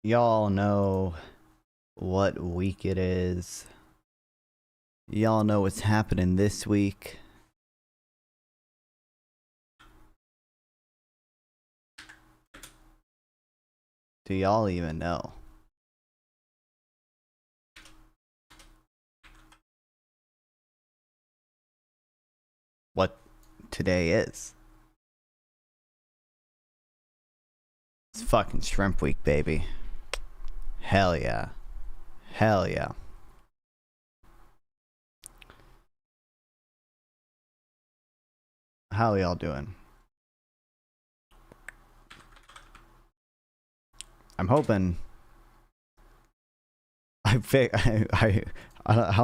Y'all know what week it is. Y'all know what's happening this week. Do y'all even know? What today is? It's fucking Shrimp Week, baby. Hell yeah. Hell yeah. How y'all doing? I'm hoping how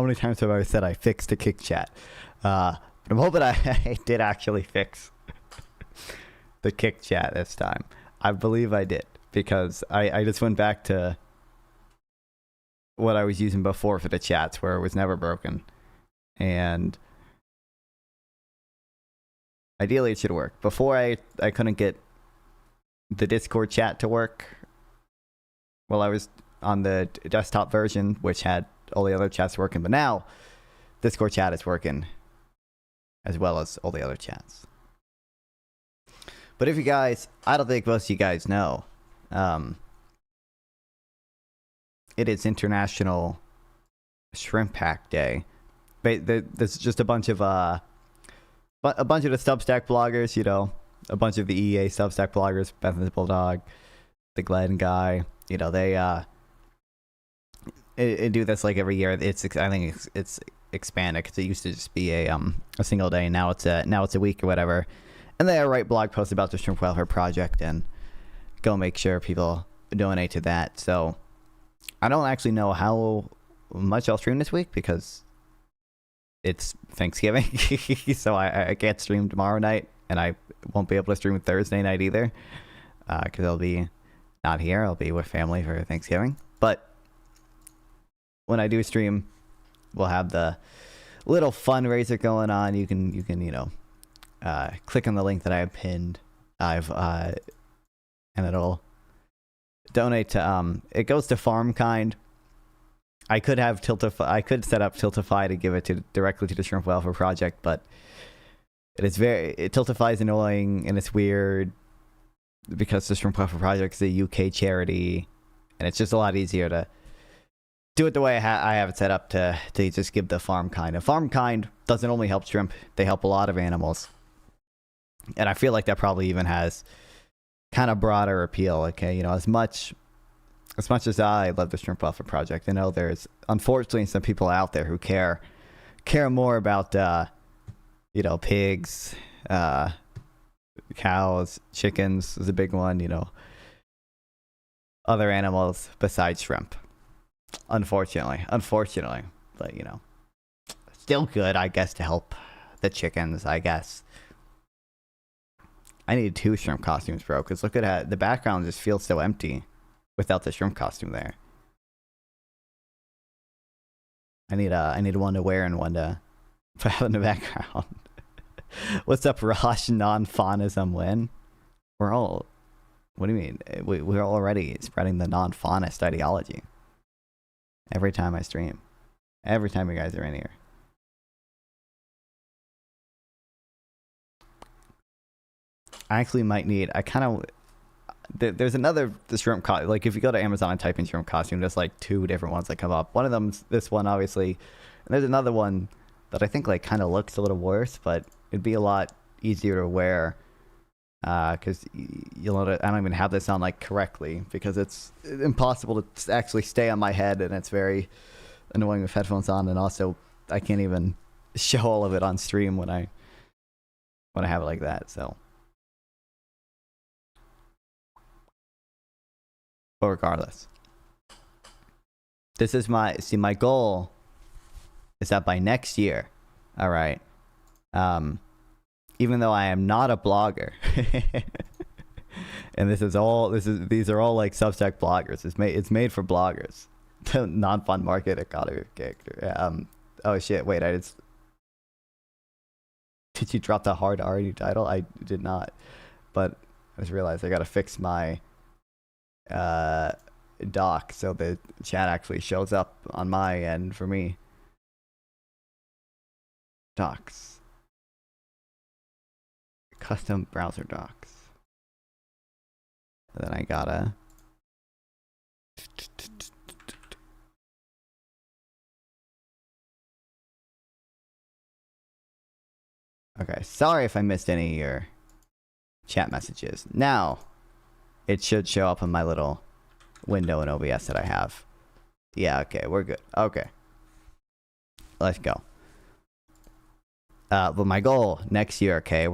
many times have I said I fixed the kick chat? I'm hoping I did actually fix the kick chat this time. I believe I did, because I just went back to what I was using before for the chats, where it was never broken, and ideally it should work. Before I couldn't get the Discord chat to work while I was on the desktop version, which had all the other chats working, but now Discord chat is working as well as all the other chats. But if you guys, I don't think most of you guys know, it is International Shrimp Hack Day. There's just a bunch of the Substack bloggers, you know, a bunch of the EA Substack bloggers, Beth the Bulldog, the Glenn guy, you know, they do this like every year. I think it's expanded, because it used to just be a single day. Now it's a week or whatever. And they write blog posts about the Shrimp Welfare Project and go make sure people donate to that. So I don't actually know how much I'll stream this week, because it's Thanksgiving. So I can't stream tomorrow night, and I won't be able to stream Thursday night either, because I'll be not here. I'll be with family for Thanksgiving. But when I do stream, we'll have the little fundraiser going on. You can you know, click on the link that I have pinned. And it'll donate to it goes to FarmKind. I could have I could set up Tiltify to give it directly to the Shrimp Welfare Project, but Tiltify is annoying and it's weird, because the Shrimp Welfare Project is a UK charity, And it's just a lot easier to do it the way I have it set up to just give the farm kind. A farm kind doesn't only help shrimp, they help a lot of animals. And I feel like that probably even has kind of broader appeal. Okay, you know, as much as I love the shrimp welfare project, I know there's unfortunately some people out there who care more about you know, pigs, cows, chickens is a big one, you know, other animals besides shrimp. Unfortunately, but you know, still good, I guess, to help the chickens, I guess. I need 2 shrimp costumes, bro, because look at that, the background just feels so empty without the shrimp costume there. I need one to wear and one to put out in the background. What's up, Rosh? Non-faunism win? We're all, what do you mean? We're already spreading the non-faunist ideology. Every time I stream. Every time you guys are in here. I actually might need, there's another shrimp costume. Like if you go to Amazon and type in shrimp costume, there's like 2 different ones that come up. One of them's this one, obviously. And there's another one that I think like kind of looks a little worse, but it'd be a lot easier to wear. Because you'll notice I don't even have this on like correctly because it's impossible to actually stay on my head, and it's very annoying with headphones on, and also I can't even show all of it on stream when I have it like that. So, but regardless, this is my goal is that by next year, all right, even though I am not a blogger, and these are all like Substack bloggers. It's made for bloggers. Non-fun market economy character. Oh shit! Wait, did you drop the hard R in your title? I did not, but I just realized I gotta fix my doc so the chat actually shows up on my end for me. Docs. Custom browser docs. And then I gotta okay, sorry if I missed any of your chat messages. Now it should show up in my little window in OBS that I have. Yeah, okay, we're good. Okay, let's go. But my goal next year, okay, I'm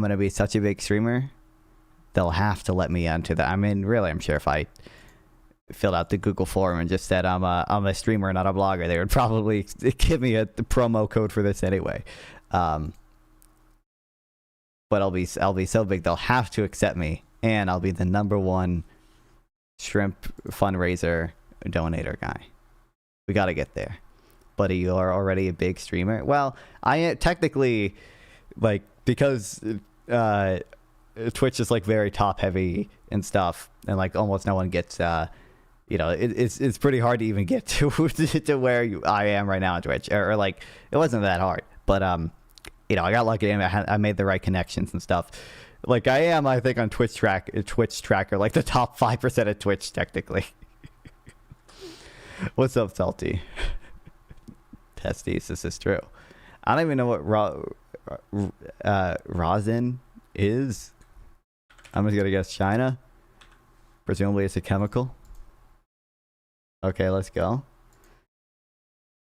gonna be such a big streamer, they'll have to let me onto that. I mean, really, I'm sure if I filled out the Google form and just said I'm a streamer, not a blogger, they would probably give me the promo code for this anyway. But I'll be so big they'll have to accept me, and I'll be the #1 shrimp fundraiser donator guy. We gotta get there. Buddy, you are already a big streamer. Well, I technically, like, because Twitch is like very top heavy and stuff, and like almost no one gets you know, it's pretty hard to even get to where I am right now on Twitch, or like it wasn't that hard, but you know, I got lucky and I made the right connections and stuff. Like I am, I think, on Twitch tracker, like the top 5% of Twitch technically. What's up, Salty? Testes, this is true. I don't even know what rosin is. I'm just gonna guess China. Presumably it's a chemical. Okay, let's go.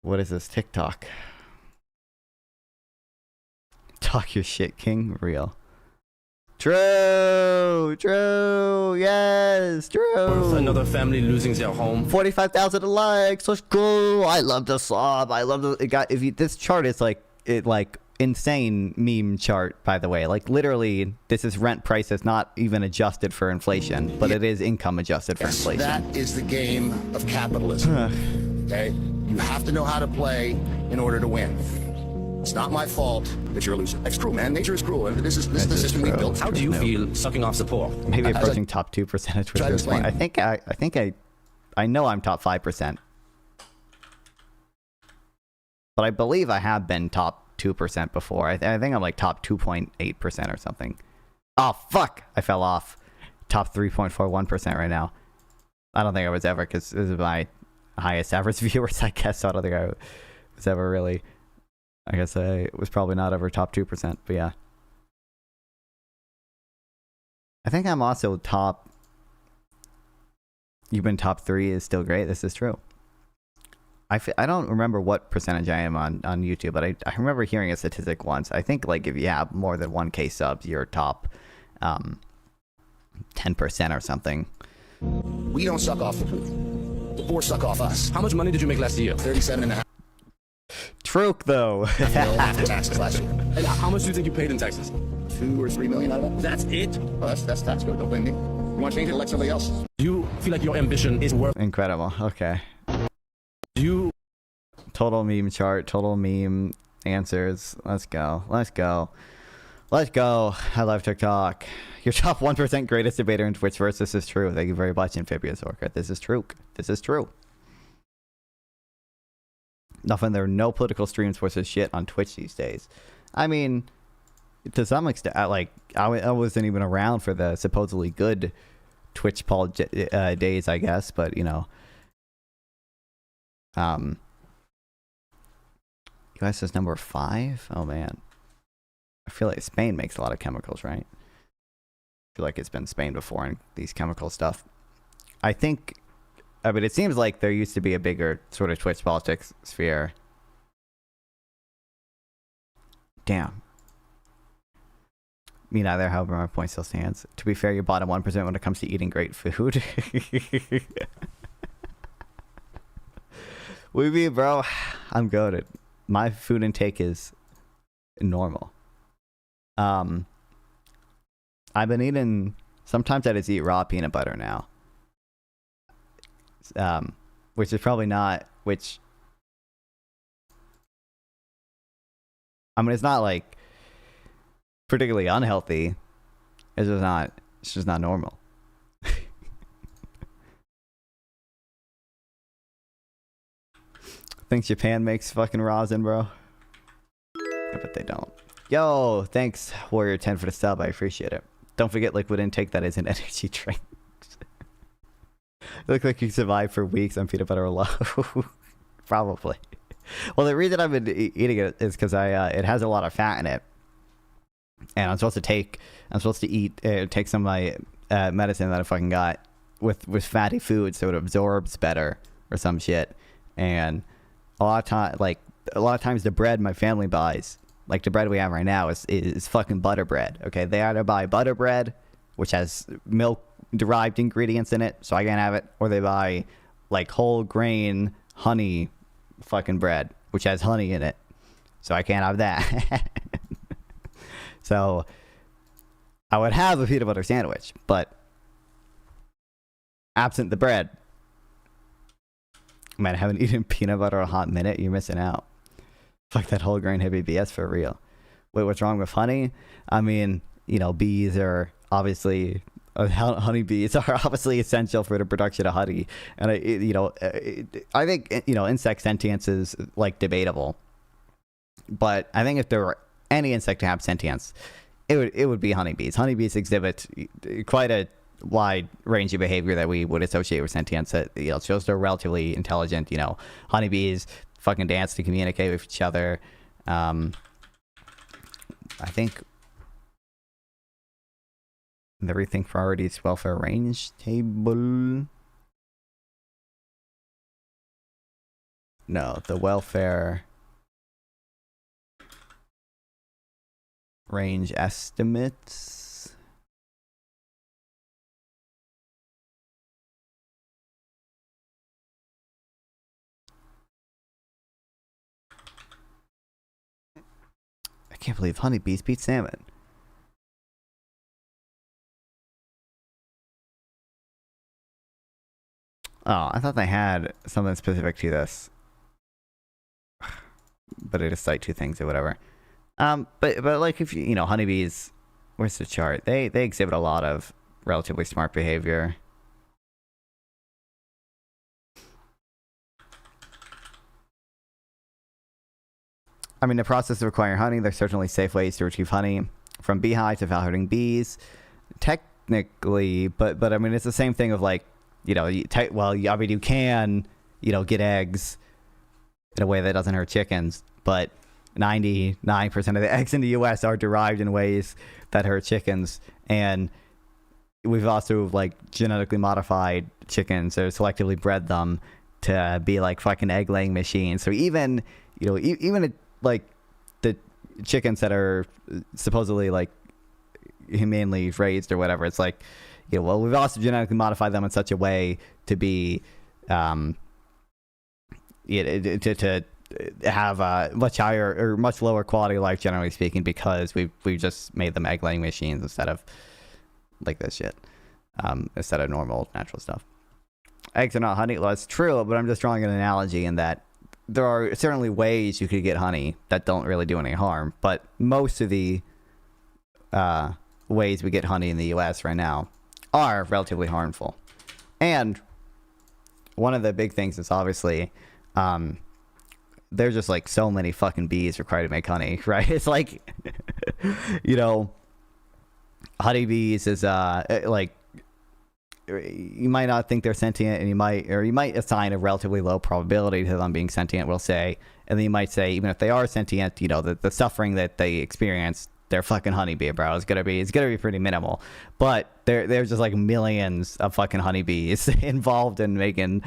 What is this? TikTok. Talk your shit, King. Real. True, yes, true. Another family losing their home. 45,000 likes. Let's go. I love the Slop. I love the. This chart is like insane meme chart, by the way. Like literally, this is rent prices, not even adjusted for inflation, but it is income adjusted for inflation. That is the game of capitalism. Okay, you have to know how to play in order to win. It's not my fault that you're a loser. It's cruel, man. Nature is cruel, and this is the system we built. How do you feel sucking off the poor? Maybe approaching top 2% of Twitter at this point. I know I'm top 5%, but I believe I have been top 2% before. I think I'm like top 2.8% or something. Oh fuck! I fell off. Top 3.41% right now. I don't think I was ever, because this is my highest average viewers, I guess. So I don't think I was ever really. I guess I was probably not ever top 2%, but yeah. I think I'm also top. You've been top 3 is still great. This is true. I don't remember what percentage I am on YouTube, but I remember hearing a statistic once. I think like if you have more than 1K subs, you're top 10% or something. We don't suck off the pool. The poor suck off us. How much money did you make last year? 37.5 Truke though. million after taxes last year. And how much do you think you paid in taxes? 2 or 3 million out of that. That's it? Well, that's tax code. Don't blame me. You want to change it? Elect somebody else. Do you feel like your ambition is worth? Incredible. Okay. Do you? Total meme chart. Total meme answers. Let's go. Let's go. Let's go. I love TikTok. Your top 1% greatest debater in Twitchverse. This is true. Thank you very much, Amphibious Orca. This is true. This is true. Nothing. There are no political streams worth of shit on Twitch these days. I mean, to some extent, I wasn't even around for the supposedly good Twitch poll days, I guess. But you know, US is number 5. Oh man, I feel like Spain makes a lot of chemicals, right? I feel like it's been Spain before in these chemical stuff. I think. I mean, it seems like there used to be a bigger sort of Twitch politics sphere. Damn. Me neither, however, my point still stands. To be fair, you're bottom 1% when it comes to eating great food. We mean, bro, I'm goated. My food intake is normal. I've been eating... Sometimes I just eat raw peanut butter now. Which is probably not, which, I mean, it's not like particularly unhealthy. It's just not normal. Thinks Japan makes fucking rosin, bro. I bet they don't. Yo, thanks Warrior 10 for the sub. I appreciate it. Don't forget liquid intake, that is an energy drink. Look like you survived for weeks on peanut butter alone. Probably. Well, the reason I've been eating it is because it has a lot of fat in it, and I'm supposed to take some of my medicine that I fucking got with fatty food, so it absorbs better or some shit. And a lot of times the bread my family buys, like the bread we have right now, is fucking butter bread. Okay, they either buy butter bread, which has milk derived ingredients in it, so I can't have it, or they buy like whole grain honey fucking bread, which has honey in it, so I can't have that. So I would have a peanut butter sandwich, but absent the bread, man, I haven't eaten peanut butter a hot minute. You're missing out. Fuck that whole grain heavy BS for real. Wait, what's wrong with honey? I mean, you know, bees are obviously honeybees are obviously essential for the production of honey, and I think insect sentience is like debatable, but I think if there were any insect to have sentience, it would be honeybees. Honeybees exhibit quite a wide range of behavior that we would associate with sentience. That shows they're relatively intelligent. Honeybees fucking dance to communicate with each other. I think. The rethink priorities welfare range table. No, the welfare range estimates. I can't believe honeybees beat salmon. Oh, I thought they had something specific to this, but I just cite 2 things or whatever. But like if honeybees, where's the chart? They exhibit a lot of relatively smart behavior. I mean, the process of acquiring honey, there's certainly safe ways to retrieve honey from beehives without hurting bees. Technically, but I mean, it's the same thing of like I mean, you can, get eggs in a way that doesn't hurt chickens, but 99% of the eggs in the U.S. are derived in ways that hurt chickens, and we've also genetically modified chickens or selectively bred them to be fucking egg laying machines. So even even the chickens that are supposedly humanely raised or whatever, it's we've also genetically modified them in such a way to be to have a much higher or much lower quality of life, generally speaking, because we've just made them egg laying machines instead of this shit, instead of normal natural stuff. Eggs are not honey. Well, that's true, but I'm just drawing an analogy in that there are certainly ways you could get honey that don't really do any harm, but most of the ways we get honey in the U.S. right now are relatively harmful. And one of the big things is obviously there's just so many fucking bees required to make honey, right? It's honeybees is you might not think they're sentient, and you might assign a relatively low probability to them being sentient, we'll say, and then you might say even if they are sentient, the suffering that they experience, their fucking honeybee, bro, is gonna be pretty minimal. But there's just millions of fucking honeybees involved in making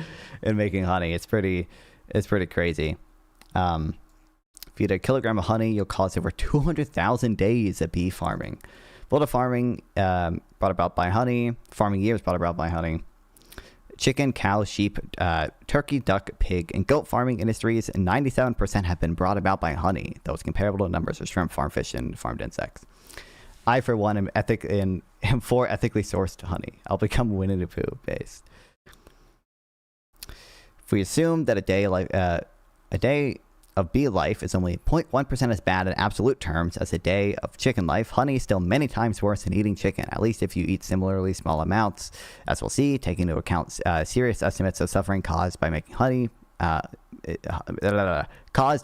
honey. It's pretty crazy. If you eat a kilogram of honey, you'll cause over 200,000 days of bee farming. World of farming brought about by honey. Farming years brought about by honey. Chicken, cow, sheep, turkey, duck, pig, and goat farming industries, 97% have been brought about by honey, though it's comparable to numbers of shrimp, farm fish, and farmed insects. I, for one, am for ethically sourced honey. I'll become Winnie the Pooh based. If we assume that a day of bee life is only 0.1% as bad in absolute terms as a day of chicken life, honey is still many times worse than eating chicken, at least if you eat similarly small amounts. As we'll see, taking into account serious estimates of suffering caused by making honey,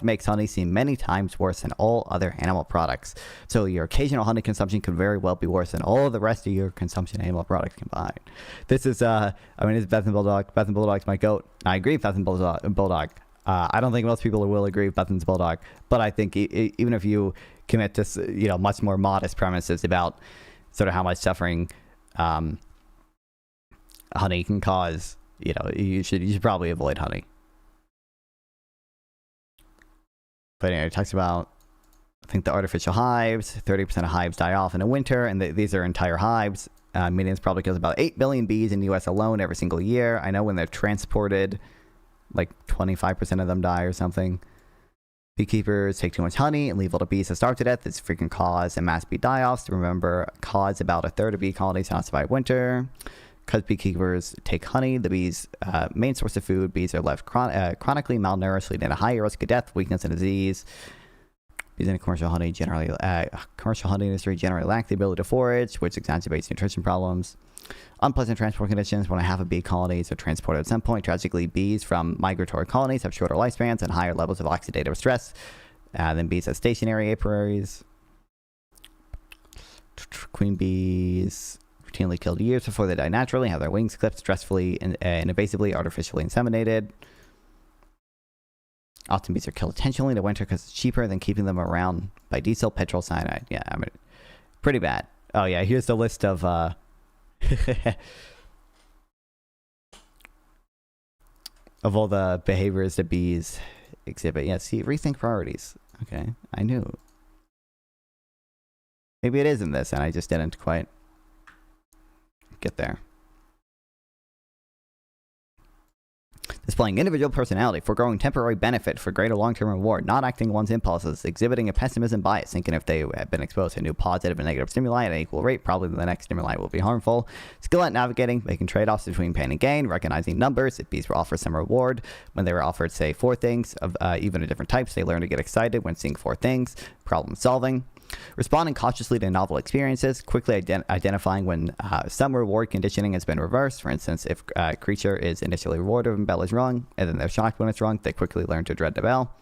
makes honey seem many times worse than all other animal products. So your occasional honey consumption could very well be worse than all the rest of your consumption animal products combined. This is, this is Beth and Bulldog. Beth and Bulldog's my goat. I agree, Beth and Bulldog. I don't think most people will agree with Bethan's Bulldog, but I think even if you commit to much more modest premises about sort of how much suffering honey can cause, you should probably avoid honey. But anyway, it talks about, I think, the artificial hives. 30% of hives die off in the winter, and these are entire hives. Millions probably kills about 8 billion bees in the U.S. alone every single year. I know when they're transported, 25% of them die or something. Beekeepers take too much honey and leave all the bees to starve to death. This frequent cause and mass bee die-offs. Remember, cause about a third of bee colonies not survive winter. Because beekeepers take honey, the bees' main source of food, bees are left chronically malnourished, leading to higher risk of death, weakness, and disease. Bees in the commercial honey industry generally lack the ability to forage, which exacerbates nutrition problems. Unpleasant transport conditions. When half of bee colonies are transported at some point, tragically, bees from migratory colonies have shorter lifespans and higher levels of oxidative stress than bees at stationary apiaries. Queen bees routinely killed years before they die naturally, have their wings clipped stressfully and invasively, artificially inseminated. Often bees are killed intentionally in the winter because it's cheaper than keeping them around by diesel, petrol, cyanide. Yeah, pretty bad. Oh yeah, here's the list of of all the behaviors that bees exhibit. Yeah, see, rethink priorities. Okay, I knew. Maybe it is in this, and I just didn't quite get there. Displaying individual personality, foregoing temporary benefit for greater long-term reward, not acting one's impulses, exhibiting a pessimism bias, thinking if they have been exposed to new positive and negative stimuli at an equal rate, probably the next stimuli will be harmful. Skill at navigating, making trade-offs between pain and gain, recognizing numbers. If bees were offered some reward, when they were offered, say, 4 things of even a different types, they learn to get excited when seeing 4 things. Problem solving. Responding cautiously to novel experiences, quickly identifying when some reward conditioning has been reversed. For instance, if a creature is initially rewarded when bell is rung, and then they're shocked when it's rung, they quickly learn to dread the bell.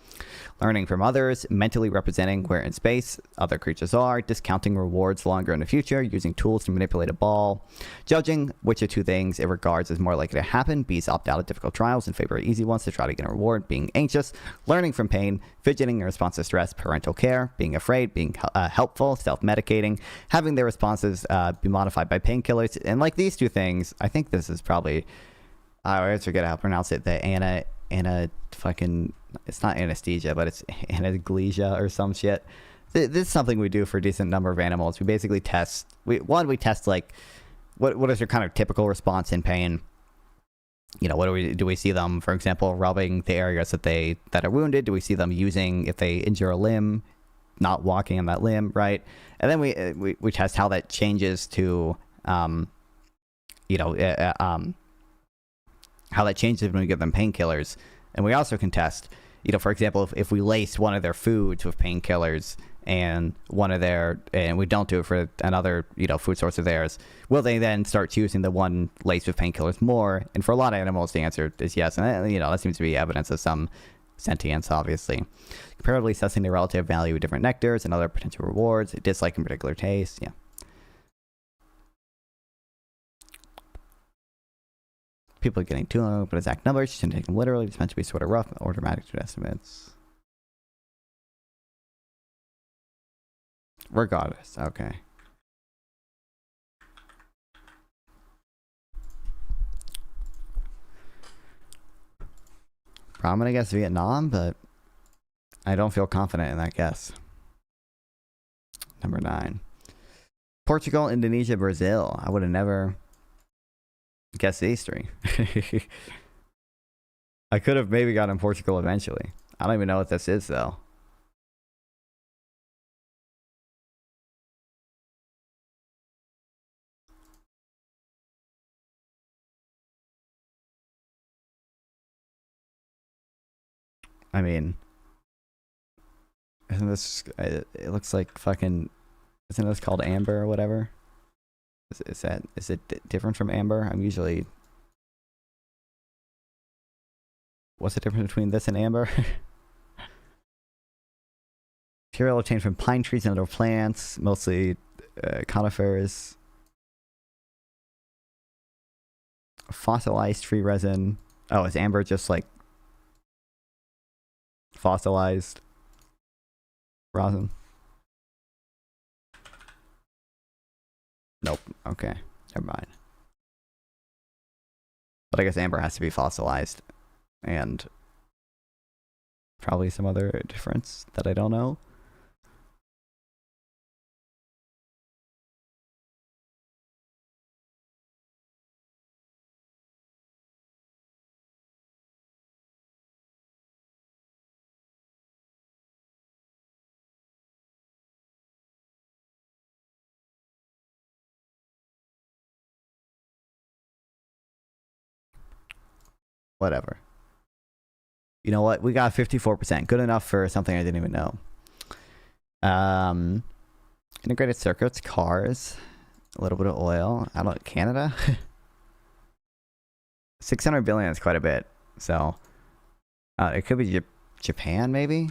Learning from others, mentally representing where in space other creatures are, discounting rewards longer in the future, using tools to manipulate a ball, judging which of two things it regards as more likely to happen. Bees opt out of difficult trials and favor easy ones to try to get a reward. Being anxious, learning from pain, fidgeting in response to stress, parental care, being afraid, being helpful, self-medicating, having their responses be modified by painkillers. And like these two things, I think this is probably, I always forget how to pronounce it, the it's not anesthesia, but it's anaglesia or some shit. This is something we do for a decent number of animals. We basically test, we test like, what is your kind of typical response in pain? You know, what do we see them, for example, rubbing the areas that are wounded? Do we see them using, if they injure a limb, not walking on that limb, right? And then we test how that changes to, how that changes when we give them painkillers. And we also can test, for example, if we lace one of their foods with painkillers and we don't do it for another, food source of theirs, will they then start choosing the one laced with painkillers more? And for a lot of animals, the answer is yes. And, that seems to be evidence of some sentience, obviously. Comparatively assessing the relative value of different nectars and other potential rewards, dislike in particular taste, yeah. People are getting too long, but exact numbers, you shouldn't take them literally. It's meant to be sort of rough or dramatic to estimates. Regardless, okay. I'm gonna guess Vietnam, but I don't feel confident in that guess. Number 9. Portugal, Indonesia, Brazil. I would have never guessed these 3. I could have maybe gotten Portugal eventually. I don't even know what this is, though. I mean, isn't this, it looks like fucking, isn't this called amber or whatever? Is it different from amber? I'm usually, what's the difference between this and amber? Material obtained from pine trees and other plants, mostly conifers. Fossilized tree resin. Oh, is amber just like fossilized rosin? Nope. Okay. Never mind. But I guess amber has to be fossilized. And probably some other difference that I don't know. Whatever. You know what? We got 54%. Good enough for something I didn't even know. Integrated circuits, cars, a little bit of oil. I don't know, Canada? 600 billion is quite a bit. So, it could be Japan, maybe?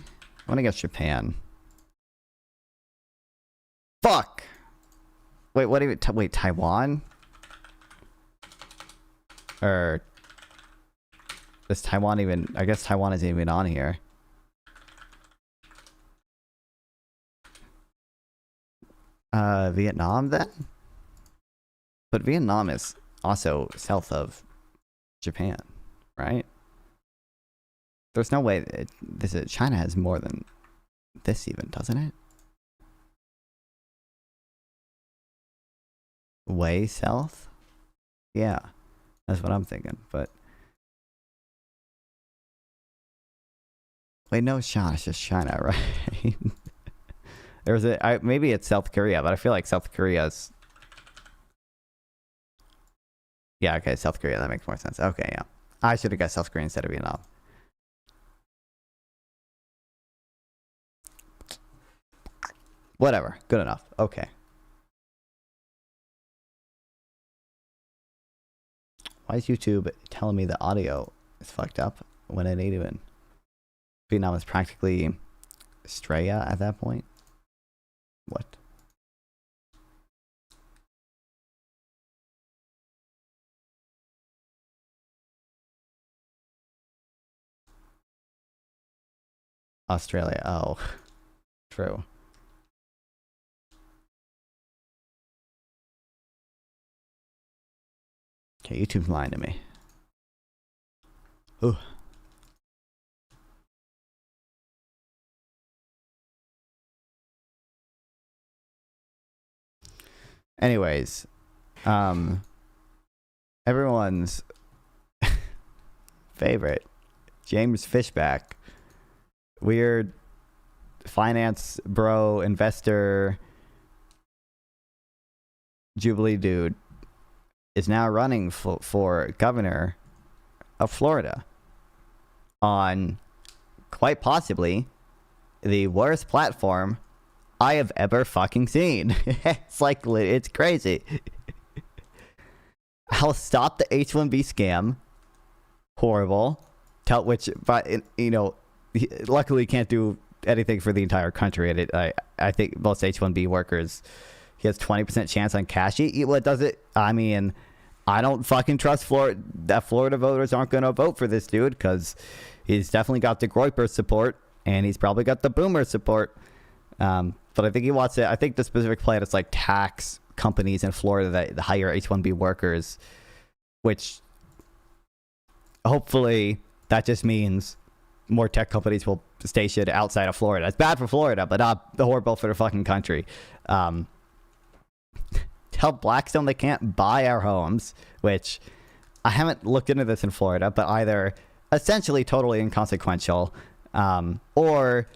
I want to guess Japan. Fuck! Wait, what even? Wait, Taiwan? Or does Taiwan even? I guess Taiwan isn't even on here. Vietnam then? But Vietnam is also south of Japan, right? There's no way China has more than this even, doesn't it? Way south? Yeah, that's what I'm thinking, but wait, no, it's just China, right? Maybe it's South Korea, but I feel like South Korea's, yeah, okay, South Korea, that makes more sense. Okay, yeah, I should have guessed South Korea instead of Vietnam. Whatever. Good enough. Okay. Why is YouTube telling me the audio is fucked up when it ain't even? Vietnam is practically Straya at that point. What? Australia. Oh, true. Okay, YouTube's lying to me. Ooh. Anyways, everyone's favorite, James Fishback, weird finance bro, investor, Jubilee dude, is now running for governor of Florida on quite possibly the worst platform I have ever fucking seen. It's like, it's crazy. I'll stop the H-1B scam. Horrible. Which, but you know, luckily can't do anything for the entire country. I think most H-1B workers, he has 20% chance on cash. What does it? I mean, I don't fucking trust that Florida voters aren't going to vote for this dude, because he's definitely got the Groyper support and he's probably got the Boomer support. But I think he wants it. I think the specific plan is like tax companies in Florida that hire H-1B workers, which hopefully that just means more tech companies will station outside of Florida. It's bad for Florida, but not horrible for the fucking country. Tell Blackstone they can't buy our homes, which I haven't looked into this in Florida, but either essentially totally inconsequential, or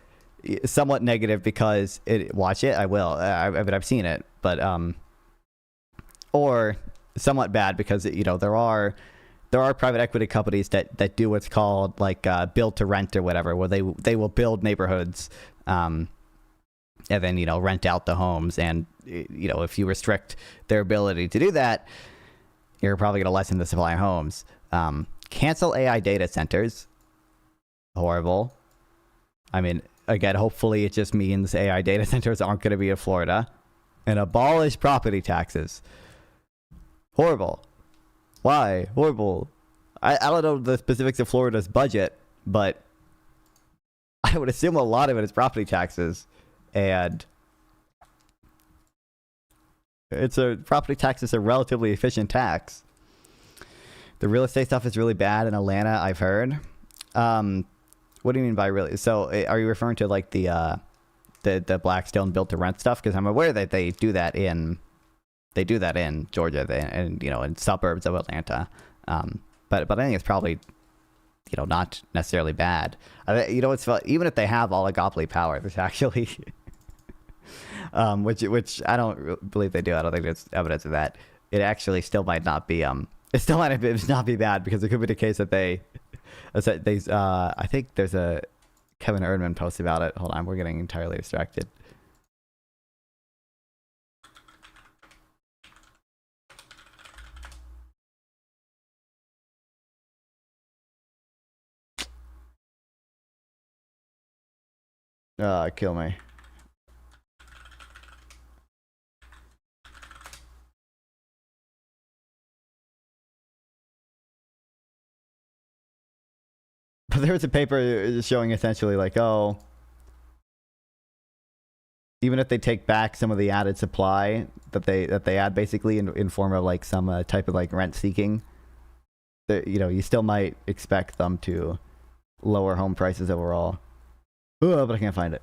somewhat negative because watch it. I will. I mean, I've seen it, but or somewhat bad because there are private equity companies that do what's called like build to rent or whatever, where they will build neighborhoods and then rent out the homes, and if you restrict their ability to do that, you're probably going to lessen the supply of homes. Cancel AI data centers. Horrible. I mean, again, hopefully it just means AI data centers aren't going to be in Florida. And abolish property taxes. Horrible. Why? Horrible. I don't know the specifics of Florida's budget, but I would assume a lot of it is property taxes. And property tax is a relatively efficient tax. The real estate stuff is really bad in Atlanta, I've heard. What do you mean by really? So are you referring to like the Blackstone built to rent stuff? Because I'm aware that they do that in Georgia and in suburbs of Atlanta. But I think it's probably not necessarily bad. It's even if they have oligopoly power, there's actually which I don't believe they do. I don't think there's evidence of that. It actually still might not be it still might not be bad, because it could be the case that I think there's a Kevin Erdman post about it. Hold on, we're getting entirely distracted. Kill me. But there was a paper showing essentially like, oh, even if they take back some of the added supply that they add basically in form of like some type of like rent seeking, you still might expect them to lower home prices overall. But I can't find it.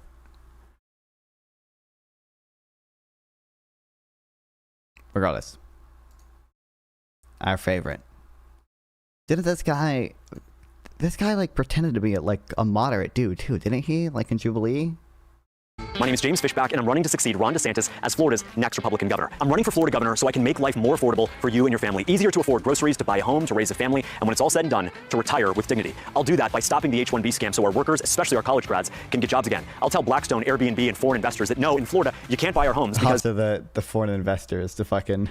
Regardless, our favorite. Didn't this guy like pretended to be like a moderate dude too, didn't he? Like in Jubilee. My name is James Fishback, and I'm running to succeed Ron DeSantis as Florida's next Republican governor. I'm running for Florida governor so I can make life more affordable for you and your family, easier to afford groceries, to buy a home, to raise a family, and when it's all said and done, to retire with dignity. I'll do that by stopping the H-1B scam so our workers, especially our college grads, can get jobs again. I'll tell Blackstone, Airbnb, and foreign investors that no, in Florida, you can't buy our homes because... Also the foreign investors to fucking...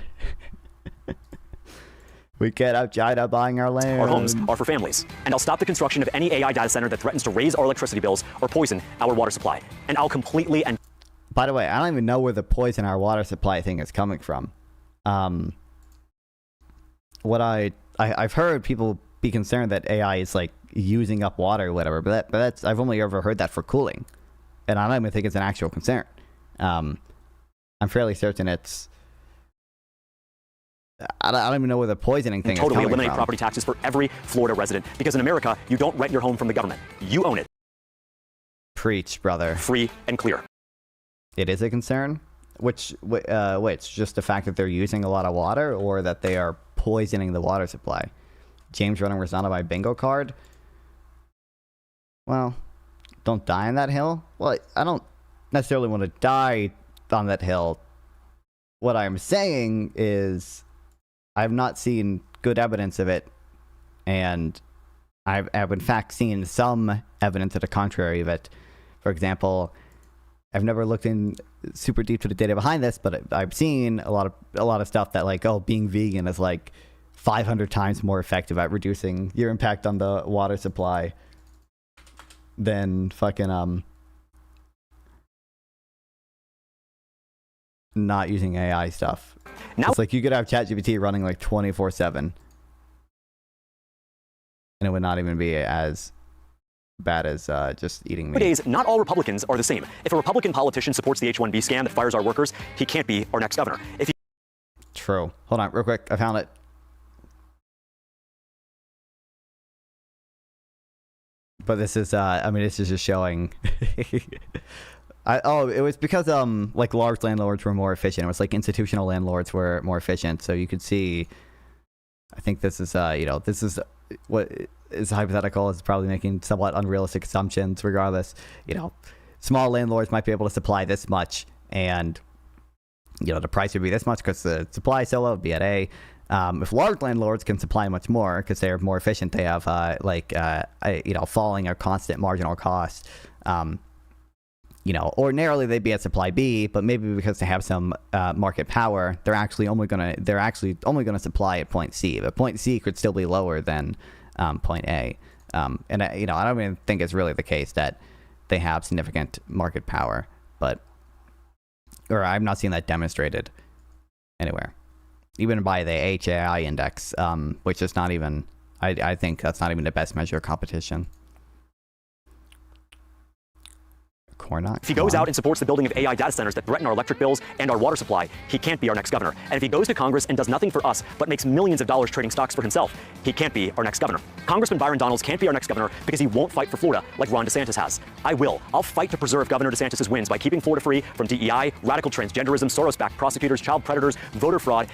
We get out China buying our land. Our homes are for families. And I'll stop the construction of any AI data center that threatens to raise our electricity bills or poison our water supply. And I'll completely and... By the way, I don't even know where the poison our water supply thing is coming from. What I've heard people be concerned that AI is like using up water or whatever, but that's I've only ever heard that for cooling, and I don't even think it's an actual concern. I'm fairly certain it's. I don't even know where the poisoning thing is coming from. Totally eliminate property taxes for every Florida resident, because in America you don't rent your home from the government; you own it. Preach, brother. Free and clear. It is a concern. Wait, it's just the fact that they're using a lot of water, or that they are poisoning the water supply. James running was not on my bingo card. Well, don't die on that hill. Well, I don't necessarily want to die on that hill. What I'm saying is, I've not seen good evidence of it, and I've in fact seen some evidence to the contrary of it. For example, I've never looked in super deep to the data behind this, but I've seen a lot of stuff that like, oh, being vegan is like 500 times more effective at reducing your impact on the water supply than fucking not using AI stuff. Now it's like you could have ChatGPT running like 24/7, and it would not even be as bad as just eating meat. Nowadays, not all Republicans are the same. If a Republican politician supports the H-1B scam that fires our workers, he can't be our next governor. If he... True. Hold on, real quick. I found it. But this is, I mean, this is just showing. It was because like large landlords were more efficient. It was like institutional landlords were more efficient. So you could see. I think this is, this is what is hypothetical. It's probably making somewhat unrealistic assumptions. Regardless, small landlords might be able to supply this much, and the price would be this much because the supply is so low. It'd be at A. If large landlords can supply much more because they're more efficient, they have falling or constant marginal costs. Ordinarily they'd be at supply B, but maybe because they have some market power, they're actually only gonna supply at point C. But point C could still be lower than point A. And I don't even think it's really the case that they have significant market power, or I've not seen that demonstrated anywhere, even by the HAI index, which is not even. I think that's not even the best measure of competition. If he goes out and supports the building of AI data centers that threaten our electric bills and our water supply, he can't be our next governor. And if he goes to Congress and does nothing for us but makes millions of dollars trading stocks for himself, he can't be our next governor. Congressman Byron Donalds can't be our next governor because he won't fight for Florida like Ron DeSantis has. I will. I'll fight to preserve Governor DeSantis' wins by keeping Florida free from DEI, radical transgenderism, Soros-backed prosecutors, child predators, voter fraud.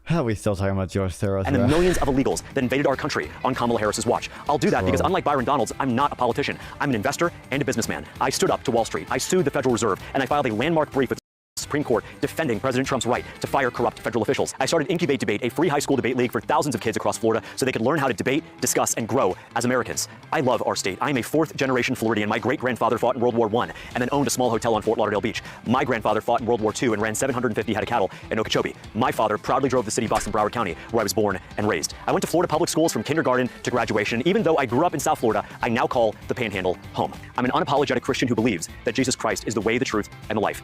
How are we still talking about George Soros? And the millions of illegals that invaded our country on Kamala Harris's watch. I'll do that because unlike Byron Donalds, I'm not a politician. I'm an investor and a businessman. I stood up to Wall Street. I sued the Federal Reserve, and I filed a landmark brief with the Supreme Court defending President Trump's right to fire corrupt federal officials. I started Incubate Debate, a free high school debate league for thousands of kids across Florida so they could learn how to debate, discuss, and grow as Americans. I love our state. I am a fourth-generation Floridian. My great-grandfather fought in World War I and then owned a small hotel on Fort Lauderdale Beach. My grandfather fought in World War II and ran 750 head of cattle in Okeechobee. My father proudly drove the city bus in Broward County, where I was born and raised. I went to Florida public schools from kindergarten to graduation. Even though I grew up in South Florida, I now call the Panhandle home. I'm an unapologetic Christian who believes that Jesus Christ is the way, the truth, and the life.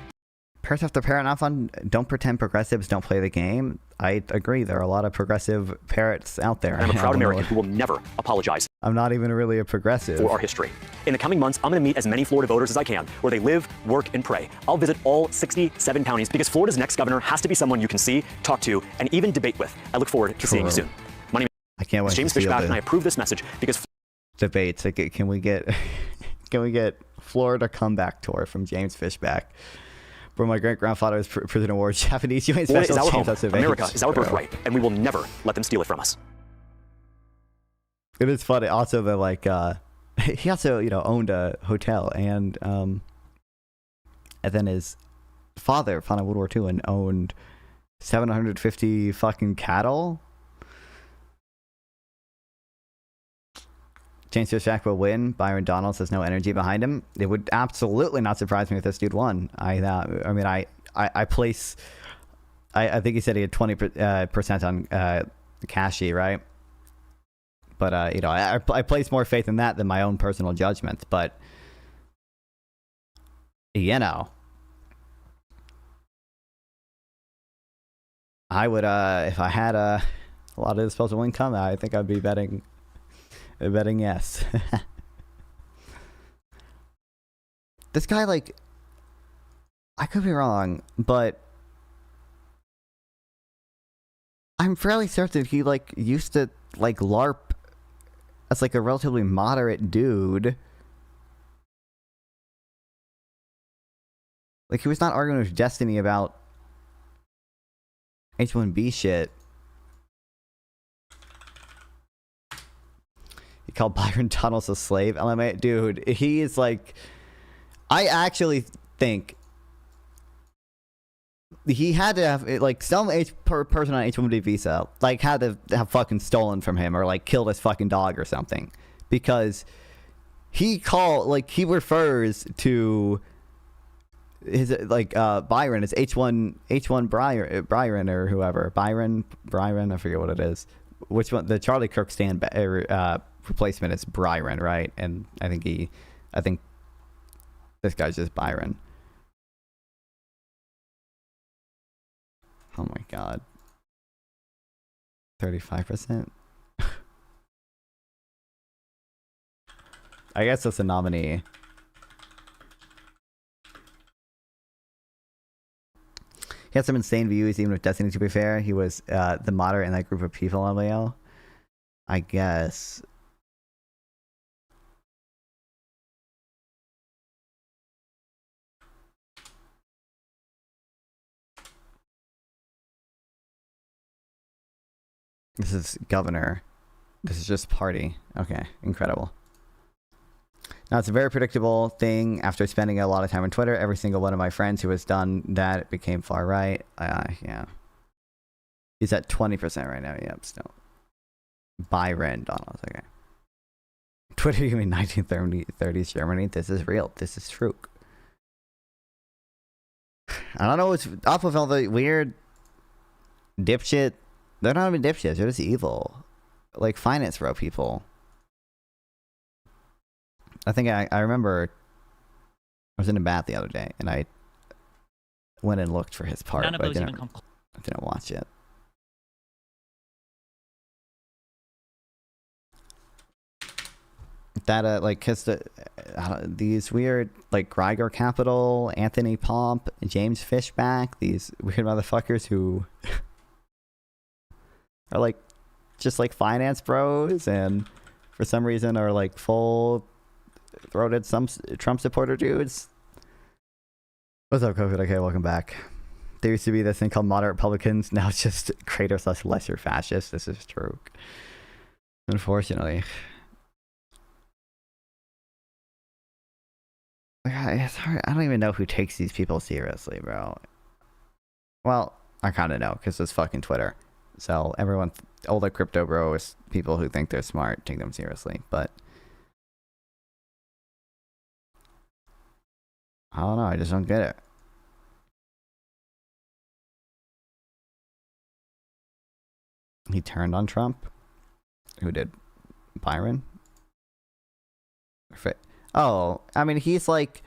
Parents have to parent not fun. Don't pretend progressives don't play the game. I agree. There are a lot of progressive parents out there. I'm a proud American who will never apologize. I'm not even really a progressive. For our history. In the coming months, I'm going to meet as many Florida voters as I can, where they live, work, and pray. I'll visit all 67 counties because Florida's next governor has to be someone you can see, talk to, and even debate with. I look forward to seeing you soon. My name is James Fishback, and I approve this message because debates. Like, can we get Florida comeback tour from James Fishback? Where my great-grandfather was prison award Japanese UN Florida special is our champ. home. America is our birthright, and we will never let them steal it from us. It is funny. Also, that he also owned a hotel and and then his father fought in World War II and owned 750 fucking cattle. James Fishback will win. Byron Donalds has no energy behind him. It would absolutely not surprise me if this dude won. I think he said he had 20% on Cashy, right? But I place more faith in that than my own personal judgment. But I would if I had a lot of disposable income, I think I'd be betting yes. This guy, like, I could be wrong, but I'm fairly certain he, like, used to, like, LARP as, like, a relatively moderate dude. Like, he was not arguing with Destiny about H1B shit. He called Byron Tunnels a slave. LMA, dude, he is like, I actually think he had to have, like, some person on H1B visa, like, had to have fucking stolen from him or, like, killed his fucking dog or something. Because he refers to his, like, Byron as H1 Byron or whoever. Byron, I forget what it is. Which one? The Charlie Kirk replacement is Byron, right? And I think this guy's just Byron. Oh my god. 35%? I guess that's a nominee. He had some insane views, even with Destiny, to be fair. He was the moderate in that group of people, LAO. I guess. This is governor. This is just party. Okay, incredible. Now, it's a very predictable thing. After spending a lot of time on Twitter, every single one of my friends who has done that became far right. Yeah. He's at 20% right now. Yep, still. Byron Donalds. Okay. Twitter, you mean 1930s Germany? This is real. This is true. I don't know what's up with all the weird dipshit. They're not even dipshits. They're just evil. Like, finance bro people. I think I remember I was in a bath the other day and I went and looked for his part, but I didn't watch it. That like, cause these weird, like, Greiger Capital, Anthony Pomp, James Fishback, these weird motherfuckers who are like just like finance bros and for some reason are like full throated some Trump supporter dudes. What's up, COVID? Okay, welcome back. There used to be this thing called moderate Republicans. Now it's just /lesser fascists. This is true. Unfortunately. It's hard. I don't even know who takes these people seriously, bro. Well, I kind of know because it's fucking Twitter. So everyone, all the crypto bros, people who think they're smart, take them seriously. But I don't know. I just don't get it. He turned on Trump. Who did? Byron? Oh, I mean, he's like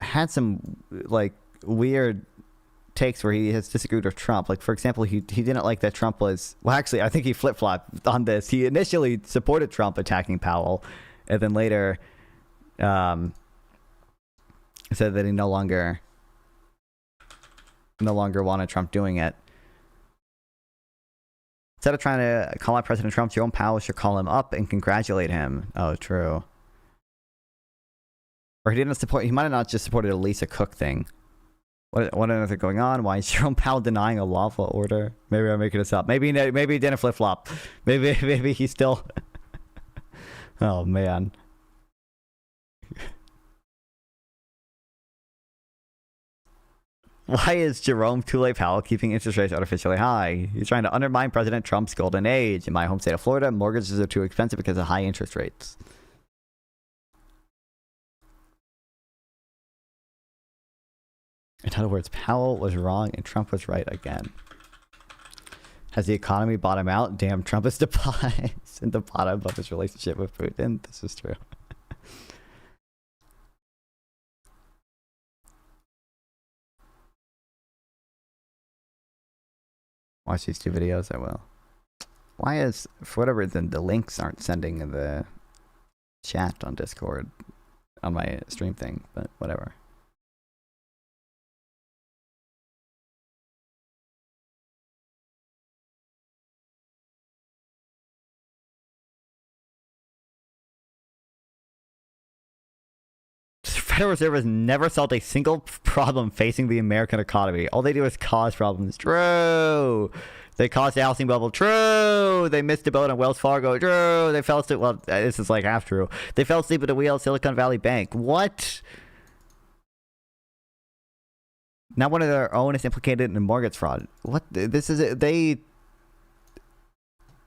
had some like weird takes where he has disagreed with Trump. Like, for example, he didn't like that Trump was, well, actually, I think he flip-flopped on this. He initially supported Trump attacking Powell, and then later said that he no longer wanted Trump doing it. Instead of trying to call out President Trump, Jerome Powell should call him up and congratulate him. Oh, true. Or he might have not just supported a Lisa Cook thing. What on earth is going on? Why is Jerome Powell denying a lawful order? Maybe I'm making this up. Maybe he didn't flip-flop. Maybe he's still... Oh, man. Why is Jerome Tule Powell keeping interest rates artificially high? He's trying to undermine President Trump's golden age. In my home state of Florida, mortgages are too expensive because of high interest rates. In other words, Powell was wrong and Trump was right again. Has the economy bottomed out? Damn, Trump is in the bottom of his relationship with Putin. This is true. Watch these 2 videos, I will. Why is, for whatever reason, the links aren't sending in the chat on Discord on my stream thing, but whatever. The Federal Reserve has never solved a single problem facing the American economy. All they do is cause problems. True. They caused the housing bubble. True. They missed a boat on Wells Fargo. True. They fell asleep. Well, this is like half true. They fell asleep at the wheel at Silicon Valley Bank. What? Now one of their own is implicated in mortgage fraud. What? This is they.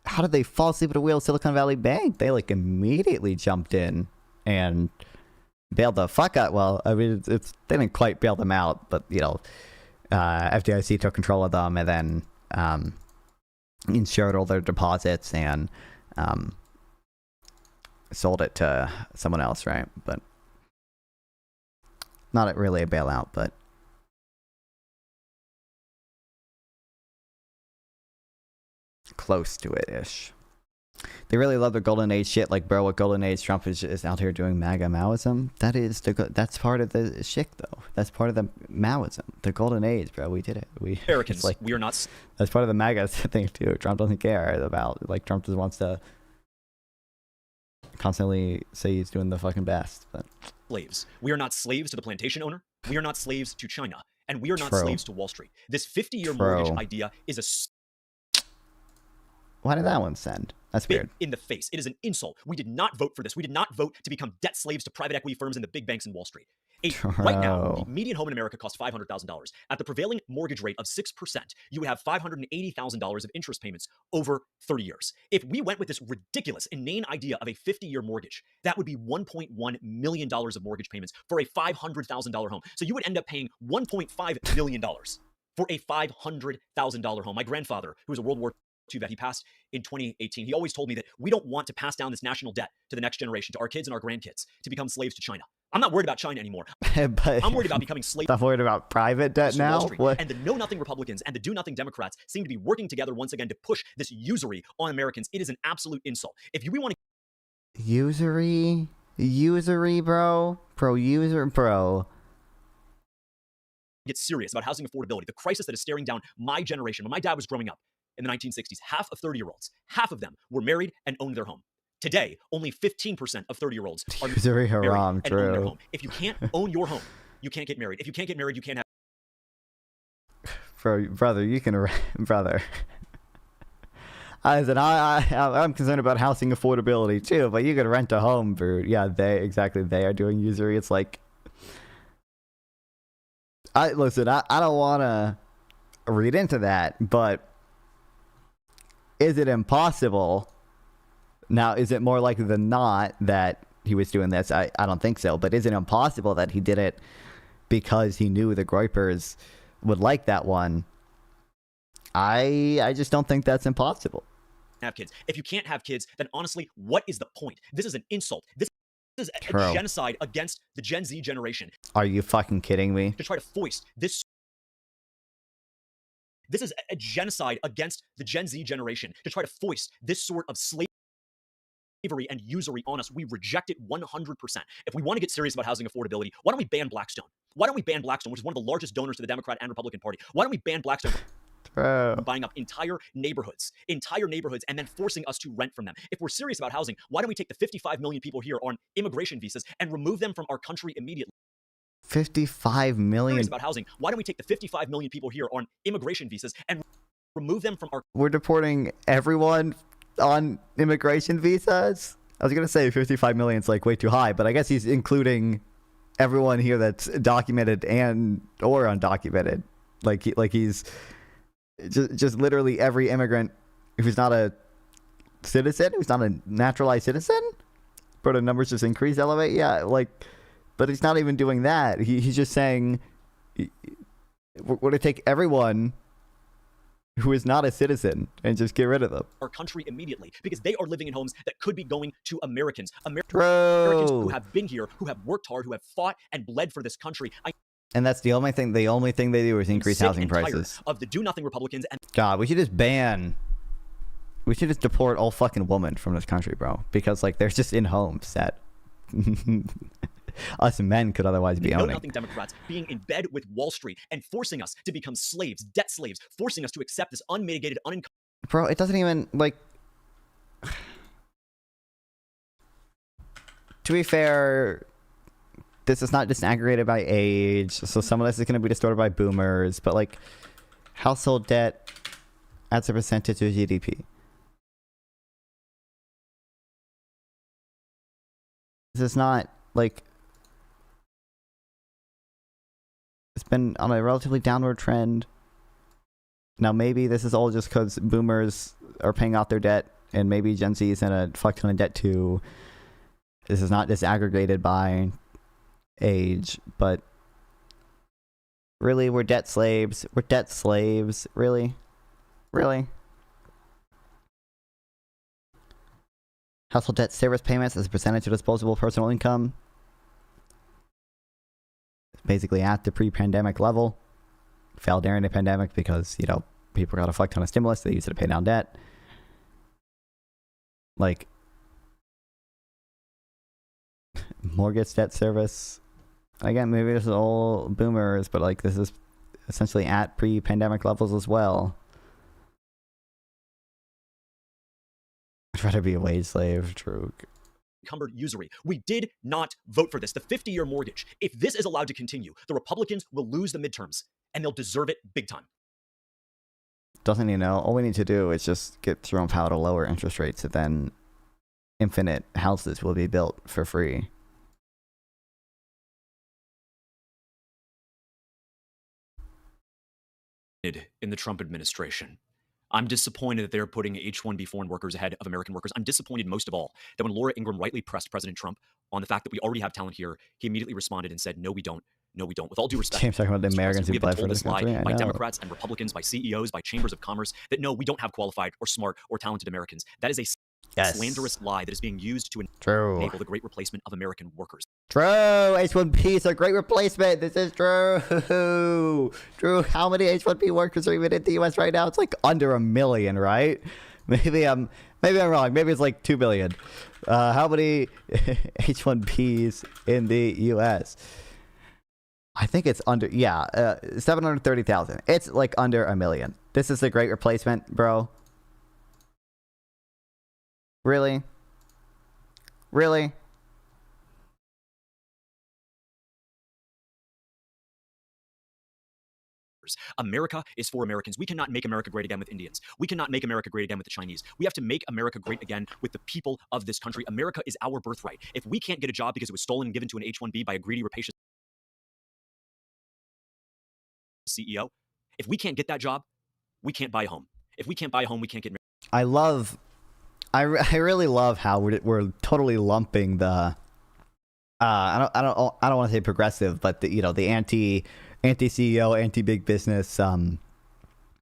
How did they fall asleep at the wheel at Silicon Valley Bank? They like immediately jumped in and bailed the fuck out. Well, I mean, they didn't quite bail them out, but you know, FDIC took control of them and then insured all their deposits and sold it to someone else, right? But not really a bailout, but close to it-ish. They really love their golden age shit. Like, bro, what golden age? Trump is out here doing MAGA Maoism. That's part of the shit, though. That's part of the Maoism, the golden age, bro. We did it. Americans, like, we are not. That's part of the MAGA thing too. Trump doesn't care about, like, Trump just wants to constantly say he's doing the fucking best. But Slaves. We are not slaves to the plantation owner. We are not slaves to China, and we are not True. slaves to Wall Street. This 50-year True. mortgage idea is a why did that one send? That's spit weird. in the face. It is an insult. We did not vote for this. We did not vote to become debt slaves to private equity firms and the big banks in Wall Street. Right now, the median home in America costs $500,000. At the prevailing mortgage rate of 6%, you would have $580,000 of interest payments over 30 years. If we went with this ridiculous, inane idea of a 50-year mortgage, that would be $1.1 million of mortgage payments for a $500,000 home. So you would end up paying $1.5 million for a $500,000 home. My grandfather, who was a World War II vet, he passed in 2018. He always told me that we don't want to pass down this national debt to the next generation, to our kids and our grandkids, to become slaves to China. I'm not worried about China anymore. But I'm worried about becoming slaves. I'm worried about private debt now. What? And the know-nothing Republicans and the do-nothing Democrats seem to be working together once again to push this usury on Americans. It is an absolute insult. If we want to usury, bro, get serious about housing affordability, the crisis that is staring down my generation. When my dad was growing up in the 1960s, half of 30-year-olds, half of them were married and owned their home. Today, only 15% of 30-year-olds are usury haram. and own their home. If you can't own your home, you can't get married. If you can't get married, you can't have. Brother, you can, brother. I said I'm concerned about housing affordability too, but you can rent a home, bro. Yeah, they are doing usury. It's like, I don't want to read into that, but is it impossible? Now, is it more likely than not that he was doing this? I don't think so. But is it impossible that he did it because he knew the Groypers would like that one? I just don't think that's impossible. Have kids. If you can't have kids, then honestly, what is the point? This is an insult. This is a genocide against the Gen Z generation. Are you fucking kidding me? To try to foist this. This is a genocide against the Gen Z generation to try to foist this sort of slavery and usury on us. We reject it 100%. If we want to get serious about housing affordability, why don't we ban Blackstone? Why don't we ban Blackstone, which is one of the largest donors to the Democrat and Republican Party? Why don't we ban Blackstone? Buying up entire neighborhoods, and then forcing us to rent from them. If we're serious about housing, why don't we take the 55 million people here on immigration visas and remove them from our country immediately? 55 million. Serious about housing, why don't we take the 55 million people here on immigration visas and remove them from our... We're deporting everyone on immigration visas? I was going to say 55 million is like way too high, but I guess he's including everyone here that's documented and or undocumented. Like he's just literally every immigrant who's not a citizen, who's not a naturalized citizen, but the numbers just increase, elevate. Yeah, like, but he's not even doing that. He's just saying we're going to take everyone who is not a citizen and just get rid of them. Our country immediately, because they are living in homes that could be going to Americans. Americans Bro. who have been here, who have worked hard, who have fought and bled for this country. And that's the only thing. The only thing they do is increase housing prices. Of the do-nothing Republicans. And God, we should just ban. We should just deport all fucking women from this country, bro. Because like they're just in homes that us men could otherwise be owning. Nothing Democrats being in bed with Wall Street and forcing us to become slaves, debt slaves, forcing us to accept this unmitigated, Bro, it doesn't even like. To be fair, this is not disaggregated by age, so some of this is going to be distorted by boomers, but like household debt as a percentage of GDP. This is not like, it's been on a relatively downward trend. Now maybe this is all just because boomers are paying off their debt, and maybe Gen Z is in a fuck ton of debt too. This is not disaggregated by age, but really, we're debt slaves. We're debt slaves. Really? Really? Household debt service payments as a percentage of disposable personal income. It's basically at the pre-pandemic level. Fell during the pandemic because, you know, people got a fuck ton of stimulus. They used it to pay down debt. Like, mortgage debt service. Again, maybe this is all boomers, but like this is essentially at pre-pandemic levels as well. I'd rather be a wage slave, true. encumbered usury. We did not vote for this. The 50-year mortgage. If this is allowed to continue, the Republicans will lose the midterms, and they'll deserve it big time. Doesn't he know? All we need to do is just get Jerome Powell to lower interest rates, and then infinite houses will be built for free. In the Trump administration, I'm disappointed that they're putting H-1B foreign workers ahead of American workers. I'm disappointed most of all that when Laura Ingraham rightly pressed President Trump on the fact that we already have talent here, he immediately responded and said, "No, we don't. No, we don't." With all due respect, James talking about the Americans who we have been applied for told this this lie country. by Democrats and Republicans, by CEOs, by chambers of commerce that no, we don't have qualified or smart or talented Americans. That is a slanderous lie that is being used to enable the great replacement of American workers. True. H-1B is a great replacement. This is true. True. How many H-1B workers are even in the U.S. right now? It's like under 1 million, right? Maybe I'm wrong. Maybe it's like 2 billion. How many H-1Bs in the U.S.? I think it's under, 730,000. It's like under 1 million. This is the great replacement, bro. Really? Really? America is for Americans. We cannot make America great again with Indians. We cannot make America great again with the Chinese. We have to make America great again with the people of this country. America is our birthright. If we can't get a job because it was stolen and given to an H-1B by a greedy, rapacious CEO, if we can't get that job, we can't buy a home. If we can't buy a home, we can't get married. I really love how we're totally lumping the I don't want to say progressive, but the anti CEO, anti big business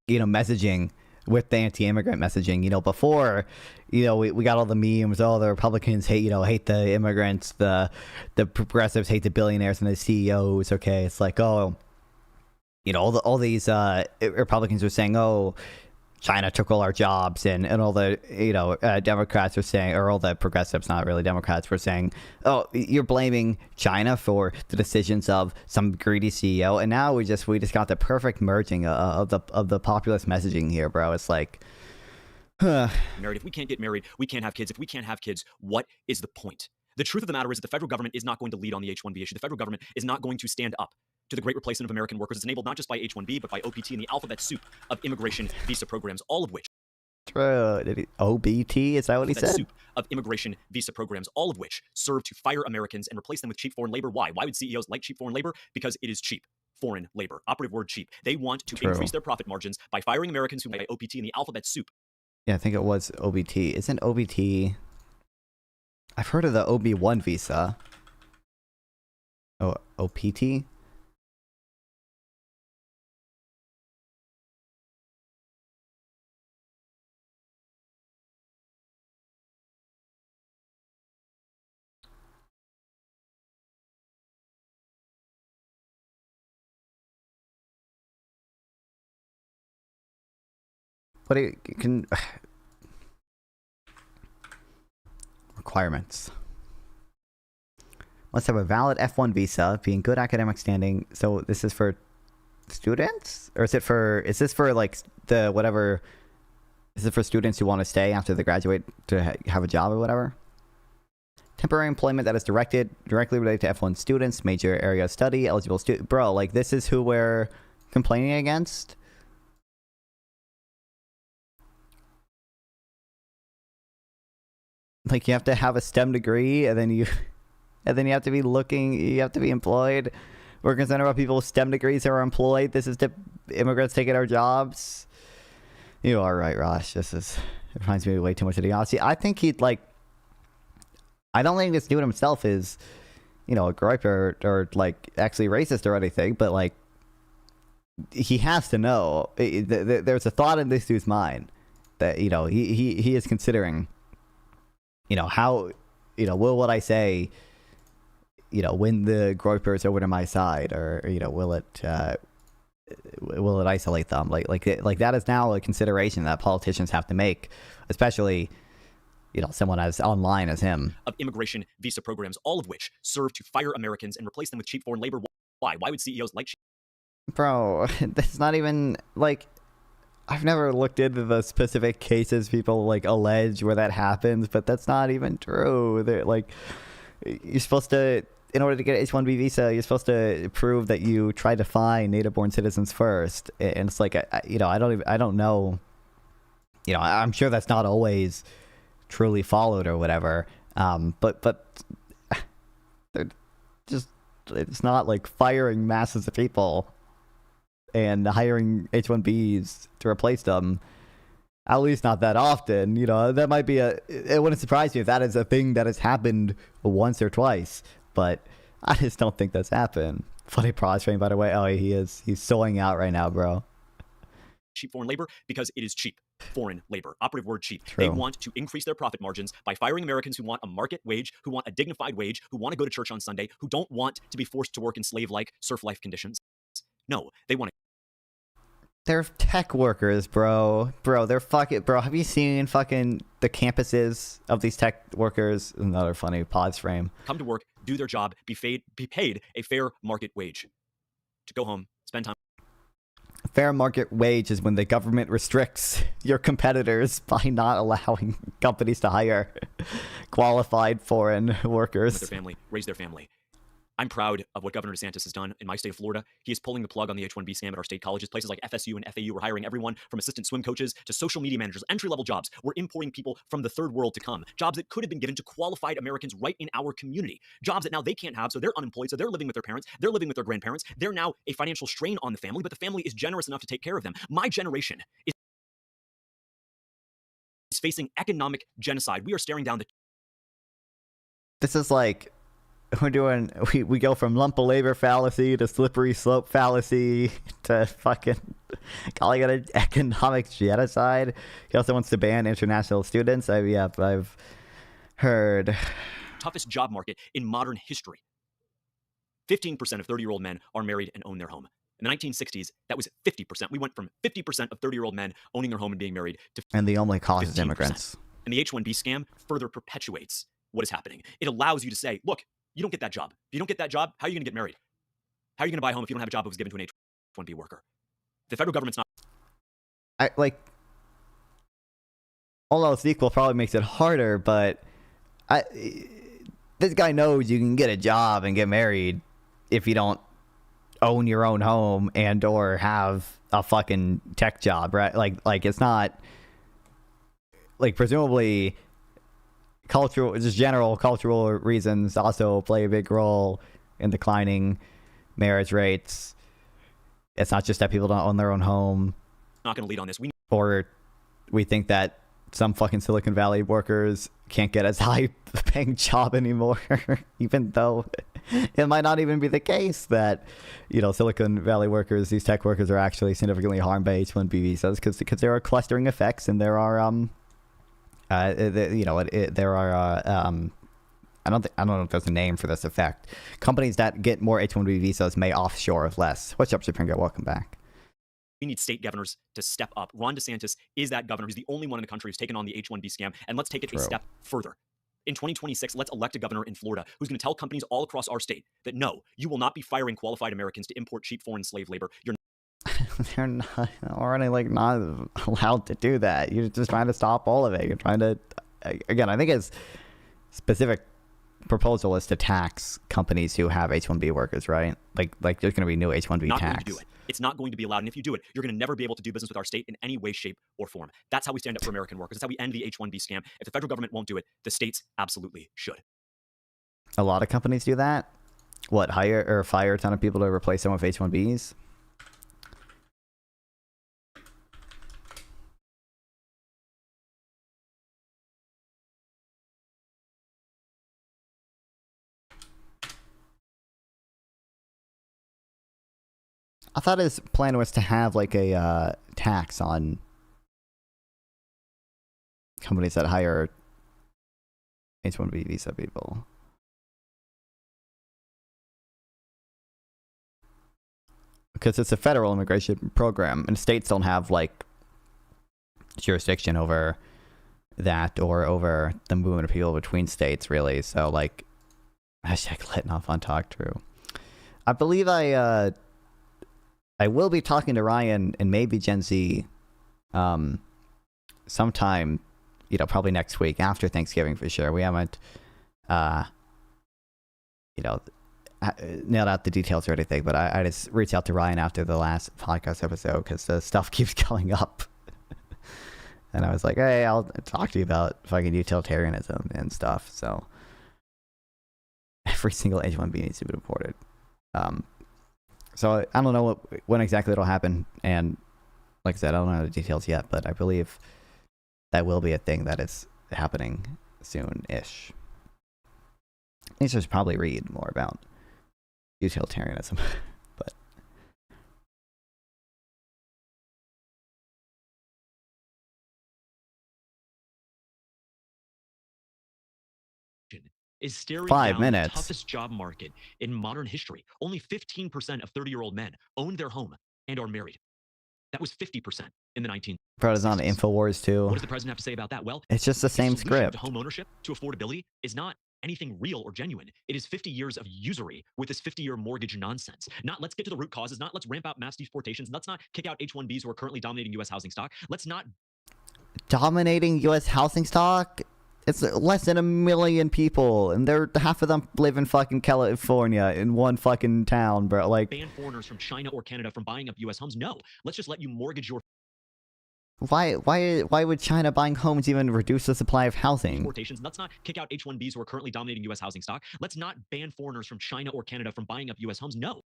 messaging with the anti-immigrant messaging. Before we got all the memes, all the Republicans hate the immigrants, the progressives hate the billionaires and the CEOs. Okay, it's like, all these Republicans are saying, oh, China took all our jobs, and all the Democrats are saying, or all the progressives, not really Democrats, were saying, oh, you're blaming China for the decisions of some greedy CEO, and now we just got the perfect merging of the populist messaging here, bro. It's like, married. If we can't get married, we can't have kids. If we can't have kids, what is the point? The truth of the matter is that the federal government is not going to lead on the H-1B issue. The federal government is not going to stand up to the great replacement of American workers. It's enabled not just by H-1B, but by OPT and the alphabet soup of immigration visa programs, all of which. OBT? Is that what he said? Soup of immigration visa programs, all of which serve to fire Americans and replace them with cheap foreign labor. Why? Why would CEOs like cheap foreign labor? Because it is cheap. foreign labor. Operative word cheap. They want to True. increase their profit margins by firing Americans who buy OPT in the alphabet soup. Yeah, I think it was OBT. Isn't OBT... I've heard of the OB1 visa. Oh, OPT? What do you can... Requirements. Must have a valid F1 visa, be in good academic standing. So this is for students? Or is this for like the whatever... Is it for students who want to stay after they graduate to have a job or whatever? Temporary employment that is directly related to F1 students, major area of study, eligible student. Bro, like this is who we're complaining against? Like you have to have a STEM degree and then you have to be employed. We're concerned about people with STEM degrees who are employed. This is the immigrants taking our jobs. You are right, Rosh. It reminds me way too much of the Aussie. I think I don't think this dude himself is, a gripe or like actually racist or anything, but like he has to know. There's a thought in this dude's mind that, he is considering, how, will what I say, win the groypers over to my side, or, will it isolate them? Like that is now a consideration that politicians have to make, especially, someone as online as him. Of immigration visa programs, all of which serve to fire Americans and replace them with cheap foreign labor. Why? Why would CEOs like cheap? Bro, that's not even, like, I've never looked into the specific cases people, like, allege where that happens, but that's not even true. They're, like, you're supposed to, in order to get an H-1B visa, you're supposed to prove that you tried to find native-born citizens first. And it's like, I don't know. I'm sure that's not always truly followed or whatever. But they're just, it's not like firing masses of people and hiring H-1Bs to replace them, at least not that often. That might be it wouldn't surprise me if that is a thing that has happened once or twice, but I just don't think that's happened. Funny pause frame, by the way. Oh, he's sewing out right now, bro. Cheap foreign labor because it is cheap foreign labor. Operative word cheap. True. They want to increase their profit margins by firing Americans who want a market wage, who want a dignified wage, who want to go to church on Sunday, who don't want to be forced to work in slave-like serf life conditions. No, they want to. They're tech workers, bro. They're fucking... Bro, have you seen fucking the campuses of these tech workers? Another funny pause frame. Come to work, do their job, be paid a fair market wage. To go home, spend time. Fair market wage is when the government restricts your competitors by not allowing companies to hire qualified foreign workers. With their family, raise their family. I'm proud of what Governor DeSantis has done in my state of Florida. He is pulling the plug on the H-1B scam at our state colleges. Places like FSU and FAU are hiring everyone from assistant swim coaches to social media managers, entry-level jobs. We're importing people from the third world to come. Jobs that could have been given to qualified Americans right in our community. Jobs that now they can't have, so they're unemployed, so they're living with their parents, they're living with their grandparents. They're now a financial strain on the family, but the family is generous enough to take care of them. My generation is facing economic genocide. We are staring down the... This is like... we go from lump of labor fallacy to slippery slope fallacy to fucking calling it an economic genocide. He also wants to ban international students. I've heard. Toughest job market in modern history. 15% of 30-year-old men are married and own their home. In the 1960s, that was 50%. We went from 50% of 30-year-old men owning their home and being married to 15%. And the only cause is immigrants. And the H-1B scam further perpetuates what is happening. It allows you to say, look, you don't get that job. If you don't get that job, how are you going to get married? How are you going to buy a home if you don't have a job that was given to an H-1B worker? The federal government's not... all else equal probably makes it harder, but this guy knows you can get a job and get married if you don't own your own home and or have a fucking tech job, right? Like it's not... Like, presumably... general cultural reasons also play a big role in declining marriage rates. It's not just that people don't own their own home. Not going to lead on this. Or we think that some fucking Silicon Valley workers can't get as high paying job anymore, even though it might not even be the case that, you know, Silicon Valley workers, these tech workers, are actually significantly harmed by H-1B visas because there are clustering effects, and there are there are I don't know if there's a name for this effect. Companies that get more H-1B visas may offshore less. What's up, Supreme Court? Welcome back. We need state governors to step up. Ron DeSantis is that governor. He's the only one in the country who's taken on the H-1B scam. And let's take it a step further. In 2026, let's elect a governor in Florida who's going to tell companies all across our state that no, you will not be firing qualified Americans to import cheap foreign slave labor. You're They're not already not allowed to do that. You're just trying to stop all of it. You're trying to, again, I think his specific proposal is to tax companies who have H-1B workers, right? Like there's going to be new H-1B not tax. Going to do it. It's not going to be allowed. And if you do it, you're going to never be able to do business with our state in any way, shape, or form. That's how we stand up for American workers. That's how we end the H-1B scam. If the federal government won't do it, the states absolutely should. A lot of companies do that. What, hire or fire a ton of people to replace them with H-1Bs? I thought his plan was to have like a tax on companies that hire H-1B visa people. Because it's a federal immigration program, and states don't have like jurisdiction over that or over the movement of people between states, really. So like, hashtag letting off on talk true. I believe I will be talking to Ryan and maybe Gen Z sometime, you know, probably next week after Thanksgiving for sure. We haven't, nailed out the details or anything, but I just reached out to Ryan after the last podcast episode because the stuff keeps going up. And I was like, hey, I'll talk to you about fucking utilitarianism and stuff. So every single H-1B needs to be deported. So I don't know when exactly it'll happen, and like I said, I don't know the details yet, but I believe that will be a thing that is happening soon-ish. I should probably read more about utilitarianism, but is staring 5 down minutes. the toughest job market in modern history. Only 15% of 30-year-old men own their home and are married. That was 50% in the 1960s. Bro, it's on InfoWars too. What does the president have to say about that? Well, it's just the same script. To home ownership, to affordability, is not anything real or genuine. It is 50 years of usury with this 50-year mortgage nonsense. Not let's get to the root causes, not let's ramp out mass deportations, let's not kick out H-1Bs who are currently dominating U.S. housing stock. Let's not... Dominating U.S. housing stock? It's less than 1 million people, and half of them live in fucking California in one fucking town, bro. Like, ban foreigners from China or Canada from buying up U.S. homes. No, let's just let you mortgage your. Why would China buying homes even reduce the supply of housing? Deportations. Let's not kick out H-1Bs who are currently dominating U.S. housing stock. Let's not ban foreigners from China or Canada from buying up U.S. homes. No.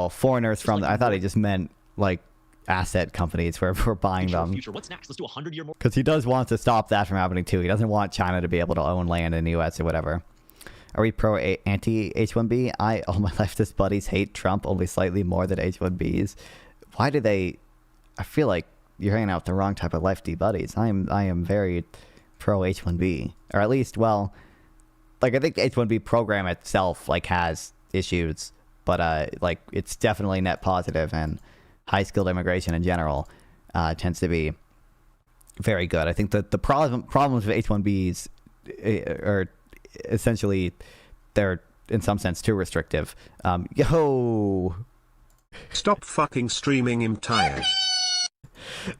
Foreigners from. I thought he just meant like asset companies where we're buying them. What's next? Let's do 100-year more. Because he does want to stop that from happening too. He doesn't want China to be able to own land in the U.S. or whatever. Are we pro anti H-1B? All my leftist buddies hate Trump only slightly more than H-1Bs. Why do they? I feel like you're hanging out with the wrong type of lefty buddies. I am very pro H-1B, or at least, well, like I think the H-1B program itself like has issues, but like it's definitely net positive, and high skilled immigration in general tends to be very good. I think that the problems with H-1Bs are essentially they're in some sense too restrictive. Stop fucking streaming, I'm tired.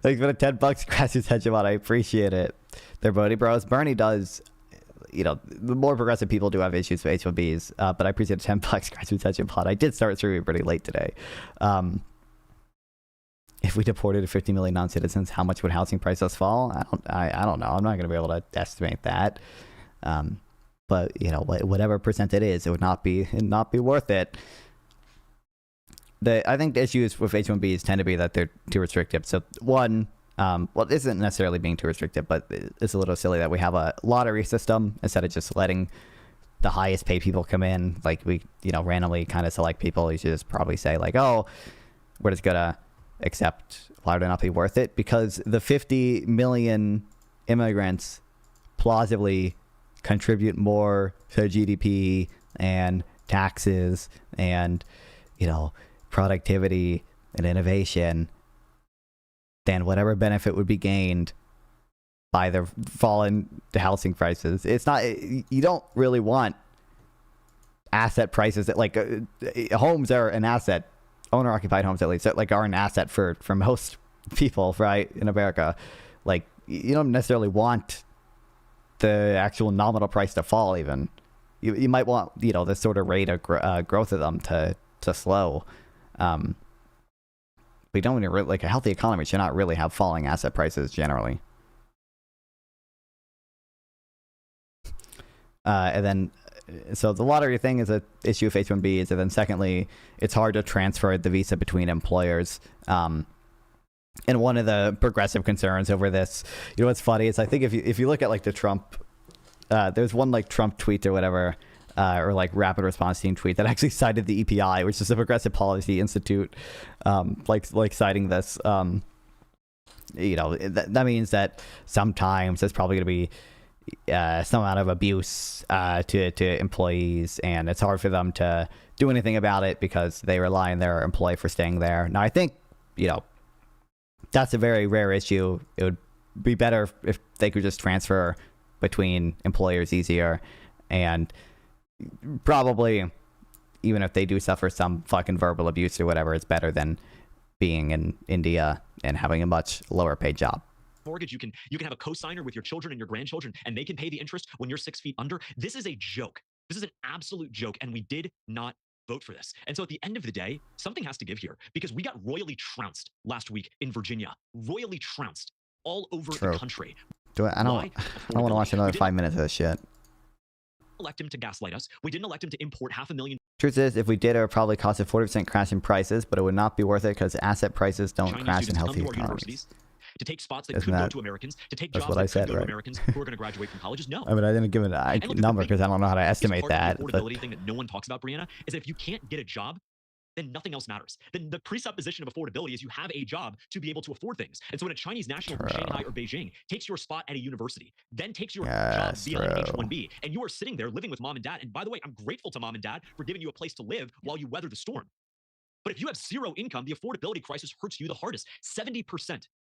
Thanks for the $10, Grassroots Hegemon. I appreciate it. They're Bodie Bros. Bernie does, you know, the more progressive people do have issues with H-1Bs, but I appreciate the $10, Grassroots Hegemon. I did start streaming pretty late today. If we deported 50 million non-citizens, how much would housing prices fall? I don't know. I'm not going to be able to estimate that. But you know, whatever percent it is, it would not be worth it. I think the issues with H-1Bs tend to be that they're too restrictive. So one, well, it isn't necessarily being too restrictive, but it's a little silly that we have a lottery system instead of just letting the highest paid people come in. Like we, randomly kind of select people. You should just probably say like, oh, we're just gonna accept. Why would it not be worth it? Because the 50 million immigrants plausibly contribute more to GDP and taxes and, productivity and innovation than whatever benefit would be gained by the fall in the housing prices. It's not, you don't really want asset prices that homes are an asset, owner occupied homes at least, that are an asset for most people, right, in America. Like, you don't necessarily want the actual nominal price to fall even. You might want, this sort of rate of growth of them to slow. We don't really, like a healthy economy should not really have falling asset prices generally. And then, so the lottery thing is an issue of H-1Bs. And then secondly, it's hard to transfer the visa between employers. And one of the progressive concerns over this, what's funny is I think if you look at like the Trump, there's one like Trump tweet or whatever, or like rapid response team tweet that actually cited the EPI, which is the Progressive Policy Institute, like citing this. That means that sometimes there's probably going to be some amount of abuse to employees, and it's hard for them to do anything about it because they rely on their employee for staying there. Now, I think, that's a very rare issue. It would be better if they could just transfer between employers easier, and probably even if they do suffer some fucking verbal abuse or whatever, it's better than being in India and having a much lower paid job. Mortgage, you can have a co-signer with your children and your grandchildren, and they can pay the interest when you're 6 feet under. This is a joke. This is an absolute joke, and we did not vote for this. And so at the end of the day, something has to give here, because we got royally trounced last week in Virginia. Royally trounced all over the country. I don't want to watch another 5 minutes of this shit. Elect him to gaslight us. We didn't elect him to import 500,000. Truth is, if we did, it would probably cost a 40% crash in prices, but it would not be worth it because asset prices don't Chinese crash in students healthy come to our economies. To take spots that could go to Americans, to take jobs that could go to Americans who are going to graduate from colleges. No. I mean, I didn't give it a number because I don't know how to estimate that. The affordability thing that no one talks about, Brianna, is that if you can't get a job, then nothing else matters. Then the presupposition of affordability is you have a job to be able to afford things. And so when a Chinese national from Shanghai or Beijing takes your spot at a university, then takes your job via an H-1B, and you are sitting there living with mom and dad. And by the way, I'm grateful to mom and dad for giving you a place to live while you weather the storm. But if you have zero income, the affordability crisis hurts you the hardest. 70%,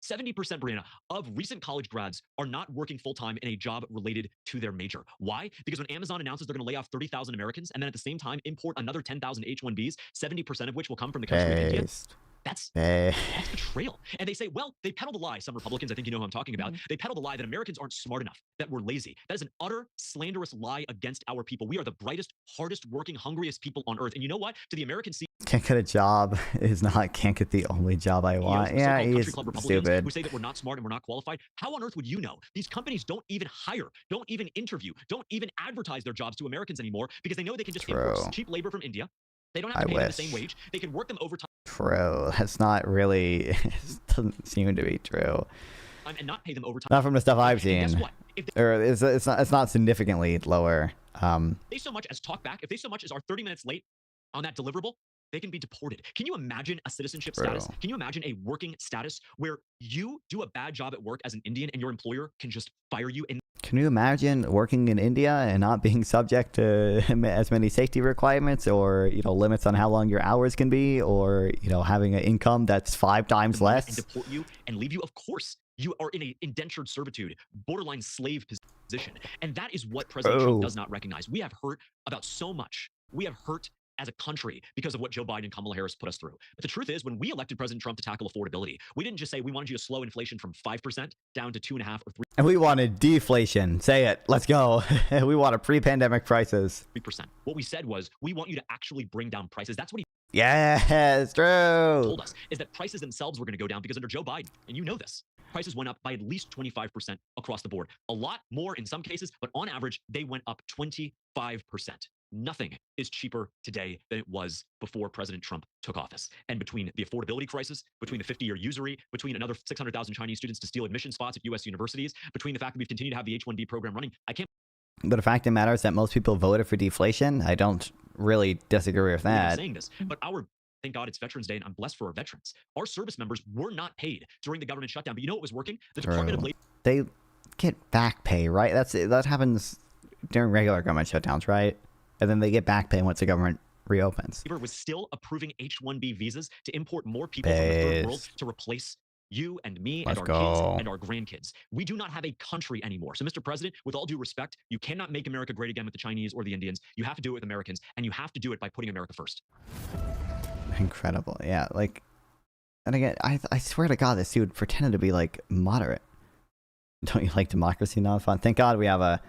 Brianna, of recent college grads are not working full-time in a job related to their major. Why? Because when Amazon announces they're going to lay off 30,000 Americans and then at the same time import another 10,000 H-1Bs, 70% of which will come from the country of India, that's betrayal. And they say, well, they peddle the lie. Some Republicans, I think you know who I'm talking about. They peddle the lie that Americans aren't smart enough, that we're lazy. That is an utter slanderous lie against our people. We are the brightest, hardest working, hungriest people on earth. And you know what? To the American can't get a job can't get the only job I want. Yeah, he's stupid. Who say that we're not smart and we're not qualified. How on earth would you know? These companies don't even hire, don't even interview, don't even advertise their jobs to Americans anymore because they know they can just import cheap labor from India. They don't have to pay them the same wage. They can work them overtime. True. That's not really, it doesn't seem to be true. And not pay them overtime. Not from the stuff I've seen. Guess what? Or it's not significantly lower. If they so much as talk back, if they so much as are 30 minutes late on that deliverable, they can be deported. Can you imagine a citizenship status? Can you imagine a working status where you do a bad job at work as an Indian and your employer can just fire you? Can you imagine working in India and not being subject to as many safety requirements or, limits on how long your hours can be or, having an income that's 5 times less? And deport you and leave you. Of course, you are in an indentured servitude, borderline slave position. And that is what President Trump does not recognize. We have hurt about so much. We have hurt as a country because of what Joe Biden and Kamala Harris put us through. But the truth is, when we elected President Trump to tackle affordability, we didn't just say we wanted you to slow inflation from 5% down to 2.5 or 3%. And we wanted deflation. Say it. Let's go. We wanted pre-pandemic prices. 3%. What we said was, we want you to actually bring down prices. That's what he yes, true. told us, is that prices themselves were going to go down because under Joe Biden, and you know this, prices went up by at least 25% across the board. A lot more in some cases, but on average, they went up 25%. Nothing is cheaper today than it was before President Trump took office. And between the affordability crisis, between the 50-year usury, between another 600,000 Chinese students to steal admission spots at U.S. universities, between the fact that we've continued to have the H-1B program running, I can't. But the fact of the matter is that most people voted for deflation. I don't really disagree with that. Saying this, but thank God it's Veterans Day, and I'm blessed for our veterans. Our service members were not paid during the government shutdown, but you know what was working? The Department of Labor. They get back pay, right? That happens during regular government shutdowns, right? And then they get back pay once the government reopens. Was still approving H-1B visas to import more people from the third world to replace you and me and our kids and our grandkids. We do not have a country anymore. So, Mr. President, with all due respect, you cannot make America great again with the Chinese or the Indians. You have to do it with Americans, and you have to do it by putting America first. Incredible. Yeah, like, and again, I swear to God, this dude pretended to be, like, moderate. Don't you like democracy? Not fun. Thank God we have a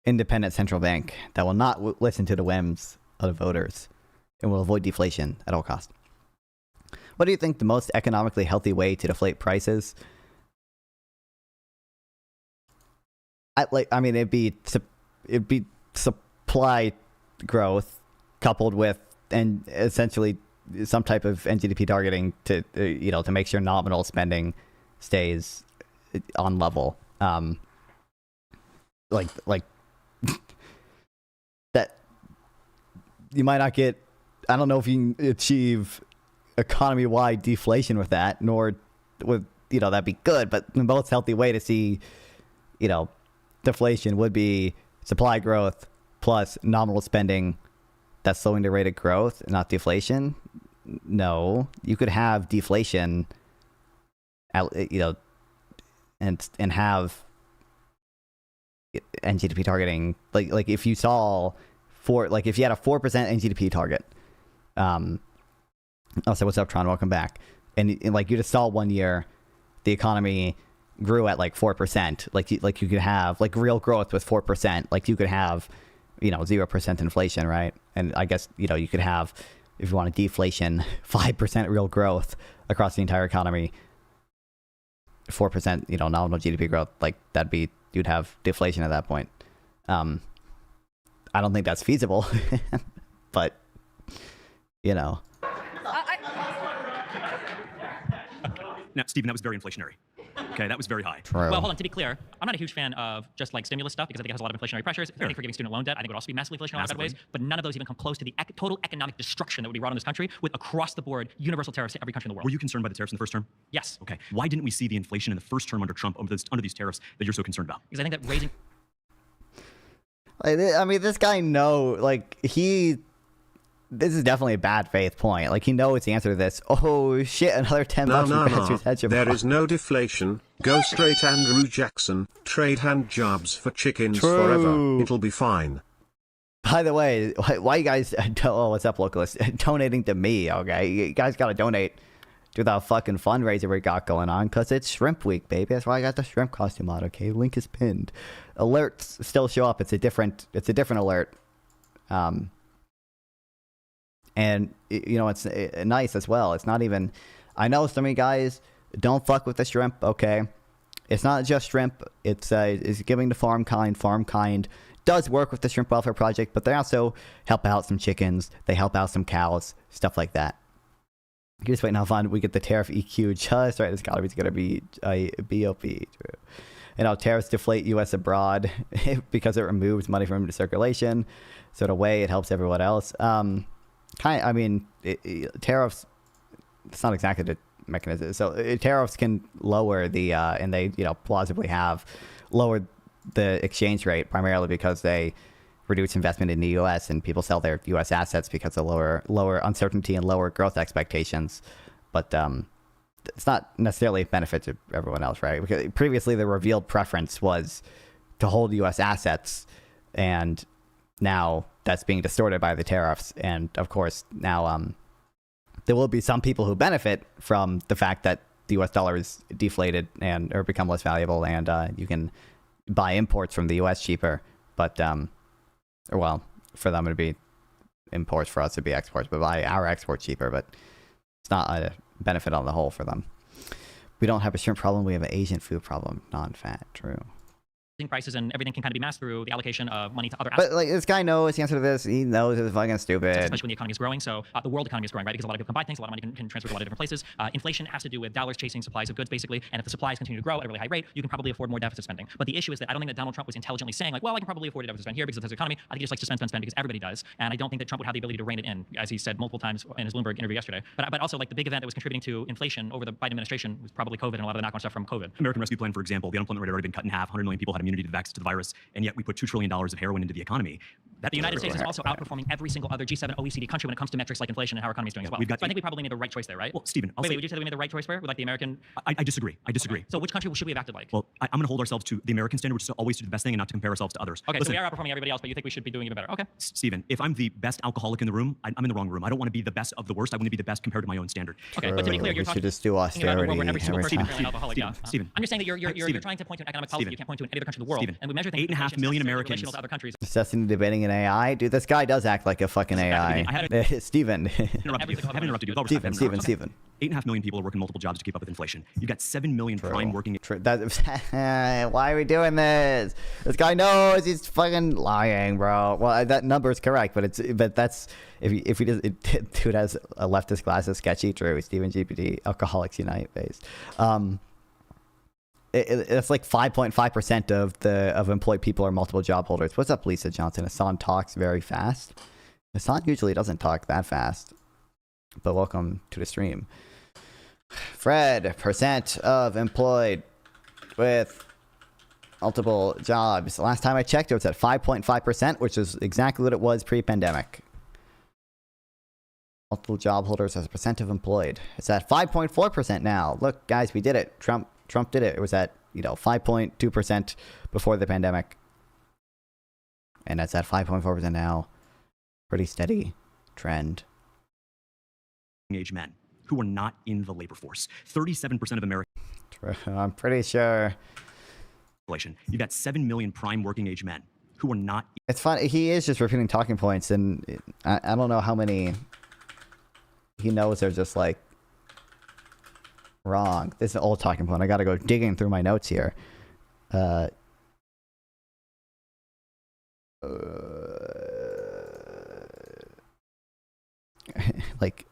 independent central bank that will not listen to the whims of the voters and will avoid deflation at all costs. What do you think the most economically healthy way to deflate prices? I mean, it'd be supply growth coupled with, and essentially some type of NGDP targeting to to make sure nominal spending stays on level. Like that you might not get. I don't know if you can achieve economy-wide deflation with that, nor would that'd be good. But the most healthy way to see deflation would be supply growth plus nominal spending that's slowing the rate of growth, not deflation. No, you could have deflation, and have NGDP targeting. Like if you saw if you had a 4% NGDP target. Also, what's up, Tron? Welcome back. And like you just saw 1 year, the economy grew at like 4%. Like you could have like real growth with 4%. Like you could have 0% inflation, right? And I guess you could have, if you want a deflation, 5% real growth across the entire economy. 4% nominal GDP growth. Like you'd have deflation at that point. I don't think that's feasible, but Now, Stephen, that was very inflationary. Okay, that was very high. True. Well, hold on. To be clear, I'm not a huge fan of just like stimulus stuff because I think it has a lot of inflationary pressures. If anything, forgiving student loan debt, I think it would also be massively inflationary in a lot of ways. But none of those even come close to the total economic destruction that would be wrought on this country with across the board universal tariffs to every country in the world. Were you concerned by the tariffs in the first term? Yes. Okay. Why didn't we see the inflation in the first term under Trump under these tariffs that you're so concerned about? Because I think that raising. I mean, this guy this is definitely a bad faith point. Like, he knows the answer to this. Oh, shit, another 10 bucks. There is no deflation. Go straight, Andrew Jackson. Trade hand jobs for chickens forever. It'll be fine. By the way, why you guys... Oh, what's up, localist? Donating to me, okay? You guys gotta donate to that fucking fundraiser we got going on, because it's Shrimp Week, baby. That's why I got the shrimp costume on, okay? Link is pinned. Alerts still show up. It's a different alert. And, it's nice as well. It's not even... I know some of you guys don't fuck with the shrimp, okay? It's not just shrimp. It's giving the farm kind. Farm kind does work with the Shrimp Welfare Project, but they also help out some chickens. They help out some cows, stuff like that. You just wait now, fun. We get the tariff EQ just right. This economy is going to be a BOP. Tariffs deflate U.S. abroad because it removes money from circulation. So in a way, it helps everyone else. Tariffs, it's not exactly the mechanism. So tariffs can lower the, and they, plausibly have lowered the exchange rate primarily because they reduce investment in the U.S. and people sell their U.S. assets because of lower uncertainty and lower growth expectations. But it's not necessarily a benefit to everyone else, right? Because previously the revealed preference was to hold U.S. assets, and now that's being distorted by the tariffs. And of course, now there will be some people who benefit from the fact that the U.S. dollar is deflated or become less valuable, and you can buy imports from the U.S. cheaper. But for them it'd be imports, for us it'd be exports, but buy our exports cheaper. But it's not a benefit on the whole for them. We don't have a shrimp problem. We have an Asian food problem. Non-fat. True. prices and everything can kind of be masked through the allocation of money to other But like this guy knows the answer to this. He knows it's fucking stupid. especially when the economy is growing. So the world economy is growing, right? Because a lot of people can buy things, a lot of money can transfer to a lot of different places. Inflation has to do with dollars chasing supplies of goods, basically. And if the supplies continue to grow at a really high rate, you can probably afford more deficit spending. But the issue is that I don't think that Donald Trump was intelligently saying like, well, I can probably afford a deficit spend here because of the economy. I think he just likes to spend because everybody does. And I don't think that Trump would have the ability to rein it in, as he said multiple times in his Bloomberg interview yesterday. But also like the big event that was contributing to inflation over the Biden administration was probably COVID and a lot of the knock-on stuff from COVID. American Rescue Plan, for example, the unemployment rate had already been cut in half. 100 million people had immunity to the virus, and yet we put $2 trillion of heroin into the economy. The United States is also outperforming every single other G7 OECD country when it comes to metrics like inflation and how our economy is doing as well. So I think we probably made the right choice there, right? Well, Stephen, wait, would you say that we made the right choice where? With like the American? I disagree. I disagree. Okay. So which country should we have acted like? Well, I'm going to hold ourselves to the American standard, which is to always do the best thing and not to compare ourselves to others. Okay, Listen, so we are outperforming everybody else, but you think we should be doing even better. Okay. Stephen, if I'm the best alcoholic in the room, I'm in the wrong room. I don't want to be the best of the worst. I want to be the best compared to my own standard. Okay, but to be clear, you're we talking should just do about a world austerity where every single person time. is an alcoholic. Stephen, I'm just saying that you're Stephen, trying to point to an economic policy Stephen, you can't point to in any other country in the world, Stephen, and we measure things. 8.5 million Americans relational to other countries. Assessing, debating an AI, dude. This guy does act like a fucking AI. Steven. Interrupted you. I haven't interrupted you. With all respect, Steven. 8.5 million people are working multiple jobs to keep up with inflation. You've got 7 million prime working. Why are we doing this? This guy knows he's fucking lying, bro. Well, that number is correct, but that's if he does. Dude has a leftist glasses, sketchy, true. Steven GPT, Alcoholics Unite based. It's like 5.5% of employed people are multiple job holders. What's up, Lisa Johnson? Hasan talks very fast. Hasan usually doesn't talk that fast. But welcome to the stream. Fred, percent of employed with multiple jobs. Last time I checked, it was at 5.5%, which is exactly what it was pre-pandemic. Multiple job holders as a percent of employed. It's at 5.4% now. Look, guys, we did it. Trump did it. It was at 5.2% before the pandemic, and that's at 5.4% now. Pretty steady trend. Age men who are not in the labor force. 37% of American. I'm pretty sure. You've got 7 million prime working age men who are not. It's fun. He is just repeating talking points, and I don't know how many he knows are just like wrong. This is an old talking point. I gotta go digging through my notes here. Like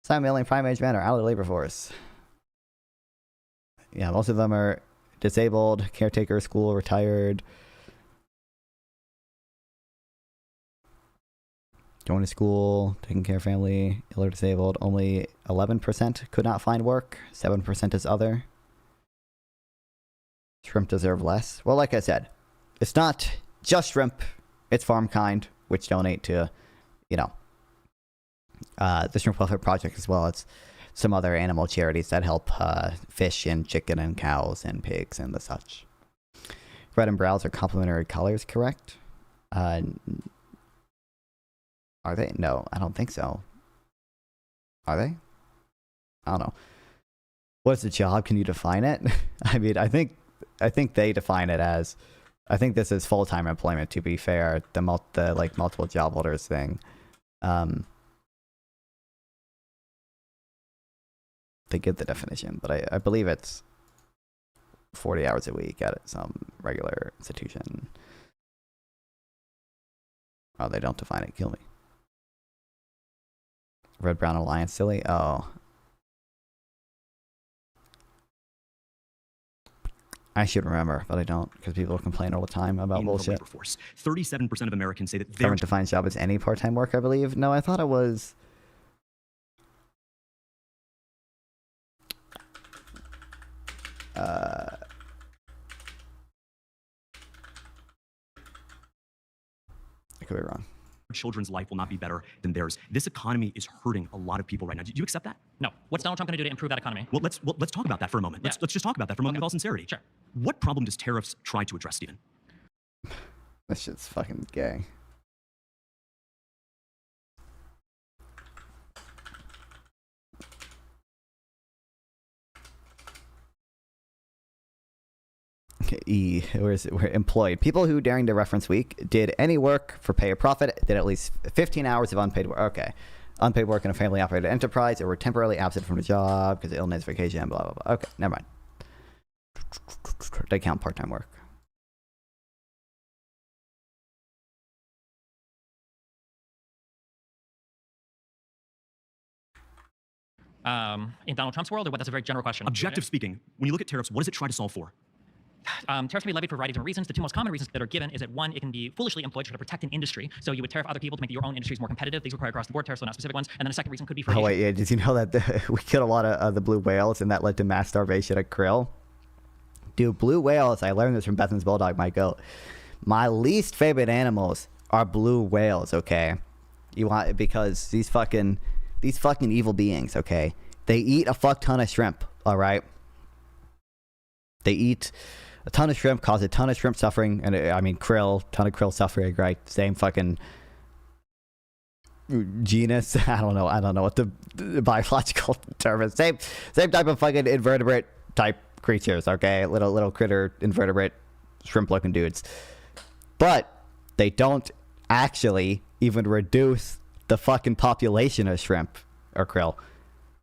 7 million prime age men are out of the labor force. Yeah, most of them are disabled, caretaker, school, retired. Going to school, taking care of family, ill or disabled. Only 11% could not find work. 7% is other. Shrimp deserve less. Well, like I said, it's not just shrimp. It's farm kind, which donate to, the Shrimp Welfare Project as well. It's some other animal charities that help fish and chicken and cows and pigs and the such. Red and browns are complementary colors, correct? Are they? No, I don't think so. Are they? I don't know. What's the job? Can you define it? I mean, I think they define it as. I think this is full-time employment. To be fair, the multiple job holders thing. They give the definition, but I believe it's 40 hours a week at some regular institution. Oh, they don't define it. Kill me. Red Brown Alliance, silly. Oh. I should remember, but I don't, because people complain all the time about bullshit. 37% of Americans say that government defines job as any part-time work, I believe. No, I thought it was. I could be wrong. Children's life will not be better than theirs. This economy is hurting a lot of people right now. Do you accept that? No. What's Donald Trump going to do to improve that economy? Well, let's talk about that for a moment. Let's just talk about that for a moment with all sincerity. Sure. What problem does tariffs try to address, Stephen? This shit's fucking gay. Where is it? We're employed. People who during the reference week did any work for pay or profit, did at least 15 hours of unpaid work. Okay. Unpaid work in a family operated enterprise, or were temporarily absent from the job because of illness, vacation, blah, blah, blah. Okay, never mind. they count part-time work. In Donald Trump's world, or what? That's a very general question. Objective speaking, when you look at tariffs, what does it try to solve for? Tariffs can be levied for a variety of different reasons. The two most common reasons that are given is that one, it can be foolishly employed to try to protect an industry. So you would tariff other people to make your own industries more competitive. These require across-the-board tariffs, so not specific ones. And then the second reason could be for. Oh wait, yeah. Did you know that we killed a lot of the blue whales, and that led to mass starvation of krill? Dude, blue whales. I learned this from Bethan's bulldog, Micah. My least favorite animals are blue whales. Okay, you want because these fucking evil beings. Okay, they eat a fuck ton of shrimp. All right, they eat a ton of shrimp, cause a ton of shrimp suffering, and I mean krill, ton of krill suffering, right? Same fucking genus. I don't know what the biological term is. Same type of fucking invertebrate type creatures, okay? Little critter invertebrate shrimp looking dudes. But they don't actually even reduce the fucking population of shrimp or krill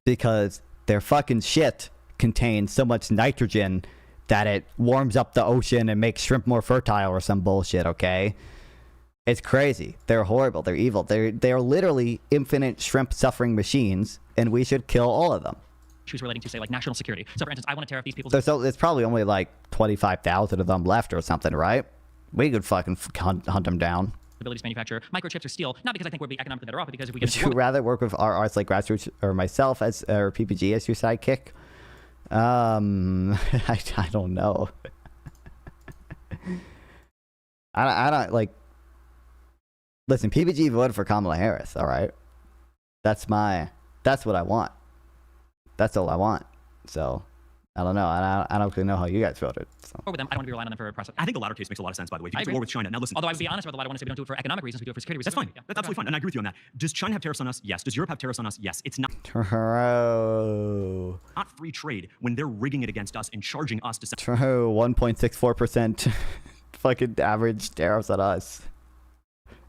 because their fucking shit contains so much nitrogen that it warms up the ocean and makes shrimp more fertile or some bullshit, okay? It's crazy. They're horrible. They're evil. They're literally infinite shrimp suffering machines, and we should kill all of them. Issues relating to, say, like national security. So, for instance, I want to tariff these people. There's probably only like 25,000 of them left or something, right? We could fucking hunt them down. Ability to manufacture microchips or steel, not because I think we'd be economically better off, but because if we Would you rather work with arts like Grassroots or myself as or PPG as your sidekick? I don't know. I don't like. Listen, PPG voted for Kamala Harris. All right, that's what I want. That's all I want. So I don't know. I don't really know how you guys voted. So. With them, I don't want to be relying on them for process. I think the latter case makes a lot of sense, by the way. If you go to war with China, now listen. Although I would be honest about the latter one, I say we don't do it for economic reasons, we do it for security reasons. That's fine. That's absolutely fine, and I agree with you on that. Does China have tariffs on us? Yes. Does Europe have tariffs on us? Yes. It's not free trade when they're rigging it against us and charging us to. True. 1.64% fucking average tariffs on us.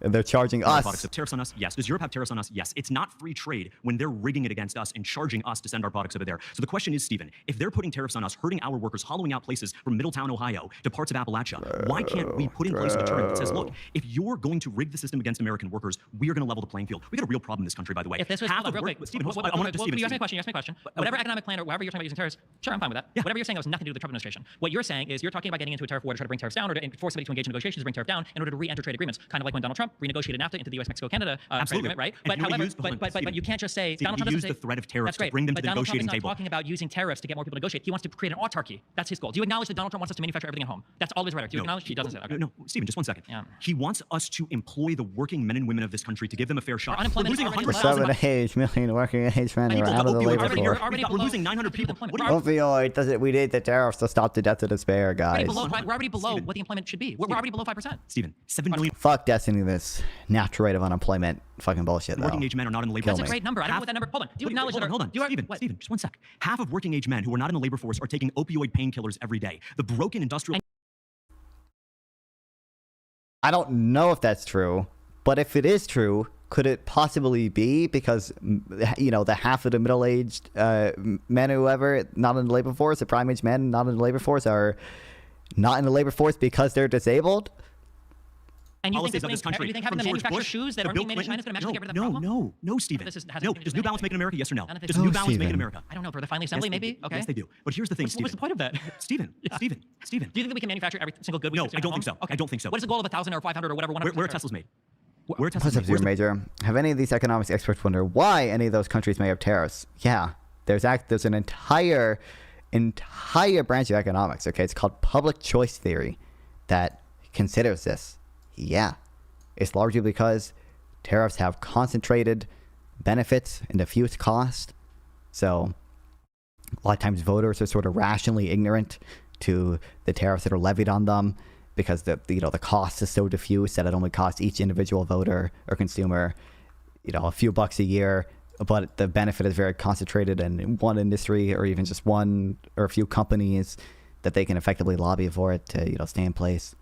And they're charging us. Products have tariffs on us? Yes. Does Europe have tariffs on us? Yes. It's not free trade when they're rigging it against us and charging us to send our products over there. So the question is, Stephen, if they're putting tariffs on us, hurting our workers, hollowing out places from Middletown, Ohio to parts of Appalachia, why can't we put in place a deterrent that says, look, if you're going to rig the system against American workers, we are going to level the playing field. We got a real problem in this country, by the way. If this was half of real quick, Stephen, you asked me a question. Whatever economic plan or whatever you're talking about using tariffs, sure, I'm fine with that. Yeah. Whatever you're saying has nothing to do with the Trump administration. What you're saying is you're talking about getting into a tariff war to try to bring tariffs down or to force somebody to engage in negotiations to bring tariff down in order to re-enter trade agreements, kind of like when Donald Trump renegotiated NAFTA into the U.S. Mexico-Canada trade agreement, right? And But however, but you can't just say Donald Trump used the threat of tariffs to bring them to the negotiating table. Donald Trump is not talking about using tariffs to get more people to negotiate. He wants to create an autarky. That's his goal. Do you acknowledge that Donald Trump wants us to manufacture everything at home? That's all his rhetoric. Do you acknowledge? He doesn't say that. Okay. No, Stephen, just one second. Yeah. He wants us to employ the working men and women of this country to give them a fair shot. Our unemployment We're losing is already 100,000 million working age men are out of the labor force. We're losing 900 people. Opioid doesn't. We need the tariffs to stop the death of despair, guys. We're already below what the employment should be. We're already below 5%. Stephen, 7 million. Fuck Destiny, this natural rate of unemployment. Fucking bullshit, though. Working age men are not in the labor That's force. a great number. I don't know what that number. Hold on. Do you acknowledge that? Hold on. Stephen, just one sec. Half of working age men who are not in the labor force are taking opioid painkillers every day. The broken industrial. I don't know if that's true, but if it is true, could it possibly be because, you know, the half of the middle-aged men or whoever not in the labor force, the prime-age men not in the labor force are not in the labor force because they're disabled? And you think having them manufacture shoes that aren't being made in China is going to magically get rid of that problem? No, Stephen. No. Does New Balance make in America? Yes or no? Does New Balance make in America? I don't know. For the final assembly, maybe? Okay. Yes, they do. But here's the thing, Stephen. What's the point of that? Stephen. Do you think that we can manufacture every single good? No, I don't think so. Okay. I don't think so. What is the goal of 1,000 or 500 or whatever? Where are Tesla's made? Where are What's Tesla's up, Zero made? Major? Have any of these economics experts wonder why any of those countries may have tariffs? Yeah, there's an entire branch of economics. Okay, it's called public choice theory that considers this. Yeah. It's largely because tariffs have concentrated benefits and diffuse cost. So a lot of times voters are sort of rationally ignorant to the tariffs that are levied on them because the cost is so diffuse that it only costs each individual voter or consumer, a few bucks a year, but the benefit is very concentrated in one industry or even just one or a few companies that they can effectively lobby for it to, stay in place.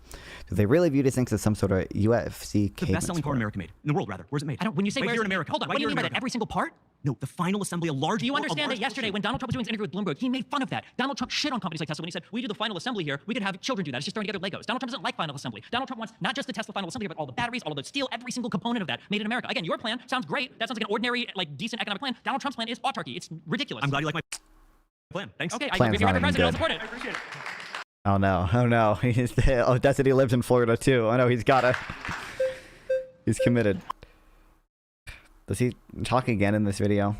So they really view these things as some sort of UFC the best-selling car in America made. In the world, rather. Where's it made? When you say right where's here it in America. Hold on. Right What do you here mean in by that? America. Every single part? No, the final assembly, a large. Do you a understand large that yesterday portion- when Donald Trump was doing his interview with Bloomberg, he made fun of that. Donald Trump shit on companies like Tesla when he said, we do the final assembly here, we could have children do that. It's just throwing together Legos. Donald Trump doesn't like final assembly. Donald Trump wants not just the Tesla final assembly, but all the batteries, all of the steel, every single component of that made in America. Again, your plan sounds great. That sounds like an ordinary, like decent economic plan. Donald Trump's plan is autarky. It's ridiculous. I'm glad you like my plan. Thanks. Okay, Plan's if you're not ever even president, I'll good. support it. I appreciate it. Oh no, oh no. He's Audacity lives in Florida too. I know he's gotta. He's committed. Does he talk again in this video?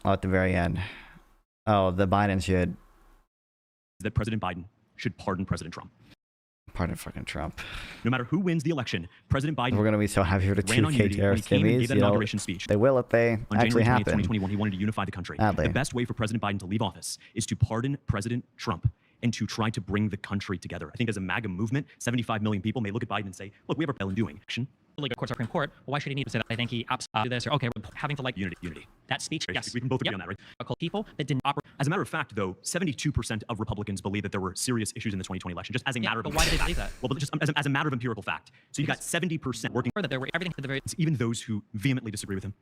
Oh, at the very end. Oh, the Biden should That President Biden should pardon President Trump. pardon fucking Trump. No matter who wins the election, President Biden We're gonna be so happy for the ran on 2K unity when terrorist he came and gave Timmies. that inauguration speech. They will if they On actually January 20th, happen. 2021, he wanted to unify the country. Sadly. The best way for President Biden to leave office is to pardon President Trump and to try to bring the country together. I think as a MAGA movement, 75 million people may look at Biden and say, look, we have a bill in doing action. Like, of course, Supreme Court. Well, why should he need to say that? I think he absolutely do this, or okay, we're having to like Unity. that speech. Yes, We can both agree on that, right? People that didn't operate. As a matter of fact, though, 72% of Republicans believe that there were serious issues in the 2020 election, just as a matter of but why do they fact. believe that? Well, but just as a matter of empirical fact. So you got 70% working, That there were everything to the very. even those who vehemently disagree with him.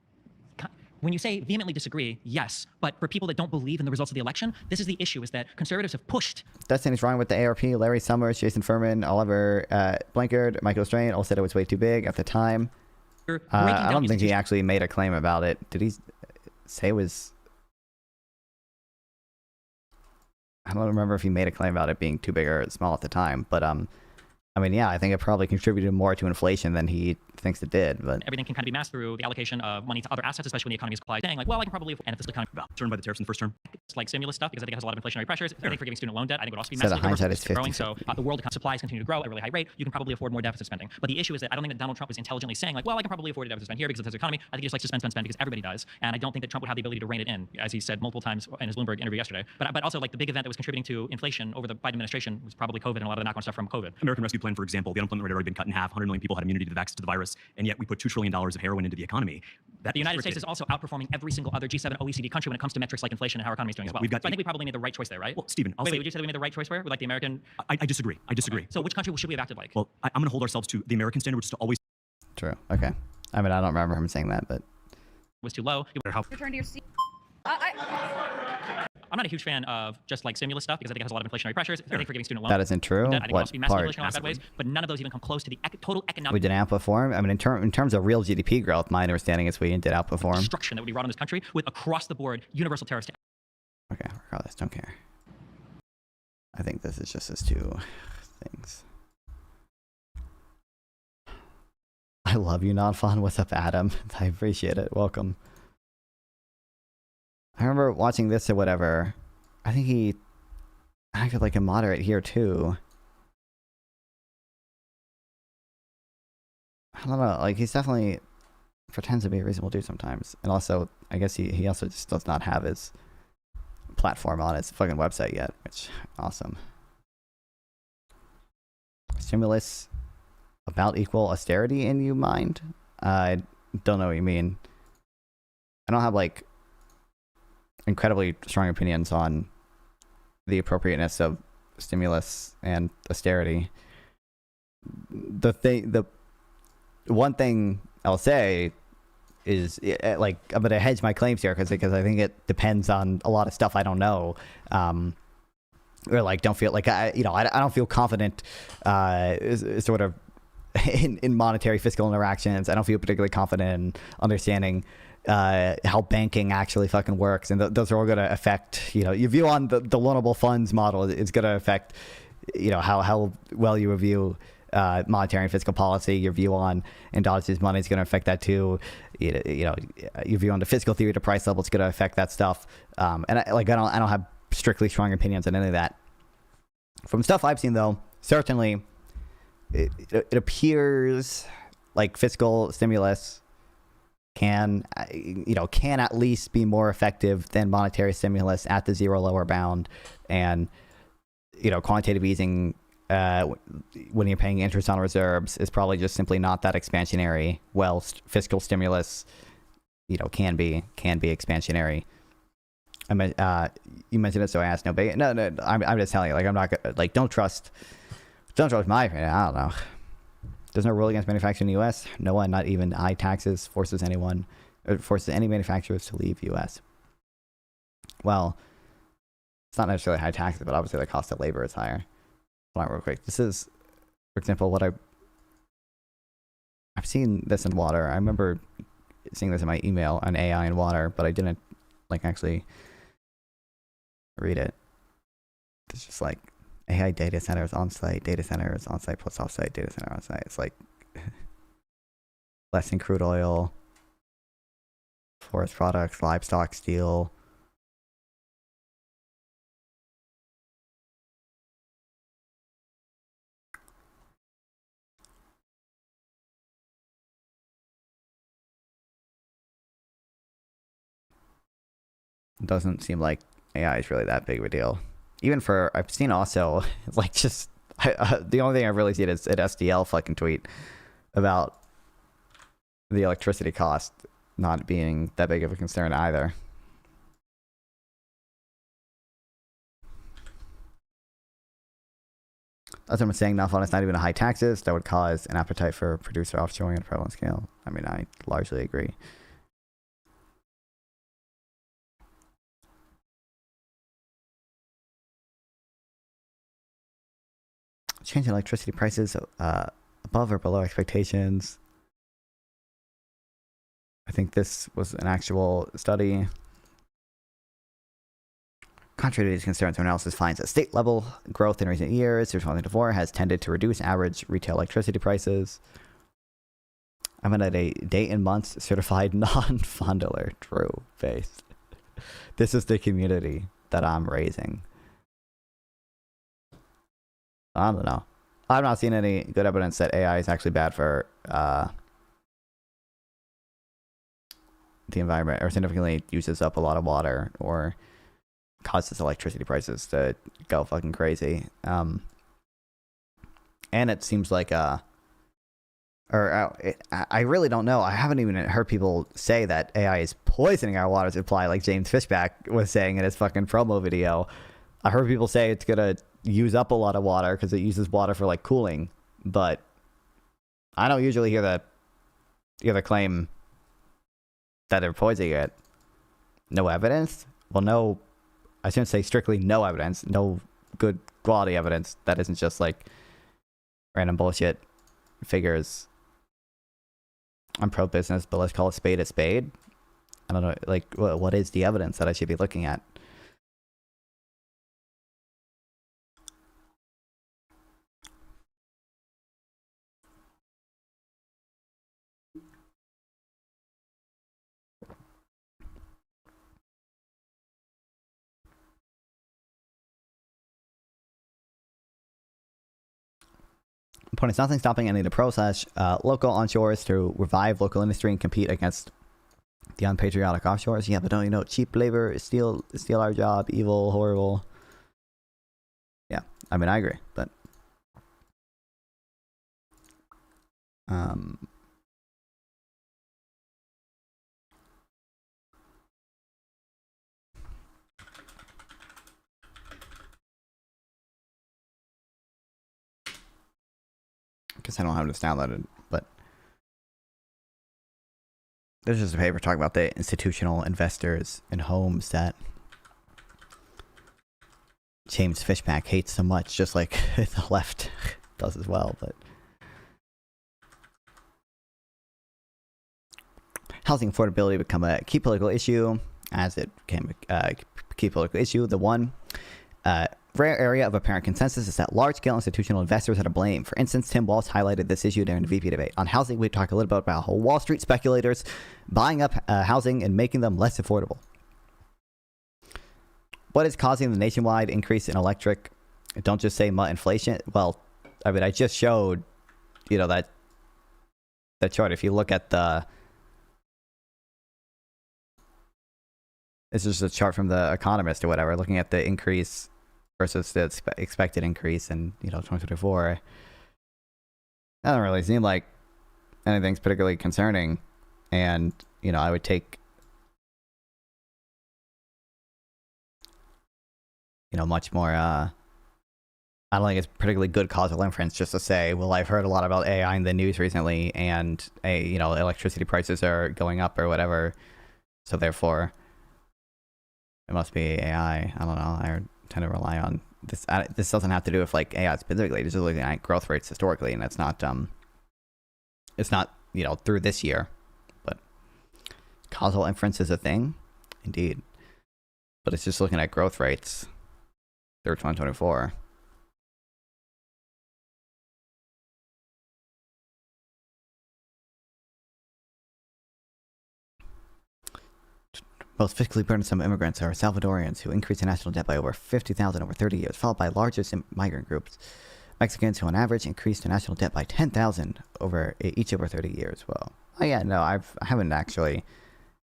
When you say vehemently disagree, yes, but for people that don't believe in the results of the election, this is the issue: is that conservatives have pushed. Destiny's wrong with the ARP. Larry Summers, Jason Furman, Oliver Blankard, Michael Strain all said it was way too big at the time. I don't think he actually made a claim about it. Did he say it was? I don't remember if he made a claim about it being too big or small at the time, but I mean, yeah, I think it probably contributed more to inflation than he thinks it did. But everything can kind of be masked through the allocation of money to other assets, especially when the economy is supplied. Saying like, well, I can probably afford and the fiscal economy Turned by the tariffs in the first term. it's like stimulus stuff because I think it has a lot of inflationary pressures. I think forgiving student loan debt, I think would also be So the massively hindsight is growing. 50-50. So the world supplies continue to grow at a really high rate. You can probably afford more deficit spending. But the issue is that I don't think that Donald Trump was intelligently saying like, well, I can probably afford a deficit spend here because of the economy. I think he just likes to spend because everybody does. And I don't think that Trump would have the ability to rein it in, as he said multiple times in his Bloomberg interview yesterday. But also like the big event that was contributing to inflation over the Biden administration was probably COVID and a lot of the knock-on stuff from COVID. American Rescue Plan, for example, the unemployment rate had already been cut in half. 100 million people had immunity to the virus, and yet we put $2 trillion of heroin into the economy. The United States is also outperforming every single other G7 OECD country when it comes to metrics like inflation and how our economy is doing as well. We've got So I think we probably made the right choice there, right? Well, Stephen, I'll wait, say, would you say that we made the right choice where? With like the American. I disagree. I disagree. So which country should we have acted like? Well, I'm going to hold ourselves to the American standard, which is to always. true. Okay. I mean, I don't remember him saying that, but Was too low. Return to your seat. I'm not a huge fan of just like stimulus stuff because I think it has a lot of inflationary pressures. I think forgiving student loans. that isn't true. I think it What also be massive part? inflation in a lot of bad ways, but none of those even come close to the total economic We did outperform. I mean, in terms of real GDP growth, my understanding is we did outperform. destruction that would be wrought on this country with across the board universal tariffs. Okay, regardless, don't care. I think this is just his two things. I love you, not fun. What's up, Adam? I appreciate it. Welcome. I remember watching this or whatever. I think he acted like a moderate here too. I don't know. Like he's definitely pretends to be a reasonable dude sometimes, and also I guess he also just does not have his platform on his fucking website yet, which awesome. Stimulus about equal austerity in you mind? I don't know what you mean. I don't have like incredibly strong opinions on the appropriateness of stimulus and austerity. The one thing I'll say is like I'm gonna hedge my claims here because I think it depends on a lot of stuff I don't know, or like don't feel like I don't feel confident sort of in monetary fiscal interactions. I don't feel particularly confident in understanding how banking actually fucking works, and those are all going to affect your view on the loanable funds model. It's going to affect how well you review monetary and fiscal policy. Your view on endogenous's money is going to affect that too. Your view on the fiscal theory to price level is going to affect that stuff. And I don't have strictly strong opinions on any of that. From stuff I've seen though, certainly it appears like fiscal stimulus can at least be more effective than monetary stimulus at the zero lower bound, and quantitative easing when you're paying interest on reserves is probably just simply not that expansionary. Well, fiscal stimulus can be expansionary. I mean, you mentioned it, so I asked no bait. No, I'm just telling you, like, I'm not gonna, like, don't trust my opinion. I don't know. There's no rule against manufacturing in the U.S. No one, not even high taxes, forces any manufacturers to leave U.S. Well, it's not necessarily high taxes, but obviously the cost of labor is higher. Hold on real quick. This is, for example, what I've seen this in water. I remember seeing this in my email on AI and water, but I didn't, like, actually read it. It's just like AI data centers on-site, data centers on-site plus off-site, data center on-site. It's like less than crude oil, forest products, livestock, steel. Doesn't seem like AI is really that big of a deal. Even for, I've seen also, like, just, the only thing I've really seen is an SDL fucking tweet about the electricity cost not being that big of a concern either. That's what I'm saying. Not fun. It's not even a high taxes that would cause an appetite for producer offshoring on a prevalent scale. I mean, I largely agree. Changing electricity prices above or below expectations. I think this was an actual study. Contrary to these concerns, our analysis finds that state level growth in recent years through 2024 has tended to reduce average retail electricity prices. I'm at a date and months certified non-fondler. True based. This is the community that I'm raising. I don't know. I've not seen any good evidence that AI is actually bad for the environment or significantly uses up a lot of water or causes electricity prices to go fucking crazy. And it seems like I really don't know. I haven't even heard people say that AI is poisoning our water supply like James Fishback was saying in his fucking promo video. I heard people say it's gonna use up a lot of water because it uses water for, like, cooling, but I don't usually hear the claim that they're poisoning it. No evidence? Well, no, I shouldn't say strictly no evidence. No good quality evidence that isn't just, like, random bullshit figures. I'm pro-business, but let's call a spade a spade. I don't know, like, what is the evidence that I should be looking at? Point is nothing stopping any of the pro/local onshores to revive local industry and compete against the unpatriotic offshores. Yeah, but don't you know, cheap labor is steal our job, evil, horrible. Yeah, I mean, I agree, but because I don't have this downloaded, but there's just a paper talking about the institutional investors in homes that James Fishback hates so much, just like the left does as well. But housing affordability become a key political issue as it became a key political issue. The one rare area of apparent consensus is that large-scale institutional investors are to blame. For instance, Tim Walsh highlighted this issue during the VP debate. On housing, we talked a little bit about how Wall Street speculators buying up housing and making them less affordable. What is causing the nationwide increase in electric? Don't just say inflation. Well, I mean, I just showed, you know, that chart. If you look at this is a chart from The Economist or whatever, looking at the increase versus the expected increase in, 2024. That doesn't really seem like anything's particularly concerning. And, I would take much more. I don't think it's particularly good causal inference just to say, well, I've heard a lot about AI in the news recently, and electricity prices are going up or whatever, so therefore it must be AI. I don't know. I tend to rely on this. This doesn't have to do with like AI specifically. It's just looking at growth rates historically, and it's not through this year, but causal inference is a thing, indeed. But it's just looking at growth rates through 2024. Most fiscally burdensome immigrants are Salvadorians, who increased their national debt by over 50,000 over 30 years, followed by largest migrant groups, Mexicans, who on average increased their national debt by 10,000 each over 30 years. Well, I haven't actually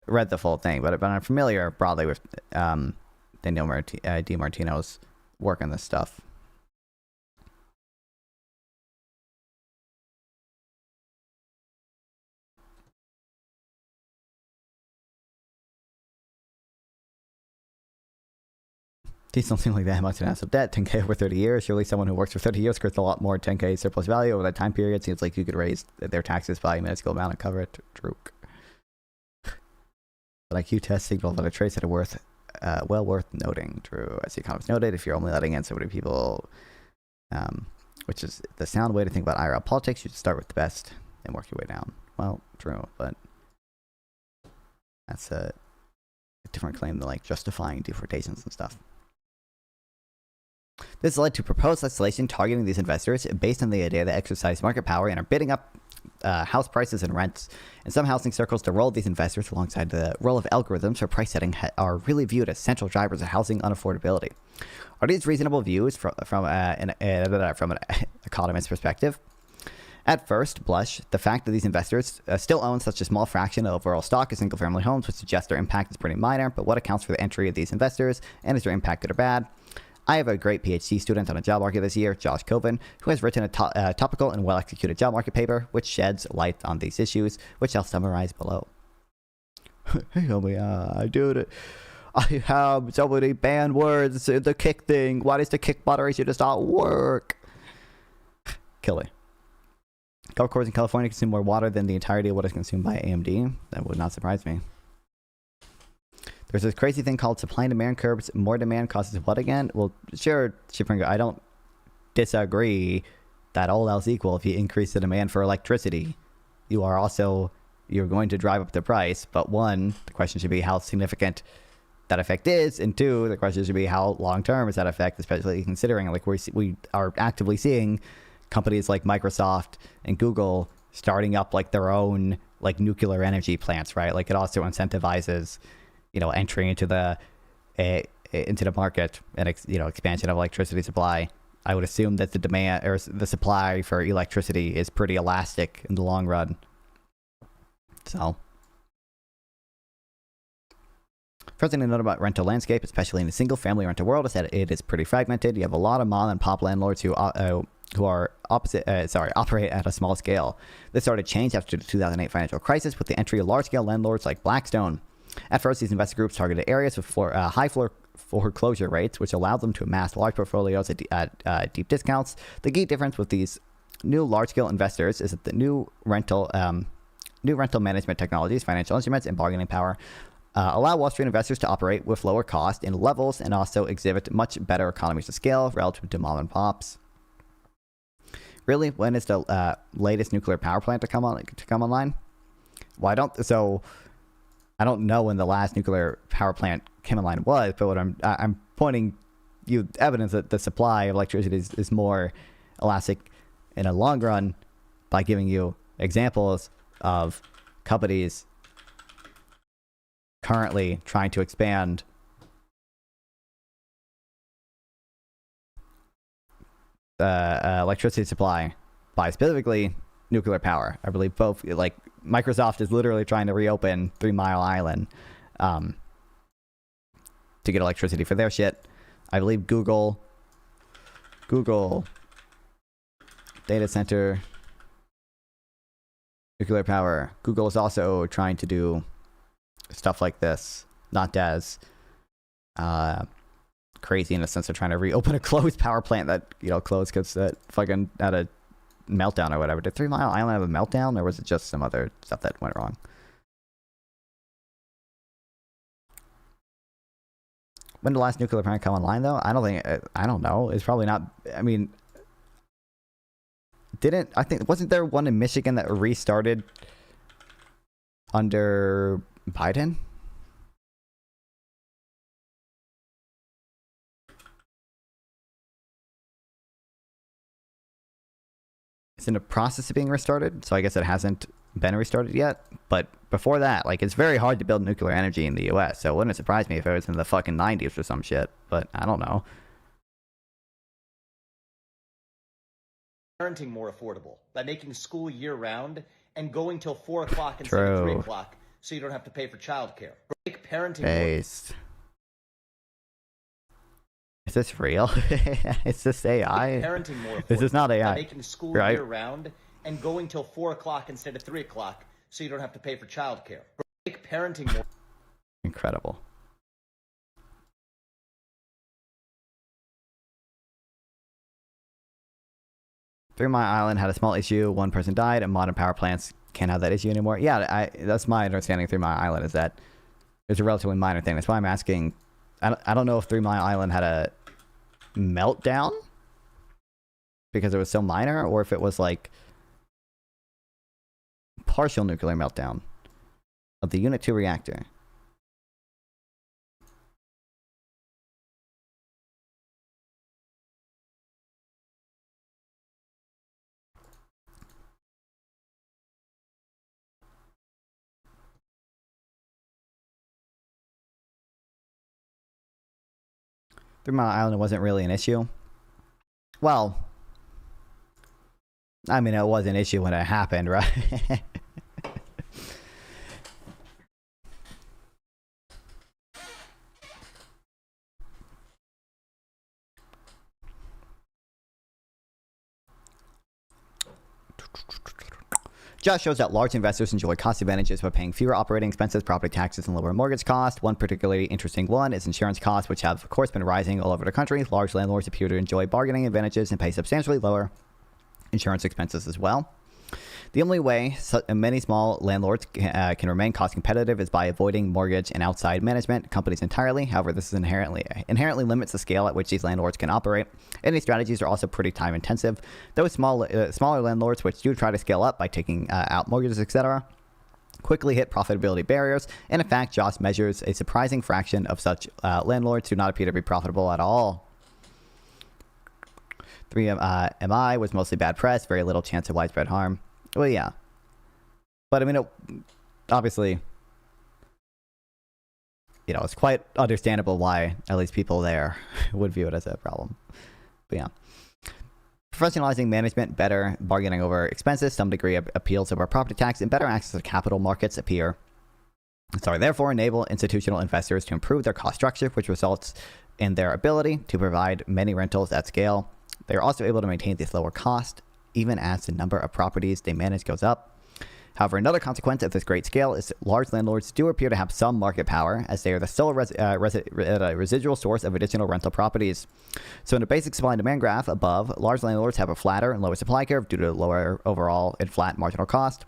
read the full thing, but I'm familiar broadly with Daniel D. Martino's work on this stuff. These don't seem like that much in national debt. 10K over 30 years. Surely someone who works for 30 years gets a lot more 10K surplus value over that time period. Seems like you could raise their taxes by a minuscule amount and cover it. True. But IQ tests signal that a traits that are worth noting. True. As the economist noted, if you're only letting in so many people, which is the sound way to think about IRL politics, you should start with the best and work your way down. Well, true, but that's a different claim than like justifying deportations and stuff. This led to proposed legislation targeting these investors based on the idea that exercise market power and are bidding up house prices and rents. In some housing circles, the role of these investors, alongside the role of algorithms for price setting, are really viewed as central drivers of housing unaffordability. Are these reasonable views from an economist's perspective? At first blush, the fact that these investors still own such a small fraction of overall stock of single-family homes would suggest their impact is pretty minor, but what accounts for the entry of these investors, and is their impact good or bad? I have a great PhD student on the job market this year, Josh Coven, who has written a topical and well-executed job market paper, which sheds light on these issues, which I'll summarize below. Hey, homie, dude, I have so many banned words. The kick thing. Why does the kick moderation just not work? Killy. Golf courses in California consume more water than the entirety of what is consumed by AMD. That would not surprise me. There's this crazy thing called supply and demand curves. More demand causes what again? Well, sure, Chipringer, I don't disagree that all else equal, if you increase the demand for electricity, you're going to drive up the price. But one, the question should be how significant that effect is, and two, the question should be how long-term is that effect, especially considering like we are actively seeing companies like Microsoft and Google starting up like their own like nuclear energy plants, right? Like it also incentivizes entry into the market and expansion of electricity supply. I would assume that the demand or the supply for electricity is pretty elastic in the long run. So, first thing to note about rental landscape, especially in the single-family rental world, is that it is pretty fragmented. You have a lot of mom and pop landlords who operate at a small scale. This started to change after the 2008 financial crisis with the entry of large-scale landlords like Blackstone. At first, these investor groups targeted areas with high foreclosure rates, which allowed them to amass large portfolios at deep discounts. The key difference with these new large-scale investors is that the new rental management technologies, financial instruments, and bargaining power allow Wall Street investors to operate with lower cost and levels, and also exhibit much better economies of scale relative to mom and pops. Really, when is the latest nuclear power plant to come online? I don't know when the last nuclear power plant came online was, but what I'm pointing you evidence that the supply of electricity is more elastic in a long run by giving you examples of companies currently trying to expand electricity supply by specifically nuclear power. I believe both, like Microsoft is literally trying to reopen 3 Mile Island to get electricity for their shit. I believe Google data center nuclear power. Google is also trying to do stuff like this, not as crazy in a sense of trying to reopen a closed power plant that, you know, closed because that fucking had a meltdown or whatever. Did 3 Mile Island have a meltdown, or was it just some other stuff that went wrong? When did the last nuclear plant come online, though? I don't know. It's probably not. I mean, wasn't there one in Michigan that restarted under Biden? It's in the process of being restarted, so I guess it hasn't been restarted yet. But before that, like, it's very hard to build nuclear energy in the U.S., so it wouldn't surprise me if it was in the fucking 90s or some shit. But I don't know. Parenting more affordable by making school year-round and going till 4 o'clock instead of 3 o'clock, so you don't have to pay for childcare. Make parenting based. Is this real? Is this AI? Parenting more affordable. This is not AI. By making school right? year-round and going till 4 o'clock instead of 3 o'clock, so you don't have to pay for childcare. Make parenting more. Incredible. Three Mile Island had a small issue. One person died, and modern power plants can't have that issue anymore. Yeah, that's my understanding of 3 Mile Island, is that it's a relatively minor thing. That's why I'm asking. I don't know if 3 Mile Island had a meltdown because it was so minor, or if it was like partial nuclear meltdown of the Unit 2 reactor. Three Mile Island wasn't really an issue. Well, I mean, it was an issue when it happened, right? Just shows that large investors enjoy cost advantages by paying fewer operating expenses, property taxes, and lower mortgage costs. One particularly interesting one is insurance costs, which have, of course, been rising all over the country. Large landlords appear to enjoy bargaining advantages and pay substantially lower insurance expenses as well. The only way many small landlords can remain cost competitive is by avoiding mortgage and outside management companies entirely. However, this is inherently limits the scale at which these landlords can operate. And these strategies are also pretty time intensive. Those smaller landlords, which do try to scale up by taking out mortgages, etc., quickly hit profitability barriers. And in fact, Joss measures a surprising fraction of such landlords do not appear to be profitable at all. 3MI was mostly bad press, very little chance of widespread harm. Well, yeah. But, I mean, obviously, you know, it's quite understandable why at least people there would view it as a problem. But, yeah. Professionalizing management, better bargaining over expenses, some degree of appeals over property tax, and better access to capital markets therefore enable institutional investors to improve their cost structure, which results in their ability to provide many rentals at scale. They are also able to maintain this lower cost, even as the number of properties they manage goes up. However, another consequence of this great scale is that large landlords do appear to have some market power, as they are the sole residual source of additional rental properties. So in the basic supply and demand graph above, large landlords have a flatter and lower supply curve due to lower overall and flat marginal cost,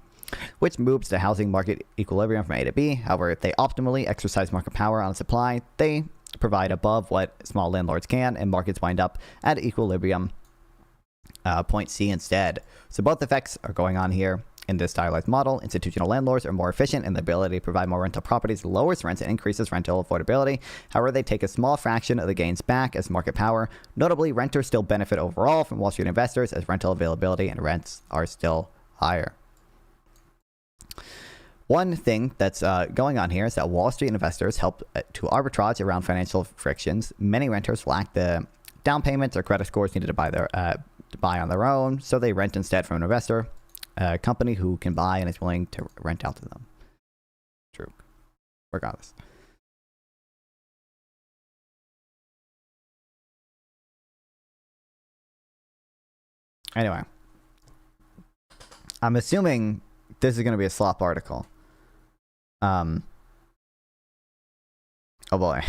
which moves the housing market equilibrium from A to B. However, if they optimally exercise market power on supply, they provide above what small landlords can, and markets wind up at equilibrium point C instead. So both effects are going on here in this stylized model. Institutional landlords are more efficient in the ability to provide more rental properties, lowers rents, and increases rental affordability. However, they take a small fraction of the gains back as market power. Notably, renters still benefit overall from Wall Street investors, as rental availability and rents are still higher. One thing that's going on here is that Wall Street investors help to arbitrage around financial frictions. Many renters lack the down payments or credit scores needed to buy on their own, so they rent instead from an investor, a company who can buy and is willing to rent out to them. True. Regardless. Anyway. I'm assuming this is going to be a Slop article. Oh boy.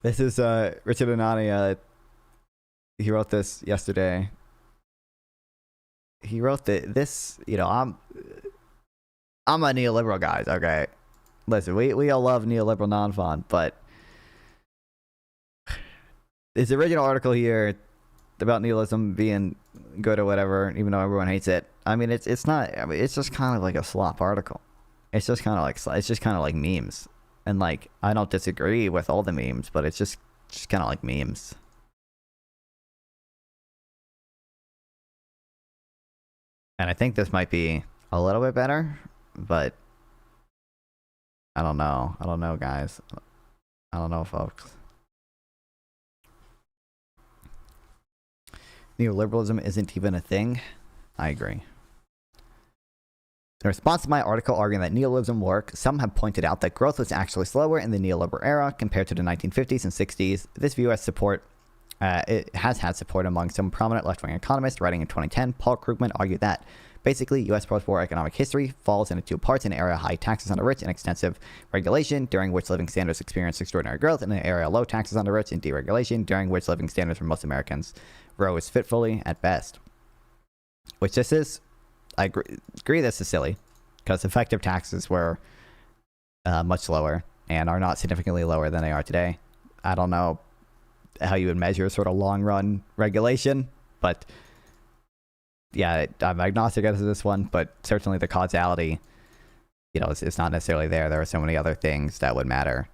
This is Richard Anani. He wrote this yesterday. He wrote this. You know, I'm a neoliberal, guys. Okay, listen, we all love neoliberal non-fun, but his original article here about nihilism being good or whatever, even though everyone hates it. I mean, it's not. I mean, it's just kind of like a slop article. It's just kind of like memes, and like I don't disagree with all the memes, but it's just kind of like memes. And I think this might be a little bit better, but I don't know. I don't know, guys. I don't know, folks. Neoliberalism isn't even a thing. I agree. In response to my article arguing that neoliberalism worked, some have pointed out that growth was actually slower in the neoliberal era compared to the 1950s and 60s. This view has support. It has had support among some prominent left-wing economists. Writing in 2010, Paul Krugman argued that basically U.S. post-war economic history falls into two parts: an area of high taxes on the rich and extensive regulation, during which living standards experienced extraordinary growth, and an area of low taxes on the rich and deregulation, during which living standards for most Americans rose fitfully at best. Which this is, I agree this is silly, because effective taxes were much lower and are not significantly lower than they are today. I don't know how you would measure sort of long-run regulation, but yeah, I'm agnostic as to this one, but certainly the causality, you know, it's not necessarily there. There are so many other things that would matter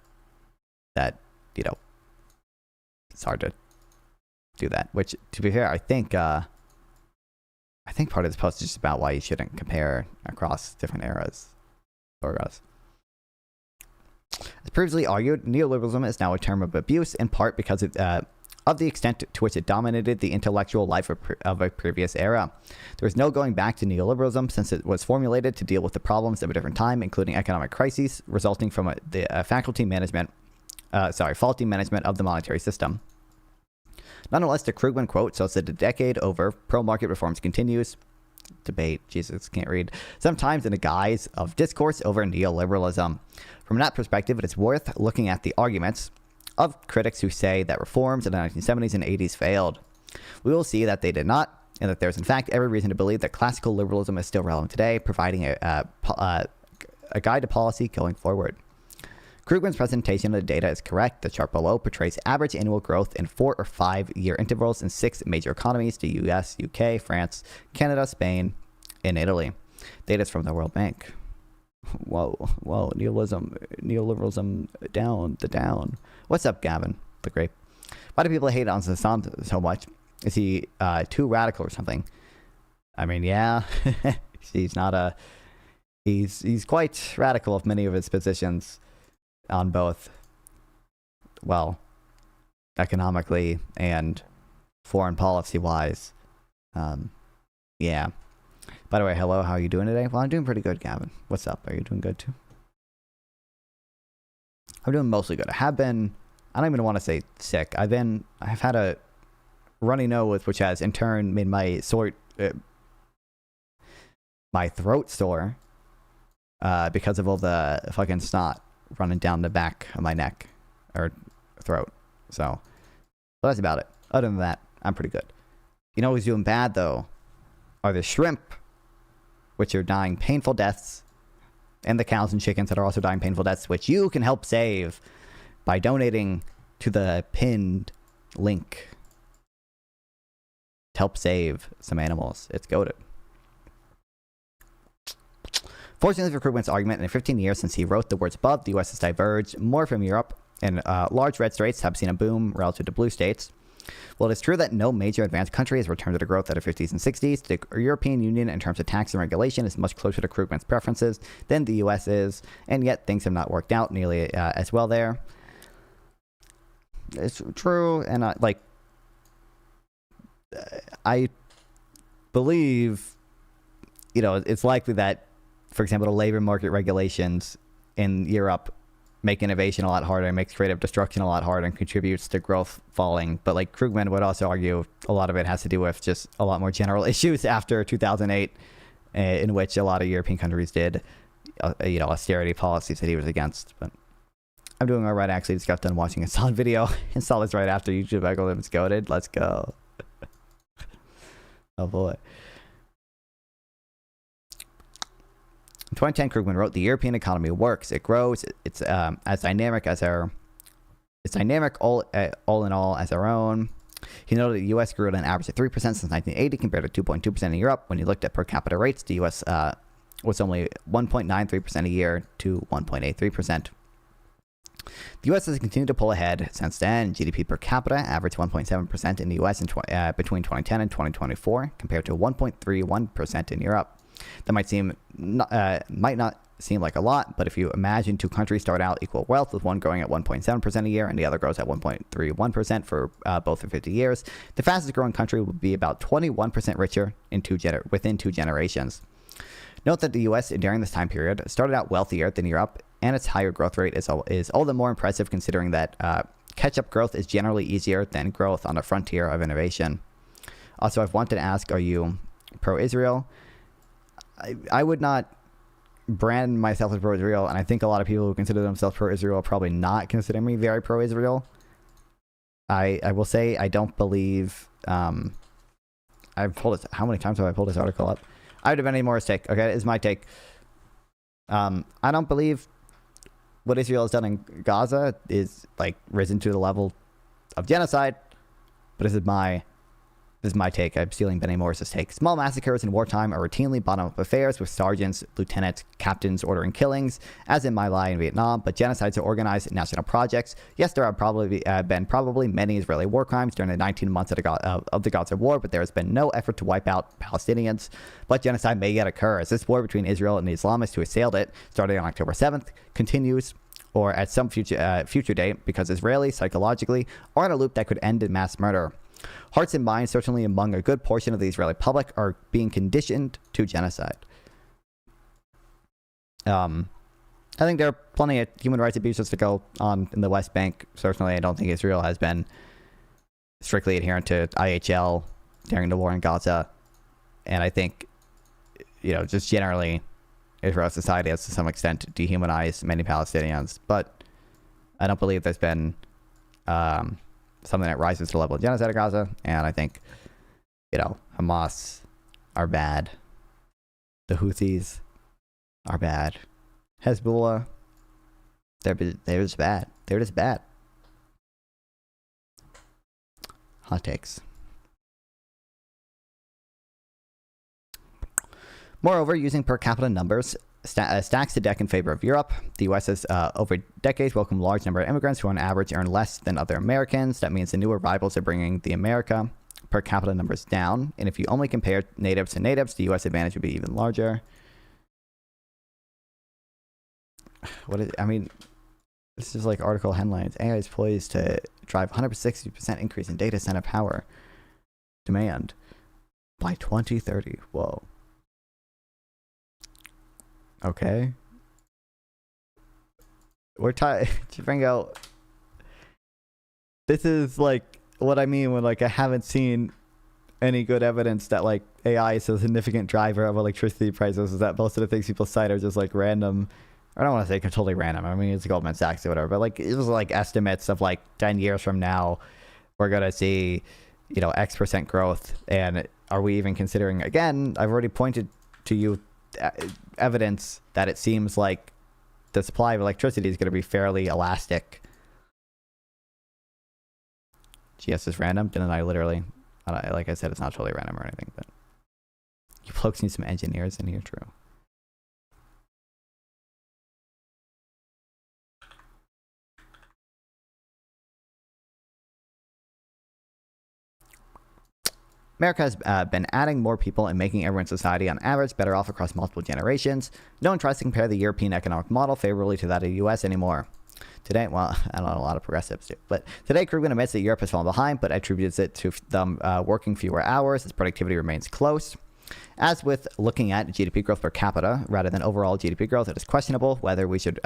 that, you know, it's hard to do that. Which, to be fair, I think part of this post is just about why you shouldn't compare across different eras. As previously argued, neoliberalism is now a term of abuse, in part because of the extent to which it dominated the intellectual life of a previous era. There is no going back to neoliberalism, since it was formulated to deal with the problems of a different time, including economic crises resulting from faulty management of the monetary system. Nonetheless, the Krugman quote says that a decade over, pro-market reforms continues. Debate, Jesus, can't read. Sometimes in the guise of discourse over neoliberalism. From that perspective, it is worth looking at the arguments of critics who say that reforms in the 1970s and 80s failed. We will see that they did not, and that there's in fact every reason to believe that classical liberalism is still relevant today, providing a guide to policy going forward. Krugman's presentation of the data is correct. The chart below portrays average annual growth in 4 or 5 year intervals in 6 major economies: the US, UK, France, Canada, Spain, and Italy. Data is from the World Bank. Whoa, neoliberalism down. What's up, Gavin? The Grape. Why do people hate on Hasan so much? Is he too radical or something? I mean, yeah, he's quite radical of many of his positions on both, well, economically and foreign policy wise. Yeah. By the way, hello, how are you doing today? Well, I'm doing pretty good, Gavin. What's up? Are you doing good too? I'm doing mostly good. I don't even want to say sick. I've had a runny nose, which has in turn made my throat sore because of all the fucking snot running down the back of my neck or throat. So that's about it. Other than that, I'm pretty good. You know who's doing bad though are the shrimp, which are dying painful deaths, and the cows and chickens that are also dying painful deaths, which you can help save by donating to the pinned link to help save some animals. It's goated. Fortunately for Krugman's argument, in the 15 years since he wrote the words above, the U.S. has diverged more from Europe, and large red states have seen a boom relative to blue states. While it is true that no major advanced country has returned to the growth of the 50s and 60s, the European Union, in terms of tax and regulation, is much closer to Krugman's preferences than the U.S. is, and yet things have not worked out nearly as well there. It's true, and I believe, you know, it's likely that, for example, the labor market regulations in Europe make innovation a lot harder, makes creative destruction a lot harder, and contributes to growth falling. But like Krugman would also argue, a lot of it has to do with just a lot more general issues after 2008, in which a lot of European countries did, austerity policies that he was against. But I'm doing all right, actually. Just got done watching a solid video. Install this right after YouTube algorithms goated. Let's go. Oh, boy. In 2010, Krugman wrote, "The European economy works. It grows. It's as dynamic as our... It's dynamic all in all as our own." He noted the U.S. grew at an average of 3% since 1980 compared to 2.2% in Europe. When he looked at per capita rates, the U.S. Was only 1.93% a year to 1.83%. The U.S. has continued to pull ahead since then. GDP per capita averaged 1.7% in the U.S. Between 2010 and 2024, compared to 1.31% in Europe. That might not seem like a lot, but if you imagine two countries start out equal wealth, with one growing at 1.7% a year and the other grows at 1.31% for both for 50 years, the fastest growing country would be about 21% richer within 2 generations. Note that the U.S. during this time period started out wealthier than Europe, and its higher growth rate is all the more impressive considering that catch-up growth is generally easier than growth on the frontier of innovation. Also, I've wanted to ask, are you pro-Israel? I would not brand myself as pro-Israel, and I think a lot of people who consider themselves pro-Israel probably not consider me very pro-Israel. I will say I don't believe... I've pulled it... How many times have I pulled this article up? I would have any more take. Okay, is my take. I don't believe what Israel has done in Gaza is like risen to the level of genocide, but this is my take. I'm stealing Benny Morris's take. Small massacres in wartime are routinely bottom-up affairs, with sergeants, lieutenants, captains ordering killings, as in My Lai in Vietnam, but genocides are organized national projects. Yes, there have probably been many Israeli war crimes during the 19 months of the Gaza war, but there has been no effort to wipe out Palestinians. But genocide may yet occur, as this war between Israel and the Islamists who assailed it, starting on October 7th, continues, or at some future date, because Israelis, psychologically, are in a loop that could end in mass murder. Hearts and minds, certainly among a good portion of the Israeli public, are being conditioned to genocide. I think there are plenty of human rights abuses to go on in the West Bank. Certainly, I don't think Israel has been strictly adherent to IHL during the war in Gaza. And I think, just generally, Israel society has to some extent dehumanized many Palestinians. But I don't believe there's been... something that rises to the level of genocide of Gaza, and I think, Hamas are bad. The Houthis are bad. Hezbollah, they're just bad. They're just bad. Hot takes. Moreover, using per capita numbers stacks the deck in favor of Europe. The U.S. has, over decades, welcomed a large number of immigrants who on average earn less than other Americans. That means the new arrivals are bringing the America per capita numbers down. And if you only compare natives to natives, the U.S. advantage would be even larger. This is like article headlines. AI is poised to drive 160% increase in data center power demand by 2030. Whoa. Okay. We're Chifringo. This is like what I mean when I haven't seen any good evidence that AI is a significant driver of electricity prices. Is that most of the things people cite are just random. I don't want to say totally random. I mean, it's Goldman Sachs or whatever, but it was estimates of 10 years from now, we're going to see, X% growth. And are we even considering, again, I've already pointed to you evidence that it seems like the supply of electricity is going to be fairly elastic. GS is random. Didn't I literally, like I said, it's not totally random or anything, but you folks need some engineers in here, true. America has been adding more people and making everyone's society on average better off across multiple generations. No one tries to compare the European economic model favorably to that of the US anymore. Today, well, I don't know, a lot of progressives do. But today, Krugman admits that Europe has fallen behind, but attributes it to them working fewer hours as productivity remains close. As with looking at GDP growth per capita rather than overall GDP growth, it is questionable whether we should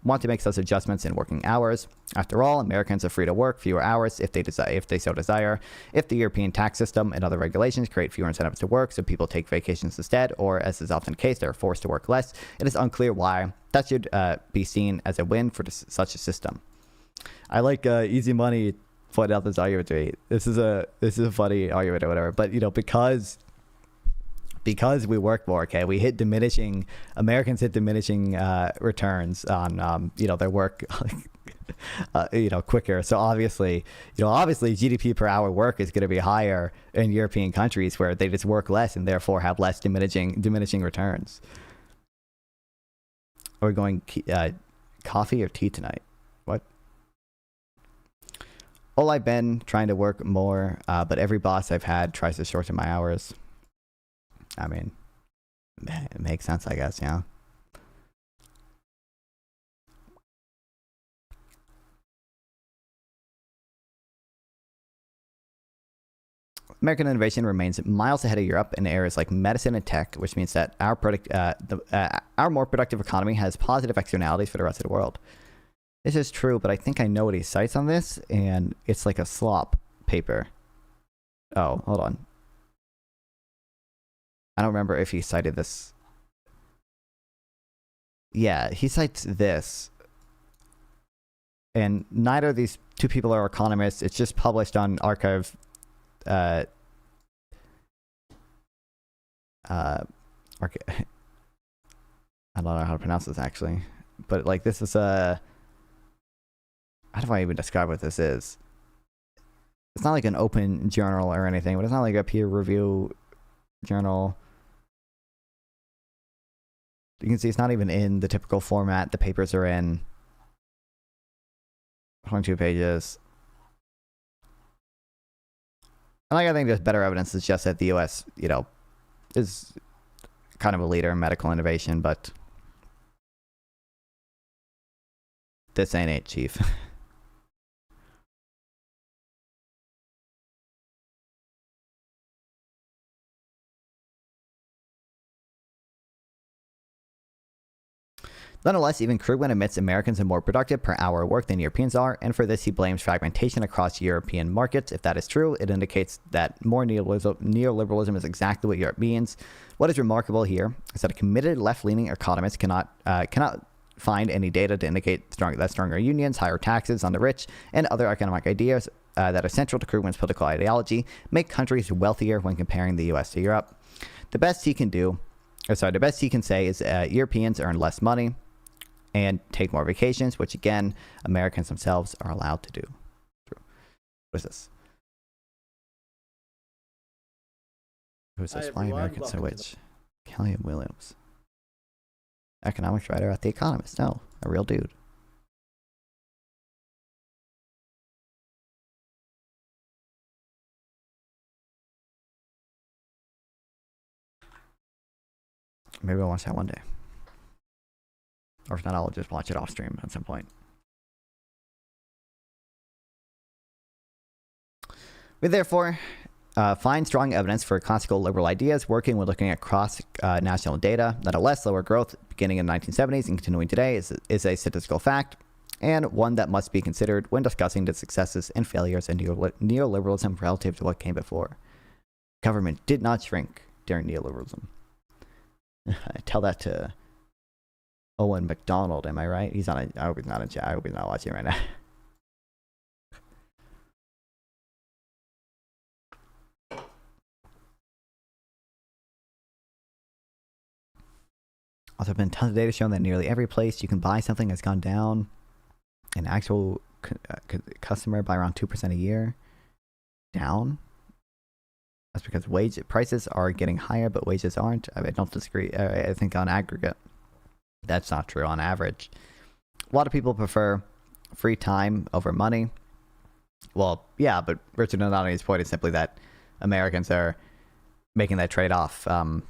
want to make such adjustments in working hours. After all, Americans are free to work fewer hours if they so desire. If the European tax system and other regulations create fewer incentives to work, so people take vacations instead, or as is often the case, they're forced to work less, it is unclear why that should be seen as a win for such a system. I like Easy Money pointed out this argument to me. This is a funny argument or whatever, but because we work more, okay, Americans hit diminishing returns on their work quicker. So obviously GDP per hour work is going to be higher in European countries where they just work less and therefore have less diminishing returns. Are we going coffee or tea tonight? What? I've been trying to work more, but every boss I've had tries to shorten my hours. I mean, it makes sense, I guess, yeah. American innovation remains miles ahead of Europe in areas like medicine and tech, which means that our more productive economy has positive externalities for the rest of the world. This is true, but I think I know what he cites on this, and it's like a Slop paper. Oh, hold on. I don't remember if he cited this. Yeah, he cites this. And neither of these two people are economists. It's just published on archive. I don't know how to pronounce this actually. But like this is a... How do I even describe what this is? It's not like an open journal or anything, but it's not like a peer review journal. You can see it's not even in the typical format the papers are in. 22 pages. And like I think there's better evidence to suggest that the US, is kind of a leader in medical innovation, but this ain't it, Chief. Nonetheless, even Krugman admits Americans are more productive per hour work than Europeans are, and for this he blames fragmentation across European markets. If that is true, it indicates that more neoliberalism is exactly what Europe means. What is remarkable here is that a committed left-leaning economist cannot find any data to indicate that stronger unions, higher taxes on the rich, and other economic ideas that are central to Krugman's political ideology make countries wealthier when comparing the U.S. to Europe. The best he can say is Europeans earn less money and take more vacations, which again, Americans themselves are allowed to do. True. What is this? Who's this? Why Americans are rich? Kelly Williams. Economics writer at The Economist. No, a real dude. Maybe I'll watch that one day. Or if not, I'll just watch it off stream at some point. We therefore find strong evidence for classical liberal ideas working when looking at cross-national data. Nonetheless, lower growth beginning in the 1970s and continuing today is a statistical fact, and one that must be considered when discussing the successes and failures in neoliberalism relative to what came before. Government did not shrink during neoliberalism. Tell that to Owen McDonald, am I right? He's not. I hope he's not in chat. I hope he's not watching right now. Also, there have been tons of data showing that nearly every place you can buy something has gone down in actual customer by around 2% a year. Down. That's because prices are getting higher, but wages aren't. I don't disagree. I think on aggregate, that's not true on average. A lot of people prefer free time over money. Well, yeah, but Richard O'Donnell's point is simply that Americans are making that trade-off, are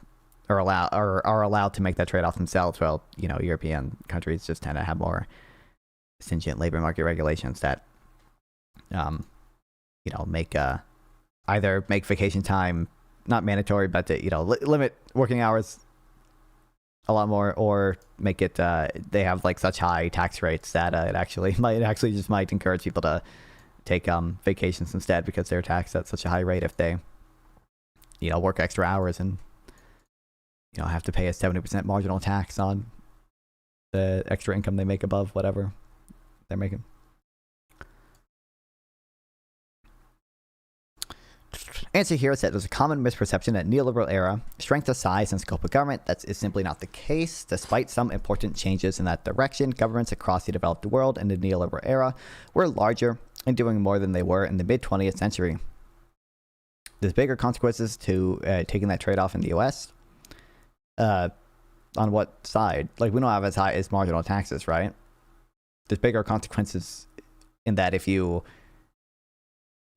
allowed to make that trade-off themselves. Well, European countries just tend to have more stringent labor market regulations that, make either make vacation time not mandatory, but to, limit working hours a lot more, or make it they have like such high tax rates that it actually might encourage people to take vacations instead, because they're taxed at such a high rate if they work extra hours and have to pay a 70% marginal tax on the extra income they make above whatever they're making. Answer here is that there's a common misperception that neoliberal era strength of size and scope of government. That is simply not the case. Despite some important changes in that direction, governments across the developed world in the neoliberal era were larger and doing more than they were in the mid-20th century. There's bigger consequences to taking that trade-off in the U.S. On what side? Like, we don't have as high as marginal taxes, right? There's bigger consequences in that if you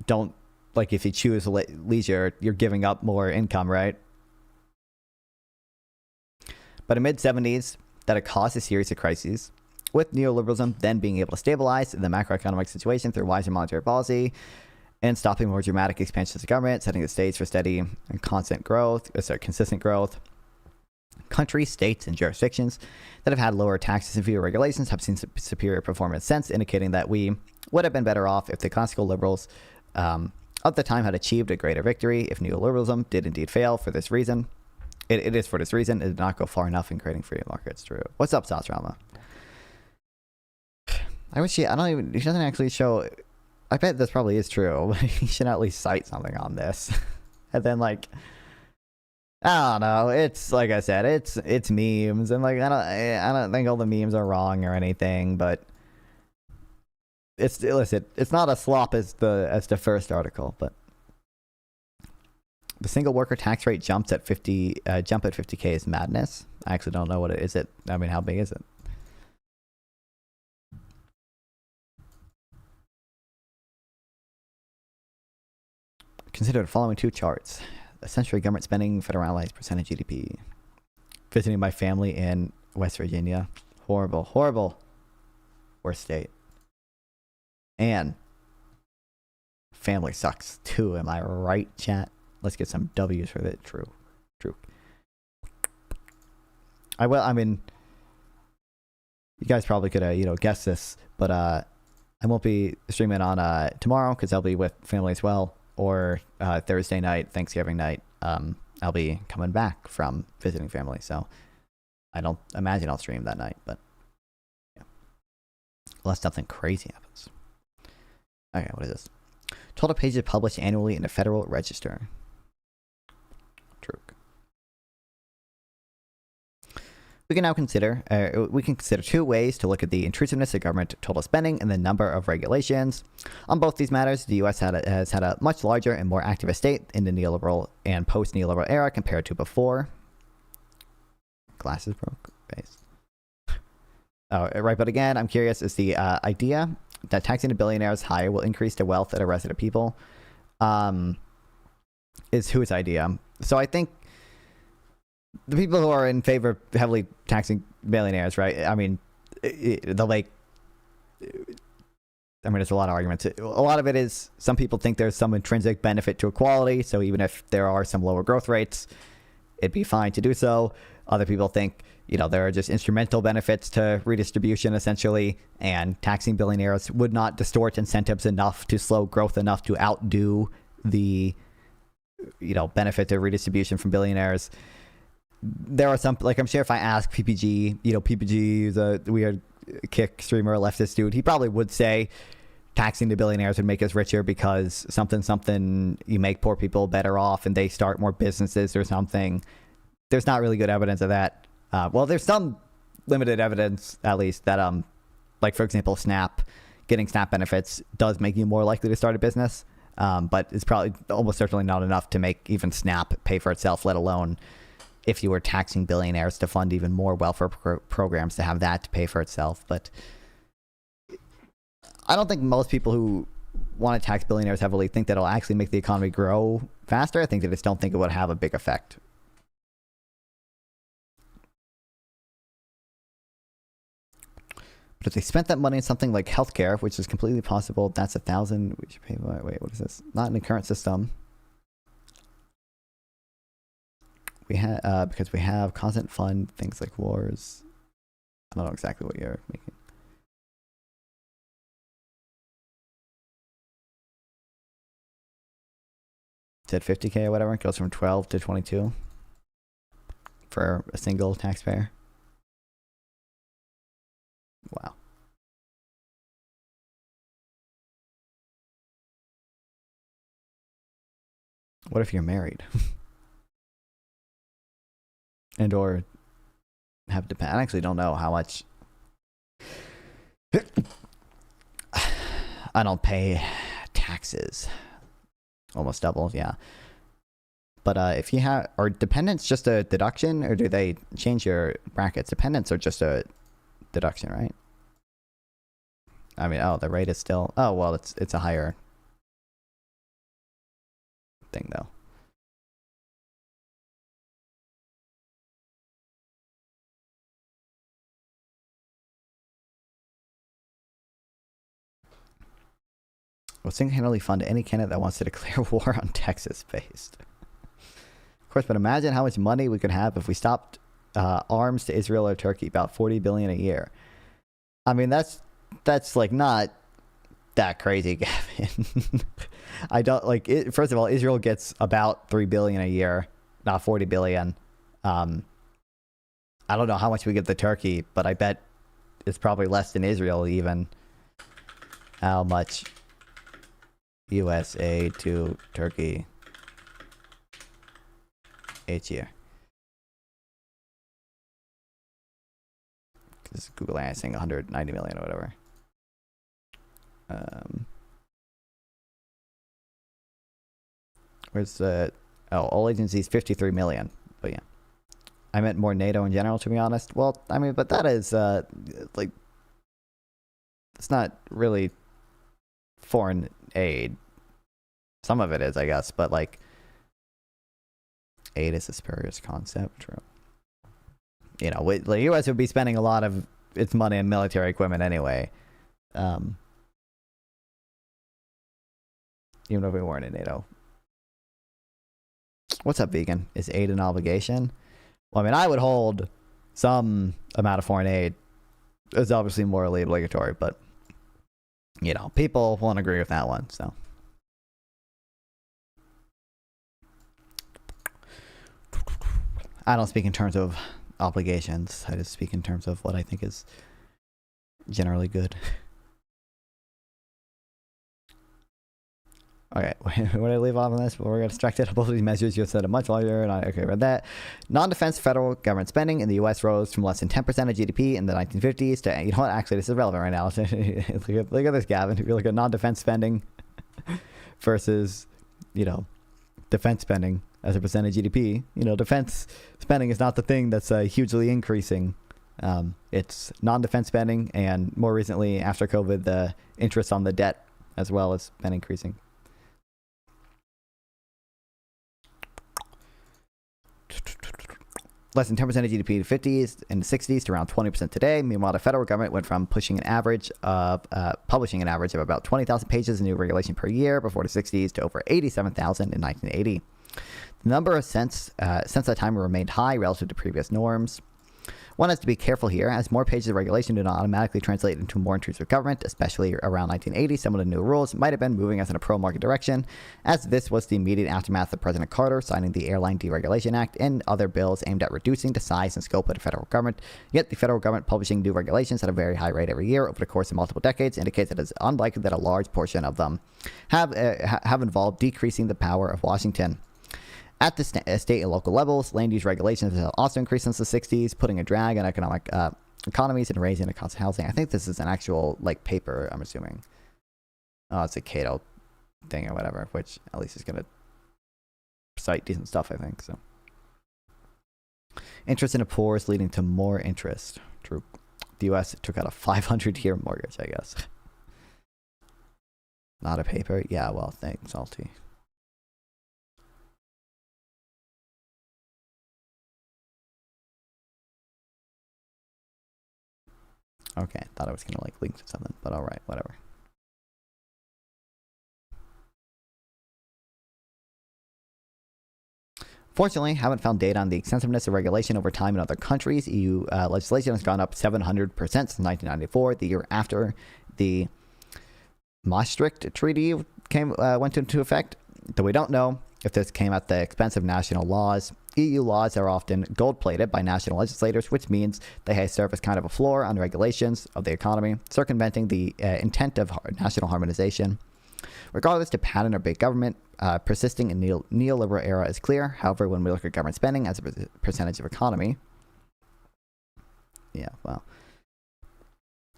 don't, like, if you choose leisure, you're giving up more income, right? But in mid-70s, that had caused a series of crises, with neoliberalism then being able to stabilize the macroeconomic situation through wiser monetary policy and stopping more dramatic expansions of government, setting the stage for steady and consistent growth. Countries, states, and jurisdictions that have had lower taxes and fewer regulations have seen superior performance since, indicating that we would have been better off if the classical liberals of the time had achieved a greater victory. If neoliberalism did indeed fail for this reason, it is for this reason, it did not go far enough in creating free markets. True. What's up, Sauce Drama? I wish he doesn't actually show. I bet this probably is true. He should at least cite something on this. And then, like, I don't know. It's like I said, it's memes, and like I don't think all the memes are wrong or anything, but it's illicit. It's not as slop as the first article, but the single worker tax rate jump at 50K is madness. I actually don't know what it is. I mean, how big is it? Consider the following two charts. Essentially, government spending, federalized percentage GDP. Visiting my family in West Virginia. Horrible, horrible. Worst state. And family sucks too. Am I right, chat? Let's get some W's for it. True. I mean, you guys probably could guess this, but I won't be streaming on tomorrow because I'll be with family as well. Or Thursday night, Thanksgiving night, I'll be coming back from visiting family, so I don't imagine I'll stream that night, but yeah. Unless something crazy happens. Okay, what is this? Total pages published annually in the Federal Register. True. We can now consider two ways to look at the intrusiveness of government total spending and the number of regulations. On both these matters, the U.S. has had a much larger and more activist state in the neoliberal and post-neoliberal era compared to before. Glasses broke. Face. Oh, right, but again, I'm curious, is the idea that taxing the billionaires higher will increase the wealth of the rest of the people? Is whose idea? So I think the people who are in favor of heavily taxing billionaires, right? I mean, there's a lot of arguments. A lot of it is some people think there's some intrinsic benefit to equality, so even if there are some lower growth rates, it'd be fine to do so. Other people think, there are just instrumental benefits to redistribution, essentially, and taxing billionaires would not distort incentives enough to slow growth enough to outdo the, benefit to redistribution from billionaires. There are some, like, I'm sure if I ask PPG, PPG is a weird kick streamer, leftist dude, he probably would say taxing the billionaires would make us richer because something, you make poor people better off and they start more businesses or something. There's not really good evidence of that. Well, there's some limited evidence, at least, that, like, for example, getting SNAP benefits does make you more likely to start a business. But it's probably almost certainly not enough to make even SNAP pay for itself, let alone if you were taxing billionaires to fund even more welfare programs to have that to pay for itself. But I don't think most people who want to tax billionaires heavily think that it'll actually make the economy grow faster. I think they just don't think it would have a big effect. But if they spent that money on something like healthcare, which is completely possible, that's $1,000. We should pay. Wait, what is this? Not in the current system. We have because we have constant fun things like wars. I don't know exactly what you're making. Said 50K or whatever. It goes from 12 to 22 for a single taxpayer. Wow. What if you're married? And or have to pay? I actually don't know how much. I don't pay taxes. Almost double, yeah. But if you have, are dependents just a deduction, or do they change your brackets? Dependents are just a deduction, right? I mean, oh, the rate is still. Oh well, it's a higher thing though. Will single-handedly fund any candidate that wants to declare war on Texas based. Of course, but imagine how much money we could have if we stopped arms to Israel or Turkey, about $40 billion a year. I mean, that's like not that crazy, Gavin. I don't like it. First of all, Israel gets about $3 billion a year, not $40 billion. I don't know how much we give to Turkey, but I bet it's probably less than Israel even. How much USA to Turkey each year? Because Google AI is saying 190 million or whatever. Where's the all agencies 53 million? But yeah, I meant more NATO in general, to be honest. Well, I mean, but that is like, it's not really foreign aid. Some of it is, I guess, but like, aid is a spurious concept. True. You know, the U.S. would be spending a lot of its money on military equipment anyway. Even if we weren't in NATO. What's up, vegan? Is aid an obligation? Well, I mean, I would hold some amount of foreign aid. It's obviously morally obligatory, but, you know, people won't agree with that one, so. I don't speak in terms of obligations. I just speak in terms of what I think is generally good. Okay, where did I leave off on this? We're distracted. Both of these measures you said a much larger, and okay, read that. Non-defense federal government spending in the U.S. rose from less than 10% of GDP in the 1950s to, you know what, actually, this is relevant right now. look at this, Gavin. If you look at non-defense spending versus, you know, defense spending as a percent of GDP, you know, defense spending is not the thing that's hugely increasing. It's non-defense spending, and more recently, after COVID, the interest on the debt as well has been increasing. Less than 10% of GDP in the 50s and the 60s to around 20% today. Meanwhile, the federal government went from publishing an average of about 20,000 pages of new regulation per year before the 60s to over 87,000 in 1980. The number of since that time remained high relative to previous norms. One has to be careful here, as more pages of regulation do not automatically translate into more intrusive government, especially around 1980. Some of the new rules might have been moving us in a pro-market direction, as this was the immediate aftermath of President Carter signing the Airline Deregulation Act and other bills aimed at reducing the size and scope of the federal government. Yet the federal government publishing new regulations at a very high rate every year over the course of multiple decades indicates that it is unlikely that a large portion of them have involved decreasing the power of Washington. At the state and local levels, land use regulations have also increased since the 60s, putting a drag on economic economies and raising the cost of housing. I think this is an actual, like, paper, I'm assuming. Oh, it's a Cato thing or whatever, which at least is going to cite decent stuff, I think. So, interest in the poor is leading to more interest. True. The U.S. took out a 500-year mortgage, I guess. Not a paper? Yeah, well, thanks, Salty. Okay, thought I was gonna like link to something, but all right, whatever. Fortunately, haven't found data on the extensiveness of regulation over time in other countries. EU legislation has gone up 700% since 1994, the year after the Maastricht Treaty went into effect. Though we don't know if this came at the expense of national laws. EU laws are often gold-plated by national legislators, which means they serve as kind of a floor on regulations of the economy, circumventing the intent of national harmonization. Regardless to pattern or big government, persisting in neoliberal era is clear. However, when we look at government spending as a percentage of economy, yeah, well,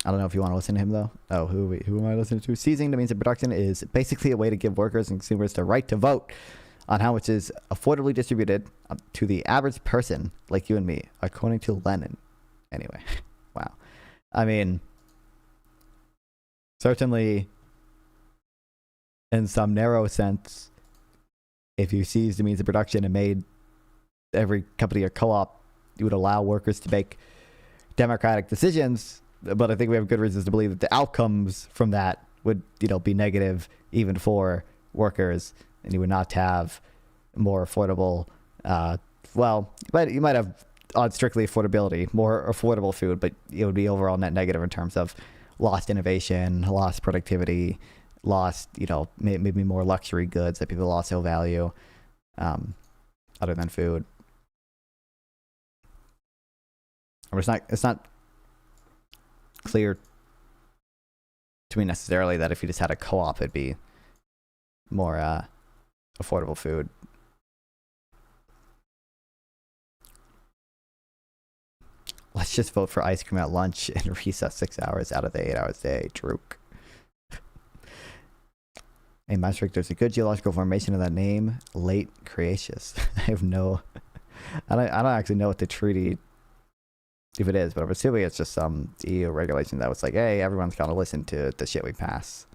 I don't know if you want to listen to him though. Oh, who am I listening to? Seizing the means of production is basically a way to give workers and consumers the right to vote on how much is affordably distributed to the average person like you and me, according to Lenin. Anyway, wow. I mean, certainly, in some narrow sense, if you seized the means of production and made every company a co-op, you would allow workers to make democratic decisions. But I think we have good reasons to believe that the outcomes from that would, be negative even for workers, and you would not have more affordable, but you might have on strictly affordability, more affordable food, but it would be overall net negative in terms of lost innovation, lost productivity, lost, maybe more luxury goods that people also value, other than food. Or it's not clear to me necessarily that if you just had a co-op, it'd be more affordable food. Let's just vote for ice cream at lunch and recess 6 hours out of the 8 hours a day. Drook. In Maastricht, there's a good geological formation of that name, Late Cretaceous. I don't actually know what the treaty, if it is, but I'm assuming it's just some EU regulation that was like, hey, everyone's got to listen to the shit we pass.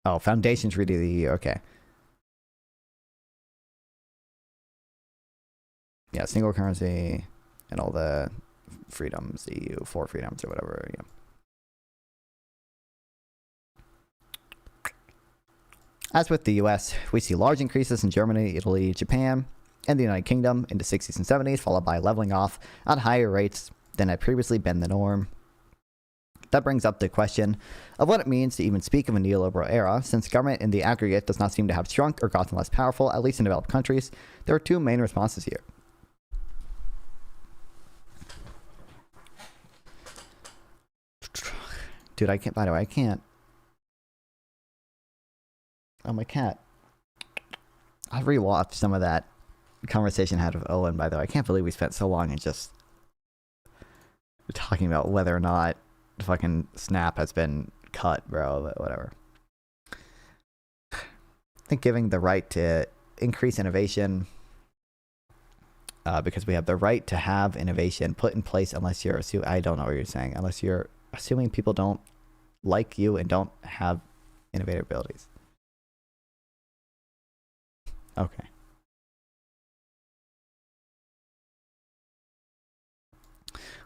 Oh, Foundation Treaty of the EU, okay. Yeah, single currency and all the freedoms, the EU, 4 freedoms or whatever, yeah. As with the US, we see large increases in Germany, Italy, Japan, and the United Kingdom in the 60s and 70s, followed by leveling off at higher rates than had previously been the norm. That brings up the question of what it means to even speak of a neoliberal era, since government in the aggregate does not seem to have shrunk or gotten less powerful, at least in developed countries. There are 2 main responses here. Dude, I can't, by the way, I can't. Oh, my cat. I rewatched some of that conversation I had with Owen, by the way. I can't believe we spent so long in just talking about whether or not the fucking Snap has been cut, bro, but whatever. I think giving the right to increase innovation, because we have the right to have innovation put in place unless you're I don't know what you're saying, unless you're assuming people don't like you and don't have innovative abilities. Okay.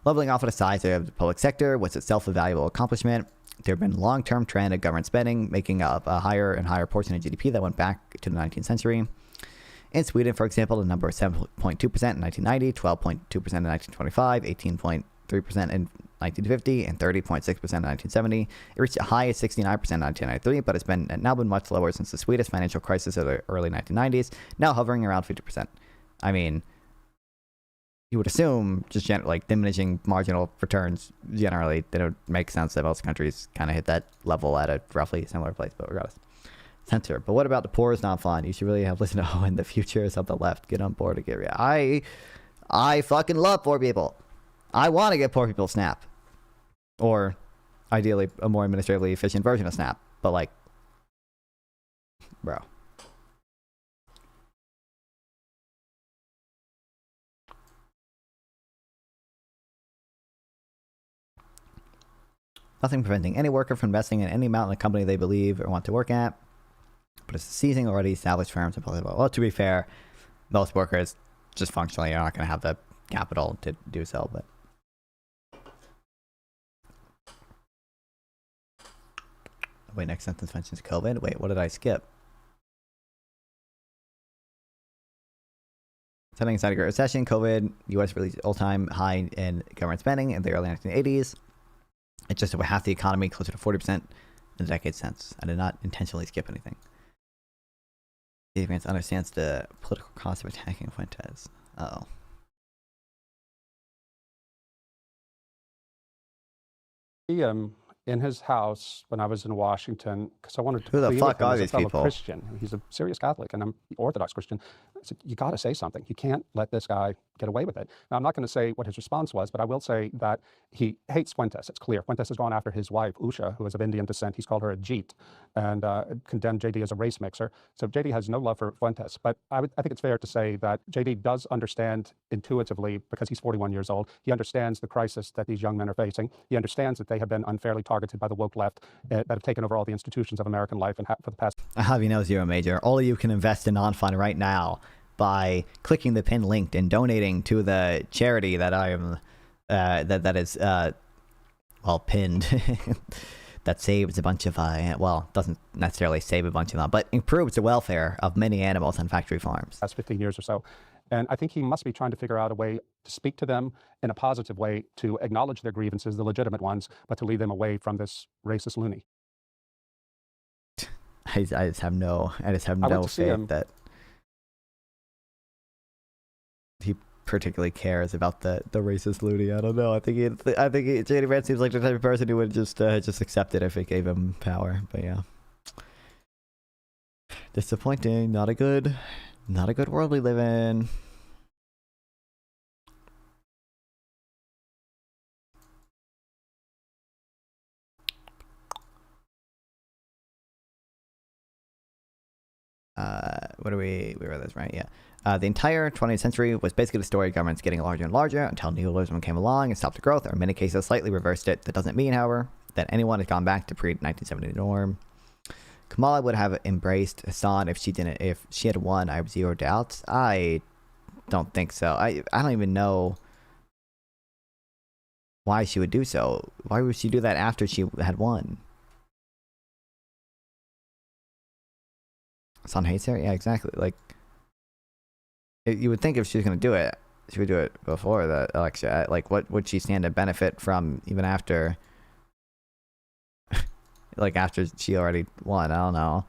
Leveling off at a size of the public sector was itself a valuable accomplishment. There have been a long-term trend of government spending, making up a higher and higher portion of GDP that went back to the 19th century. In Sweden, for example, the number was 7.2% in 1990, 12.2% in 1925, 18.3% in 1950, and 30.6% in 1970. It reached a high of 69% in 1993, but it's now been much lower since the Swedish financial crisis of the early 1990s, now hovering around 50%. I mean, you would assume just diminishing marginal returns generally, that it would make sense that most countries kind of hit that level at a roughly similar place, but regardless. Censor. But what about the poor is not fun? You should really have listened to Owen. The future is on the left. Get on board to get real. I fucking love poor people. I want to get poor people Snap. Or ideally a more administratively efficient version of Snap. But bro. Nothing preventing any worker from investing in any amount in a company they believe or want to work at. But it's seizing already established firms and blah, blah, blah. Well, to be fair, most workers just functionally are not going to have the capital to do so. But wait, next sentence mentions COVID. Wait, what did I skip? Setting aside a great recession, COVID, U.S. released all-time high in government spending in the early 1980s. It's just over half the economy, closer to 40% in the decade since. I did not intentionally skip anything. The advance understands the political cost of attacking Fuentes. Uh-oh. In his house when I was in Washington, because I wanted to Who the plead fuck with him are as a these fellow people? Christian. He's a serious Catholic, and I'm Orthodox Christian. I said, you got to say something. You can't let this guy get away with it. Now, I'm not going to say what his response was, but I will say that he hates Fuentes. It's clear. Fuentes has gone after his wife, Usha, who is of Indian descent. He's called her a Jeet, and condemned JD as a race mixer. So JD has no love for Fuentes. But I think it's fair to say that JD does understand intuitively, because he's 41 years old, he understands the crisis that these young men are facing. He understands that they have been unfairly targeted by the woke left that have taken over all the institutions of American life and for the past. I have you know, Zero Major. All of you can invest in non-fund right now by clicking the pin linked and donating to the charity that I am that is well pinned that saves a bunch of well, doesn't necessarily save a bunch of them, but improves the welfare of many animals on factory farms. Past 15 years or so. And I think he must be trying to figure out a way to speak to them in a positive way, to acknowledge their grievances, the legitimate ones, but to lead them away from this racist loony. I just have no faith that he particularly cares about the racist loony. I don't know. I think JD Vance seems like the type of person who would just accept it if it gave him power. But yeah, disappointing. Not a good world we live in. We read this, right? Yeah. The entire 20th century was basically the story of governments getting larger and larger until neoliberalism came along and stopped the growth, or in many cases slightly reversed it. That doesn't mean, however, that anyone has gone back to pre-1970 norm. Kamala would have embraced Hasan if she had won. I have zero doubts. I don't think so. I don't even know why she would do so. Why would she do that after she had won? Hasan hates her? Yeah, exactly. Like, you would think if she was going to do it, she would do it before the election. Like, what would she stand to benefit from even after, like, after she already won? I don't know.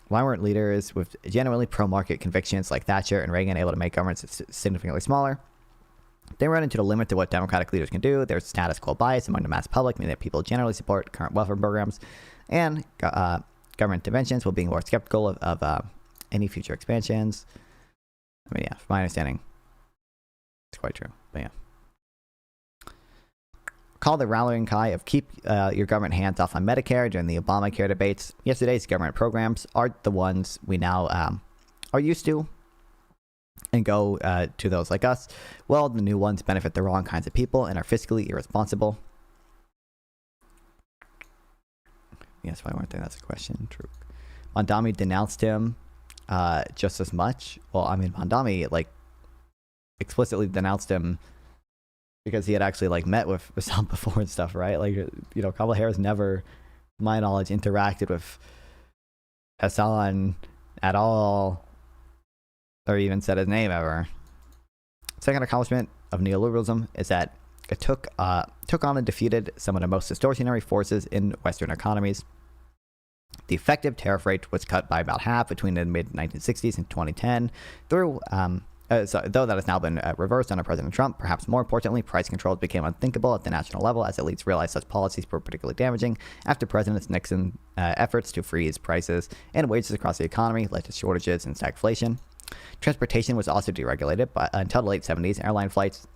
Why weren't leaders with genuinely pro-market convictions like Thatcher and Reagan able to make governments significantly smaller? They run into the limit to what democratic leaders can do. There's status quo bias among the mass public, meaning that people generally support current welfare programs, and government interventions, while being more skeptical of any future expansions. I mean, yeah, from my understanding, it's quite true. But yeah. Call the rallying cry of keep your government hands off on Medicare during the Obamacare debates. Yesterday's government programs are the ones we now are used to, and go to those like us. Well, the new ones benefit the wrong kinds of people and are fiscally irresponsible. Yes, why weren't they? That's a question. True. Mondami denounced him just as much. Well, I mean, Mondami, like, explicitly denounced him because he had actually, like, met with Hasan before and stuff, right? Like, you know, Kamala Harris never, to my knowledge, interacted with Hasan at all, or even said his name ever. Second accomplishment of neoliberalism is that it took on and defeated some of the most distortionary forces in Western economies. The effective tariff rate was cut by about half between the mid-1960s and 2010, though that has now been reversed under President Trump. Perhaps more importantly, price controls became unthinkable at the national level as elites realized such policies were particularly damaging after President Nixon's efforts to freeze prices and wages across the economy led to shortages and stagflation. Transportation was also deregulated, but until the late 70s, airline flights,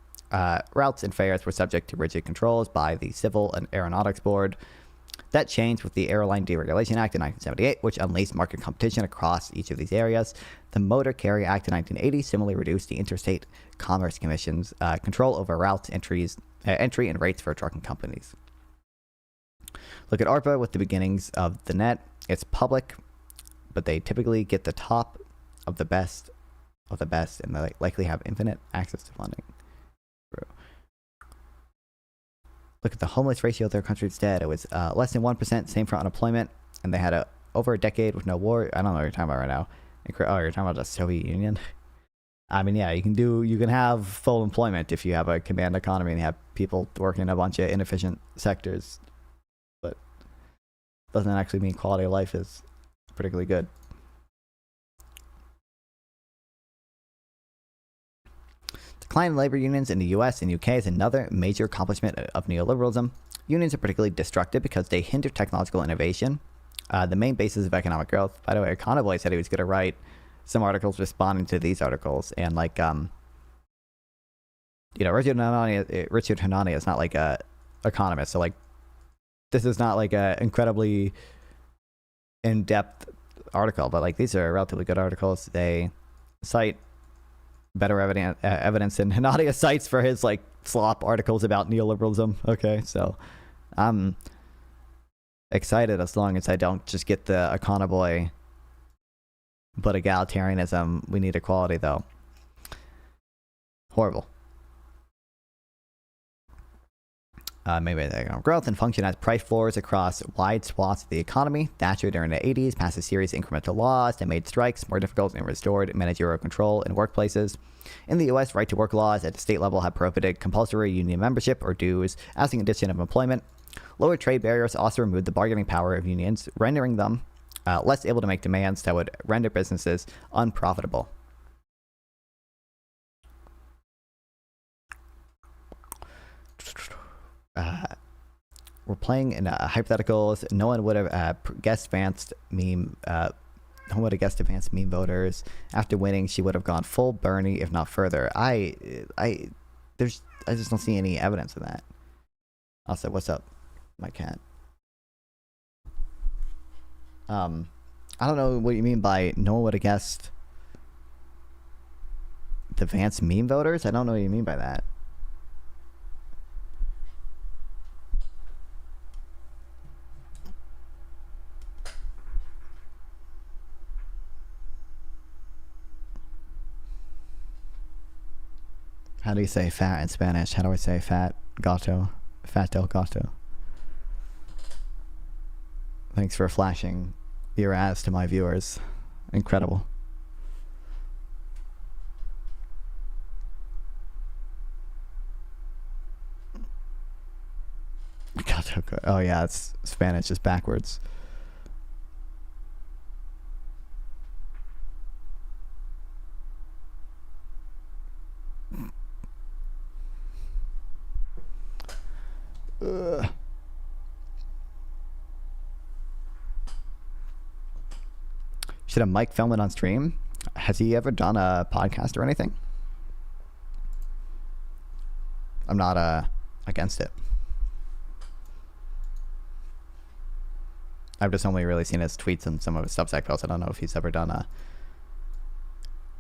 routes, and fares were subject to rigid controls by the Civil and Aeronautics Board. That changed with the Airline Deregulation Act in 1978, which unleashed market competition across each of these areas. The Motor Carrier Act in 1980 similarly reduced the Interstate Commerce Commission's control over routes, entry, and rates for trucking companies. Look at ARPA with the beginnings of the net. It's public, but they typically get the top of the best, and they likely have infinite access to funding. Look at the homeless ratio of their country instead. It was less than 1%, same for unemployment, and they had over a decade with no war. I don't know what you're talking about right now. Oh, you're talking about the Soviet Union? I mean, yeah, you can have full employment if you have a command economy and you have people working in a bunch of inefficient sectors, but doesn't actually mean quality of life is particularly good. Decline in labor unions in the US and UK is another major accomplishment of neoliberalism. Unions are particularly destructive because they hinder technological innovation, the main basis of economic growth. By the way, Econoboy said he was going to write some articles responding to these articles, and like Richard Hanani is not like a economist, so like this is not like a incredibly in-depth article, but like these are relatively good articles. They cite better evidence than Hanani cites for his like slop articles about neoliberalism. Okay, so I'm excited as long as I don't just get the Econoboy but egalitarianism, we need equality, though. Horrible. Maybe economic growth and function as price floors across wide swaths of the economy. Thatcher during the 80s passed a series of incremental laws that made strikes more difficult and restored managerial control in workplaces. In the U.S., right-to-work laws at the state level have prohibited compulsory union membership or dues as an addition of employment. Lower trade barriers also removed the bargaining power of unions, rendering them less able to make demands that would render businesses unprofitable. We're playing in hypotheticals. No one would have guessed advanced meme. No one would have guessed advanced meme voters. After winning, she would have gone full Bernie, if not further. I just don't see any evidence of that. Also, what's up, my cat? I don't know what you mean by no one would have guessed the Vance meme voters. I don't know what you mean by that. How do you say fat in Spanish? How do I say fat gato? Fat del gato. Thanks for flashing your ass to my viewers. Incredible. Gato. Oh yeah, it's Spanish just backwards. Ugh. Should a Mike film it on stream? Has he ever done a podcast or anything? I'm not against it. I've just only really seen his tweets and some of his Substack posts. I don't know if he's ever done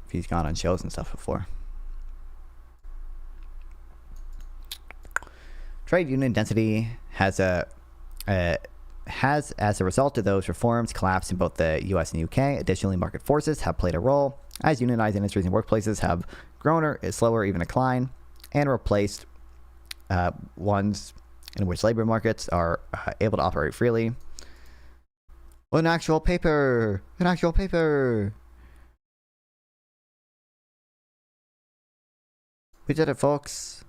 if he's gone on shows and stuff before. Trade union density has as a result of those reforms collapsed in both the US and UK. Additionally, market forces have played a role as unionized industries and workplaces have grown or slower, even decline, and replaced ones in which labor markets are able to operate freely. An actual paper! An actual paper! We did it, folks.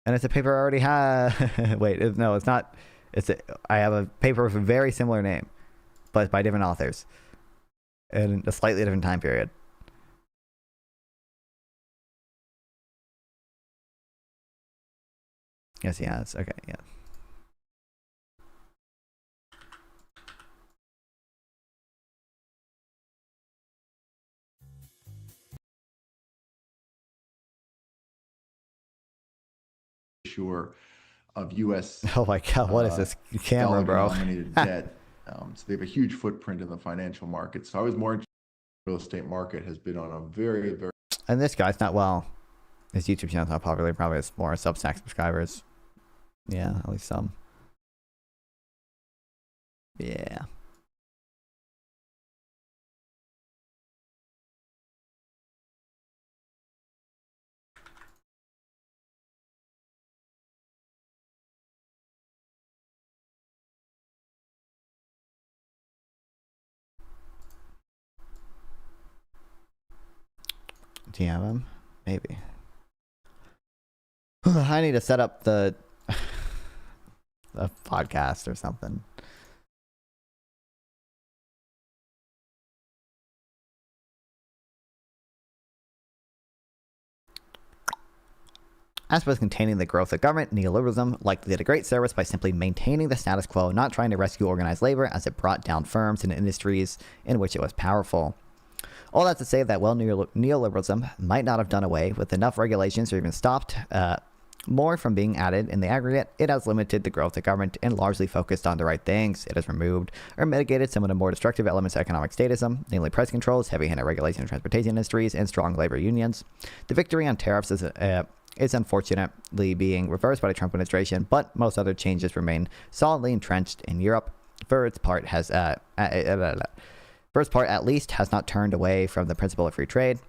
And it's a paper I already have. Wait, no, it's not. I have a paper with a very similar name, but by different authors in a slightly different time period. Yes, he has. Okay, yeah. Issuer of U.S. Oh my God, what is this camera, bro? Dollar-denominated debt. So they have a huge footprint in the financial market. So I was more interested in the real estate market has been on a very, very... And this guy's not, well, his YouTube channel's not popular. He probably has more Substack subscribers. Yeah, at least some. Yeah. you have him? Maybe. I need to set up the podcast or something. As for containing the growth of government, neoliberalism likely did a great service by simply maintaining the status quo, not trying to rescue organized labor as it brought down firms and industries in which it was powerful. All that to say that while neoliberalism might not have done away with enough regulations or even stopped more from being added in the aggregate, it has limited the growth of government and largely focused on the right things. It has removed or mitigated some of the more destructive elements of economic statism, namely price controls, heavy-handed regulation of transportation industries, and strong labor unions. The victory on tariffs is unfortunately being reversed by the Trump administration, but most other changes remain solidly entrenched in Europe. For its part, at least, has not turned away from the principle of free trade.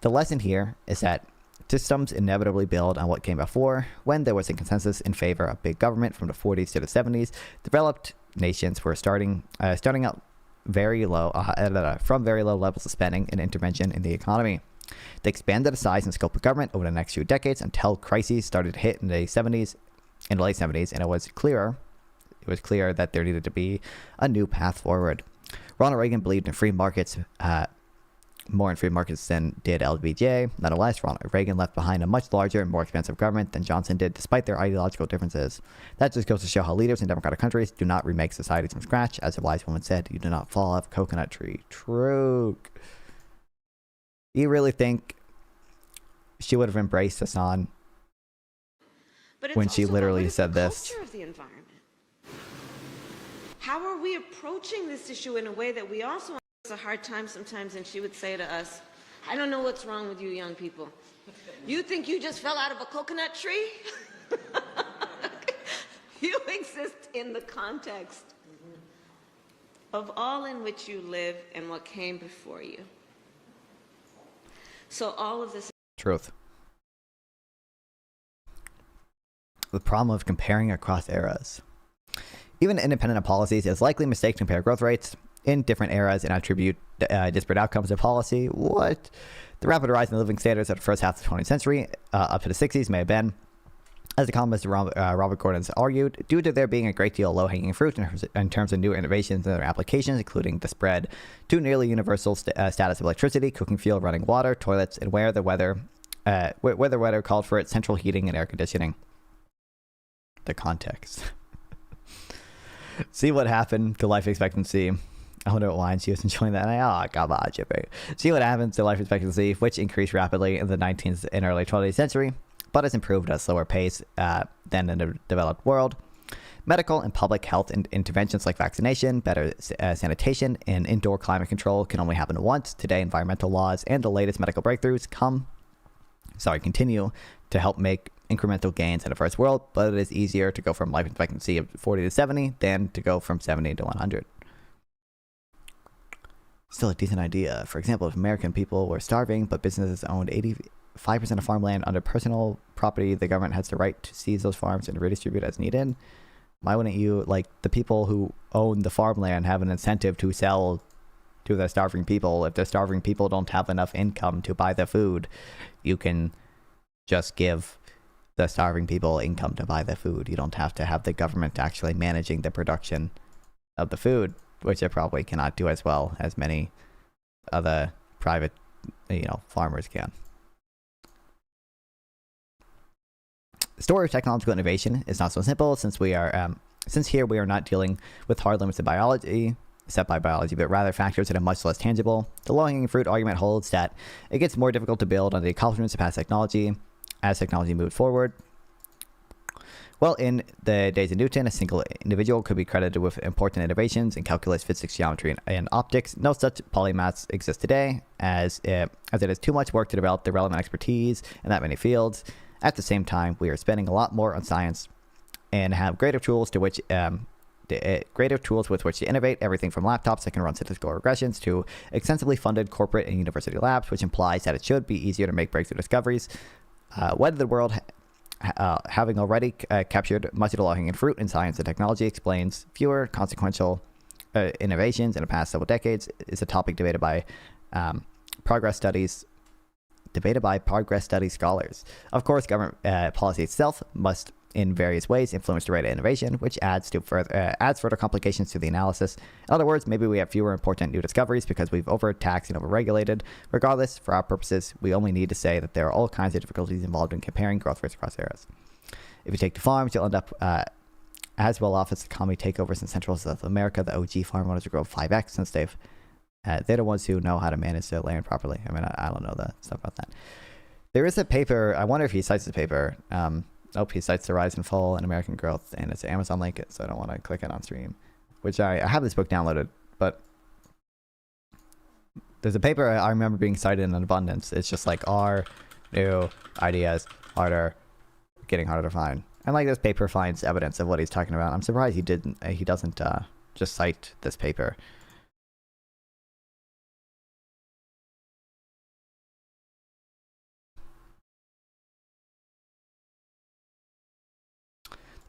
The lesson here is that systems inevitably build on what came before. When there was a consensus in favor of big government from the 40s to the 70s, developed nations were starting out from very low levels of spending and intervention in the economy. They expanded the size and scope of government over the next few decades until crises started to hit in the late 70s, and it was clear that there needed to be a new path forward. Ronald Reagan believed in free markets, more in free markets than did LBJ. Nonetheless, Ronald Reagan left behind a much larger and more expensive government than Johnson did, despite their ideological differences. That just goes to show how leaders in democratic countries do not remake societies from scratch. As a wise woman said, you do not fall off a coconut tree. True. You really think she would have embraced Hasan when she literally said this? Culture of the environment. How are we approaching this issue in a way that we also have a hard time sometimes? And she would say to us, I don't know what's wrong with you young people. You think you just fell out of a coconut tree? You exist in the context of all in which you live and what came before you. So all of this truth. The problem of comparing across eras. Even independent of policies, it's likely a mistake to compare growth rates in different eras and attribute disparate outcomes to policy. What? The rapid rise in living standards of the first half of the 20th century up to the 60s may have been, as economist Robert Gordon has argued, due to there being a great deal of low-hanging fruit in terms of new innovations and their applications, including the spread to nearly universal status of electricity, cooking fuel, running water, toilets, and where the weather called for it, central heating and air conditioning. The context. See what happened to life expectancy. I wonder what wine she was enjoying that night. Oh, come on, Jimmy. See what happens to life expectancy, which increased rapidly in the 19th and early 20th century, but has improved at a slower pace than in the developed world. Medical and public health interventions like vaccination, better sanitation, and indoor climate control can only happen once. Today, environmental laws and the latest medical breakthroughs continue to help make incremental gains in the first world, but it is easier to go from life expectancy of 40 to 70 than to go from 70 to 100. Still a decent idea. For example, if American people were starving, but businesses owned 85% of farmland under personal property, the government has the right to seize those farms and redistribute as needed. Why wouldn't you, like, the people who own the farmland have an incentive to sell to the starving people? If the starving people don't have enough income to buy the food, you can just give the starving people income to buy the food. You don't have to have the government actually managing the production of the food, which it probably cannot do as well as many other private, farmers can. The story of technological innovation is not so simple, since here we are not dealing with hard limits of biology, set by biology, but rather factors that are much less tangible. The low-hanging fruit argument holds that it gets more difficult to build on the accomplishments of past technology as technology moved forward. Well, in the days of Newton, a single individual could be credited with important innovations in calculus, physics, geometry, and optics. No such polymaths exist today, as it is too much work to develop the relevant expertise in that many fields. At the same time, we are spending a lot more on science and have greater tools with which to innovate, everything from laptops that can run statistical regressions to extensively funded corporate and university labs, which implies that it should be easier to make breakthrough discoveries. Whether the world having already captured much of the low-hanging fruit in science and technology explains fewer consequential innovations in the past several decades is a topic debated by progress studies debated by progress study scholars. Of course, government policy itself must in various ways influence the rate of innovation, which adds further complications to the analysis. In other words, maybe we have fewer important new discoveries because we've overtaxed and overregulated. Regardless, for our purposes, we only need to say that there are all kinds of difficulties involved in comparing growth rates across eras. If you take the farms, you'll end up as well off as the economy takeovers in Central and South America. The OG farm owners will grow 5x since they're the ones who know how to manage their land properly. I mean, I don't know the stuff about that. There is a paper. I wonder if he cites the paper. He cites the rise and fall in American growth, and it's an Amazon link, so I don't want to click it on stream. Which I have this book downloaded, but there's a paper I remember being cited in abundance. It's just like, are new ideas getting harder to find? And like, this paper finds evidence of what he's talking about. I'm surprised he doesn't just cite this paper.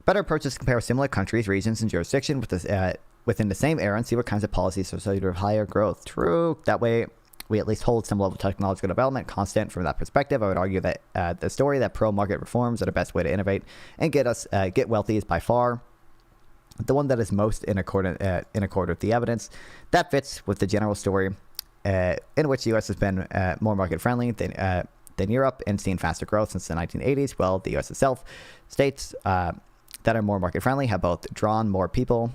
Better approach is to compare similar countries, regions, and jurisdictions within the same era and see what kinds of policies are associated with higher growth. True. That way, we at least hold some level of technological development constant. From that perspective, I would argue that the story that pro-market reforms are the best way to innovate and get wealthy is by far the one that is most in accord with the evidence. That fits with the general story in which the U.S. has been more market-friendly than Europe and seen faster growth since the 1980s. Well, the U.S. itself, states that are more market-friendly have both drawn more people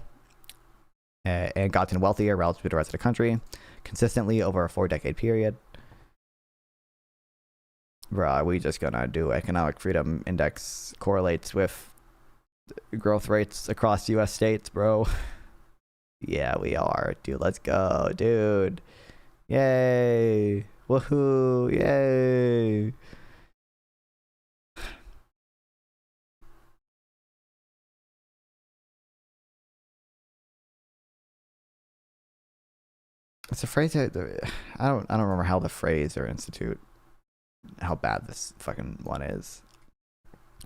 and gotten wealthier relative to the rest of the country consistently over a 4-decade period. Bruh, are we just gonna do economic freedom index correlates with growth rates across U.S. states, bro? Yeah, we are. Dude, let's go, dude. Yay. Woohoo. Yay. It's a phrase that I don't remember how the phrase or institute how bad this fucking one is.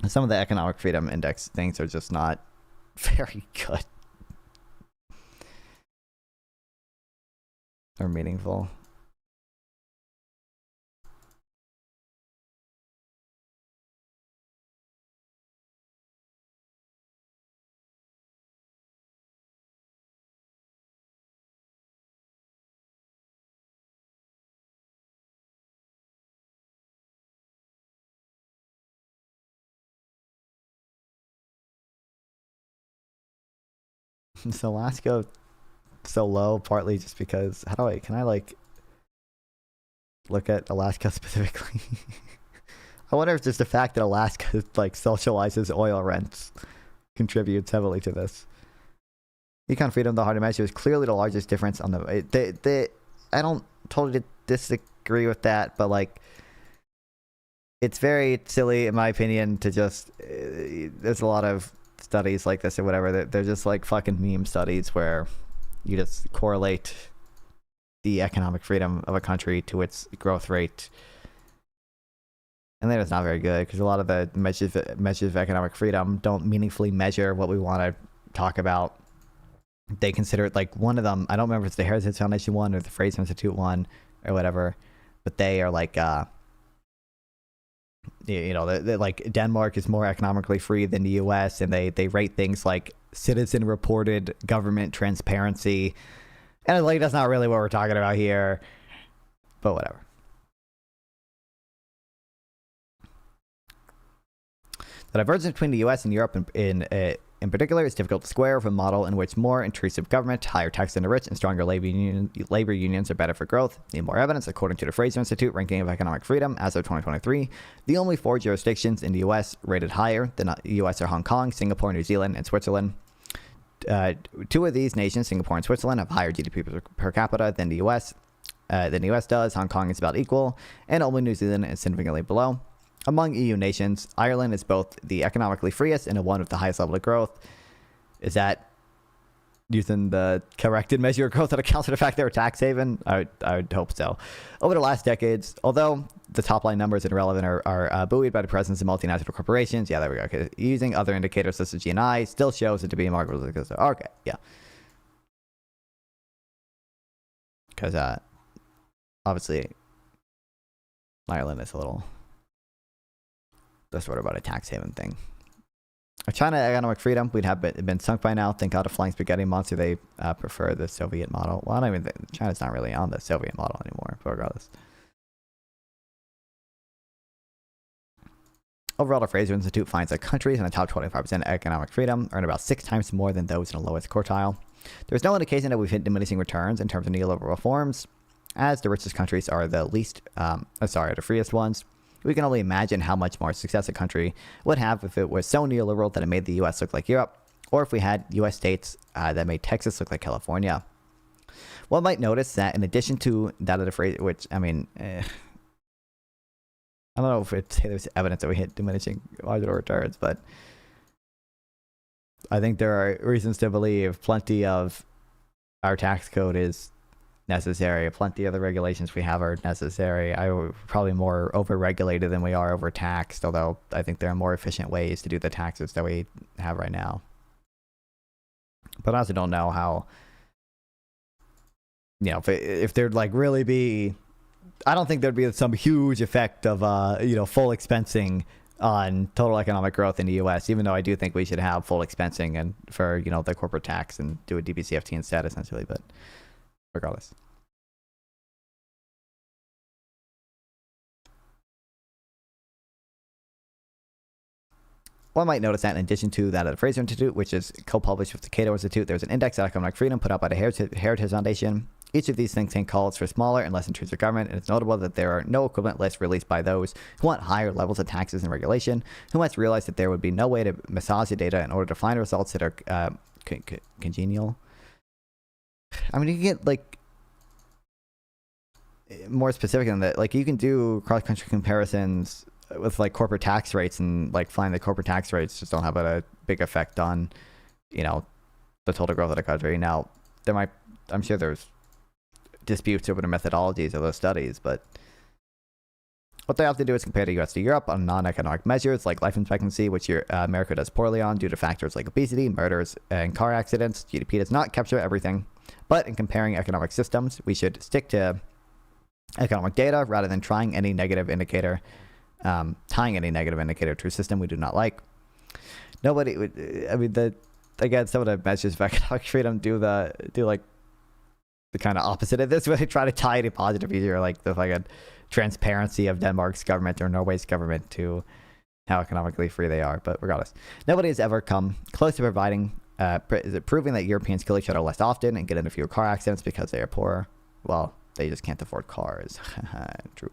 Some of the economic freedom index things are just not very good or meaningful. Is Alaska so low partly just because can I like look at Alaska specifically? I wonder if just the fact that Alaska like socializes oil rents contributes heavily to this. Econ freedom, the harder measure, is clearly the largest difference on the I don't totally disagree with that, but like it's very silly in my opinion to just there's a lot of studies like this or whatever, they're just like fucking meme studies where you just correlate the economic freedom of a country to its growth rate, and then it's not very good because a lot of the measures of economic freedom don't meaningfully measure what we want to talk about. They consider it like one of them, I don't remember if it's the Heritage Foundation one or the Fraser Institute one or whatever, but they are like you know, like Denmark is more economically free than the US, and they rate things like citizen reported government transparency, and like that's not really what we're talking about here, but whatever. The divergence between the US and Europe in particular is difficult to square with a model in which more intrusive government, higher tax on the rich, and stronger labor unions are better for growth. Need more evidence. According to the Fraser Institute ranking of economic freedom as of 2023, the only 4 jurisdictions in the U.S. rated higher than the U.S. are Hong Kong, Singapore, New Zealand, and Switzerland. 2 of these nations, Singapore and Switzerland, have higher GDP per capita than the U.S. Does. Hong Kong is about equal, and only New Zealand is significantly below. Among EU nations, Ireland is both the economically freest and the one with the highest level of growth. Is that using the corrected measure of growth that accounts for the fact they're a tax haven? I would hope so. Over the last decades, although the top line numbers and irrelevant are buoyed by the presence of multinational corporations. Yeah, there we go. Okay. Using other indicators such as GNI still shows it to be a market. Okay, yeah. Because obviously, Ireland is a little sort of about a tax haven thing. China economic freedom, we'd have been sunk by now. Thank God a flying spaghetti monster. They prefer the Soviet model. Well, I don't even think China's not really on the Soviet model anymore, but regardless. Overall, the Fraser Institute finds that countries in the top 25% economic freedom earn about 6 times more than those in the lowest quartile. There's no indication that we've hit diminishing returns in terms of neoliberal reforms, as the richest countries are the the freest ones. We can only imagine how much more success a country would have if it was so neoliberal that it made the U.S. look like Europe, or if we had U.S. states that made Texas look like California. One might notice that in addition to that of the phrase, which, I mean, I don't know if there's evidence that we hit diminishing marginal returns, but I think there are reasons to believe plenty of our tax code is necessary. Plenty of the regulations we have are necessary. We're probably more over-regulated than we are over-taxed, although I think there are more efficient ways to do the taxes that we have right now. But I also don't know how, you know, if there'd like really be, I don't think there'd be some huge effect of, full expensing on total economic growth in the U.S., even though I do think we should have full expensing and for, the corporate tax and do a DBCFT instead, essentially, but regardless. One might notice that in addition to that of the Fraser Institute, which is co-published with the Cato Institute, there's an index of economic freedom put out by the Heritage Foundation. Each of these think tank calls for smaller and less intrusive government, and it's notable that there are no equivalent lists released by those who want higher levels of taxes and regulation, who must realize that there would be no way to massage the data in order to find results that are congenial. I mean, you can get, like, more specific than that. Like, you can do cross-country comparisons with, like, corporate tax rates, and, like, find that corporate tax rates just don't have a big effect on, the total growth of the country. Now, I'm sure there's disputes over the methodologies of those studies, but what they have to do is compare the U.S. to Europe on non-economic measures like life expectancy, which America does poorly on due to factors like obesity, murders, and car accidents. GDP does not capture everything, but in comparing economic systems, we should stick to economic data rather than tying any negative indicator to a system we do not like. Nobody would. I mean, again, some of the measures of economic freedom do like the kind of opposite of this, where they try to tie any positive feature, like the fucking transparency of Denmark's government or Norway's government to how economically free they are. But regardless, nobody has ever come close to proving that Europeans kill each other less often and get into fewer car accidents because they are poor. Well, they just can't afford cars. True.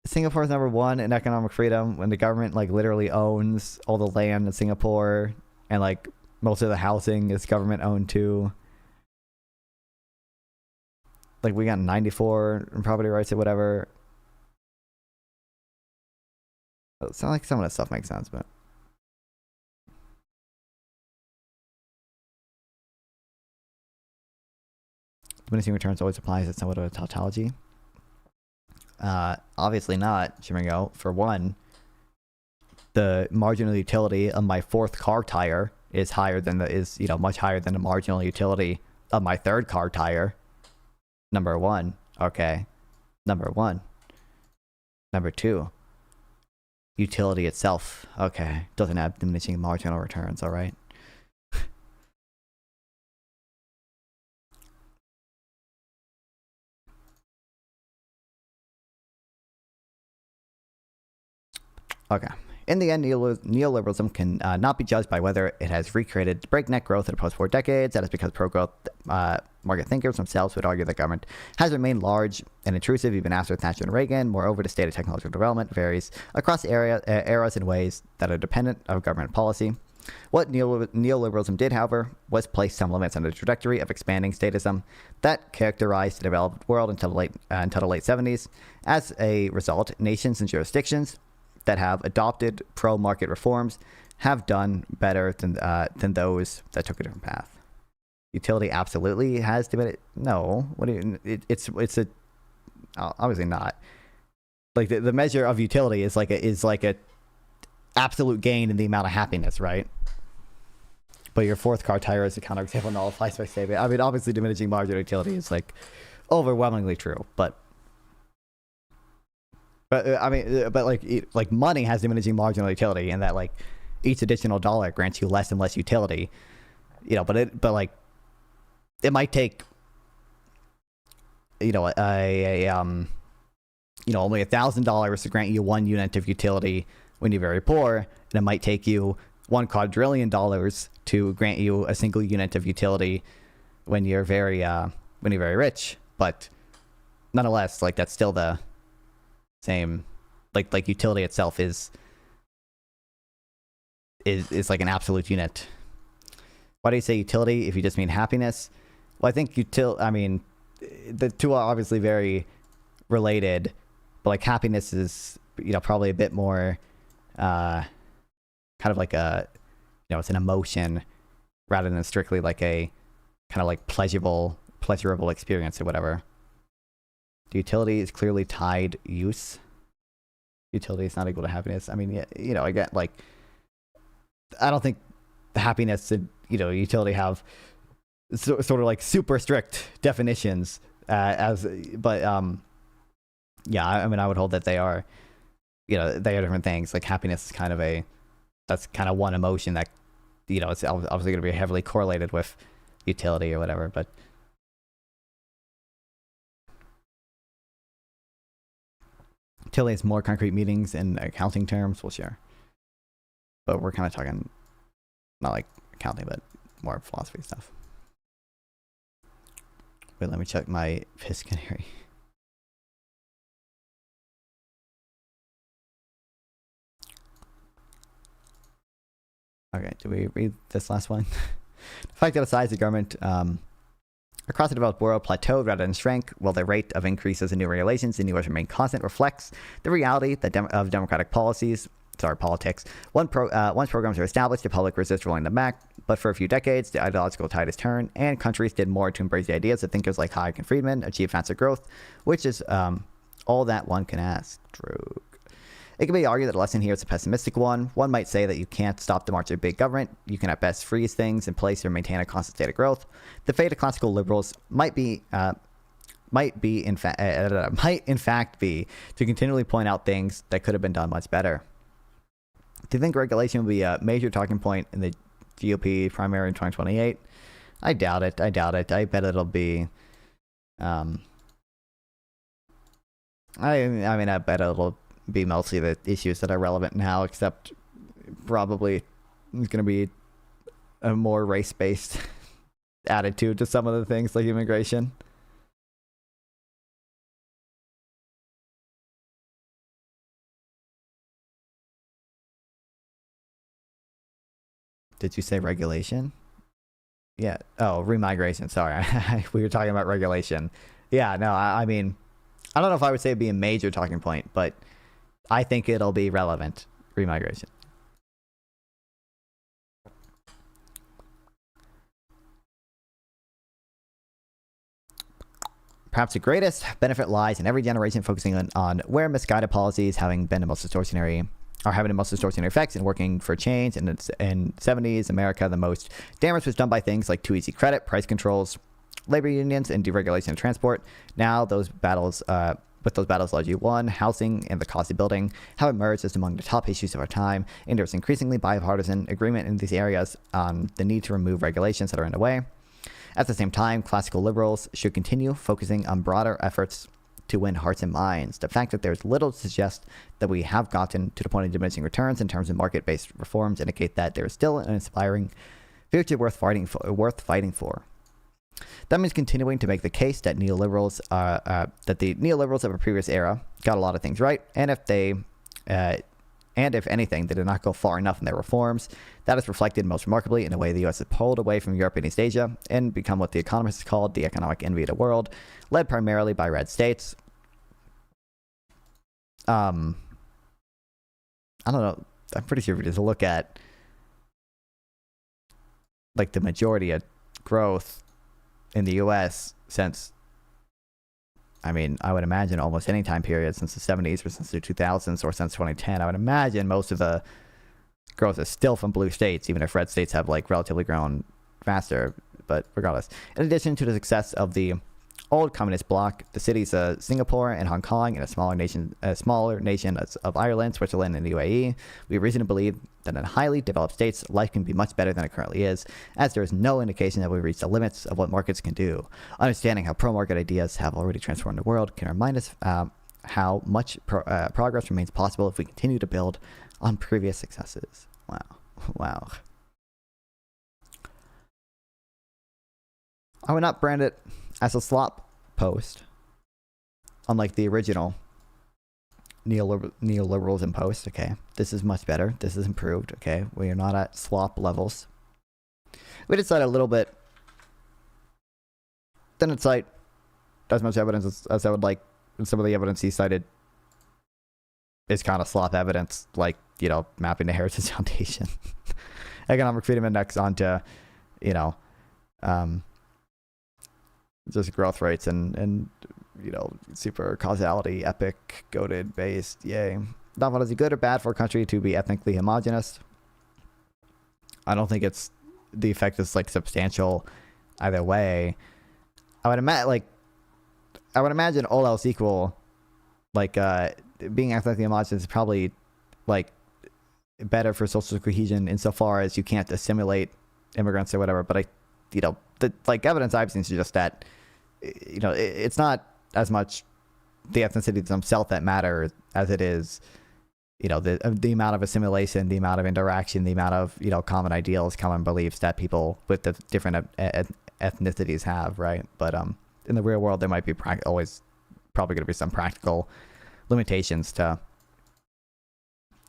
Singapore's number one in economic freedom when the government like literally owns all the land in Singapore, and like most of the housing is government owned too. Like we got 94 in property rights or whatever. It's not like some of that stuff makes sense, but diminishing returns always applies. It's somewhat of a tautology. Obviously not, Shimingo. For one, the marginal utility of my fourth car tire is much higher than the marginal utility of my third car tire. Number one. Okay. Number one. Number two. Utility itself. Okay. Doesn't have diminishing marginal returns, alright? Okay. In the end, neoliberalism can not be judged by whether it has recreated breakneck growth in the post-war decades. That is because pro-growth market thinkers themselves would argue that government has remained large and intrusive even after Thatcher and Reagan. Moreover, the state of technological development varies across eras in ways that are dependent of government policy. What neoliberalism did, however, was place some limits on the trajectory of expanding statism that characterized the developed world until the late 70s. As a result, nations and jurisdictions that have adopted pro-market reforms have done better than those that took a different path. Utility absolutely has diminished. No, what do you? It's obviously not. Like the measure of utility is like a absolute gain in the amount of happiness, right? But your fourth car tire as a counterexample nullifies my statement. I mean, obviously diminishing marginal utility is like overwhelmingly true, but I mean, but like money has diminishing marginal utility, in that like each additional dollar grants you less and less utility, you know. But like it might take, you know, only $1,000 to grant you 1 unit of utility when you're very poor, and it might take you $1 quadrillion to grant you a single unit of utility when you're very rich. But nonetheless, like that's still the same. Like utility itself is like an absolute unit. Why do you say utility if you just mean happiness? Well, I think I mean, the two are obviously very related, but like happiness is, you know, probably a bit more kind of like a, you know, it's an emotion rather than strictly like a kind of like pleasurable experience or whatever. The utility is clearly tied use. Utility is not equal to happiness. I mean, yeah, you know, I get like, I don't think the happiness and, you know, utility have sort of like super strict definitions yeah, I mean, I would hold that they are, you know, they are different things. Like happiness is kind of that's kind of one emotion that, you know, it's obviously going to be heavily correlated with utility or whatever, but utility has more concrete meanings in accounting terms. We'll share, but we're kind of talking not like accounting, but more philosophy stuff. Wait, let me check my Piscanary. Okay, do we read this last one? The fact that the size of the government across the developed world plateaued rather than shrank, while the rate of increases in new regulations in the U.S. remained constant, reflects the reality that of democratic politics. Once programs are established, the public resists rolling them back. But for a few decades, the ideological tide has turned, and countries did more to embrace the ideas of thinkers like Hayek and Friedman, achieve faster growth, which is all that one can ask. True. It can be argued that the lesson here is a pessimistic one. One might say that you can't stop the march of big government. You can at best freeze things in place or maintain a constant state of growth. The fate of classical liberals might in fact be to continually point out things that could have been done much better. Do you think regulation will be a major talking point in the GOP primary in 2028? I doubt it. I bet it'll be. I mean, I bet it'll be mostly the issues that are relevant now, except probably it's going to be a more race-based attitude to some of the things like immigration. Did you say regulation? Yeah. Oh, remigration. Sorry. We were talking about regulation. Yeah, no, I mean, I don't know if I would say it'd be a major talking point, but I think it'll be relevant. Remigration. Perhaps the greatest benefit lies in every generation focusing on where misguided policies having the most distortionary effects and working for change. In 70s America, the most damage was done by things like too easy credit, price controls, labor unions, and deregulation of transport. Now those battles largely won. Housing and the cost of building have emerged as among the top issues of our time, and there's increasingly bipartisan agreement in these areas on the need to remove regulations that are in the way. At the same time, classical liberals should continue focusing on broader efforts to win hearts and minds. The fact that there's little to suggest that we have gotten to the point of diminishing returns in terms of market-based reforms indicate that there is still an inspiring future worth fighting for. That means continuing to make the case that the neoliberals of a previous era got a lot of things right, and if anything, they did not go far enough in their reforms. That is reflected most remarkably in the way the U.S. has pulled away from Europe and East Asia and become what the economists called the economic envy of the world, led primarily by red states. I don't know. I'm pretty sure if you just look at like the majority of growth in the U.S. since, I mean, I would imagine almost any time period since the 70s or since the 2000s or since 2010, I would imagine most of the growth is still from blue states, even if red states have like relatively grown faster. But regardless, in addition to the success of the old communist bloc, the cities of Singapore and Hong Kong, and a smaller nation of Ireland, Switzerland, and the UAE, we have reason to believe that in highly developed states, life can be much better than it currently is, as there is no indication that we've reached the limits of what markets can do. Understanding how pro-market ideas have already transformed the world can remind us how much progress remains possible if we continue to build on previous successes. Wow. Wow. I would not brand it as a slop post, unlike the original neoliberalism post. Okay, this is much better. This is improved. Okay, we are not at slop levels. We did cite a little bit. Didn't cite as much evidence as I would like. And some of the evidence he cited is kind of slop evidence, like, you know, mapping the Heritage Foundation, Economic Freedom Index onto, you know, just growth rates and you know, super causality, epic, goated based, yay. Not only is it good or bad for a country to be ethnically homogenous. I don't think it's the effect is like substantial either way. I would imagine all else equal, like being ethnically homogenous is probably like better for social cohesion insofar as you can't assimilate immigrants or whatever. But you know, the like evidence I've seen suggests that, you know, it's not as much the ethnicity themselves that matter as it is, you know, the amount of assimilation, the amount of interaction, the amount of, you know, common ideals, common beliefs that people with the different ethnicities have, right? But in the real world, there might be always probably going to be some practical limitations to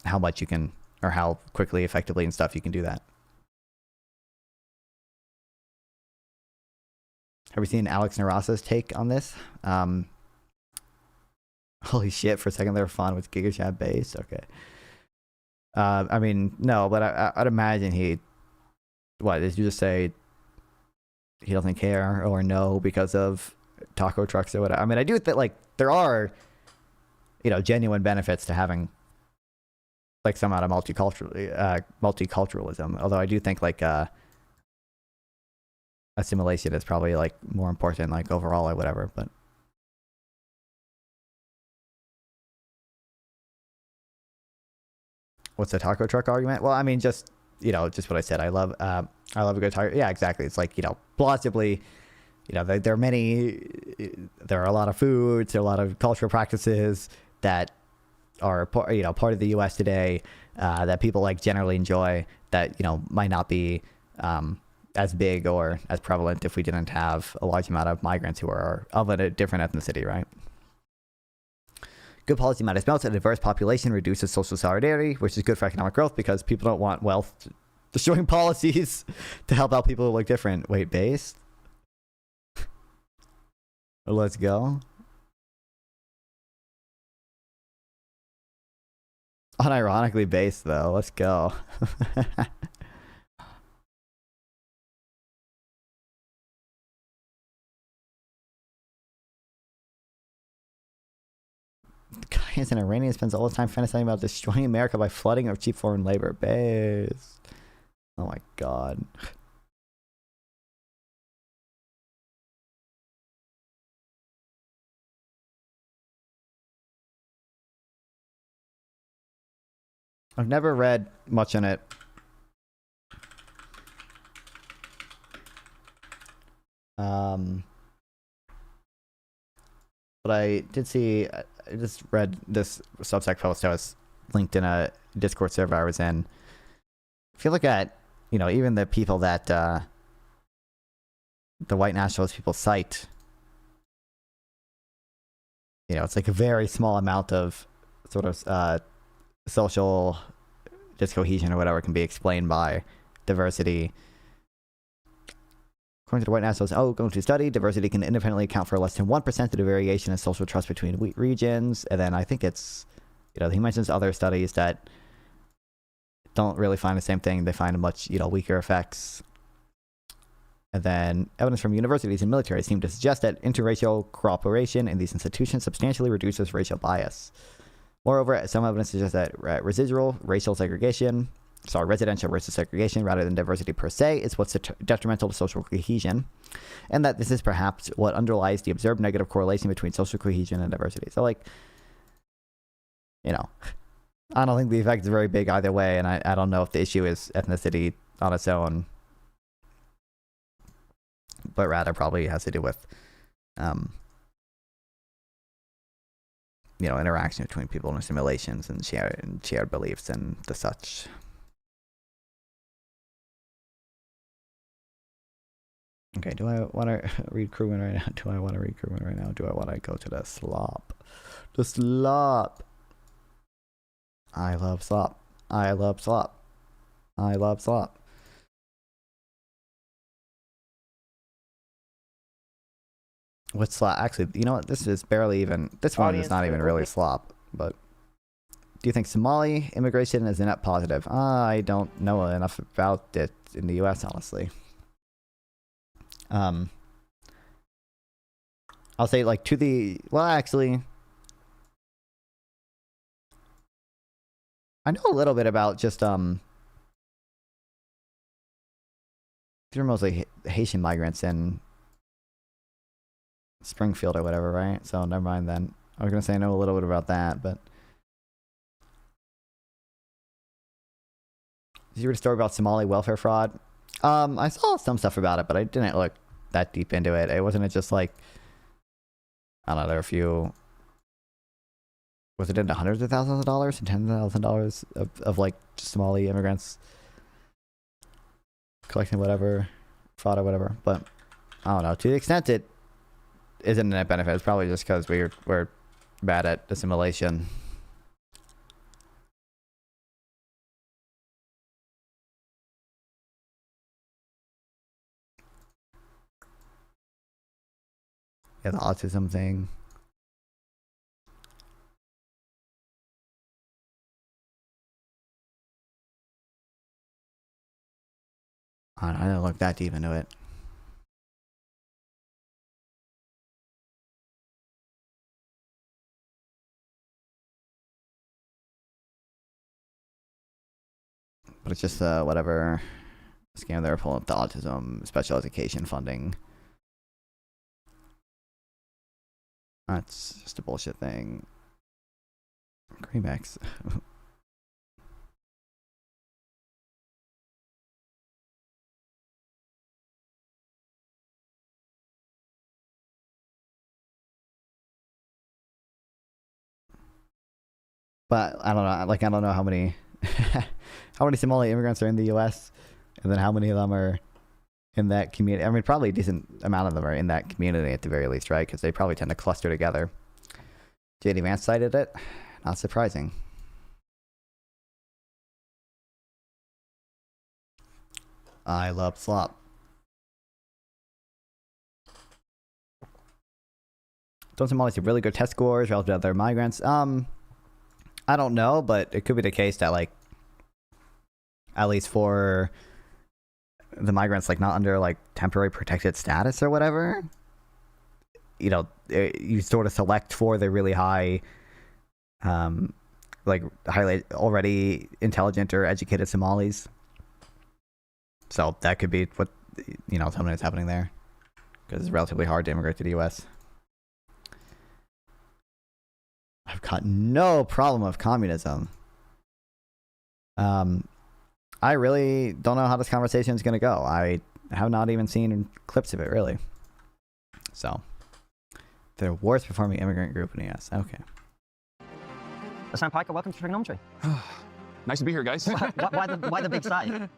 how much you can, or how quickly, effectively, and stuff you can do that. Have we seen Alex Narasa's take on this? Holy shit, for a second they were fun with GigaChat base. Okay. I mean, no, but I'd imagine did you just say he doesn't care or no because of taco trucks or whatever? I mean, I do think like there are, you know, genuine benefits to having like some amount of multiculturalism. Although I do think like assimilation is probably like more important, like overall or whatever. But what's the taco truck argument? Well, I mean, just, you know, just what I said. I love a good taco. Yeah, exactly. It's like, you know, plausibly, you know, there are a lot of foods, there are a lot of cultural practices that are, you know, part of the U.S. today that people like generally enjoy that, you know, might not be as big or as prevalent if we didn't have a large amount of migrants who are of a different ethnicity, right? Good policy matters most. A diverse population reduces social solidarity, which is good for economic growth because people don't want wealth destroying policies to help out people who look different. Wait, based? Let's go. Unironically based, though. Let's go. Guys, an Iranian spends all his time fantasizing about destroying America by flooding of cheap foreign labor. Based. Oh my god. I've never read much on it. But I did see, I just read this Substack post that was linked in a Discord server I was in. If you look at, you know, even the people that the white nationalist people cite, you know, it's like a very small amount of sort of social discohesion or whatever can be explained by diversity. According to the white nationalists, going to study, diversity can independently account for less than 1% of the variation in social trust between regions. And then I think it's, you know, he mentions other studies that don't really find the same thing. They find much, you know, weaker effects. And then evidence from universities and military seem to suggest that interracial cooperation in these institutions substantially reduces racial bias. Moreover, some evidence suggests that residual racial segregation residential versus segregation rather than diversity per se is what's detrimental to social cohesion, and that this is perhaps what underlies the observed negative correlation between social cohesion and diversity. So, like, you know, I don't think the effect is very big either way, and I don't know if the issue is ethnicity on its own, but rather probably has to do with, you know, interaction between people and assimilations and shared beliefs and the such. Okay, do I want to read Crewman right now? Do I want to read Crewman right now? Do I want to go to the Slop? The Slop. I love Slop. I love Slop. I love Slop. What's Slop? Actually, you know what? This is barely even. This one is not even really Slop. But do you think Somali immigration is a net positive? I don't know enough about it in the U.S. honestly. I'll say like to the actually. I know a little bit about just these are mostly Haitian migrants in Springfield or whatever, right? So never mind then. I was gonna say I know a little bit about that, but did you read a story about Somali welfare fraud? I saw some stuff about it, but I didn't look that deep into it. It wasn't just like, I don't know, there were a few. Was it in the hundreds of thousands of dollars and $10,000 of like Somali immigrants collecting whatever fraud or whatever? But I don't know. To the extent it isn't a net benefit, it's probably just because we're bad at assimilation. Yeah, the autism thing. I didn't look that deep into it. But it's just whatever scam they're pulling up, the autism special education funding. That's just a bullshit thing. Creamex. But I don't know. Like, I don't know how many Somali immigrants are in the U.S. and then how many of them are in that community. I mean, probably a decent amount of them are in that community at the very least, right? Because they probably tend to cluster together. JD Vance cited it. Not surprising. I love Slop. Don't Somalis have really good test scores relative to other migrants? I don't know, but it could be the case that, like, at least for the migrants, like, not under, like, temporary protected status or whatever, you know, you sort of select for the really high, like, highly already intelligent or educated Somalis. So that could be what, you know, something that's happening there. Because it's relatively hard to immigrate to the U.S. I've got no problem with communism. I really don't know how this conversation is going to go. I have not even seen clips of it, really. So, the worst performing immigrant group in the US. Okay. Hasan, welcome to Triggernometry. Nice to be here, guys. Why the big sigh?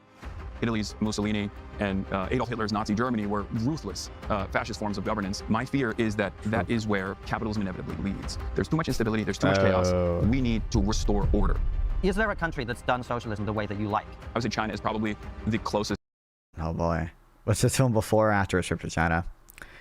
Italy's Mussolini and Adolf Hitler's Nazi Germany were ruthless fascist forms of governance. My fear is that that is where capitalism inevitably leads. There's too much instability, there's too much chaos. We need to restore order. Is there a country that's done socialism the way that you like? I would say China is probably the closest. Oh boy. What's this film before or after a trip to China?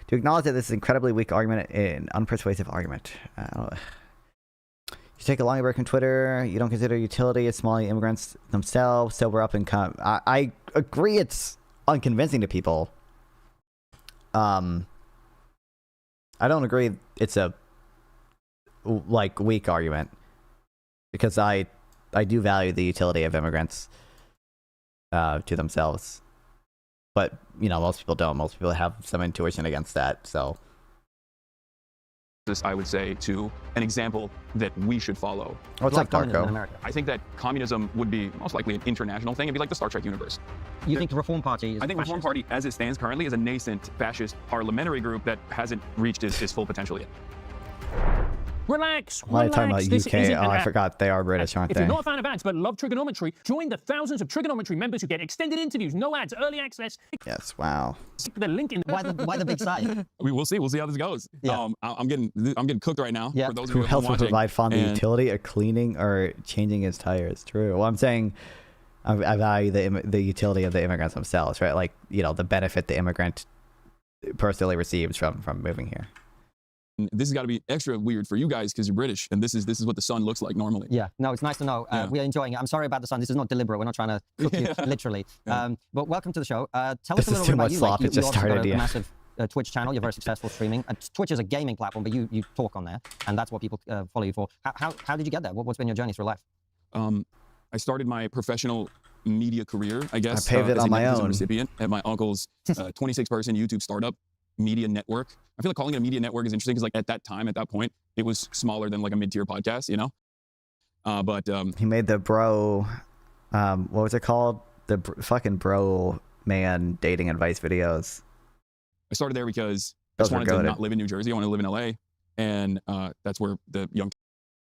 To acknowledge that this is an incredibly weak argument, an unpersuasive argument. You take a long break from Twitter, you don't consider utility as Somali immigrants themselves, sober up and come. I agree it's unconvincing to people. I don't agree it's a, like, weak argument. Because I do value the utility of immigrants. to themselves. But you know, most people don't. Most people have some intuition against that. So this, I would say, to an example that we should follow. What's up, Darko? I think that communism would be most likely an international thing. It'd be like the Star Trek universe. You think the Reform Party is I think fascist? Reform Party, as it stands currently, is a nascent fascist parliamentary group that hasn't reached its full potential yet. Relax. Why are you talking about UK? Oh, I forgot. They are British, aren't If they? you're not a fan of ads but love Triggernometry, join the thousands of Triggernometry members who get extended interviews, no ads, early access. Yes, wow. The link in why the big side? We'll see. We'll see how this goes. Yeah. I'm getting cooked right now. Yeah. For those of Who you else will watching. provide Fawn the And utility of cleaning or changing his tires? True. Well, I'm saying I value the utility of the immigrants themselves, right? Like, you know, the benefit the immigrant personally receives from moving here. This has got to be extra weird for you guys because you're British, and this is what the sun looks like normally. Yeah, no, it's nice to know. Yeah. We're enjoying it. I'm sorry about the sun. This is not deliberate. We're not trying to cook you, literally. Yeah. But welcome to the show. Tell This us a is little too bit about much you. slop. Like, It just obviously started, got a yeah. massive Twitch channel. You're very successful streaming. Twitch is a gaming platform, but you talk on there, and that's what people follow you for. How did you get there? What's been your journey through life? I started my professional media career, I guess. I paved it as on a my nepotism own. recipient at my uncle's 26-person YouTube startup media network. I feel like calling it a media network is interesting because, like, at that point, it was smaller than like a mid-tier podcast, you know. But He made the bro, what was it called? The fucking bro man dating advice videos. I started there because I Those just were wanted to goated. not live in New Jersey. I wanted to live in LA, and that's where the Young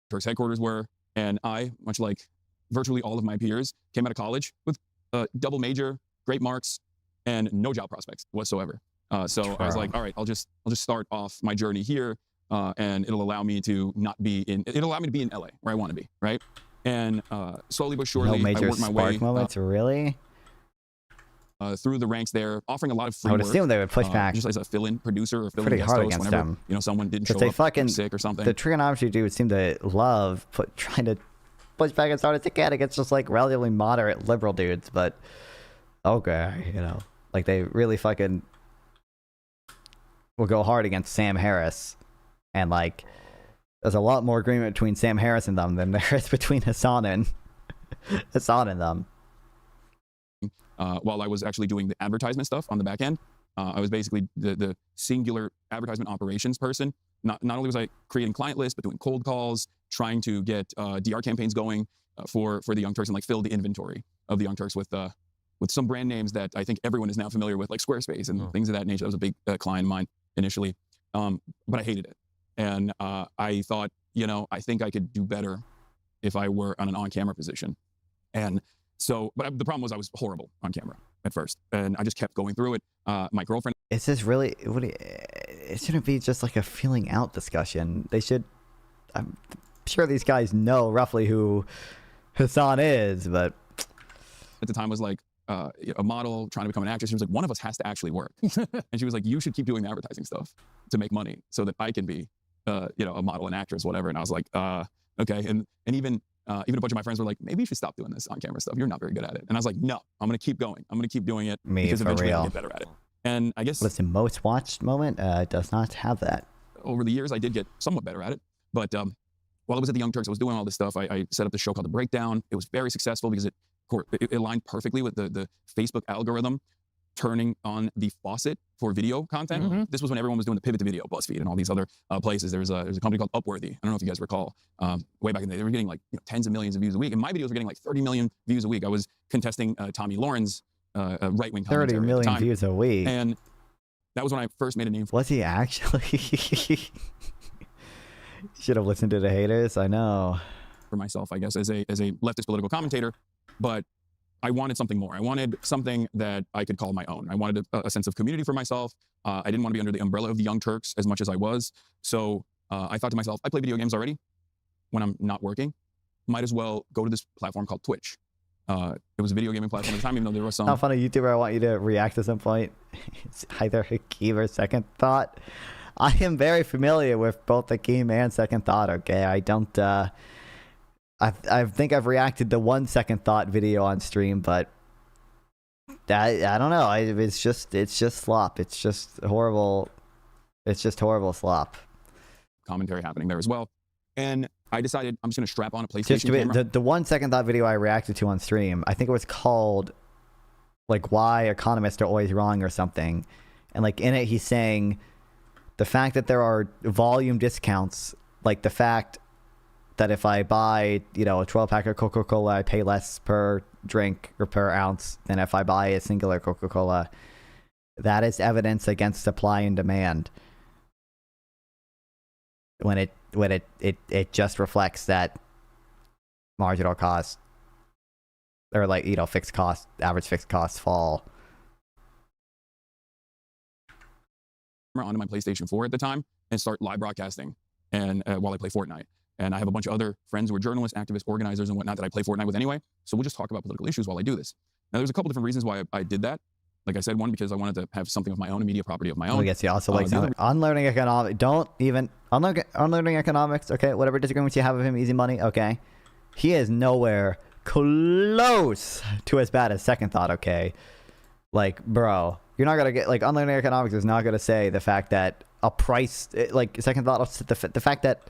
Turks headquarters were. And I, much like virtually all of my peers, came out of college with a double major, great marks, and no job prospects whatsoever. So I was like, all right, I'll just start off my journey here, and it'll allow me to it'll allow me to be in LA where I want to be, right? And slowly but surely, No major I worked my spark way moments, really? through the ranks there, offering a lot of free I would work, assume they would push back just as a fill-in producer or fill-in pretty guest hard host against whenever them. you know someone didn't show Because they up fucking sick or something. The Triggernometry dudes seem to love trying to push back as hard as they can against just like relatively moderate liberal dudes, but okay, you know, like they really fucking will go hard against Sam Harris, and like there's a lot more agreement between Sam Harris and them than there is between Hasan and them. While I was actually doing the advertisement stuff on the back end, I was basically the singular advertisement operations person. Not only was I creating client lists, but doing cold calls, trying to get DR campaigns going for the Young Turks, and like fill the inventory of the Young Turks with some brand names that I think everyone is now familiar with, like Squarespace and things of that nature. That was a big client of mine initially, but I hated it. And I thought, you know, I think I could do better if I were on an on-camera position. And so, but the problem was I was horrible on camera at first, and I just kept going through it. My girlfriend. It's just really, it shouldn't be just like a feeling out discussion. They should, I'm sure these guys know roughly who Hasan is, but. At the time was like a model trying to become an actress. She was like, one of us has to actually work. And she was like, you should keep doing the advertising stuff to make money so that I can be, you know, a model and actress, whatever. And I was like, okay. And even a bunch of my friends were like, maybe you should stop doing this on camera stuff. You're not very good at it. And I was like, no, I'm going to keep going. I'm going to keep doing it because eventually I'll get better at it. And I guess Listen, most watched moment does not have that. Over the years, I did get somewhat better at it. But while I was at the Young Turks, I was doing all this stuff. I set up this show called The Breakdown. It was very successful because it aligned perfectly with the Facebook algorithm turning on the faucet for video content. Mm-hmm. This was when everyone was doing the pivot to video, BuzzFeed and all these other places. There's a company called Upworthy. I don't know if you guys recall. Way back in the day, they were getting like tens of millions of views a week, and my videos were getting like 30 million views a week. I was contesting Tommy Lauren's right-wing commentary 30 million at the time. views a week. And that was when I first made a name. Was he actually? Should have listened to the haters. I know. For myself, I guess, as a leftist political commentator, but I wanted something more. I wanted something that I could call my own. I wanted a sense of community for myself. I didn't want to be under the umbrella of the Young Turks as much as I was. So I thought to myself, I play video games already when I'm not working. Might as well go to this platform called Twitch. It was a video gaming platform at the time, even though there was some. How funny YouTuber I want you to react to some point. It's either Hakeem or Second Thought. I am very familiar with both Hakeem and Second Thought. Okay, I don't. I think I've reacted to one Second Thought video on stream, but I don't know. It's just slop. It's just horrible. It's just horrible slop. Commentary happening there as well, and I decided I'm just going to strap on a PlayStation camera. The one Second Thought video I reacted to on stream, I think it was called like why economists are always wrong or something. And like in it, he's saying the fact that there are volume discounts, like the fact that if I buy, you know, a 12-pack of Coca-Cola, I pay less per drink or per ounce than if I buy a singular Coca-Cola. That is evidence against supply and demand. When it just reflects that marginal cost, or like, you know, fixed cost, average fixed costs fall. Onto my PlayStation 4 at the time and start live broadcasting and while I play Fortnite. And I have a bunch of other friends who are journalists, activists, organizers, and whatnot that I play Fortnite with anyway. So we'll just talk about political issues while I do this. Now, there's a couple different reasons why I did that. Like I said, one, because I wanted to have something of my own, a media property of my own. I guess you also like unlearning economics. Don't even unlearning economics. Okay, whatever disagreements you have with him, easy money. Okay, he is nowhere close to as bad as Second Thought. Okay, like, bro, you're not gonna get, like, unlearning economics is not gonna say the fact that a price, like Second Thought, the fact that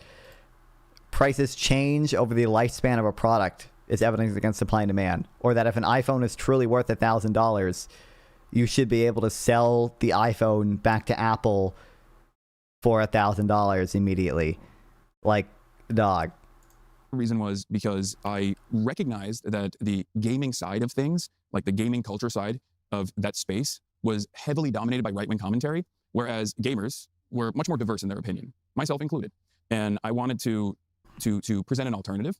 prices change over the lifespan of a product is evidence against supply and demand, or that if an iPhone is truly worth $1,000, you should be able to sell the iPhone back to Apple for $1,000 immediately. Like, dog. The reason was because I recognized that the gaming side of things, like the gaming culture side of that space, was heavily dominated by right-wing commentary, whereas gamers were much more diverse in their opinion, myself included. And I wanted to present an alternative.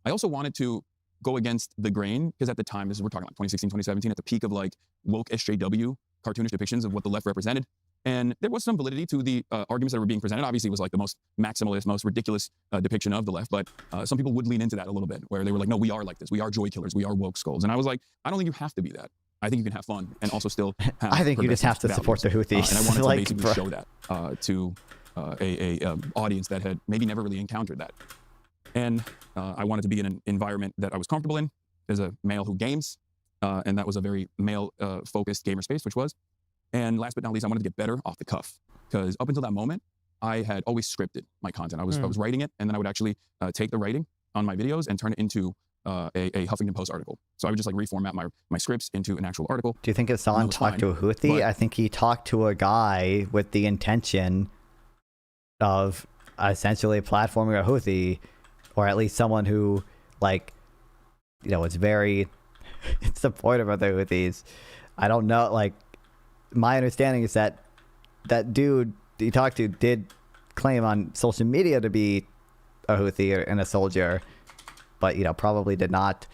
I also wanted to go against the grain, because at the time, we're talking like 2016, 2017, at the peak of like woke SJW cartoonish depictions of what the left represented. And there was some validity to the arguments that were being presented. Obviously, it was like the most maximalist, most ridiculous depiction of the left. But some people would lean into that a little bit, where they were like, no, we are like this. We are joy killers. We are woke skulls. And I was like, I don't think you have to be that. I think you can have fun and also still have I think you just have to values. support the Houthis. And I wanted to like, basically show that to a audience that had maybe never really encountered that. And I wanted to be in an environment that I was comfortable in as a male who games. And that was a very male-focused gamer space, which was. And last but not least, I wanted to get better off the cuff. Because up until that moment, I had always scripted my content. I was writing it, and then I would actually take the writing on my videos and turn it into a Huffington Post article. So I would just like reformat my scripts into an actual article. Do you think Hasan talked to a Houthi? I think he talked to a guy with the intention of essentially platforming a Houthi, or at least someone who, like, you know, is very supportive of the Houthis. I don't know, like, my understanding is that that dude he talked to did claim on social media to be a Houthi and a soldier, but, you know, probably did not.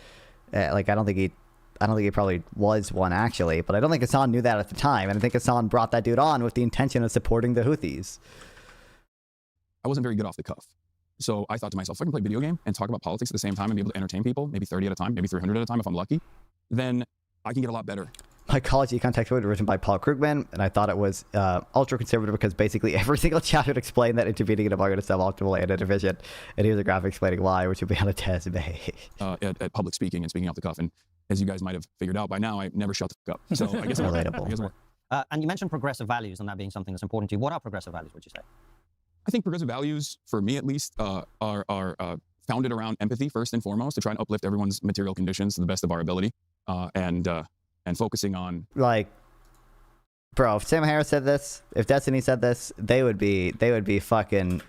Like, I don't think he probably was one actually, but I don't think Hasan knew that at the time, and I think Hasan brought that dude on with the intention of supporting the Houthis. I wasn't very good off the cuff. So I thought to myself, if I can play video game and talk about politics at the same time and be able to entertain people, maybe 30 at a time, maybe 300 at a time if I'm lucky, then I can get a lot better. My college econ textbook was written by Paul Krugman, and I thought it was ultra-conservative because basically every single chapter explained that intervening in a market is suboptimal and inefficient, and here's a graphic explaining why, which would be on a test page. At public speaking and speaking off the cuff, and as you guys might have figured out by now, I never shut the fuck up. So I guess relatable. And you mentioned progressive values and that being something that's important to you. What are progressive values, would you say? I think progressive values, for me at least, are founded around empathy first and foremost, to try and uplift everyone's material conditions to the best of our ability, and focusing on, like, bro, if Sam Harris said this, if Destiny said this, they would be fucking,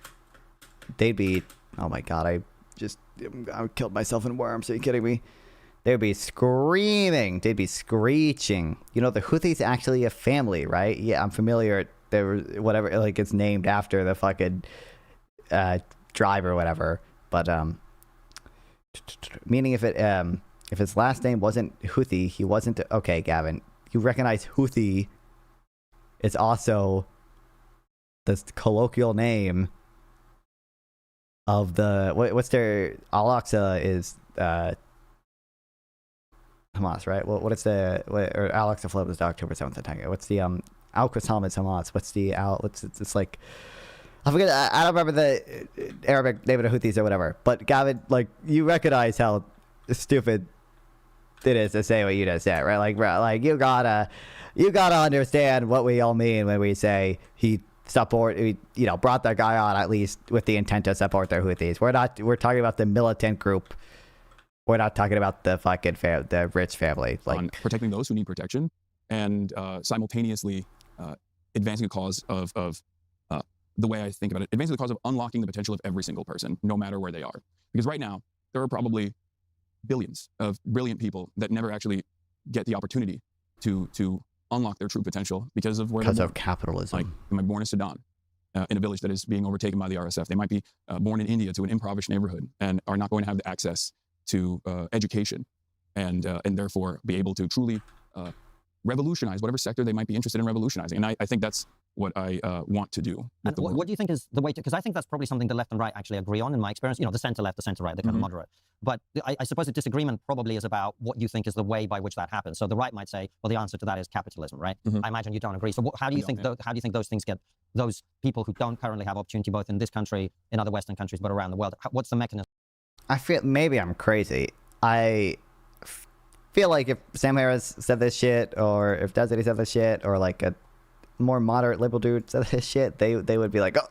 they'd be, oh my god, I killed myself in worms, are you kidding me? They'd be screaming, they'd be screeching. You know, the Houthis actually a family, right? Yeah, I'm familiar. There was whatever, like, it's named after the fucking tribe or whatever, but meaning if his last name wasn't Houthi, he wasn't. Okay, Gavin, you recognize Houthi is also the colloquial name of the what's their Al-Aqsa is Hamas, right? Well, what is the or Al-Aqsa flip is October 7th. What's the Al-Qassam is Hamas? What's the it's like, I forget. I don't remember the Arabic name of the Houthis or whatever. But Gavin, like, you recognize how stupid it is to say what you just said, right? Like, bro, like, you gotta understand what we all mean when we say he brought that guy on at least with the intent to support the Houthis. We're talking about the militant group. We're not talking about the fucking the rich family. Like on protecting those who need protection, and simultaneously advancing a cause of the way I think about it, advancing the cause of unlocking the potential of every single person, no matter where they are. Because right now, there are probably billions of brilliant people that never actually get the opportunity to unlock their true potential because of where they're born. Because of capitalism. Like, am I born in Sudan, in a village that is being overtaken by the RSF? They might be born in India to an impoverished neighborhood and are not going to have the access to education and therefore be able to truly revolutionize whatever sector they might be interested in revolutionizing. And I think that's what I want to do. And what do you think is the way to, because I think that's probably something the left and right actually agree on in my experience, the center left, the center right, they're kind of moderate. But I suppose the disagreement probably is about what you think is the way by which that happens. So the right might say, well, the answer to that is capitalism, right? I imagine you don't agree. So how do you think those things get, those people who don't currently have opportunity both in this country, in other Western countries, but around the world, what's the mechanism? I feel maybe I'm crazy. I feel like if Sam Harris said this shit, or if Desiree said this shit, or like a more moderate liberal dude said this shit, they would be like, oh,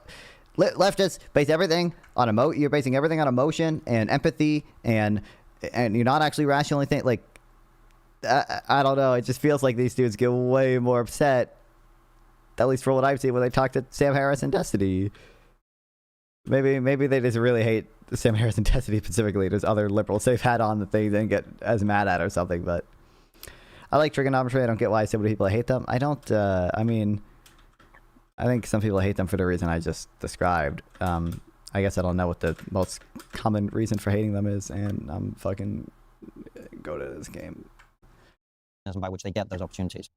leftists base everything on you're basing everything on emotion and empathy, and you're not actually rationally think. Like, I don't know. It just feels like these dudes get way more upset, at least for what I've seen, when they talk to Sam Harris and Destiny. Maybe they just really hate Sam Harris and Destiny specifically. There's other liberals they've had on that they didn't get as mad at or something. But I like Triggernometry. I don't get why so many people hate them. I don't. I mean, I think some people hate them for the reason I just described. I guess I don't know what the most common reason for hating them is, and I'm fucking go to this game. By which they get those opportunities.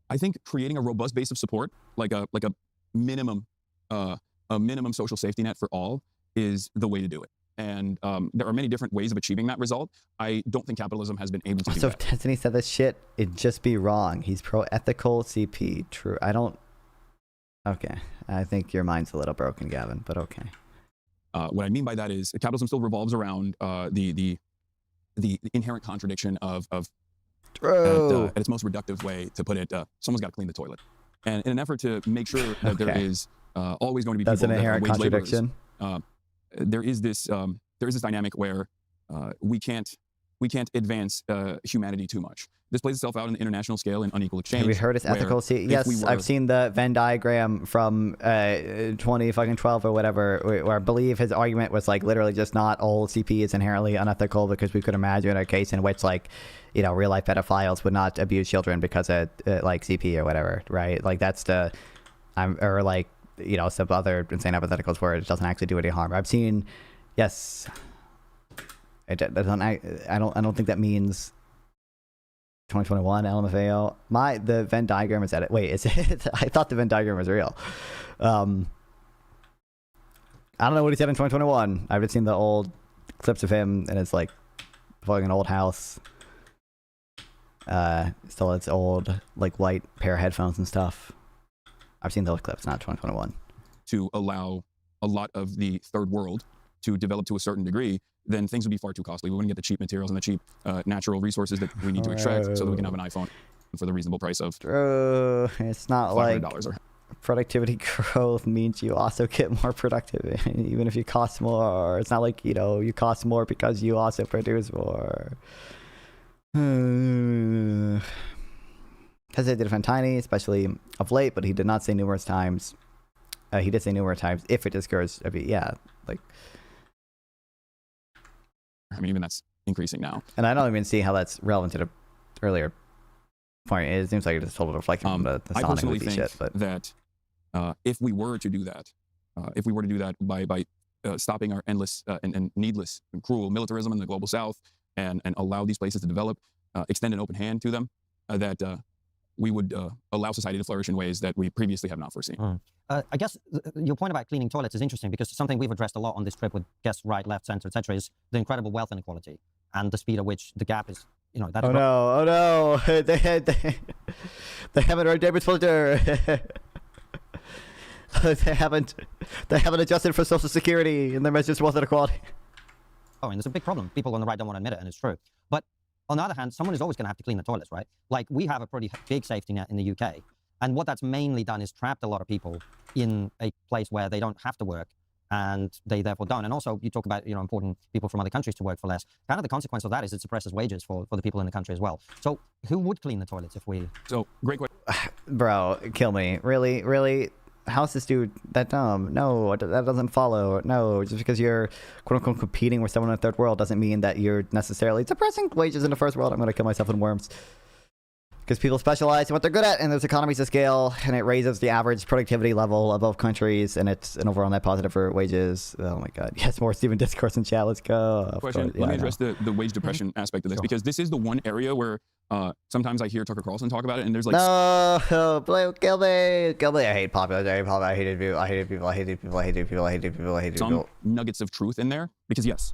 I think creating a robust base of support, like a minimum social safety net for all, is the way to do it. And there are many different ways of achieving that result. I don't think capitalism has been able to do that. So if Destiny said this shit, it'd just be wrong. He's pro-ethical CP. True. I don't... Okay. I think your mind's a little broken, Gavin, but okay. What I mean by that is capitalism still revolves around the inherent contradiction of at its most reductive way to put it, someone's got to clean the toilet. And in an effort to make sure that there is always going to be people an inherent that are wage contradiction. Laborers, there is this dynamic where we can't advance humanity too much. This plays itself out on the international scale in unequal exchange. Have we heard it's ethical? Yes, I've seen the Venn diagram from 2012 or whatever, where I believe his argument was like literally just not all CP is inherently unethical, because we could imagine a case in which like, real life pedophiles would not abuse children because of like CP or whatever, right? Like that's the, or like, some other insane hypotheticals where it doesn't actually do any harm. I've seen, yes, I don't think that means 2021 LMFAO. The Venn diagram is edit. Wait, is it? I thought the Venn diagram was real. I don't know what he said in 2021. I've just seen the old clips of him and it's like fucking old house. Still its old like white pair of headphones and stuff. I've seen those clips, not 2021. To allow a lot of the third world to develop to a certain degree, then things would be far too costly. We wouldn't get the cheap materials and the cheap natural resources that we need to extract so that we can have an iPhone for the reasonable price of it's not like productivity growth means you also get more productive, even if you cost more. It's not like, you cost more because you also produce more. Because they did defend Tiny, especially of late, but he did not say numerous times. He did say numerous times if it discourages, like. I mean, even that's increasing now. And I don't even see how that's relevant to the earlier point. It seems like it's a total reflection on the I Sonic personally movie think shit. But that if we were to do that, by stopping our endless and needless and cruel militarism in the global South and allow these places to develop, extend an open hand to them, that we would allow society to flourish in ways that we previously have not foreseen. I guess your point about cleaning toilets is interesting, because something we've addressed a lot on this trip with guests right, left, center, etc., is the incredible wealth inequality and the speed at which the gap is, that. Oh no! They haven't read David's filter. they haven't adjusted for Social Security and their measures of wealth inequality. Oh, and there's a big problem. People on the right don't want to admit it, and it's true. But on the other hand, someone is always going to have to clean the toilets, right? Like, we have a pretty big safety net in the UK. And what that's mainly done is trapped a lot of people in a place where they don't have to work and they therefore don't. And also, you talk about important people from other countries to work for less. Kind of the consequence of that is it suppresses wages for the people in the country as well. So who would clean the toilets if we? So great question. Bro, kill me. Really? How's this dude that dumb? No, that doesn't follow. No, just because you're quote-unquote competing with someone in the third world doesn't mean that you're necessarily suppressing wages in the first world. I'm going to kill myself in worms. Because people specialize in what they're good at, and there's economies of scale, and it raises the average productivity level of both countries, and it's an overall net positive for wages. Oh my God. Yes, more Steven discourse in chat. Let's go. Question. Let me address the wage depression aspect of this, because this is the one area where sometimes I hear Tucker Carlson talk about it, and there's like... No, kill me. I hate popularity. I hated people. Some nuggets of truth in there, because yes,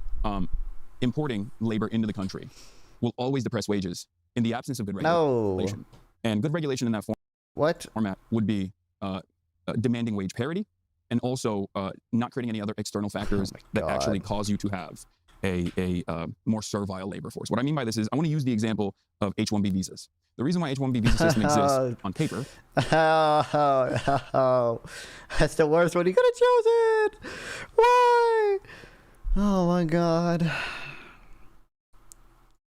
importing labor into the country will always depress wages in the absence of good regulation. And good regulation in that format would be demanding wage parity, and also not creating any other external factors that actually cause you to have a more servile labor force. What I mean by this is I want to use the example of H-1B visas. The reason why H-1B visa system exists on paper. That's the worst one. You could have chosen. Why? Oh my God.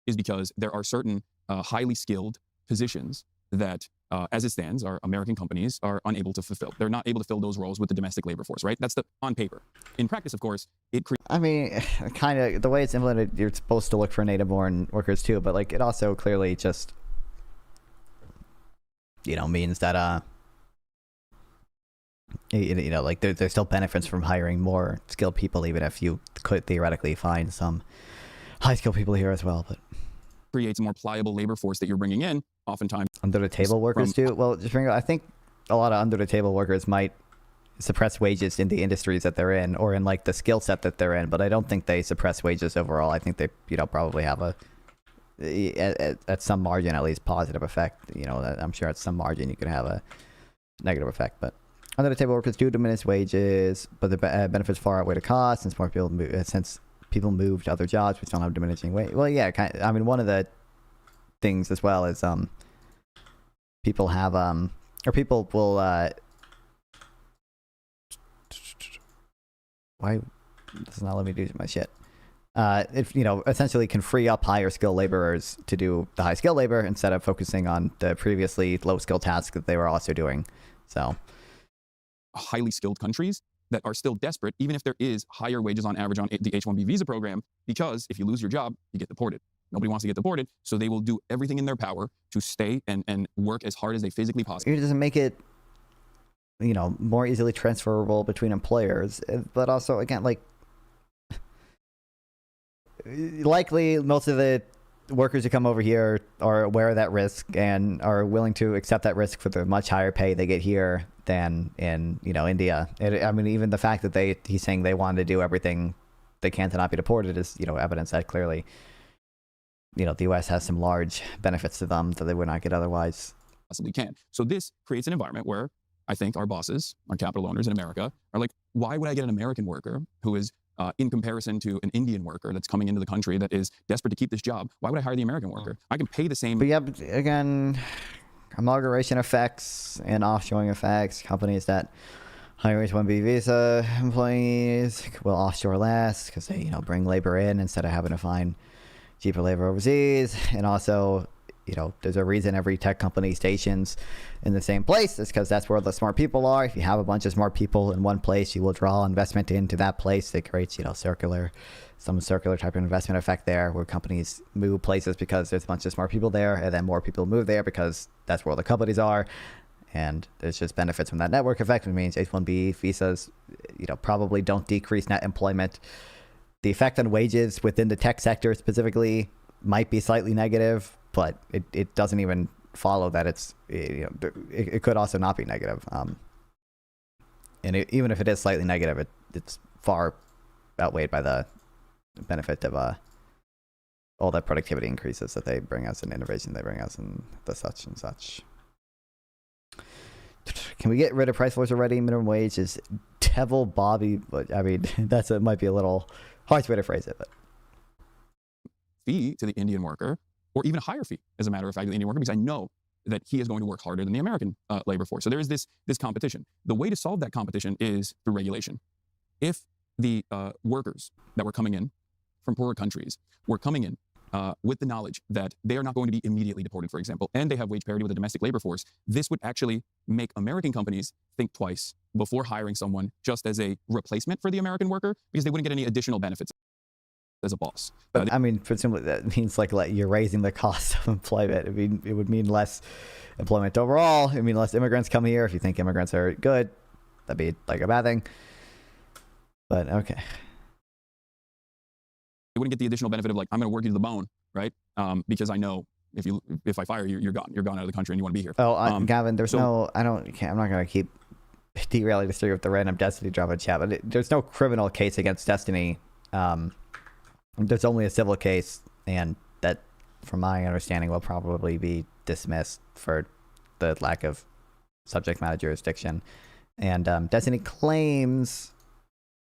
Is because there are certain highly skilled positions that, as it stands, our American companies are unable to fulfill. They're not able to fill those roles with the domestic labor force, right? That's on paper. In practice, of course, it creates... I mean, kind of, the way it's implemented, you're supposed to look for native-born workers too, but like it also clearly just, means that, like there's still benefits from hiring more skilled people, even if you could theoretically find some high-skilled people here as well, but... creates a more pliable labor force that you're bringing in, oftentimes. Under-the-table workers too? Well, just bring up, I think a lot of under-the-table workers might suppress wages in the industries that they're in, or in like the skill set that they're in, but I don't think they suppress wages overall. I think they, probably have at some margin, at least, positive effect. I'm sure at some margin you can have a negative effect, but under-the-table workers do diminish wages, but the benefits far outweigh the cost since more people people move to other jobs which don't have diminishing wage. Well, yeah, I mean, one of the things as well is people have or people will why does not let me do my shit. If essentially can free up higher skill laborers to do the high skill labor instead of focusing on the previously low skill tasks that they were also doing. So highly skilled countries that are still desperate, even if there is higher wages on average on the H-1B visa program, because if you lose your job, you get deported. Nobody wants to get deported, so they will do everything in their power to stay and work as hard as they physically possibly. It doesn't make it, more easily transferable between employers, but also, again, like, likely most of the workers who come over here are aware of that risk and are willing to accept that risk for the much higher pay they get here than in India. I mean, even the fact that he's saying they want to do everything they can to not be deported is evidence that clearly the U.S. has some large benefits to them that they would not get otherwise. Possibly can. So this creates an environment where I think our bosses, our capital owners in America, are like, why would I get an American worker who is in comparison to an Indian worker that's coming into the country that is desperate to keep this job? Why would I hire the American worker? I can pay the same. But yeah, but again, amalgamation effects and offshoring effects. Companies that hire H-1B visa employees will offshore less because they, bring labor in instead of having to find cheaper labor overseas. And also, there's a reason every tech company stations in the same place. It's because that's where the smart people are. If you have a bunch of smart people in one place, you will draw investment into that place. It creates, some circular type of investment effect there, where companies move places because there's a bunch of smart people there, and then more people move there because that's where the companies are. And there's just benefits from that network effect, which means H-1B visas, probably don't decrease net employment. The effect on wages within the tech sector specifically might be slightly negative, but it doesn't even follow that it could also not be negative. And even if it is slightly negative, it's far outweighed by the benefit of all the productivity increases that they bring us and innovation they bring us and the such and such. Can we get rid of price floors already? Minimum wage is devil Bobby, but I mean might be a little harsh way to phrase it, but fee to the Indian worker, or even a higher fee, as a matter of fact, to the Indian worker, because I know that he is going to work harder than the American labor force. So there is this competition. The way to solve that competition is through regulation. If the workers that were coming in from poorer countries were coming in with the knowledge that they are not going to be immediately deported, for example, and they have wage parity with the domestic labor force, this would actually make American companies think twice before hiring someone just as a replacement for the American worker, because they wouldn't get any additional benefits as a boss. But I mean, presumably that means like you're raising the cost of employment. I mean, it would mean less employment overall. I mean, less immigrants come here. If you think immigrants are good, that'd be like a bad thing. But okay. They wouldn't get the additional benefit of like, I'm going to work you to the bone, right? Because I know if I fire you, you're gone. You're gone out of the country and you want to be here. Oh, Gavin, there's I'm not going to keep derailing the story with the random Destiny drama chat, but there's no criminal case against Destiny. There's only a civil case, and that, from my understanding, will probably be dismissed for the lack of subject matter jurisdiction. And Destiny claims,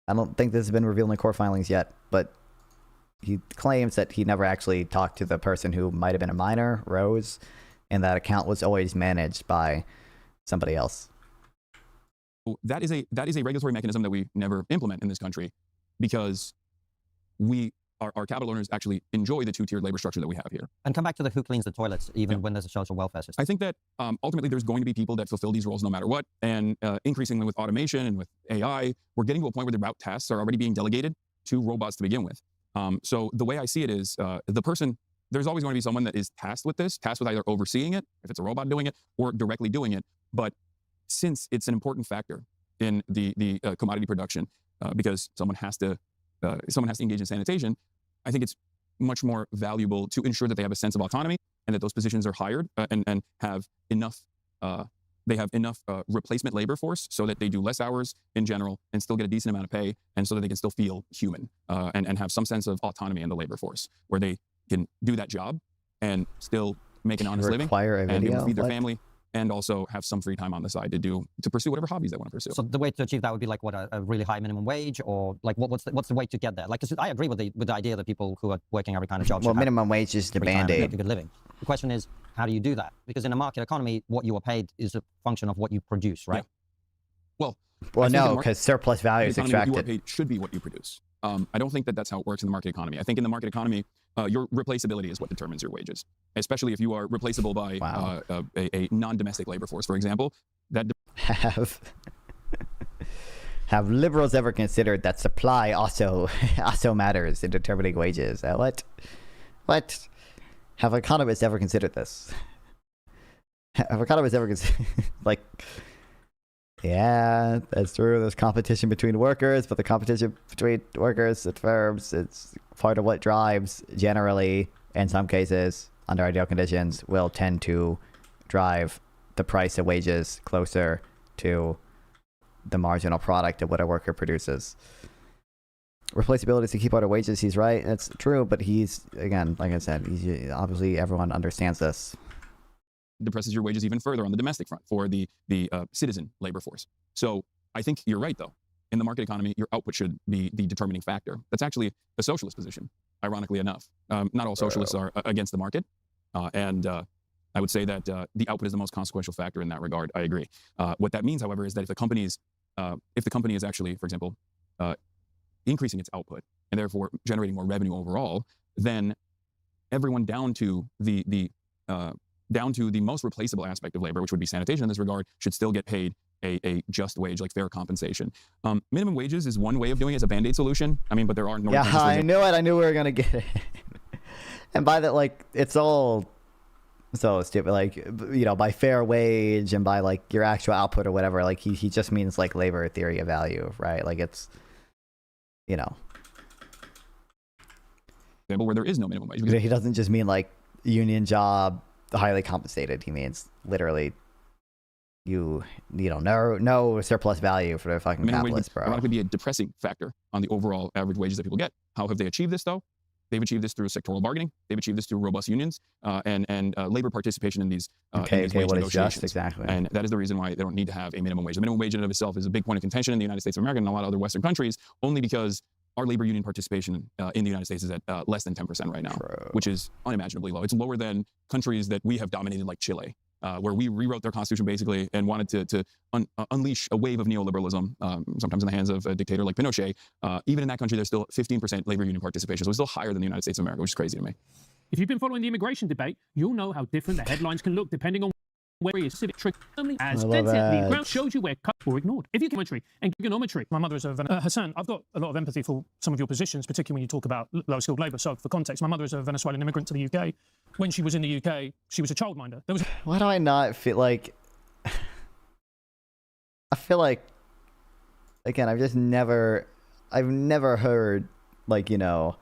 I don't think this has been revealed in the court filings yet, but he claims that he never actually talked to the person who might have been a minor, Rose, and that account was always managed by somebody else. That is a regulatory mechanism that we never implement in this country, because our capital owners actually enjoy the two-tiered labor structure that we have here. And come back to the who cleans the toilets, even when there's a social welfare system. I think that ultimately there's going to be people that fulfill these roles no matter what. And increasingly with automation and with AI, we're getting to a point where the route tasks are already being delegated to robots to begin with. So the way I see it is there's always going to be someone that is tasked with either overseeing it, if it's a robot doing it, or directly doing it. But since it's an important factor in the commodity production, because someone has to engage in sanitation, I think it's much more valuable to ensure that they have a sense of autonomy and that those positions are hired and have enough replacement labor force so that they do less hours in general and still get a decent amount of pay, and so that they can still feel human and have some sense of autonomy in the labor force where they can do that job and still make an honest living and be able to feed their family and also have some free time on the side to pursue whatever hobbies they want to pursue. So the way to achieve that would be like what, a really high minimum wage, or like what's the way to get there? Like, 'cause I agree with the idea that people who are working every kind of job should have minimum wage is the Band-Aid. Good living. The question is, how do you do that? Because in a market economy, what you are paid is a function of what you produce, right? Yeah. Well, no, because surplus value is extracted. What you are paid should be what you produce. I don't think that that's how it works in the market economy. I think in the market economy, your replaceability is what determines your wages, especially if you are replaceable by a non-domestic labor force, for example. That have liberals ever considered that supply also matters in determining wages? What? Have economists ever considered this? Have economists ever considered like? Yeah, that's true. There's competition between workers, but the competition between workers and firms, it's part of what drives, generally, in some cases, under ideal conditions, will tend to drive the price of wages closer to the marginal product of what a worker produces. Replaceability is the key part of wages. He's right. That's true, but he's, again, like I said, obviously everyone understands this. Depresses your wages even further on the domestic front for the citizen labor force. So I think you're right, though. In the market economy, your output should be the determining factor. That's actually a socialist position, ironically enough. Not all socialists are against the market. And I would say that the output is the most consequential factor in that regard. I agree. What that means, however, is that if the company is actually, for example, increasing its output and therefore generating more revenue overall, then everyone down to the most replaceable aspect of labor, which would be sanitation in this regard, should still get paid a just wage, like fair compensation. Minimum wages is one way of doing it as a Band-Aid solution. I mean, but there are no. Yeah, I knew it. I knew we were going to get it. And by that, like, it's all so stupid. Like, you know, by fair wage and by, like, your actual output or whatever, like, he just means, like, labor theory of value, right? Like, it's, you know. Example where there is no minimum wage. He doesn't just mean, like, union job, highly compensated. He means literally you know, no surplus value for the fucking capitalists, bro. Ironically, be a depressing factor on the overall average wages that people get. How have they achieved this, though? They've achieved this through sectoral bargaining. They've achieved this through robust unions and labor participation in these wage negotiations. Just exactly. And that is the reason why they don't need to have a minimum wage. The minimum wage in and of itself is a big point of contention in the United States of America and a lot of other Western countries, only because our labor union participation in the United States is at less than 10% right now, which is unimaginably low. It's lower than countries that we have dominated, like Chile, where we rewrote their constitution basically and wanted to unleash a wave of neoliberalism, sometimes in the hands of a dictator like Pinochet. Even in that country, there's still 15% labor union participation. So it's still higher than the United States of America, which is crazy to me. If you've been following the immigration debate, you'll know how different the headlines can look depending on where he is. Civic trick as the ground shows you where cut or ignored. If you commentary and trigonometry, my mother is a Hasan. I've got a lot of empathy for some of your positions, particularly when you talk about low skilled labour. So for context, my mother is a Venezuelan immigrant to the UK. When she was in the UK, she was a childminder. There was. Why do I not feel like? I feel like, again, I've never heard, like, you know,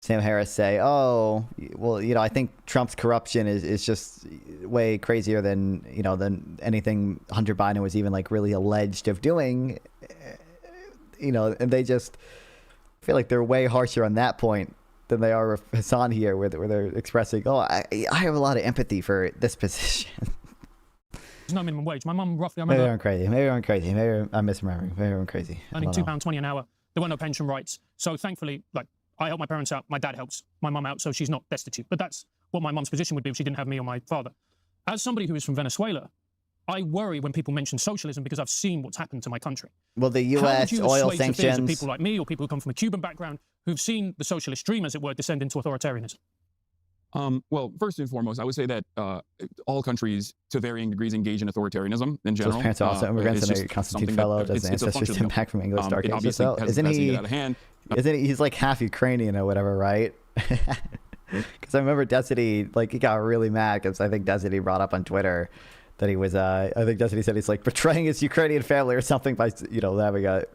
Sam Harris say, oh, well, you know, I think Trump's corruption is just way crazier than, you know, than anything Hunter Biden was even like really alleged of doing, you know, and they just feel like they're way harsher on that point than they are with Hasan here, where they're expressing, oh, I have a lot of empathy for this position. There's no minimum wage. My mum roughly, I Maybe remember. I'm crazy. Maybe I'm crazy. Maybe I'm misremembering. Maybe I'm crazy. Earning £2.20 an hour. There were no pension rights. So thankfully, like, I help my parents out. My dad helps my mum out, so she's not destitute. But that's what my mum's position would be if she didn't have me or my father. As somebody who is from Venezuela, I worry when people mention socialism because I've seen what's happened to my country. Well, the U.S. How would you oil assuage the fears of sanctions. people like me or people who come from a Cuban background who've seen the socialist dream, as it were, descend into authoritarianism? Well, first and foremost, I would say that all countries, to varying degrees, engage in authoritarianism in general. His parents are also immigrants and a Constitute fellow. Does ancestors stem back from English Dark Ages? So isn't he? Isn't he? He's like half Ukrainian or whatever, right? Because I remember Destiny, like, he got really mad because I think Destiny brought up on Twitter that he was. I think Destiny said he's like betraying his Ukrainian family or something by, you know, having a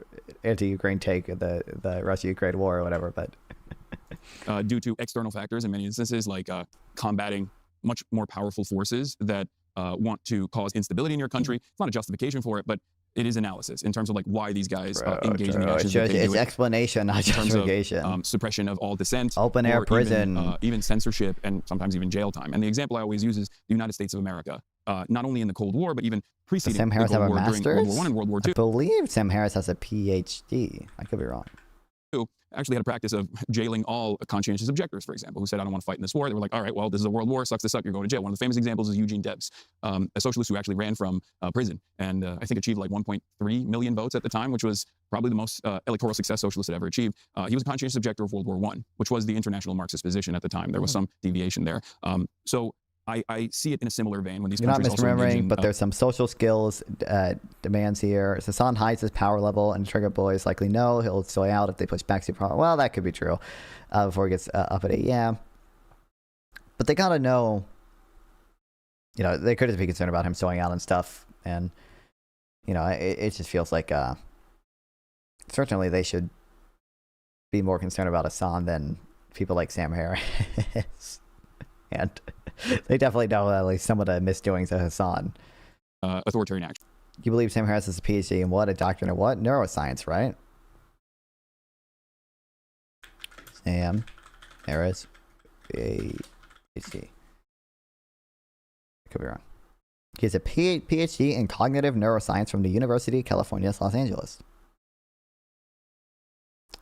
anti-Ukraine take in the Russia-Ukraine war or whatever, but. Due to external factors in many instances, like combating much more powerful forces that want to cause instability in your country. It's not a justification for it, but it is analysis in terms of like why these guys engage in the actions that they do. It's explanation, not justification. In terms of suppression of all dissent, open air prison, even censorship, and sometimes even jail time. And the example I always use is the United States of America, not only in the Cold War, but even preceding Sam Harris the Cold have a War, during master's? World War I and World War II. I believe Sam Harris has a PhD. I could be wrong. Actually had a practice of jailing all conscientious objectors, for example, who said, I don't want to fight in this war. They were like, all right, well, this is a world war, sucks to suck, you're going to jail. One of the famous examples is Eugene Debs, a socialist who actually ran from prison and I think achieved like 1.3 million votes at the time, which was probably the most electoral success socialists had ever achieved. He was a conscientious objector of World War I, which was the international Marxist position at the time. There was some deviation there. So I see it in a similar vein when these You're not countries also engage misremembering, in, but there's some social skills demands here. Hasan hides his power level, and Trigger Boys likely know he'll soy out if they push back super hard. Well, that could be true before he gets up at 8. Yeah, but they gotta know. You know, they could just be concerned about him soying out and stuff, and you know, it just feels like certainly they should be more concerned about Hasan than people like Sam Harris. And they definitely know at least some of the misdoings of Hasan. Authoritarian action. You believe Sam Harris has a PhD in what? A doctorate in what? Neuroscience, right? Sam Harris, PhD. I could be wrong. He has a PhD in cognitive neuroscience from the University of California, Los Angeles.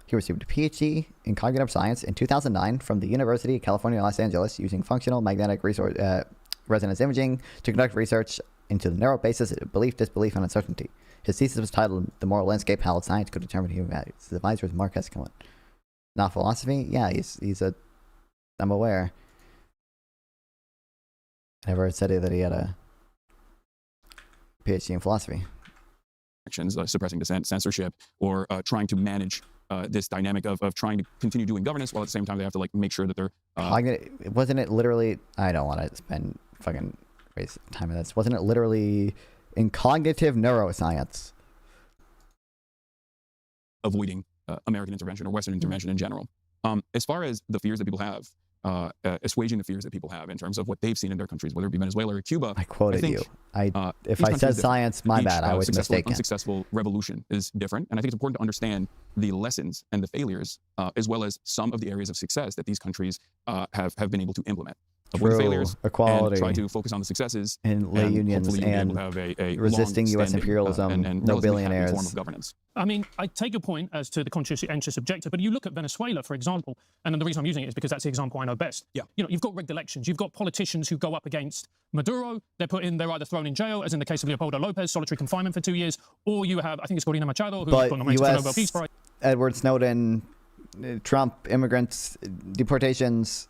He received a PhD in cognitive science in 2009 from the University of California, Los Angeles, using functional magnetic resonance imaging to conduct research into the neural basis of belief, disbelief, and uncertainty. His thesis was titled "The Moral Landscape: How Science Could Determine Human Values." His advisor is Mark Escalon. Not philosophy? Yeah, he's a. I'm aware. I never said that he had a PhD in philosophy. Actions, suppressing dissent, censorship, or trying to manage this dynamic of trying to continue doing governance while at the same time they have to like make sure that they're wasn't it literally, I don't want to spend fucking waste time on this, wasn't it literally in cognitive neuroscience avoiding American intervention or Western intervention in general. As far as the fears that people have, assuaging the fears that people have in terms of what they've seen in their countries, whether it be Venezuela or Cuba. I quoted you. If I said science, my bad, I was mistaken. Unsuccessful revolution is different, and I think it's important to understand the lessons and the failures, as well as some of the areas of success that these countries have been able to implement. avoid the failures, equality, and try to focus on the successes, and lay unions, hopefully you'll be able and to have a resisting U.S. long-standing, imperialism, and no relatively happy billionaires. form of governance. I mean, I take your point as to the conscientious objector, but you look at Venezuela, for example, and then the reason I'm using it is because that's the example I know best. Yeah. You know, you've got rigged elections. You've got politicians who go up against Maduro. They're either thrown in jail, as in the case of Leopoldo Lopez, solitary confinement for 2 years, or you have, I think it's Corina Machado, who's got nominated for the Nobel Peace Prize. Edward Snowden, Trump, immigrants, deportations.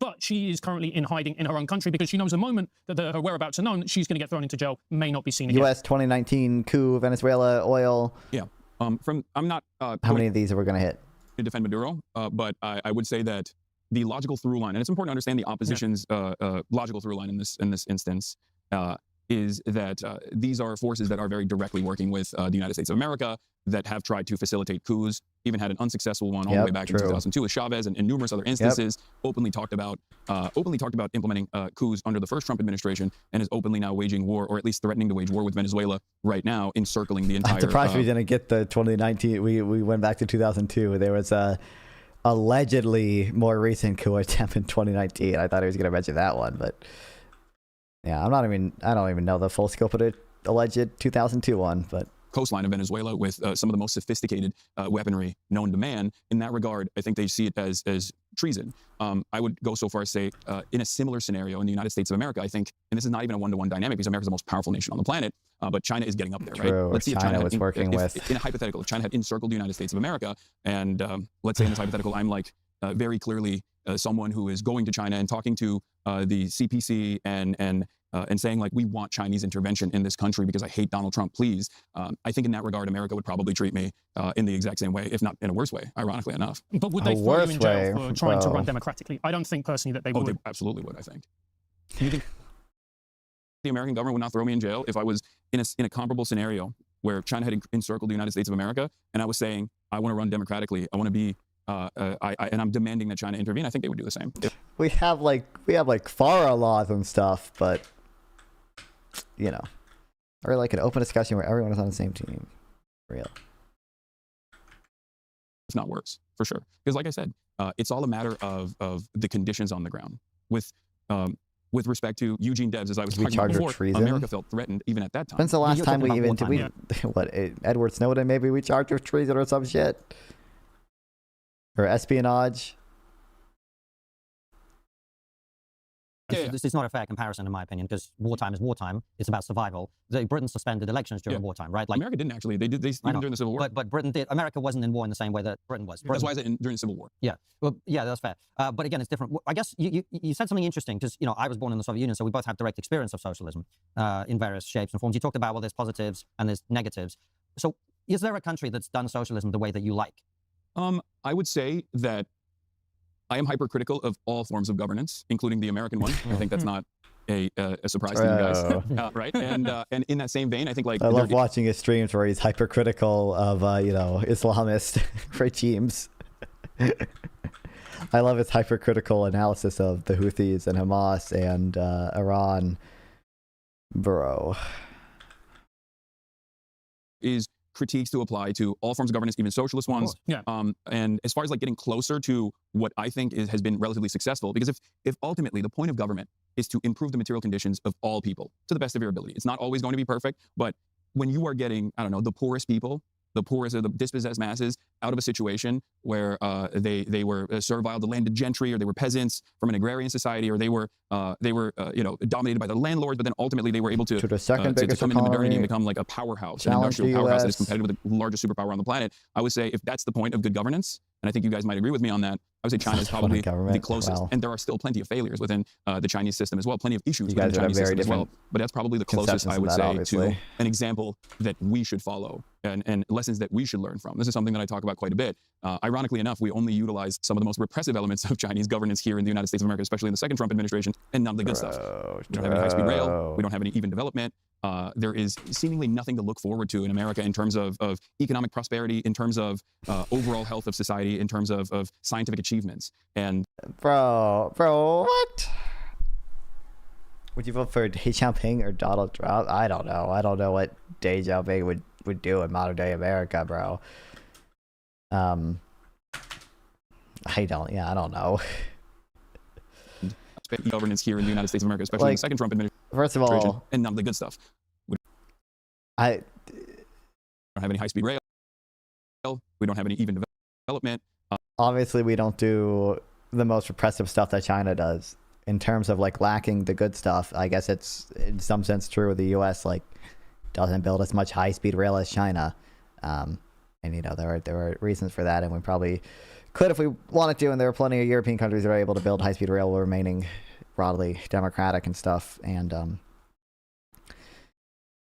But she is currently in hiding in her own country because she knows the moment that her whereabouts are known, she's going to get thrown into jail, may not be seen again. U.S. 2019 coup, Venezuela, oil. Yeah. I'm not. How many of these are we going to hit? To defend Maduro, but I would say that the logical through line, and it's important to understand the opposition's logical through line in this instance, is that these are forces that are very directly working with the United States of America, that have tried to facilitate coups, even had an unsuccessful one all the way back in 2002 with Chavez, and numerous other instances. Openly talked about implementing coups under the first Trump administration, and is openly now waging war, or at least threatening to wage war with Venezuela right now, encircling the entire. I'm surprised we didn't get the 2019. We went back to 2002. There was a allegedly more recent coup attempt in 2019. I thought he was going to mention that one, but yeah, I don't even know the full scope of the alleged 2002 one, but. Coastline of Venezuela with some of the most sophisticated weaponry known to man. In that regard, I think they see it as treason. I would go so far as say, in a similar scenario in the United States of America, I think, and this is not even a one-to-one dynamic because America is the most powerful nation on the planet, but China is getting up there, right? Let's see if China was working with. In a hypothetical, if China had encircled the United States of America, and let's say in this hypothetical, I'm like very clearly someone who is going to China and talking to the CPC and saying like, we want Chinese intervention in this country because I hate Donald Trump, please. I think in that regard, America would probably treat me in the exact same way, if not in a worse way, ironically enough. But would they throw you in jail for trying to run democratically? I don't think personally that they would. They absolutely would, I think. Do you think the American government would not throw me in jail if I was in a comparable scenario where China had encircled the United States of America and I was saying, I want to run democratically, I want to be and I'm demanding that China intervene? I think they would do the same. We have like FARA laws and stuff, but you know, or like an open discussion where everyone is on the same team. Real. It's not worse, for sure. Because like I said, it's all a matter of the conditions on the ground. With respect to Eugene Debs, as I was talking about before, treason? America felt threatened even at that time. When's the last time we even did what, Edward Snowden, maybe we charged with treason or some shit? Or espionage? This is not a fair comparison, in my opinion, because wartime is wartime. It's about survival. Britain suspended elections during wartime, right? Like America didn't actually. They did. They even during the Civil War. But Britain did. America wasn't in war in the same way that Britain was. That's why is it during the Civil War? Yeah. Well, yeah, that's fair. But again, it's different. I guess you said something interesting because I was born in the Soviet Union, so we both have direct experience of socialism in various shapes and forms. You talked about there's positives and there's negatives. So is there a country that's done socialism the way that you like? I would say that I am hypercritical of all forms of governance, including the American one. I think that's not a surprise to you guys, right? And in that same vein, I think I love watching his streams where he's hypercritical of Islamist regimes. I love his hypercritical analysis of the Houthis and Hamas and Iran, bro. Is critiques to apply to all forms of governance, even socialist ones. Yeah. And as far as getting closer to what I think has been relatively successful, because if ultimately the point of government is to improve the material conditions of all people to the best of your ability, it's not always going to be perfect, but when you are getting, I don't know, the poorest people, the poorest of the dispossessed masses out of a situation where they were servile to landed gentry, or they were peasants from an agrarian society, or they were dominated by the landlords, but then ultimately they were able to come into modernity and become like a powerhouse, an industrial powerhouse that is competitive with the largest superpower on the planet. I would say if that's the point of good governance, and I think you guys might agree with me on that, I would say China is probably the closest. Wow. And there are still plenty of failures within the Chinese system as well, plenty of issues within the Chinese system as well. But that's probably the closest, I would say, to an example that we should follow and lessons that we should learn from. This is something that I talk about quite a bit. Ironically enough, we only utilize some of the most repressive elements of Chinese governance here in the United States of America, especially in the second Trump administration, and none of the good stuff. We don't have any high-speed rail. We don't have any even development. There is seemingly nothing to look forward to in America in terms of economic prosperity, in terms of overall health of society, in terms of scientific achievements. And bro, what? Would you vote for Deng Xiaoping or Donald Trump? I don't know. I don't know what Deng Xiaoping would do in modern day America, bro. I don't know. governance here in the United States of America, especially in the second Trump administration. First of all, and none of the good stuff. We I don't have any high-speed rail. We don't have any even development. Obviously, we don't do the most repressive stuff that China does. In terms of like lacking the good stuff, I guess it's in some sense true of the U.S. Like doesn't build as much high-speed rail as China, and you know there are reasons for that, and we probably could if we wanted to. And there are plenty of European countries that are able to build high-speed rail while remaining broadly democratic and stuff. And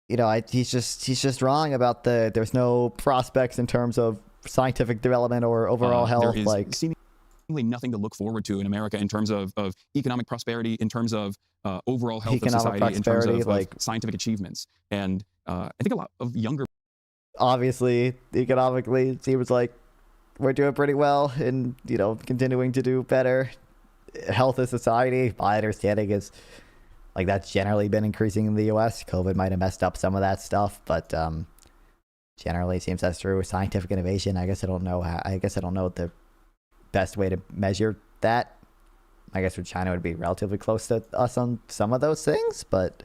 you know, he's just wrong about there's no prospects in terms of scientific development or overall health. There is like seemingly nothing to look forward to in America in terms of economic prosperity, in terms of overall health of society, in terms of scientific achievements. And I think a lot of younger... Obviously, economically, it seems like we're doing pretty well and, you know, continuing to do better. Health of society, my understanding is, like, that's generally been increasing in the U.S. COVID might have messed up some of that stuff, but generally it seems that's true. Scientific innovation, I guess I don't know the best way to measure that. I guess with China would be relatively close to us on some of those things, but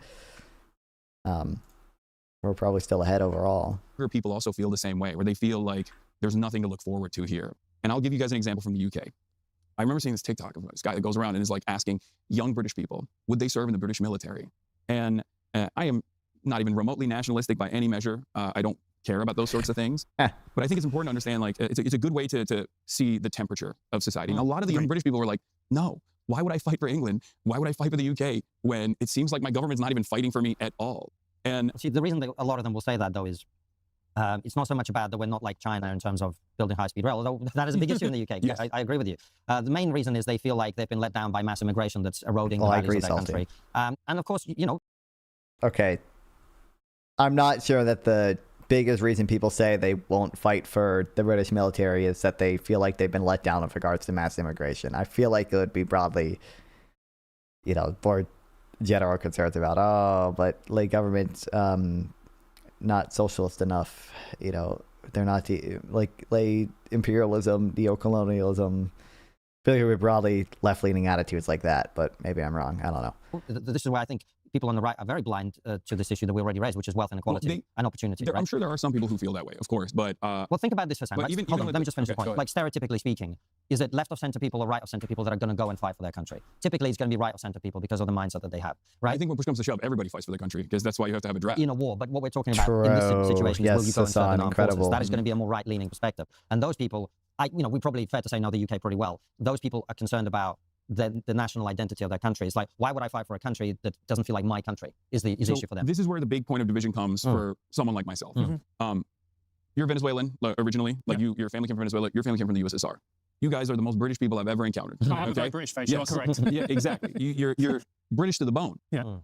we're probably still ahead overall. People also feel the same way, where they feel like there's nothing to look forward to here. And I'll give you guys an example from the UK. I remember seeing this TikTok of this guy that goes around and is like asking young British people, would they serve in the British military? And I am not even remotely nationalistic by any measure. I don't care about those sorts of things. But I think it's important to understand, like, it's a good way to see the temperature of society. And a lot of the young British people were like, no, why would I fight for England? Why would I fight for the UK when it seems like my government's not even fighting for me at all? And see, the reason that a lot of them will say that, though, is it's not so much about that we're not like China in terms of building high-speed rail, although that is a big issue in the UK. Yes. I agree with you. The main reason is they feel like they've been let down by mass immigration that's eroding the values of their country. And of course, you know... Okay. I'm not sure that the biggest reason people say they won't fight for the British military is that they feel like they've been let down with regards to mass immigration. I feel like it would be broadly, you know, more general concerns about, oh, but like government's not socialist enough, you know, they're not like imperialism, neo-colonialism. I feel like it would be broadly left-leaning attitudes like that, but maybe I'm wrong. I don't know. This is why I think people on the right are very blind to this issue that we already raised, which is wealth inequality and opportunity. Right? I'm sure there are some people who feel that way, of course, but... well, think about this, Hasan. Right? Hold on, let me just finish the point. Like, stereotypically speaking, is it left of center people or right of center people that are going to go and fight for their country? Typically, it's going to be right of center people because of the mindset that they have, right? I think when push comes to shove, everybody fights for their country because that's why you have to have a draft. In a war, but what we're talking about in this situation is will you go and serve in armed forces? That is going to be a more right-leaning perspective. And those people, we probably fair to say know the UK pretty well. Those people are concerned about the national identity of their country. It's like, why would I fight for a country that doesn't feel like my country is the issue for them? This is where the big point of division comes for someone like myself. You're Venezuelan originally, like your family came from Venezuela, your family came from the USSR. You guys are the most British people I've ever encountered. I have a very British face, you are correct. Yeah, exactly. You're British to the bone. Yeah.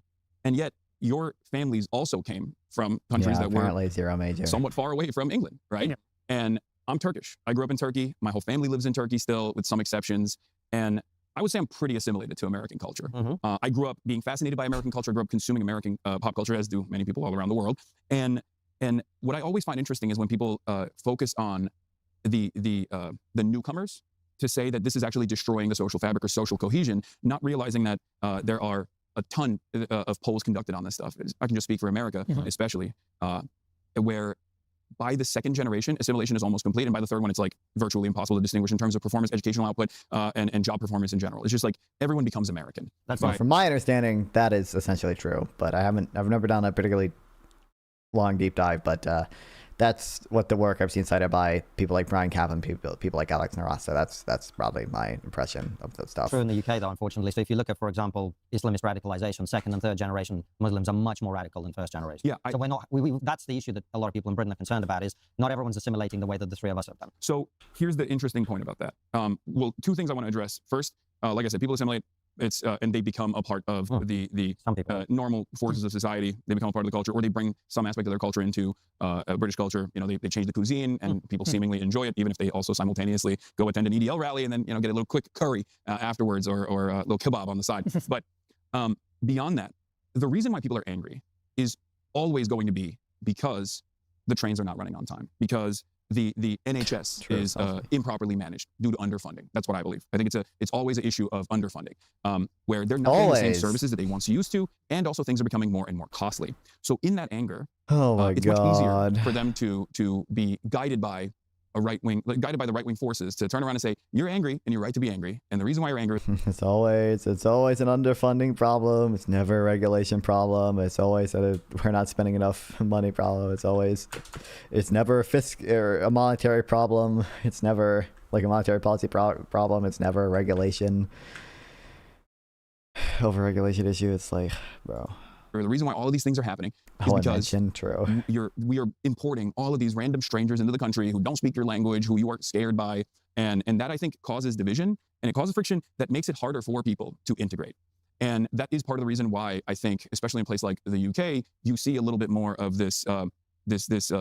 And yet your families also came from countries that were zero major, somewhat far away from England, right? Yeah. And I'm Turkish. I grew up in Turkey. My whole family lives in Turkey still, with some exceptions. And I would say I'm pretty assimilated to American culture. I grew up being fascinated by American culture. I grew up consuming American pop culture, as do many people all around the world. And what I always find interesting is when people focus on the newcomers to say that this is actually destroying the social fabric or social cohesion, not realizing that there are a ton of polls conducted on this stuff. I can just speak for America, especially, where by the second generation, assimilation is almost complete. And by the third one, it's like virtually impossible to distinguish in terms of performance, educational output, and job performance in general. It's just like everyone becomes American. That's right. From my understanding, that is essentially true. But I've never done a particularly long deep dive, but that's what the work I've seen cited by people like Brian Kaplan, people like Alex Narasso. That's probably my impression of the stuff. True in the UK, though, unfortunately. So if you look at, for example, Islamist radicalization, second and third generation Muslims are much more radical than first generation. Yeah, so we're not. That's the issue that a lot of people in Britain are concerned about, is not everyone's assimilating the way that the three of us have done. So here's the interesting point about that. Well, two things I want to address. First, like I said, people assimilate. And they become a part of the normal forces of society. They become a part of the culture, or they bring some aspect of their culture into British culture. You know, they change the cuisine, and people seemingly enjoy it, even if they also simultaneously go attend an EDL rally and then get a little quick curry afterwards, or a little kebab on the side. But beyond that, the reason why people are angry is always going to be because the trains are not running on time, because the NHS is improperly managed due to underfunding. That's what I believe. I think it's always an issue of underfunding, where they're not getting the same services that they once used to, and also things are becoming more and more costly. So in that anger, it's much easier for them to be guided by a right wing, guided by the right wing forces, to turn around and say, you're angry and you're right to be angry, and the reason why you're angry it's always an underfunding problem. It's never a regulation problem. It's always we're not spending enough money problem. It's never a monetary problem. It's never like a monetary policy problem. It's never a regulation overregulation issue. It's like, bro, the reason why all of these things are happening is because we are importing all of these random strangers into the country who don't speak your language, who you are scared by, and that I think causes division, and it causes friction that makes it harder for people to integrate. And that is part of the reason why I think, especially in a place like the UK, you see a little bit more of this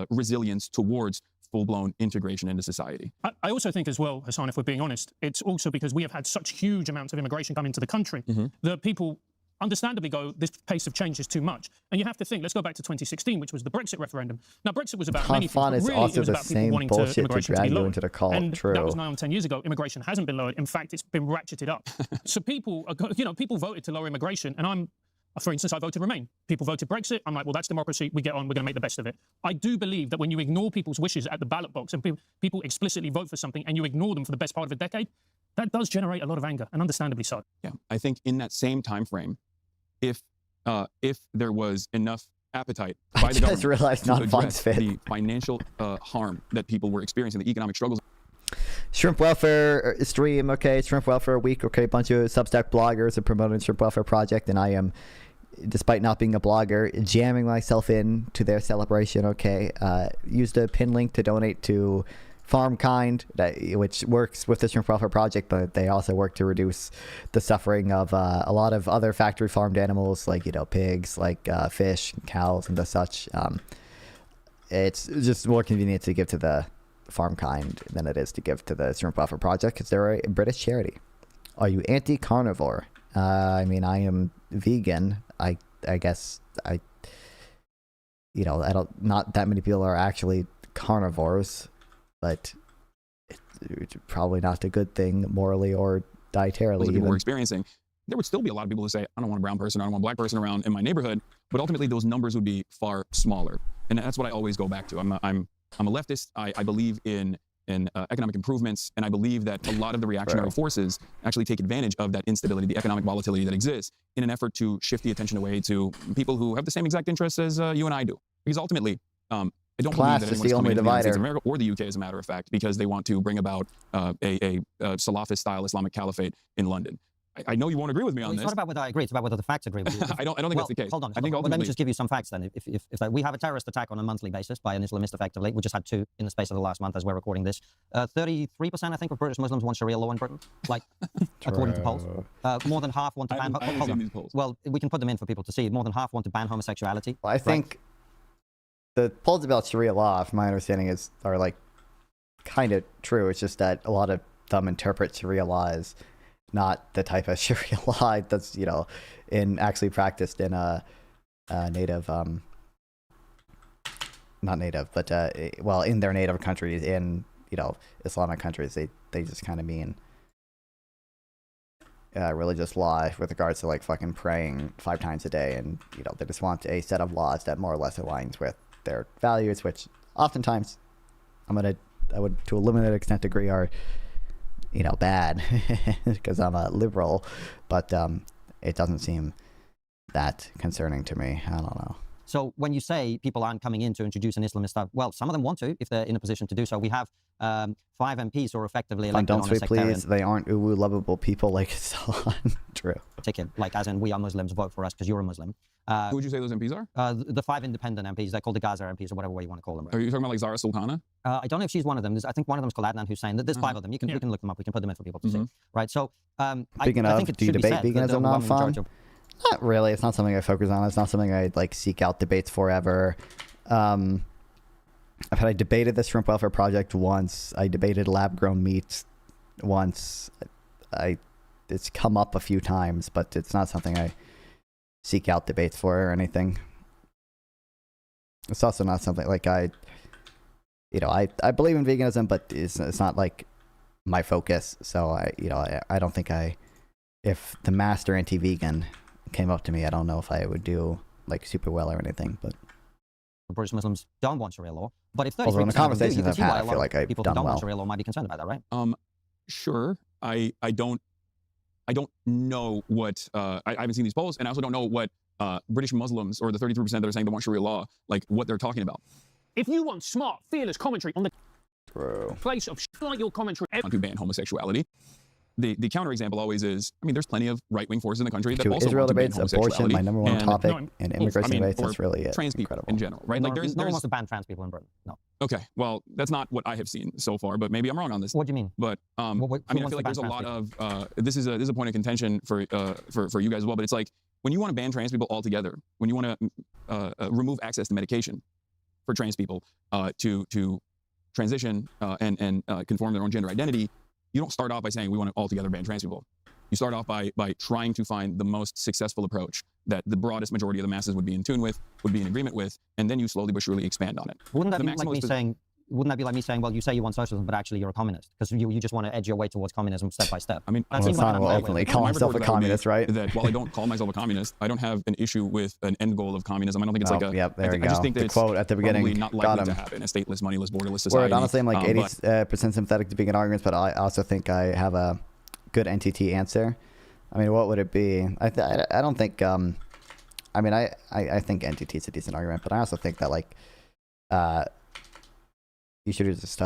resilience towards full-blown integration into society. I also think as well, Hasan, if we're being honest, it's also because we have had such huge amounts of immigration come into the country that people understandably go, this pace of change is too much. And you have to think, let's go back to 2016, which was the Brexit referendum. Now, Brexit was about many things, but really it was about people wanting immigration to be lowered. And that was 9 or 10 years ago. Immigration hasn't been lowered. In fact, it's been ratcheted up. So people voted to lower immigration, and for instance, I voted Remain. People voted Brexit. I'm like, well, that's democracy. We get on. We're going to make the best of it. I do believe that when you ignore people's wishes at the ballot box and people explicitly vote for something and you ignore them for the best part of a decade, that does generate a lot of anger, and understandably so. Yeah, I think in that same time frame, if there was enough appetite by the government to address the financial harm that people were experiencing, the economic struggles. Shrimp welfare stream, okay. Shrimp welfare week, okay. A bunch of Substack bloggers are promoting Shrimp welfare project, and I am, despite not being a blogger, jamming myself in to their celebration, okay. Used a pin link to donate to FarmKind, which works with the Shrimp Welfare Project, but they also work to reduce the suffering of a lot of other factory farmed animals, like, pigs, like fish, cows, and the such. It's just more convenient to give to the FarmKind than it is to give to the Shrimp Welfare Project, because they're a British charity. Are you anti-carnivore? I mean, I am vegan. I guess I don't. Not that many people are actually carnivores. But it's probably not a good thing morally or dietarily. People were experiencing. There would still be a lot of people who say, I don't want a brown person, I don't want a black person around in my neighborhood. But ultimately, those numbers would be far smaller. And that's what I always go back to. I'm a leftist. I believe in economic improvements, and I believe that a lot of the reactionary forces actually take advantage of that instability, the economic volatility that exists, in an effort to shift the attention away to people who have the same exact interests as you and I do. Because ultimately, I don't believe that anyone's coming into the United States of America or the UK, as a matter of fact, because they want to bring about a Salafist-style Islamic caliphate in London. I know you won't agree with me on this. It's not about whether I agree. It's about whether the facts agree with you. I don't think that's the case. Hold on. I think well, let me just give you some facts then. If we have a terrorist attack on a monthly basis by an Islamist, effectively, we just had 2 in the space of the last month as we're recording this. 33%, I think, of British Muslims want Sharia law in Britain, like according to polls. More than half want to ban. I haven't seen these polls. Well, we can put them in for people to see. More than half want to ban homosexuality. Well, I think the polls about Sharia law, from my understanding, are like kind of true. It's just that a lot of them interpret Sharia law as not the type of Sharia law that's in actually practiced in a native, not native, but well, in their native countries, in Islamic countries, they just kind of mean religious law with regards to like fucking praying 5 times a day, and they just want a set of laws that more or less aligns with their values, which oftentimes I would to a limited extent agree are bad because I'm a liberal, but it doesn't seem that concerning to me. I don't know. So when you say people aren't coming in to introduce an Islamist stuff, well, some of them want to if they're in a position to do so. We have 5 MPs who are effectively elected on a sectarian. Please, they aren't uwu lovable people like Hasan. True. Ticket, like as in we are Muslims, vote for us because you're a Muslim. Who would you say those MPs are? The 5 independent MPs. They're called the Gaza MPs or whatever way you want to call them. Are you talking about like Zara Sultana? I don't know if she's one of them. I think one of them is called Adnan Hussein. There's 5 of them. You can look them up. We can put them in for people to see. Right. So Speaking I think it do you should be debate said veganism not fun? Not really. It's not something I focus on. It's not something I like seek out debates for ever. I debated the Shrimp Welfare Project once. I debated lab-grown meat once. It's come up a few times, but it's not something I seek out debates for or anything. It's also not something like you know, I believe in veganism, but it's not like my focus. So I don't think if the master anti-vegan came up to me, I don't know if I would do like super well or anything. But British Muslims don't want Sharia law. But if 33% although in the conversations you can I've see had, why I a lot feel of like I've people who done don't well. want Sharia law might be concerned about that, right? Sure. I don't know what I haven't seen these polls, and I also don't know what British Muslims or the 33% that are saying they want Sharia law, like what they're talking about. If you want smart, fearless commentary on the place of like your commentary, To ban homosexuality. The counterexample always is, I mean, there's plenty of right-wing forces in the country that To also Israel want to ban debates, abortion, my number one and, topic, and immigration debates, that's really it. Trans people in general, right? No, Like no one wants to ban trans people in Britain. No. Okay, well, that's not what I have seen so far, but maybe I'm wrong on this. What do you mean? But I mean, I feel like there's a lot of this is a point of contention for you guys as well. But it's like when you want to ban trans people altogether, when you want to remove access to medication for trans people to transition and conform their own gender identity, you don't start off by saying we want to altogether ban trans people. You start off by trying to find the most successful approach that the broadest majority of the masses would be in tune with, would be in agreement with, and then you slowly but surely expand on it. Wouldn't that be like me saying? Wouldn't that be like me saying, well, you say you want socialism, but actually you're a communist because you just want to edge your way towards communism step by step? I mean, Hasan will openly call himself a communist, right? That while I don't call myself a communist, I don't have an issue with an end goal of communism. I don't think it's like a. Yep, there we go. I just think that the quote at the beginning probably not likely to happen. A stateless, moneyless, borderless society. Word, honestly, I'm like 80% sympathetic to vegan arguments, but I also think I have a good NTT answer. I mean, what would it be? I don't think. I mean, I think NTT is a decent argument, but I also think that like, you should just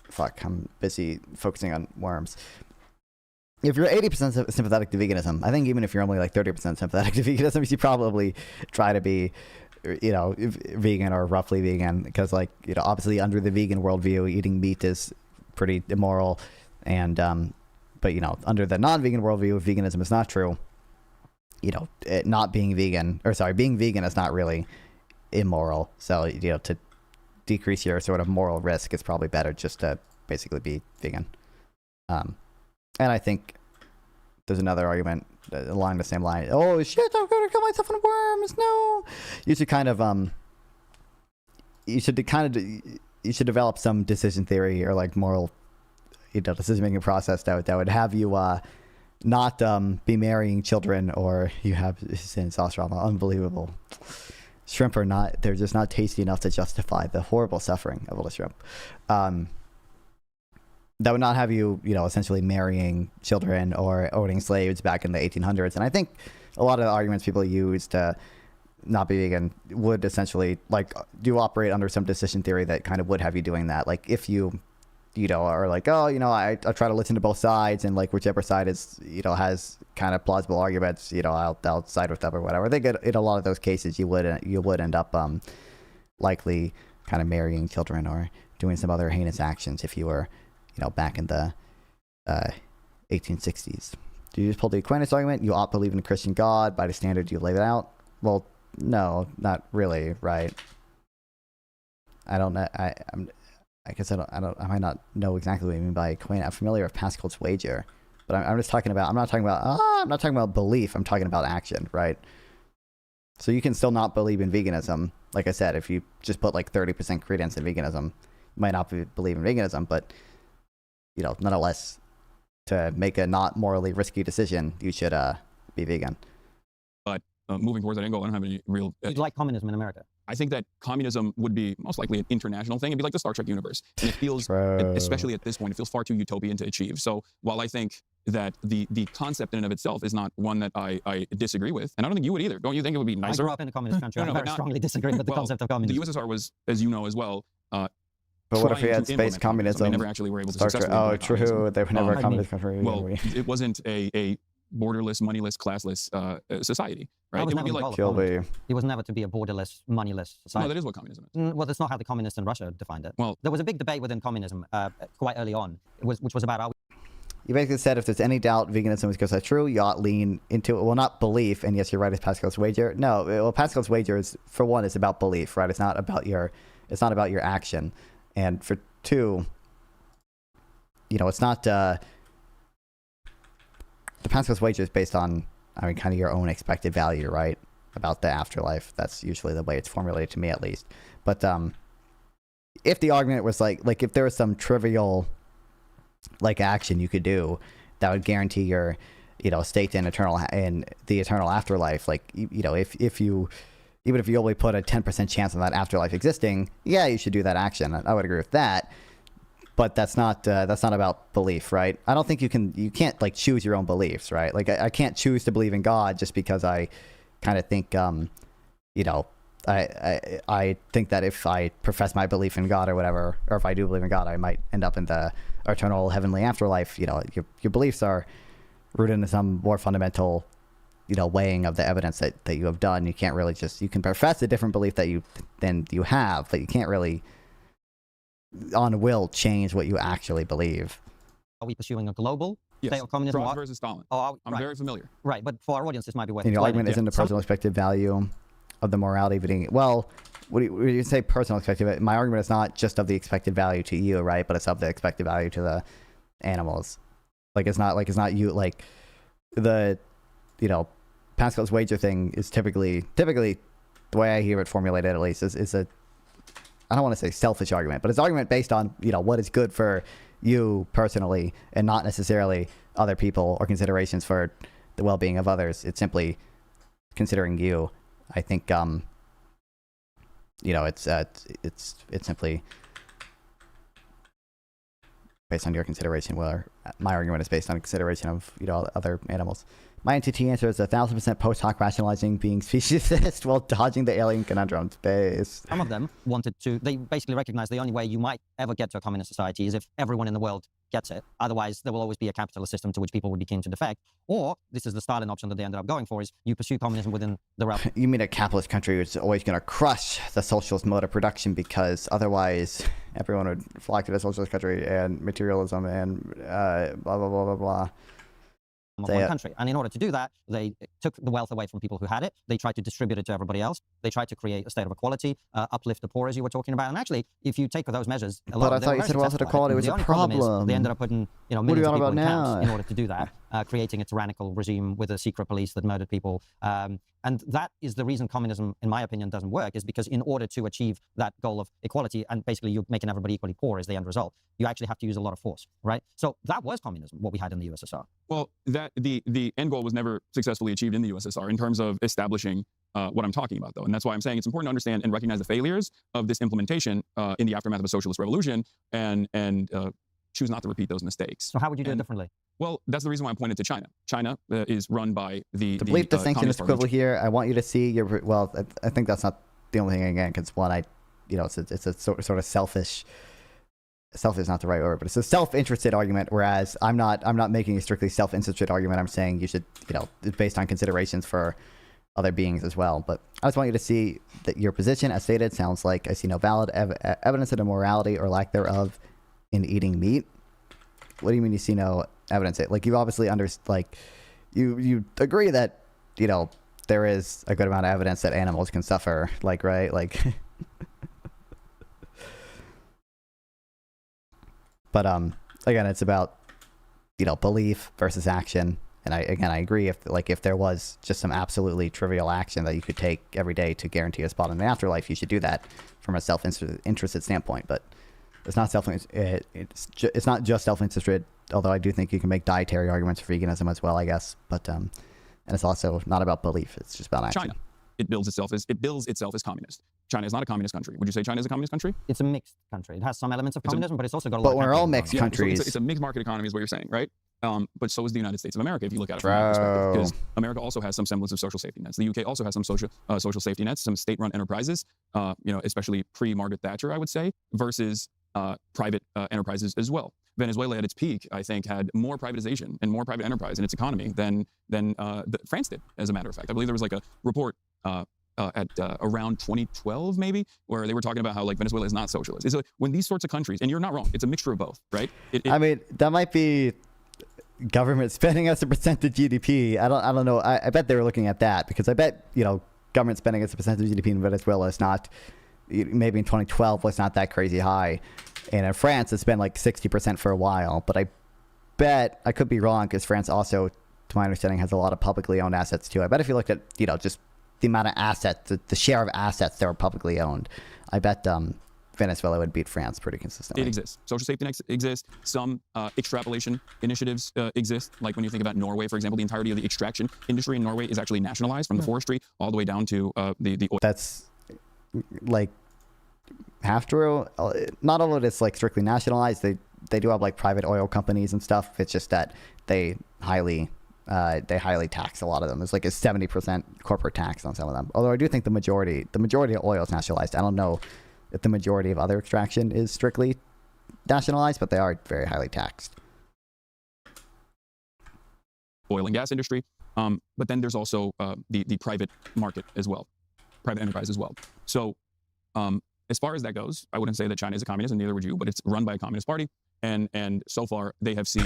fuck. I'm busy focusing on worms. If you're 80% sympathetic to veganism, I think even if you're only like 30% sympathetic to veganism, you should probably try to be, you know, vegan or roughly vegan, because like, you know, obviously under the vegan worldview, eating meat is pretty immoral, and but you know, under the non-vegan worldview, if veganism is not true, you know, not being vegan, or sorry, being vegan is not really immoral. So, you know, to decrease your sort of moral risk, it's probably better just to basically be vegan. And I think there's another argument along the same line. Oh shit, I'm going to kill myself on worms. No, you should kind of you should develop some decision theory or like moral, you know, decision making process that would have you not be marrying children, or you have sin sauce drama. Unbelievable. Shrimp are not, they're just not tasty enough to justify the horrible suffering of all the shrimp. That would not have you, you know, essentially marrying children or owning slaves back in the 1800s. And I think a lot of the arguments people use to not be vegan would essentially like do operate under some decision theory that kind of would have you doing that. Like if you know, are like, oh, you know, I try to listen to both sides, and like whichever side is, you know, has kind of plausible arguments, you know, I'll side with them or whatever. I think in a lot of those cases you would end up likely kind of marrying children or doing some other heinous actions if you were, you know, back in the 1860s. Do you just pull the Aquinas argument? You ought to believe in a Christian God by the standard you laid out? Well, no, not really, right? I don't know. I guess I might not know exactly what you mean by Aquinas. I'm familiar with Pascal's wager, but I'm just talking about. I'm not talking about belief. I'm talking about action, right? So you can still not believe in veganism. Like I said, if you just put like 30% credence in veganism, you might not believe in veganism, but you know, nonetheless, to make a not morally risky decision, you should be vegan. But moving towards that end goal, I don't have any real. You'd like communism in America? I think that communism would be most likely an international thing. It'd be like the Star Trek universe. And it feels, especially at this point, it feels far too utopian to achieve. So while I think that the concept in and of itself is not one that I disagree with, and I don't think you would either. Don't you think it would be nicer? I grew up in a communist country. I very strongly disagree with the concept of communism. The USSR was, as you know as well, but what if we had space communism? They never actually were able to successfully Oh, true. They were never a communist country. Well, it wasn't a borderless, moneyless, classless society, right? It would be like it was never to be a borderless, moneyless society. No, that is what communism is. Well, that's not how the communists in Russia defined it. Well, there was a big debate within communism quite early on, which was about You basically said if there's any doubt veganism is because that's true, you ought lean into it. Well, not belief, and yes, you're right, it's Pascal's wager. No, well, Pascal's wager is, for one, it's about belief, right? It's not about your action. And for two, you know, it's not the Pascal's wager is based on, I mean, kind of your own expected value, right? About the afterlife. That's usually the way it's formulated to me, at least. But if the argument was like if there was some trivial like action you could do that would guarantee your state in the eternal afterlife, like if you even if you only put a 10% chance on that afterlife existing, yeah, you should do that action. I would agree with that. But that's not about belief, right? I don't think you can't like choose your own beliefs, right? Like I can't choose to believe in God just because I kind of think I think that if I profess my belief in God or whatever, or if I do believe in God, I might end up in the eternal heavenly afterlife. Your beliefs are rooted in some more fundamental, weighing of the evidence that you have done. You can't really you can profess a different belief than you have, but you can't really on will change what you actually believe. Are we pursuing a global Yes. state of communism? Frost versus Stalin. I'm very familiar. Right, but for our audience, this might be worth The explaining. argument isn't the personal expected value of the morality of eating. Well, when you say personal expected, my argument is not just of the expected value to you, right? But it's of the expected value to the animals. Like it's not you, like the Pascal's wager thing is typically the way I hear it formulated, at least, is a, I don't want to say selfish argument, but it's an argument based on what is good for you personally and not necessarily other people or considerations for the well-being of others. It's simply considering you. I think it's simply based on your consideration, where my argument is based on consideration of other animals. My NTT answer is 1,000% post hoc rationalizing being speciesist while dodging the alien conundrum space. Some of them they basically recognize the only way you might ever get to a communist society is if everyone in the world gets it. Otherwise, there will always be a capitalist system to which people would be keen to defect. Or, this is the Stalin option that they ended up going for, is you pursue communism within the realm. You mean a capitalist country is always going to crush the socialist mode of production because otherwise everyone would flock to the socialist country and materialism and blah, blah, blah, blah, blah. Of one country. And in order to do that, they took the wealth away from people who had it. They tried to distribute it to everybody else. They tried to create a state of equality, uplift the poor, as you were talking about. And actually, if you take those measures, but I thought you said wealth equality was a problem. They ended up putting millions of people in camps in order to do that, creating a tyrannical regime with a secret police that murdered people. And that is the reason communism, in my opinion, doesn't work, is because in order to achieve that goal of equality, and basically you're making everybody equally poor as the end result, you actually have to use a lot of force, right? So that was communism, what we had in the USSR. Well, the end goal was never successfully achieved in the USSR in terms of establishing what I'm talking about, though. And that's why I'm saying it's important to understand and recognize the failures of this implementation in the aftermath of a socialist revolution and choose not to repeat those mistakes. So how would you do it differently? Well, that's the reason why I pointed to China. China is run by the to believe the sanctionist quibble here. I want you to see your, well, I think that's not the only thing, again, because one, it's a sort of selfish is not the right word, but it's a self-interested argument, whereas I'm not making a strictly self-interested argument. I'm saying you should, it's based on considerations for other beings as well. But I just want you to see that your position, as stated, sounds like I see no valid evidence of immorality or lack thereof in eating meat. What do you mean you see no evidence? Like, you obviously you agree that, there is a good amount of evidence that animals can suffer, like, right? Like, but, again, it's about, belief versus action. And I agree, if there was just some absolutely trivial action that you could take every day to guarantee a spot in the afterlife, you should do that from a self-interested standpoint. But it's not it's not just self-interested, although I do think you can make dietary arguments for veganism as well, I guess. But and it's also not about belief; it's just about action. China, it bills itself as communist. China is not a communist country. Would you say China is a communist country? It's a mixed country. It has some elements of communism, but it's also got a lot. But we're all mixed countries. It's a mixed market economy, is what you're saying, right? But so is the United States of America, if you look at it from that perspective, because America also has some semblance of social safety nets. The UK also has some social safety nets, some state-run enterprises, especially pre-Margaret Thatcher, I would say, versus private enterprises as well. Venezuela at its peak, I think, had more privatization and more private enterprise in its economy than France did, as a matter of fact. I believe there was like a report at around 2012, maybe, where they were talking about how Venezuela is not socialist. So when these sorts of countries, and you're not wrong, it's a mixture of both, right? I mean, that might be government spending as a percent of GDP. I don't know. I bet they were looking at that, because I bet, government spending as a percent of GDP in Venezuela is not, maybe in 2012 was not that crazy high. And in France, it's been like 60% for a while. But I bet, I could be wrong, because France also, to my understanding, has a lot of publicly owned assets too. I bet if you looked at, just the amount of assets, the share of assets that are publicly owned, I bet Venezuela would beat France pretty consistently. It exists. Social safety nets exist. Some extrapolation initiatives exist. Like when you think about Norway, for example, the entirety of the extraction industry in Norway is actually nationalized from the forestry all the way down to the oil. That's like half true. Not all of it's like strictly nationalized. They do have like private oil companies and stuff. It's just that they highly tax a lot of them. There's like a 70% corporate tax on some of them. Although I do think the majority of oil is nationalized. I don't know if the majority of other extraction is strictly nationalized, but they are very highly taxed. Oil and gas industry. But then there's also the private market as well, private enterprise as well. So as far as that goes, I wouldn't say that China is a communist, and neither would you, but it's run by a communist party. And so far they have seen.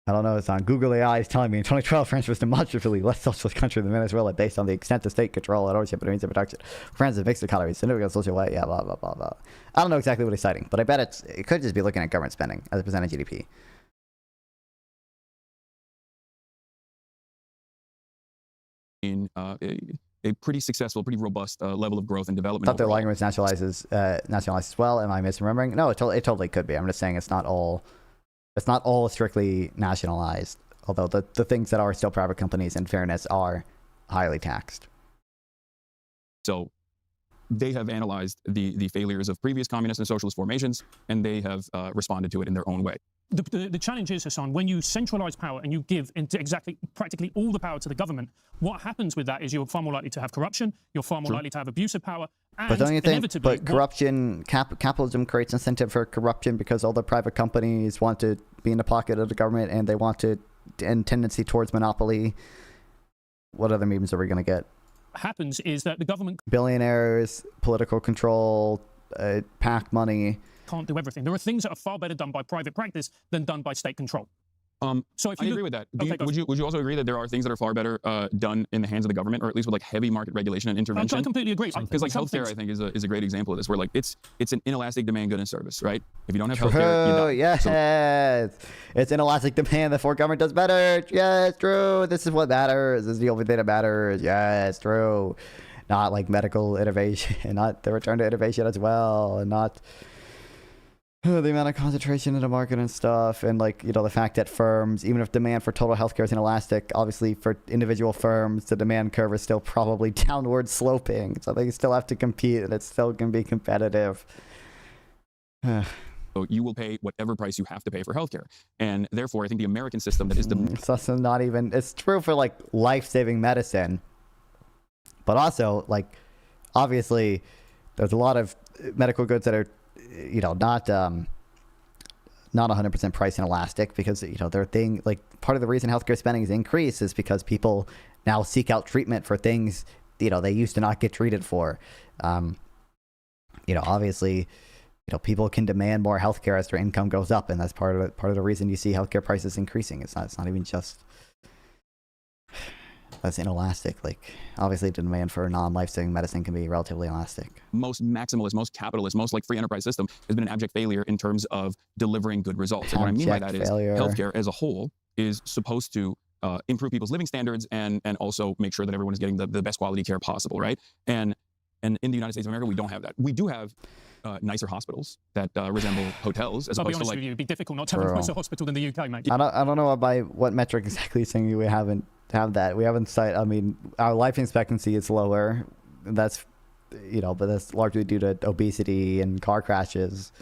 I don't know, it's on Google AI is telling me in 2012, France was demonstrably less socialist country than Venezuela based on the extent of state control and ownership and means of production. France is a mixed economy, significant social way, yeah, blah, blah, blah, blah. I don't know exactly what he's citing, but I bet it could just be looking at government spending as a percent of GDP. In a pretty successful, pretty robust level of growth and development. I thought their language nationalized as well. Am I misremembering? No, it totally could be. I'm just saying it's not all strictly nationalized, although the things that are still private companies, in fairness, are highly taxed. So they have analyzed the failures of previous communist and socialist formations, and they have responded to it in their own way. The challenge is, Hasan, when you centralize power and you give practically all the power to the government, what happens with that is you're far more likely to have corruption, you're far more likely to have abuse of power, and but don't you think? But corruption, capitalism creates incentive for corruption because all the private companies want to be in the pocket of the government and they want to, and tendency towards monopoly. What other memes are we going to get? Happens is that the government, billionaires, political control, PAC money, can't do everything. There are things that are far better done by private practice than done by state control. So if you I agree with that. Would you also agree that there are things that are far better done in the hands of the government, or at least with like heavy market regulation and intervention? I completely agree. Because like healthcare, I think, is a great example of this, where like it's an inelastic demand, good, and service, right? If you don't have healthcare, you die. Yes, so, it's inelastic demand. Therefore, government does better. Yes, true. This is what matters. This is the only thing that matters. Yes, true. Not like medical innovation, not the return to innovation as well, and not the amount of concentration in the market and stuff, and like, you know, the fact that firms, even if demand for total healthcare is inelastic, obviously for individual firms the demand curve is still probably downward sloping, so they still have to compete and it's still going to be competitive. So you will pay whatever price you have to pay for healthcare, and therefore I think the American system that is the it's also not even, it's true for like life-saving medicine, but also like obviously there's a lot of medical goods that are, you know, not 100% price inelastic, because, you know, like part of the reason healthcare spending is increased is because people now seek out treatment for things, you know, they used to not get treated for. You know, obviously, you know, people can demand more healthcare as their income goes up, and that's part of the reason you see healthcare prices increasing. It's not even just that's inelastic. Like, obviously the demand for non-life-saving medicine can be relatively elastic. Most maximalist, most capitalist, most like free enterprise system has been an abject failure in terms of delivering good results. And what I mean by that is healthcare as a whole is supposed to improve people's living standards and also make sure that everyone is getting the best quality care possible, right? And in the United States of America, we don't have that. We do have nicer hospitals that resemble hotels, as I'll be opposed honest to like. With you, it'd be difficult not to have a nicer hospital than the UK, mate. I don't know by what metric exactly saying we haven't have that. We haven't cited. I mean, our life expectancy is lower. That's, you know, but that's largely due to obesity and car crashes,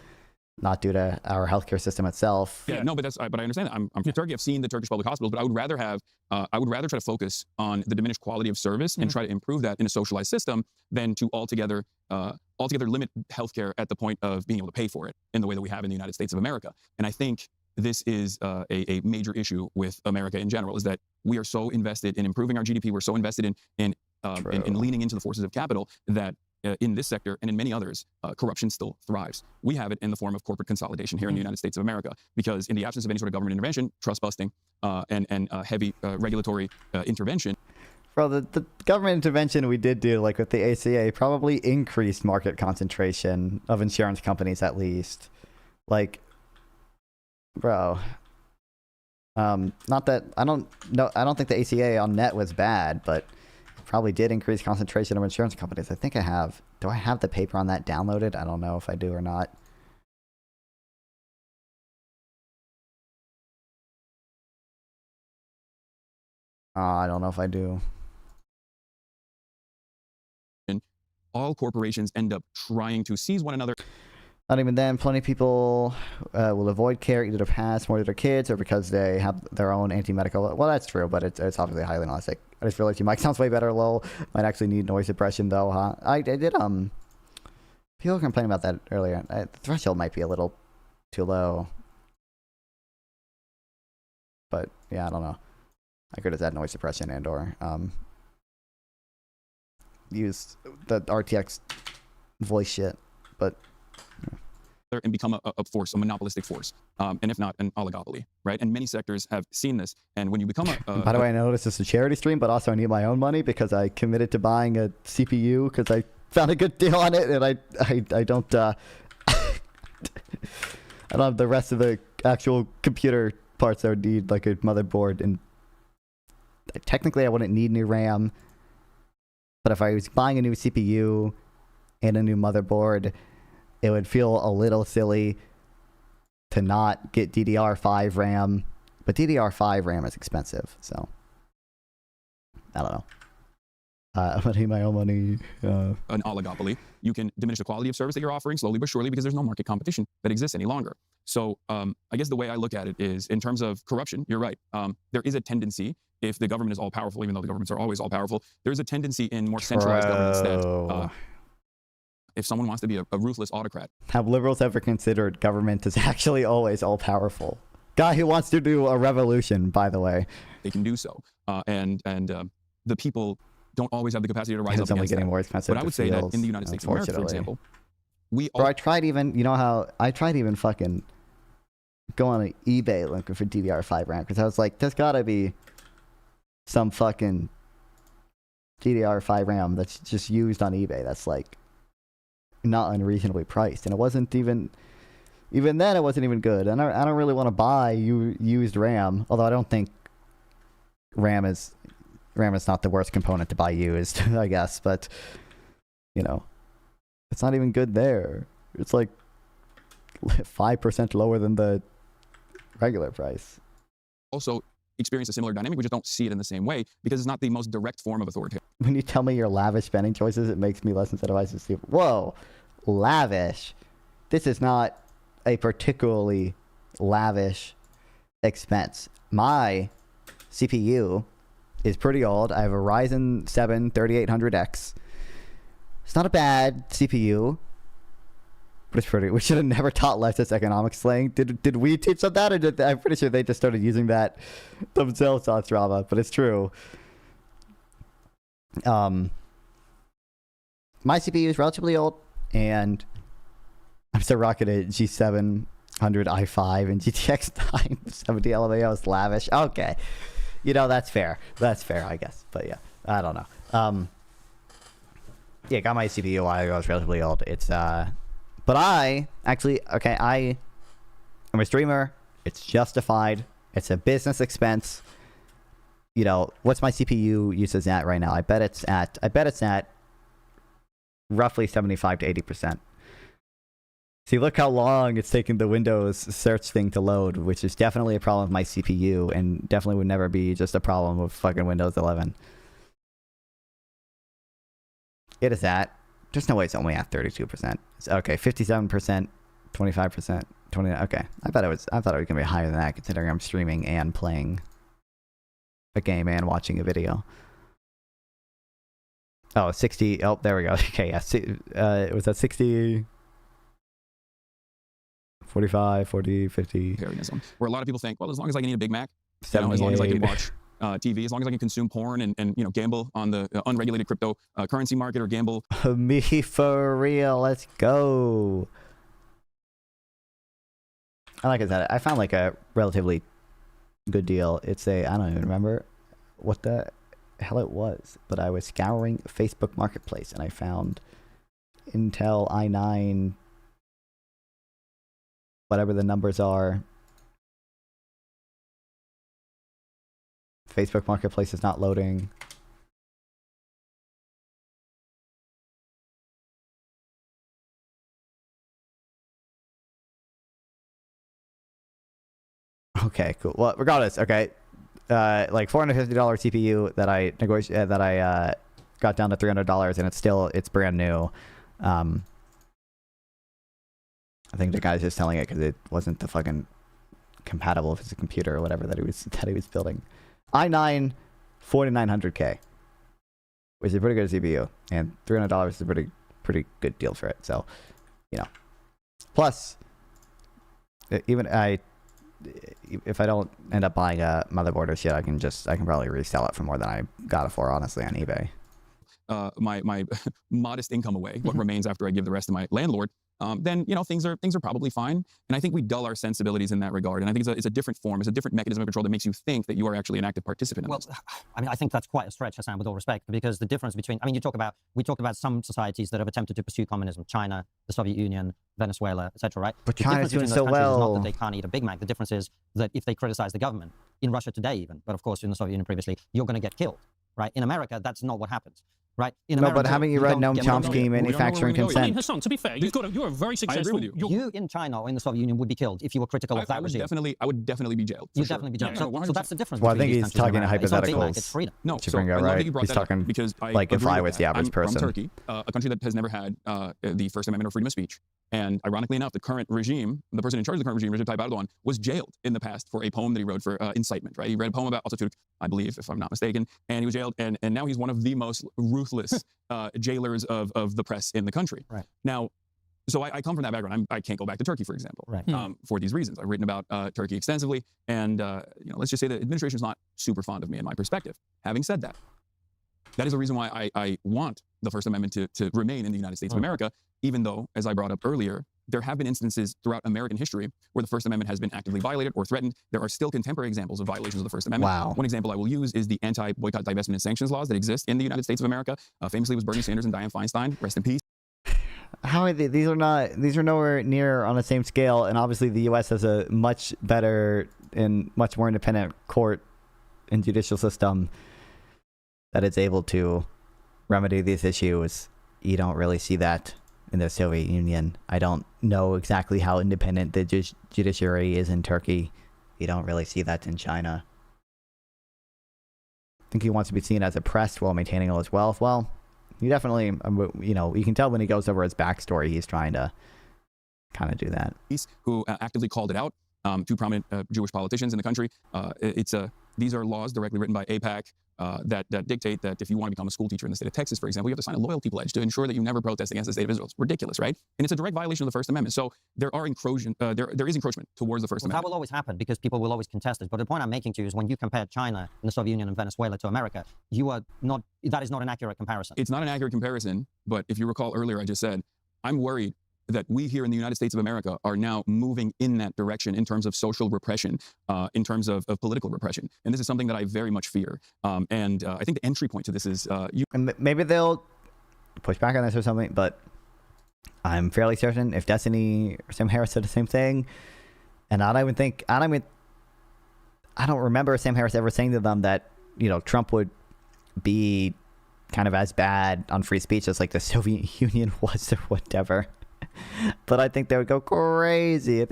not due to our healthcare system itself. Yeah, no, but I understand that. I'm from Turkey. I've seen the Turkish public hospitals, but I would rather try to focus on the diminished quality of service and try to improve that in a socialized system than to altogether limit healthcare at the point of being able to pay for it in the way that we have in the United States of America. And I think this is a major issue with America in general, is that we are so invested in improving our GDP. We're so invested in leaning into the forces of capital that in this sector and in many others, corruption still thrives. We have it in the form of corporate consolidation here in the United States of America, because in the absence of any sort of government intervention, trust busting, and heavy regulatory intervention. Bro, the government intervention we did do, like with the ACA, probably increased market concentration of insurance companies at least. Like, bro, not that I don't think the ACA on net was bad, but probably did increase concentration of insurance companies. I think I have. Do I have the paper on that downloaded? I don't know if I do or not. I don't know if I do. And all corporations end up trying to seize one another. Not even then. Plenty of people will avoid care either to pass more to their kids or because they have their own anti-medical. Well, that's true, but it's obviously highly unrealistic. I just feel like your mic sounds way better, lol. Might actually need noise suppression, though, huh? I did, people complained about that earlier. The threshold might be a little too low. But, yeah, I don't know. I could have had noise suppression and or use the RTX voice shit, but and become a force, a monopolistic force, and if not, an oligopoly, right? And many sectors have seen this. And when you become by the way, I know this is a charity stream, but also I need my own money because I committed to buying a CPU because I found a good deal on it, and I don't I don't have the rest of the actual computer parts I would need, like a motherboard, and technically I wouldn't need new RAM, but if I was buying a new CPU and a new motherboard, it would feel a little silly to not get DDR5 RAM, but DDR5 RAM is expensive, so I don't know. I'm gonna need my own money. an oligopoly, you can diminish the quality of service that you're offering slowly but surely because there's no market competition that exists any longer. So I guess the way I look at it is in terms of corruption, you're right. There is a tendency, if the government is all powerful, even though the governments are always all powerful, there's a tendency in more centralized governments that if someone wants to be a ruthless autocrat. Have liberals ever considered government is actually always all powerful? Guy who wants to do a revolution, by the way. They can do so. And the people don't always have the capacity to rise up It's only against getting that. more expensive. But I would say that in the United States of America, for example, Bro, I tried even, you know how, I tried even fucking go on eBay looking for DDR5 RAM because I was like, there's gotta be some fucking DDR5 RAM that's just used on eBay that's like not unreasonably priced, and it wasn't even then it wasn't even good. And I don't really want to buy used RAM, although I don't think RAM is not the worst component to buy used, I guess, but you know, it's not even good there. It's like 5% lower than the regular price. Also experience a similar dynamic, we just don't see it in the same way because it's not the most direct form of authoritarian. When you tell me your lavish spending choices, it makes me less incentivized to see. Whoa, lavish. This is not a particularly lavish expense. My CPU is pretty old. I have a Ryzen 7 3800X. It's not a bad CPU, but it's pretty. We should have never taught leftist economics slang. Did we teach them that, or I'm pretty sure they just started using that themselves on Strava, but it's true. My CPU is relatively old, and I'm still rocking a G700 i5 and GTX 970 LMAO is lavish. Okay. You know, that's fair. That's fair, I guess. But yeah, I don't know. Yeah, got my CPU while ago. It's relatively old. It's, but I actually, okay, I am a streamer. It's justified. It's a business expense. You know, what's my CPU usage at right now? I bet it's at roughly 75 to 80%. See, look how long it's taking the Windows search thing to load, which is definitely a problem with my CPU, and definitely would never be just a problem with fucking Windows 11. It is at, there's no way it's only at 32%. It's, okay, 57%, 25%, 20. Okay, I thought it was gonna be higher than that, considering I'm streaming and playing a game and watching a video. Oh, 60. Oh, there we go. Okay, yeah. It was at 60. 45, 40, 50. Where a lot of people think, well, as long as I can eat a Big Mac, you know, as long as I can watch TV, as long as I can consume porn and you know, gamble on the unregulated crypto currency market or gamble. Me for real. Let's go. Like I said, I found like a relatively good deal. It's a, I don't even remember what the hell it was, but I was scouring Facebook Marketplace and I found Intel i9, whatever the numbers are. Facebook Marketplace is not loading. Okay, cool. Well, regardless, okay. Like $450 CPU that I got down to $300, and it's brand new. I think the guy's just selling it because it wasn't the fucking compatible with his computer or whatever that he was building. i9 4900K, which is a pretty good CPU, and $300 is a pretty good deal for it. So, you know. Plus, even if I don't end up buying a motherboard or shit, I can probably resell it for more than I got it for, honestly, on eBay. My modest income away, what remains after I give the rest to my landlord, then things are probably fine. And I think we dull our sensibilities in that regard. And I think it's a different form, it's a different mechanism of control that makes you think that you are actually an active participant in this. I mean, I think that's quite a stretch, Hasan, with all respect, because the difference between, I mean, we talk about some societies that have attempted to pursue communism, China, the Soviet Union, Venezuela, etc., right? But China's doing so well. Is not that they can't eat a Big Mac. The difference is that if they criticize the government, in Russia today even, but of course in the Soviet Union previously, you're going to get killed, right? In America, that's not what happens. Right? In America, but haven't you read Noam Chomsky, Manufacturing Consent? I mean, Hasan, to be fair, you're a very successful. I agree with you. You in China or in the Soviet Union would be killed if you were critical of that regime. I would definitely be jailed. You'd definitely be jailed. So that's the difference. Well, I think he's talking in hypotheticals. It's freedom. No, so right? He's talking because like if I was the average person. From Turkey, a country that has never had the First Amendment or freedom of speech. And ironically enough, the current regime, the person in charge of the current regime, Recep Tayyip Erdogan, was jailed in the past for a poem that he wrote for incitement, right? He read a poem about Atatürk, I believe, if I'm not mistaken, and he was jailed. And now he's one of the most ruthless jailers of the press in the country. Right. Now, so I come from that background. I can't go back to Turkey, for example, right. For these reasons. I've written about Turkey extensively, and let's just say the administration is not super fond of me in my perspective. Having said that, that is the reason why I want the First Amendment to remain in the United States of America, even though, as I brought up earlier, there have been instances throughout American history where the First Amendment has been actively violated or threatened. There are still contemporary examples of violations of the First Amendment. Wow. One example I will use is the anti-boycott, divestment, and sanctions laws that exist in the United States of America. Famously was Bernie Sanders and Dianne Feinstein, rest in peace. How are they? These are nowhere near on the same scale, and obviously the U.S. has a much better and much more independent court and judicial system that is able to remedy these issues. You don't really see that in the Soviet Union. I don't know exactly how independent the judiciary is in Turkey. You don't really see that in China. I think he wants to be seen as oppressed while maintaining all his wealth. Well, he definitely, you can tell when he goes over his backstory, he's trying to kind of do that. Who actively called it out to prominent Jewish politicians in the country. These are laws directly written by AIPAC that dictate that if you want to become a school teacher in the state of Texas, for example, you have to sign a loyalty pledge to ensure that you never protest against the state of Israel. It's ridiculous, right? And it's a direct violation of the First Amendment. So there is encroachment towards the First Amendment. That will always happen because people will always contest it. But the point I'm making to you is when you compare China and the Soviet Union and Venezuela to America, that is not an accurate comparison. It's not an accurate comparison, but if you recall earlier, I just said, I'm worried that we here in the United States of America are now moving in that direction in terms of social repression, in terms of political repression. And this is something that I very much fear. And I think the entry point to this is... And maybe they'll push back on this or something, but I'm fairly certain if Destiny or Sam Harris said the same thing, and I don't remember Sam Harris ever saying to them that, Trump would be kind of as bad on free speech as like the Soviet Union was or whatever. But I think they would go crazy.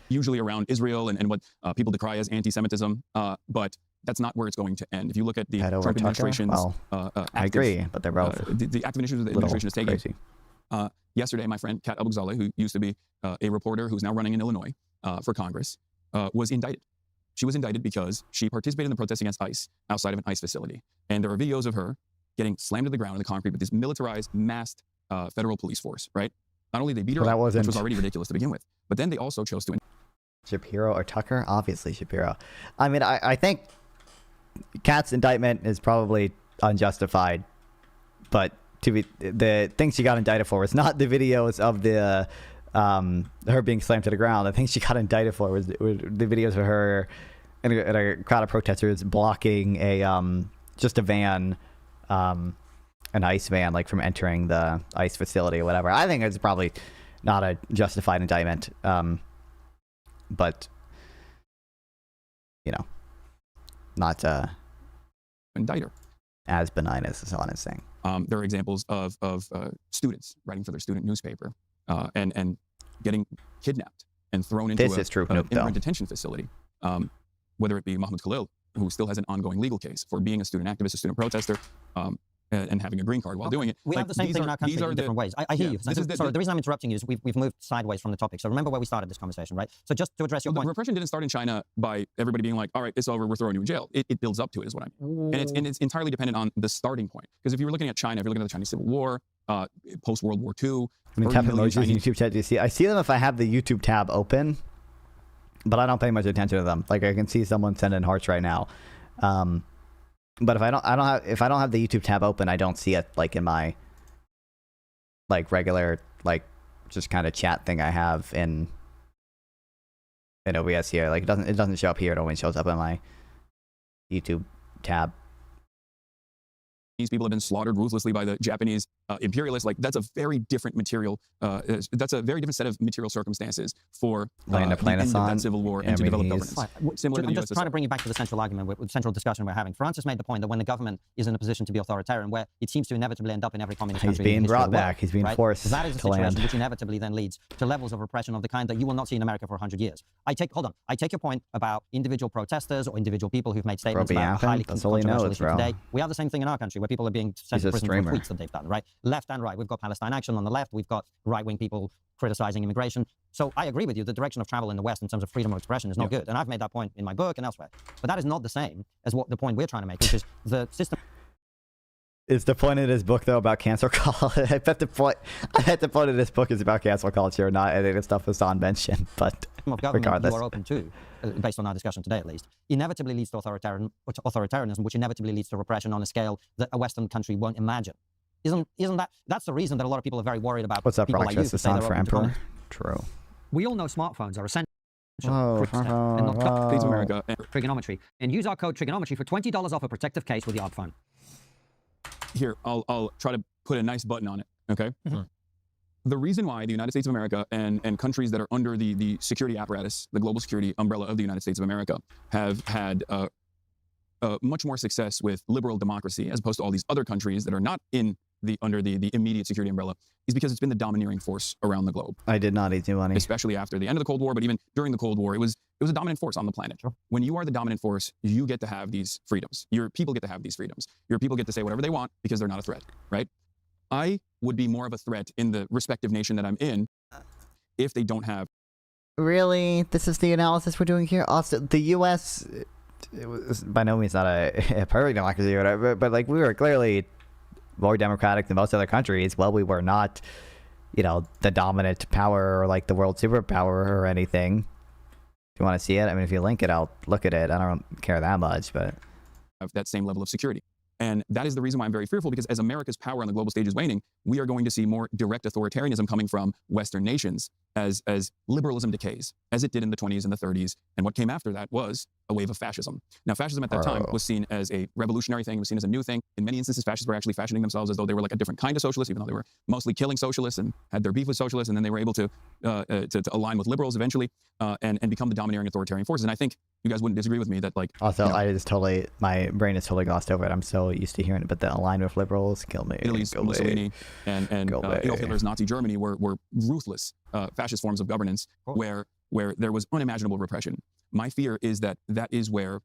Usually around Israel and what people decry as anti-Semitism, but that's not where it's going to end. If you look at the Trump administration's I agree, but they're both the active initiatives the administration is taking. Yesterday, my friend Kat Abugzaleh, who used to be a reporter who's now running in Illinois for Congress, was indicted. She was indicted because she participated in the protest against ICE outside of an ICE facility. And there are videos of her getting slammed to the ground in the concrete with this militarized, masked federal police force, right? Not only they beat her up, which was already ridiculous to begin with, but then they also chose to... Shapiro or Tucker? Obviously Shapiro. I mean, I think Kat's indictment is probably unjustified, but the thing she got indicted for was not the videos of the her being slammed to the ground. The thing she got indicted for was the videos of her and a crowd of protesters blocking just a van, an ICE van, like from entering the ICE facility or whatever. I think it's probably not a justified indictment, but not indict her as benign as Hasan is saying. There are examples of students writing for their student newspaper and getting kidnapped and thrown into This is true, an though. immigrant detention facility, whether it be Mahmoud Khalil, who still has an ongoing legal case for being a student activist, a student protester, and having a green card while doing it. We have the same thing in our country in different ways. I hear you. Sorry, the reason I'm interrupting you is we've moved sideways from the topic. So remember where we started this conversation, right? So just to address your point. The repression didn't start in China by everybody being like, all right, it's over, we're throwing you in jail. It builds up to it is what I mean. And it's entirely dependent on the starting point. Because if you were looking at China, if you're looking at the Chinese Civil War, post-World War II. I mean, tap emojis in YouTube chat. Do you see? I see them if I have the YouTube tab open, but I don't pay much attention to them. Like I can see someone sending hearts right now. But if I don't have the YouTube tab open, I don't see it like in my like regular like just kind of chat thing I have in OBS here. Like it doesn't show up here. It only shows up in my YouTube tab. These people have been slaughtered ruthlessly by the Japanese imperialists. Like that's a very different material. That's a very different set of material circumstances for the end of that civil war and to develop governance. Similar to I'm the just trying to bring you back to the central argument, the central discussion we're having. Francis made the point that when the government is in a position to be authoritarian, where it seems to inevitably end up in every communist country, he's being brought back. He's being forced. That is a situation which inevitably then leads to levels of repression of the kind that you will not see in America for 100 years. I take your point about individual protesters or individual people who've made statements about highly controversial issues today. We have the same thing in our country where people are being sent to prison for tweets that they've done, right? Left and right. We've got Palestine Action on the left. We've got right-wing people criticizing immigration. So I agree with you. The direction of travel in the West in terms of freedom of expression is not good. And I've made that point in my book and elsewhere. But that is not the same as what the point we're trying to make, which is the system. Is the point of this book though about cancel culture? I bet the point of this book is about cancel culture, not any of the stuff Hasan mentioned. But regardless, you are open to, based on our discussion today at least, inevitably leads to authoritarianism, which inevitably leads to repression on a scale that a Western country won't imagine. Isn't that's the reason that a lot of people are very worried about? What's up, people like you Roxas? Hasan for Emperor. True. We all know smartphones are essential. States of America. Triggernometry, and use our code Triggernometry for $20 off a protective case with your phone. Here, I'll try to put a nice button on it, okay? Mm-hmm. The reason why the United States of America and countries that are under the security apparatus, the global security umbrella of the United States of America, have had much more success with liberal democracy as opposed to all these other countries that are not under the immediate security umbrella is because it's been the domineering force around the globe. I did not eat too money. Especially after the end of the Cold War, but even during the Cold War, it was a dominant force on the planet. Sure. When you are the dominant force, you get to have these freedoms. Your people get to have these freedoms. Your people get to say whatever they want because they're not a threat, right? I would be more of a threat in the respective nation that I'm in if they don't have. Really? This is the analysis we're doing here? Also, the U.S. It was by no means not a perfect democracy or whatever, but like we were clearly more democratic than most other countries. Well, we were not, the dominant power or like the world superpower or anything. If you want to see it, I mean, if you link it, I'll look at it. I don't care that much, but have that same level of security. And that is the reason why I'm very fearful, because as America's power on the global stage is waning, we are going to see more direct authoritarianism coming from Western nations as liberalism decays, as it did in the 20s and the 30s. And what came after that was a wave of fascism. Now, fascism at that time was seen as a revolutionary thing. It was seen as a new thing. In many instances, fascists were actually fashioning themselves as though they were like a different kind of socialist, even though they were mostly killing socialists and had their beef with socialists. And then they were able to align with liberals eventually and become the domineering authoritarian forces. And I think you guys wouldn't disagree with me that, like, also, my brain is totally glossed over it. I'm so used to hearing it, but the align with liberals, kill me. Italy's Mussolini and Adolf Hitler's Nazi Germany were ruthless fascist forms of governance where there was unimaginable repression. My fear is that is where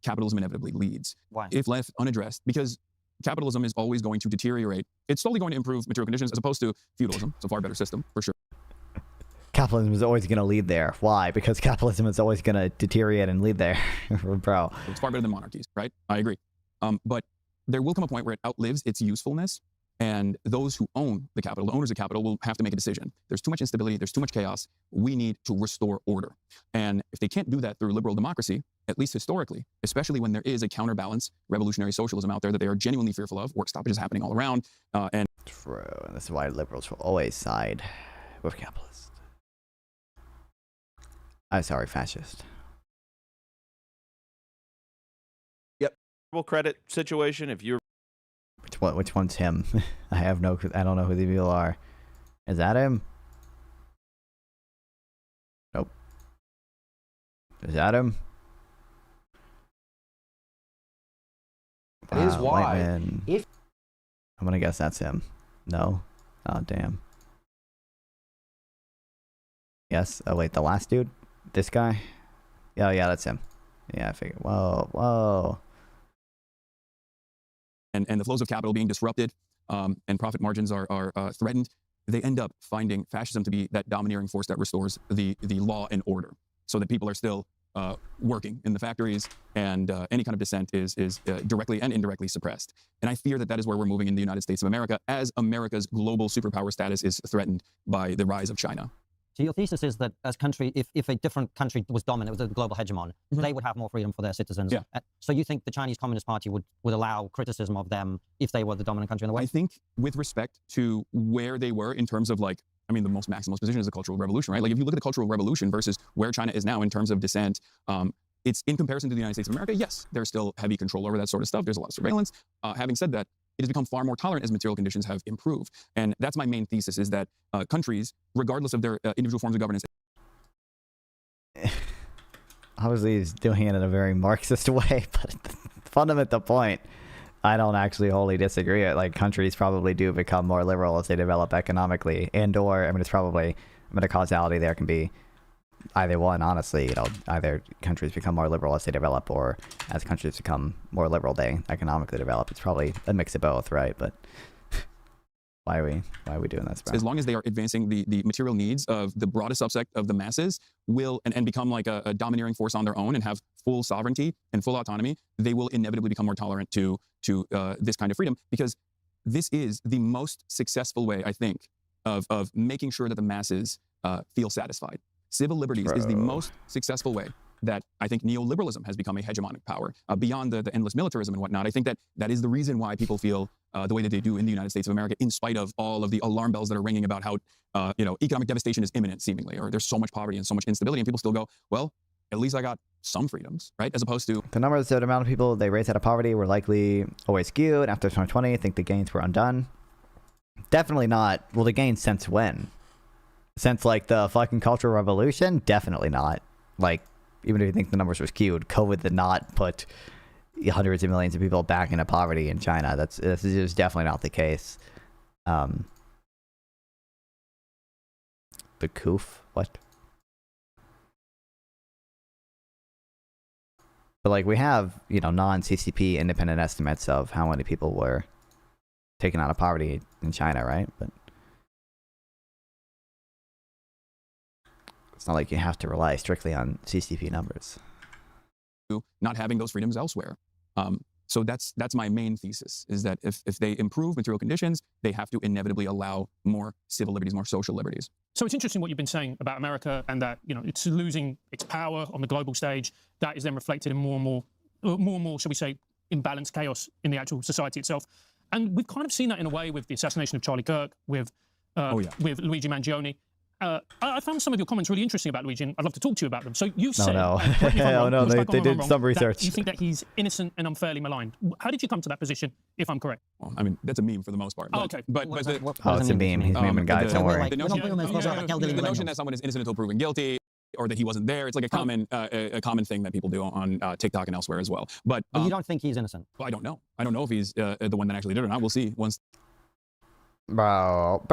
capitalism inevitably leads. Why? If left unaddressed, because capitalism is always going to deteriorate. It's slowly going to improve material conditions as opposed to feudalism. It's a far better system, for sure. Capitalism is always going to lead there. Why? Because capitalism is always going to deteriorate and lead there, bro. It's far better than monarchies, right? I agree. But there will come a point where it outlives its usefulness, and those who own the capital, the owners of capital, will have to make a decision. There's too much instability. There's too much chaos. We need to restore order. And if they can't do that through liberal democracy, at least historically, especially when there is a counterbalance, revolutionary socialism out there that they are genuinely fearful of, work stoppages happening all around, and true. And this is why liberals will always side with capitalists. I'm sorry, fascist. Yep. Credit situation. If you're which one's him? I don't know who the people are. Is that him? Nope. Is that him? That is why. I'm gonna guess that's him. No. Oh damn. Yes. Oh wait, the last dude, this guy. Oh yeah, that's him. Yeah, I figured. Whoa. And the flows of capital being disrupted, and profit margins are threatened, they end up finding fascism to be that domineering force that restores the law and order, so that people are still working in the factories, and any kind of dissent is directly and indirectly suppressed. And I fear that that is where we're moving in the United States of America, as America's global superpower status is threatened by the rise of China. So your thesis is that as country, if a different country was dominant, was a global hegemon, they would have more freedom for their citizens. Yeah. So you think the Chinese Communist Party would allow criticism of them if they were the dominant country in the West? I think with respect to where they were in terms of the most maximalist position is the Cultural Revolution, right? Like if you look at the Cultural Revolution versus where China is now in terms of dissent, it's in comparison to the United States of America. Yes, there's still heavy control over that sort of stuff. There's a lot of surveillance. Having said that, it has become far more tolerant as material conditions have improved. And that's my main thesis, is that countries, regardless of their individual forms of governance, obviously he's doing it in a very Marxist way, but the fundamental point, I don't actually wholly disagree. Like, countries probably do become more liberal as they develop economically, and/or, I mean, it's probably, the causality there can be either one, honestly. Either countries become more liberal as they develop, or as countries become more liberal, they economically develop. It's probably a mix of both, right? But why are we doing this, bro? As long as they are advancing the material needs of the broadest subset of the masses, and become like a domineering force on their own and have full sovereignty and full autonomy, they will inevitably become more tolerant to this kind of freedom, because this is the most successful way, I think, of making sure that the masses feel satisfied. Civil liberties is the most successful way that I think neoliberalism has become a hegemonic power, beyond the endless militarism and whatnot. I think that is the reason why people feel the way that they do in the United States of America, in spite of all of the alarm bells that are ringing about how economic devastation is imminent, seemingly, or there's so much poverty and so much instability, and people still go, well, at least I got some freedoms, right? As opposed to the numbers, the amount of people they raised out of poverty were likely always skewed. After 2020, I think the gains were undone. Definitely not. Well, the gains since when? Since like the fucking Cultural Revolution? Definitely not. Like, even if you think the numbers were skewed, COVID did not put hundreds of millions of people back into poverty in China. This is definitely not the case. The COOF? What? But like, we have, non-CCP independent estimates of how many people were taken out of poverty in China, right? But it's not like you have to rely strictly on CCP numbers. Not having those freedoms elsewhere. So that's my main thesis, is that if they improve material conditions, they have to inevitably allow more civil liberties, more social liberties. So it's interesting what you've been saying about America, and that it's losing its power on the global stage. That is then reflected in more and more, shall we say, imbalanced chaos in the actual society itself. And we've kind of seen that in a way with the assassination of Charlie Kirk, with Luigi Mangione. I found some of your comments really interesting about Luigi, and I'd love to talk to you about them. So you've said, they did some research. You think that he's innocent and unfairly maligned. How did you come to that position, if I'm correct? Well, I mean, that's a meme for the most part. Okay. It's a meme. He's memeing guys, don't worry. The notion that someone is innocent until proven guilty, or that he wasn't there, it's like a common thing that people do on TikTok and elsewhere as well. But you don't think he's innocent? Well, I don't know. I don't know if he's the one that actually did it or not. We'll see once. Bro,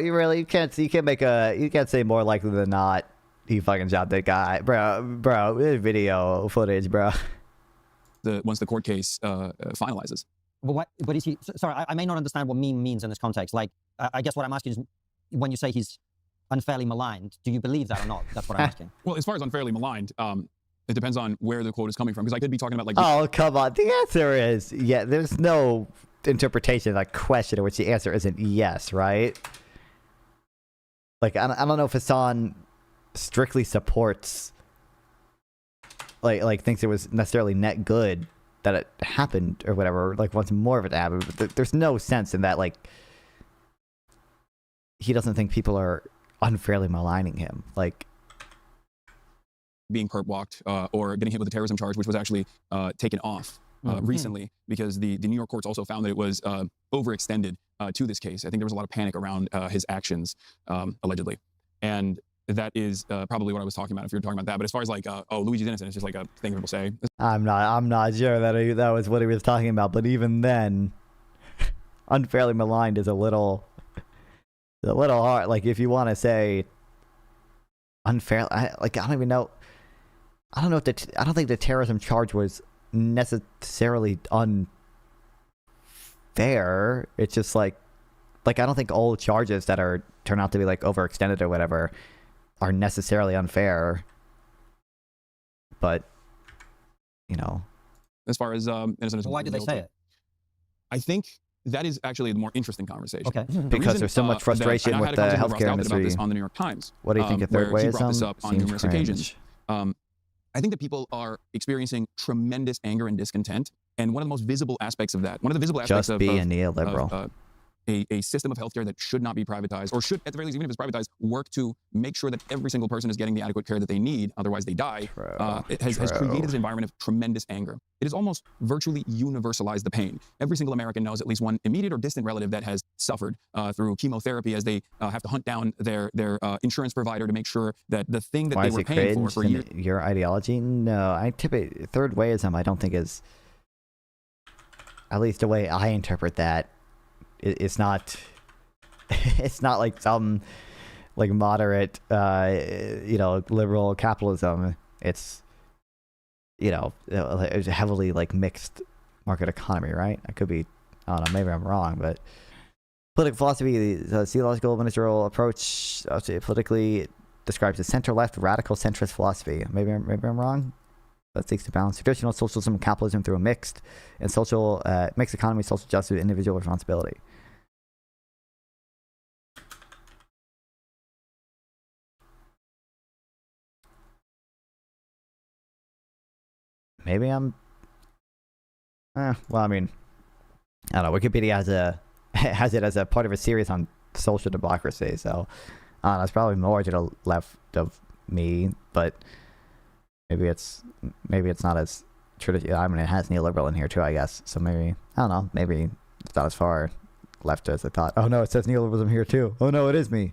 you can't say more likely than not he fucking shot that guy, bro. Video footage, bro. Once the court case finalizes. But is he? Sorry, I may not understand what meme means in this context. Like, I guess what I'm asking is, when you say he's unfairly maligned, do you believe that or not? That's what I'm asking. Well, as far as unfairly maligned, it depends on where the quote is coming from, because I could be talking about like. Oh, come on. The answer is there's no interpretation of that question in which the answer isn't yes, right? Like, I don't know if Hasan strictly supports, like thinks it was necessarily net good that it happened or whatever, like wants more of it to happen, but there's no sense in that, like, he doesn't think people are unfairly maligning him, like being perp walked or getting hit with a terrorism charge, which was actually taken off recently, because the New York courts also found that it was overextended to this case. I think there was a lot of panic around his actions, allegedly. And that is probably what I was talking about, if you're talking about that. But as far as like, oh, Luigi's innocent, it's just like a thing people say. I'm not sure that was what he was talking about, but even then, unfairly maligned is a little hard. Like, if you want to say unfair. I don't even know. I don't know if I don't think the terrorism charge was necessarily unfair. It's just like I don't think all charges that turn out to be like overextended or whatever are necessarily unfair. But as far as innocent, why did they say it? I think that is actually the more interesting conversation. Okay. Because there's so much frustration with the healthcare industry. About this on the New York Times. What do you think a third way is? He brought this up on numerous cringe. occasions. I think that people are experiencing tremendous anger and discontent, and one of the most visible aspects of that, one of the visible aspects Just be a neoliberal. A system of healthcare that should not be privatized, or should, at the very least, even if it's privatized, work to make sure that every single person is getting the adequate care that they need, otherwise they die, it has created this environment of tremendous anger. It has almost virtually universalized the pain. Every single American knows at least one immediate or distant relative that has suffered through chemotherapy as they have to hunt down their insurance provider to make sure that the thing that Why they is were it paying for years. Your ideology? No, I typically third wayism. I don't think is, at least the way I interpret that, it's not. It's not like some like moderate, liberal capitalism. It's it's a heavily like mixed market economy, right? I could be, I don't know, maybe I'm wrong, but political philosophy, the theological ministerial approach, politically describes a center-left radical centrist philosophy. Maybe I'm wrong. That seeks to balance traditional socialism and capitalism through a mixed economy, social justice, individual responsibility. Maybe I'm. Well, I mean, I don't know. Wikipedia has it as a part of a series on social democracy, so it's probably more to the left of me, but maybe it's not as traditional. I mean, it has neoliberal in here too, I guess. So maybe, I don't know. Maybe it's not as far left as I thought. Oh no, it says neoliberalism here too. Oh no, it is me.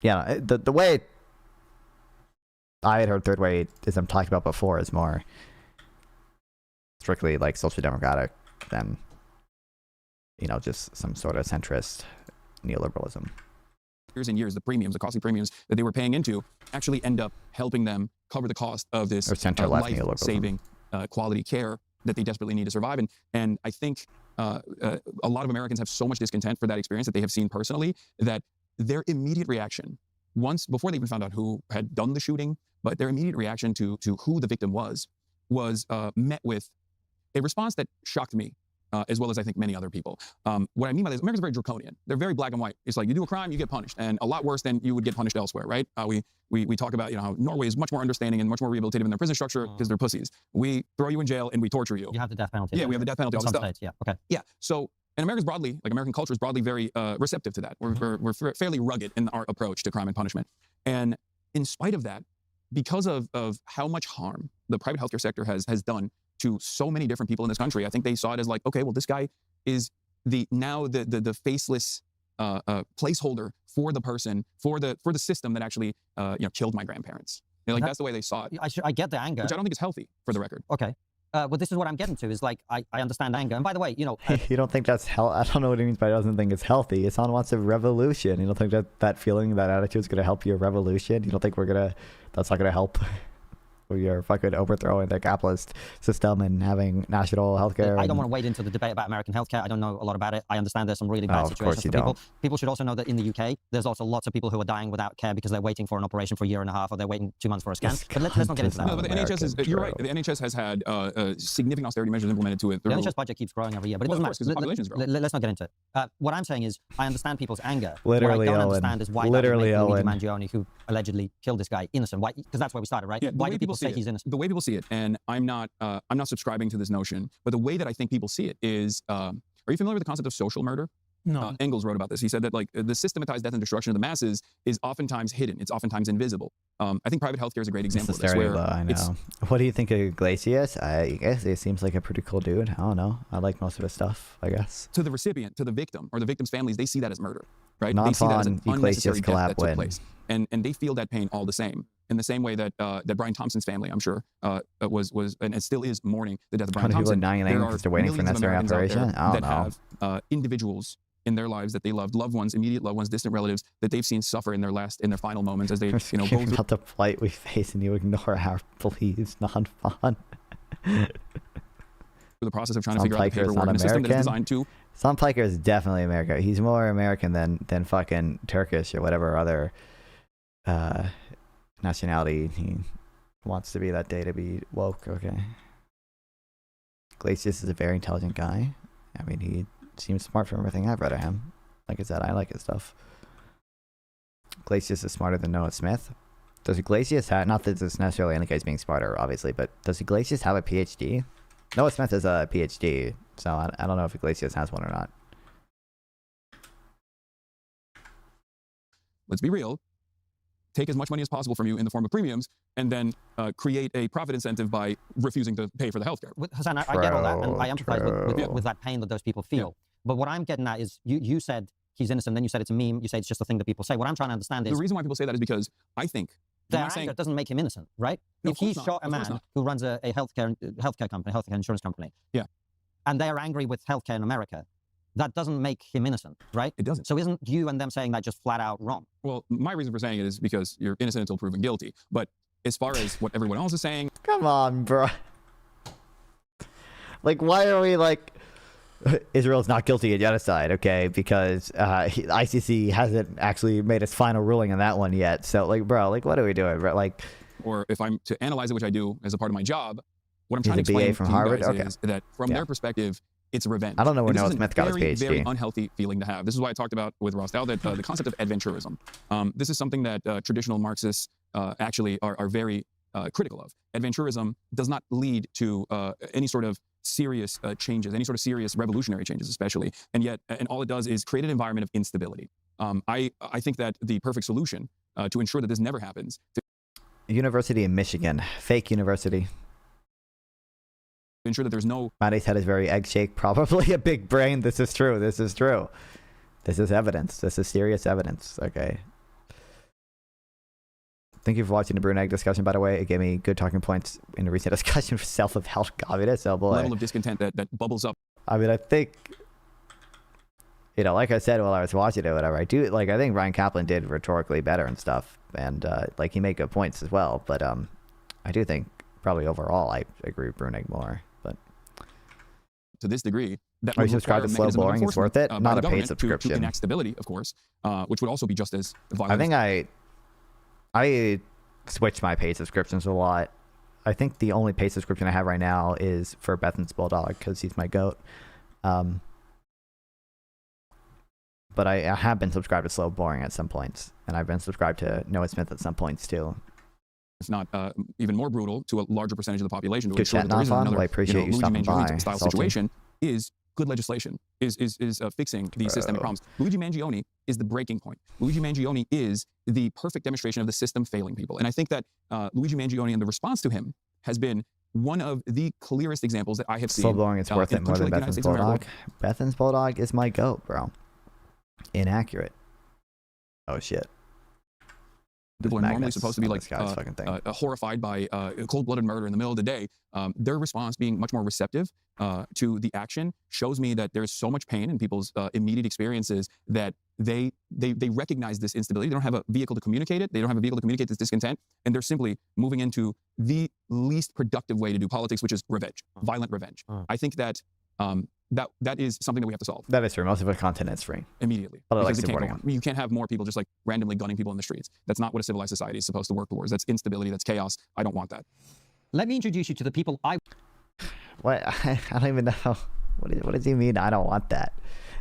Yeah, the way I had heard third wayism talked about before is more strictly like social democratic than just some sort of centrist neoliberalism. Years and years, the costly premiums that they were paying into actually end up helping them cover the cost of this life-saving quality care that they desperately need to survive. And I think a lot of Americans have so much discontent for that experience that they have seen personally, that their immediate reaction, before they even found out who had done the shooting, but their immediate reaction to who the victim was met with a response that shocked me, as well as I think many other people. What I mean by this, America's very draconian. They're very black and white. It's like you do a crime, you get punished, and a lot worse than you would get punished elsewhere, right? We talk about how Norway is much more understanding and much more rehabilitative in their prison structure because they're pussies. We throw you in jail and we torture you. You have the death penalty. Yeah, we have the death penalty. All the stuff. States, yeah. Okay. Yeah. So. And America's broadly, like American culture is broadly very receptive to that. We're fairly rugged in our approach to crime and punishment. And in spite of that, because of how much harm the private healthcare sector has done to so many different people in this country, I think they saw it as like, okay, well, this guy is the faceless placeholder for the person, for the system that actually killed my grandparents. That's the way they saw it. I get the anger, which I don't think is healthy, for the record. Okay. But this is what I'm getting to, is like, I understand anger. And by the way, you don't think that's I don't know what he means by doesn't think it's healthy. Hasan wants a revolution. You don't think that feeling, that attitude is going to help your revolution? You don't think that's not going to help? You're fucking overthrowing the capitalist system and having national healthcare. I don't want to wade into the debate about American healthcare. I don't know a lot about it. I understand there's some really bad situations for people. People should also know that in the UK, there's also lots of people who are dying without care because they're waiting for an operation for a year and a half, or they're waiting 2 months for a scan. But let's not get into that. No, but the NHS is, you're right. The NHS has had significant austerity measures implemented to it. The NHS budget keeps growing every year, but it doesn't matter. Let's not get into it. What I'm saying is, I understand people's anger. Literally, what I don't understand is why Luigi Mangione, who allegedly killed this guy, innocent. Why? Because that's where we started, right? Yeah, why do people say he's innocent? The way people see it, and I'm not subscribing to this notion, but the way that I think people see it is, are you familiar with the concept of social murder? No. Engels wrote about this. He said that the systematized death and destruction of the masses is oftentimes hidden. It's oftentimes invisible. I think private healthcare is a great example of this. I know. What do you think of Iglesias? I guess he seems like a pretty cool dude. I don't know. I like most of his stuff, I guess. To the recipient, to the victim, or the victim's families, they see that as murder, right? Not they see that as an unnecessary death collab that took place. And they feel that pain all the same. In the same way that Brian Thompson's family, I'm sure, was and it still is mourning the death of Brian Thompson. People are dying because they're waiting for necessary operation. That have individuals in their lives that they loved, loved ones, immediate loved ones, distant relatives that they've seen suffer in their final moments as they, go through about the plight we face, and you ignore our pleas, non-fun. the process of trying to figure out the paperwork in a system that is designed to. Son Piker is definitely American. He's more American than fucking Turkish or whatever other nationality he wants to be that day to be woke. Okay. Glacius is a very intelligent guy. I mean, he seems smart from everything I've read of him. Like I said, I like his stuff. Glacius is smarter than Noah Smith. Does Glacius have, not that this necessarily indicates being smarter, obviously, but does Glacius have a PhD? Noah Smith is a PhD, so I don't know if Iglesias has one or not. Let's be real. Take as much money as possible from you in the form of premiums, and then create a profit incentive by refusing to pay for the healthcare. Hasan, I get all that, and I empathize with that pain that those people feel. But what I'm getting at is, you said he's innocent, then you said it's a meme, you say it's just a thing that people say. What I'm trying to understand is... The reason why people say that is because I think... Their anger doesn't make him innocent, right? No, if he shot a man who runs a healthcare company, healthcare insurance company, and they're angry with healthcare in America, that doesn't make him innocent, right? It doesn't. So isn't you and them saying that just flat out wrong? Well, my reason for saying it is because you're innocent until proven guilty. But as far as what everyone else is saying... Come on, bro. Like, why are we like... Israel's not guilty of genocide, okay? Because ICC hasn't actually made its final ruling on that one yet. So, like, bro, like, what are we doing, bro? Like... Or if I'm to analyze it, which I do as a part of my job, what I'm trying to explain from to Harvard? you guys is that from their perspective, it's revenge. I don't know where Noah Smith got his PhD. Very unhealthy feeling to have. This is why I talked about with Rostal that the concept of adventurism. This is something that traditional Marxists actually are very critical of. Adventurism does not lead to any sort of serious changes, any sort of serious revolutionary changes, especially. And yet, and all it does is create an environment of instability. I think that the perfect solution to ensure that this never happens. University in Michigan, fake university. Ensure that there's no... Maddie's head is very egg-shaped, probably a big brain. This is true. This is true. This is evidence. This is serious evidence. Okay. Thank you for watching the Brew and Egg discussion, by the way. It gave me good talking points in the recent discussion for self-help communists. Oh boy. Level of discontent that bubbles up. I mean, I think, you know, like I said while I was watching it, whatever, I think Ryan Kaplan did rhetorically better and stuff, and like he made good points as well. But I do think probably overall I agree with Brew and Egg more. But to this degree, that are you subscribed to Slow Boring? It's worth it. Not a paid subscription. To enact stability, of course, which would also be just as violent. I think I switch my paid subscriptions a lot. I think the only paid subscription I have right now is for Bethan's Bulldog because he's my goat. But I have been subscribed to Slow Boring at some points, and I've been subscribed to Noah Smith at some points too. It's not even more brutal to a larger percentage of the population. Good chat, not fun. Well, I appreciate you stopping by. Style situation is good legislation, is fixing these systemic problems. Luigi Mangione is the breaking point. Luigi Mangione is the perfect demonstration of the system failing people. And I think that Luigi Mangione and the response to him has been one of the clearest examples that I have seen. Slow Boring, it's worth it more than Bethan's Bulldog. Bethan's Bulldog is my goat, bro. Inaccurate. Oh, shit. People are normally supposed to be like horrified by cold-blooded murder in the middle of the day. Their response being much more receptive to the action shows me that there's so much pain in people's immediate experiences that they recognize this instability. They don't have a vehicle to communicate it. They don't have a vehicle to communicate this discontent, and they're simply moving into the least productive way to do politics, which is revenge, violent revenge. I think that that is something that we have to solve. That is true. Most of the content is free. Immediately. Because it can't go on. You can't have more people just like randomly gunning people in the streets. That's not what a civilized society is supposed to work towards. That's instability. That's chaos. I don't want that. Let me introduce you to the people What? I don't even know. What does he mean? I don't want that.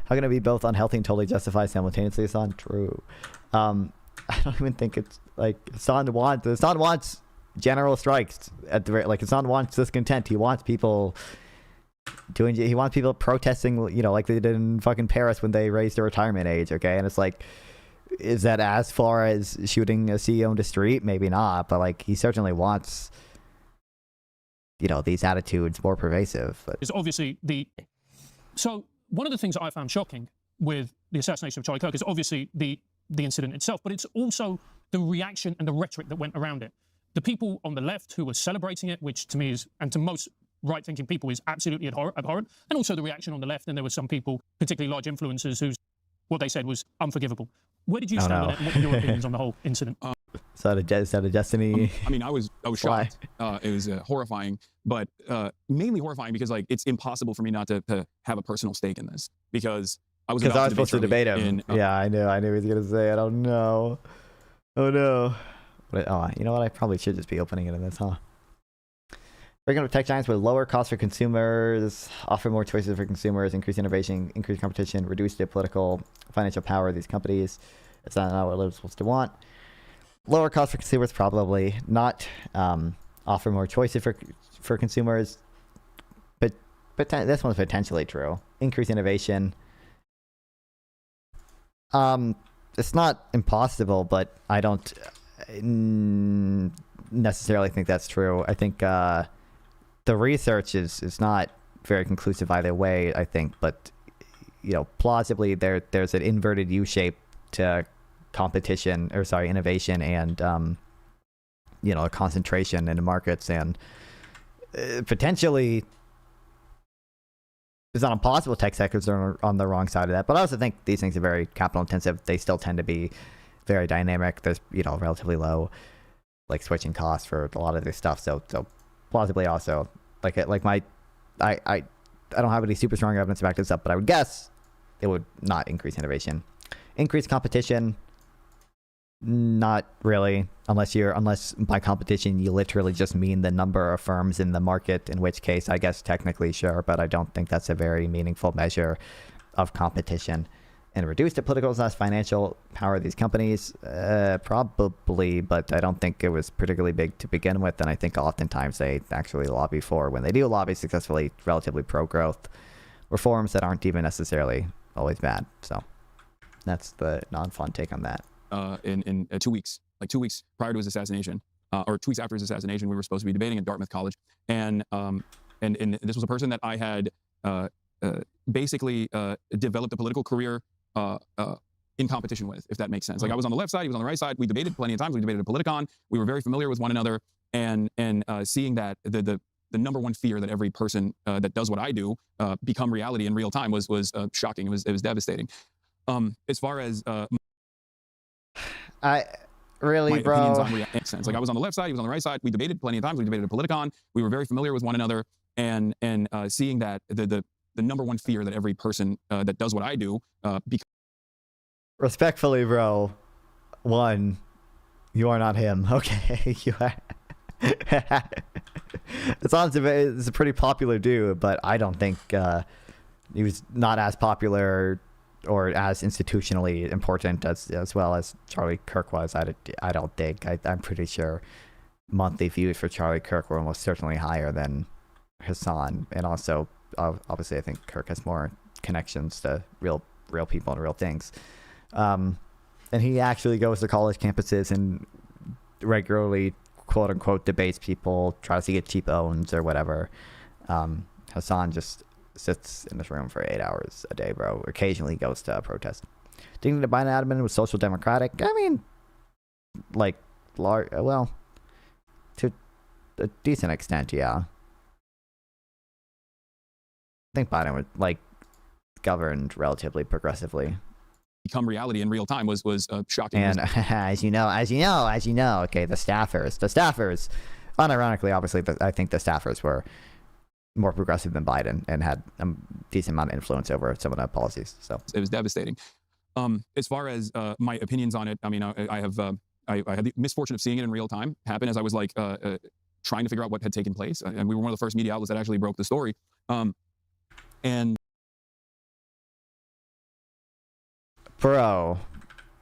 How can it be both unhealthy and totally justified simultaneously? It's not true. I don't even think it's like Hasan wants general strikes at the very, like Hasan wants discontent. He wants people he wants people protesting, you know, like they did in fucking Paris when they raised the retirement age, okay? And it's like, is that as far as shooting a CEO in the street? Maybe not, but like he certainly wants, you know, these attitudes more pervasive. But it's obviously so one of the things that I found shocking with the assassination of Charlie Kirk is obviously the incident itself, but it's also the reaction and the rhetoric that went around it. The people on the left who were celebrating it, which to me is, and to most right-thinking people, is absolutely abhorrent, and also the reaction on the left. And there were some people, particularly large influencers, whose what they said was unforgivable. Where did you Oh, stand no. on it, and what are your opinions on the whole incident? Is that a Destiny? I mean, I was shocked. It was horrifying, but mainly horrifying because like it's impossible for me not to have a personal stake in this because I was supposed to debate him. Yeah, I knew he was gonna say it. Oh no. Oh no. But, you know what? I probably should just be opening it in this, huh? Breaking up tech giants with lower costs for consumers, offer more choices for consumers, increase innovation, increase competition, reduce the political financial power of these companies. It's not what we're supposed to want. Lower cost for consumers, probably not. Offer more choices for consumers, but this one's potentially true. Increase innovation. It's not impossible, but I don't necessarily think that's true. I think the research is not very conclusive either way, I think, but plausibly there's an inverted U shape to innovation and a concentration in the markets, and potentially it's not impossible tech sectors are on the wrong side of that. But I also think these things are very capital intensive. They still tend to be very dynamic. There's relatively low like switching costs for a lot of this stuff. So plausibly also I don't have any super strong evidence to back this up, but I would guess it would not increase innovation. Increase competition, not really, unless by competition you literally just mean the number of firms in the market, in which case I guess technically sure, but I don't think that's a very meaningful measure of competition. And reduce the political/financial power of these companies, probably, but I don't think it was particularly big to begin with, and I think oftentimes they actually lobby for, when they do lobby successfully, relatively pro-growth reforms that aren't even necessarily always bad. So that's the non-fun take on that. In 2 weeks, like 2 weeks prior to his assassination, or 2 weeks after his assassination, we were supposed to be debating at Dartmouth College, and this was a person that I had basically developed a political career in competition with, if that makes sense. Like I was on the left side, he was on the right side. We debated plenty of times. We debated at Politicon. We were very familiar with one another, and seeing that the number one fear that every person that does what I do become reality in real time was shocking. It was devastating. As far as I really, my bro. opinions on makes sense. Like I was on the left side, he was on the right side. We debated plenty of times. We debated at Politicon. We were very familiar with one another, and seeing that the number one fear that every person that does what I do respectfully, bro. One, you are not him. Okay, you are. It's a pretty popular dude, but I don't think he was not as popular or as institutionally important as well as Charlie Kirk was. I don't think. I'm pretty sure monthly views for Charlie Kirk were almost certainly higher than Hasan, and also obviously I think Kirk has more connections to real people and real things. And he actually goes to college campuses and regularly, quote unquote, debates people, tries to get cheap owns or whatever. Hasan just sits in this room for 8 hours a day, bro. Occasionally goes to a protest. Digging into Biden admin was social democratic. I mean, like, well, to a decent extent, yeah. I think Biden would governed relatively progressively. Become reality in real time was shocking. And as you know, okay, the staffers, unironically, obviously, I think the staffers were more progressive than Biden and had a decent amount of influence over some of the policies. So it was devastating. As far as my opinions on it, I mean, I had the misfortune of seeing it in real time happen as I was trying to figure out what had taken place, and we were one of the first media outlets that actually broke the story. And bro,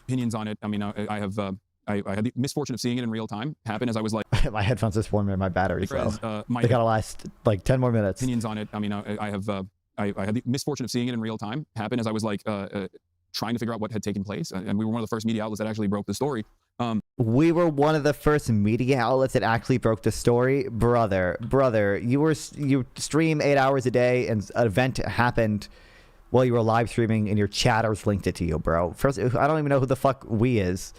opinions on it. I mean, I had the misfortune of seeing it in real time happen as I was my headphones just warming my batteries. They gotta last 10 more minutes. Opinions on it. I mean, I had the misfortune of seeing it in real time happen as I was trying to figure out what had taken place, and we were one of the first media outlets that actually broke the story. We were one of the first media outlets that actually broke the story, brother. You stream 8 hours a day, and an event happened while you were live streaming, and your chatters linked it to you, bro. First, I don't even know who the fuck we is.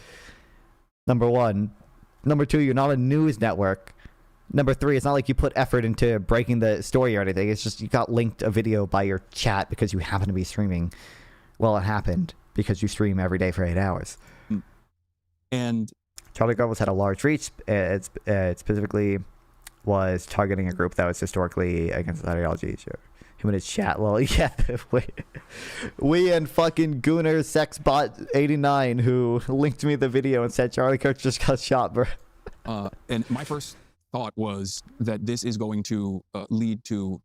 Number one. Number two, you're not a news network. Number three, it's not like you put effort into breaking the story or anything. It's just you got linked a video by your chat because you happen to be streaming while it happened. because you stream every day for 8 hours. And Charlie Garble's had a large reach. It specifically was targeting a group that was historically against ideology. Sure. Him and his chat, well, yeah, we and fucking Gooner Sexbot89 who linked me the video and said Charlie Kirk just got shot, bro. And my first thought was that this is going to lead to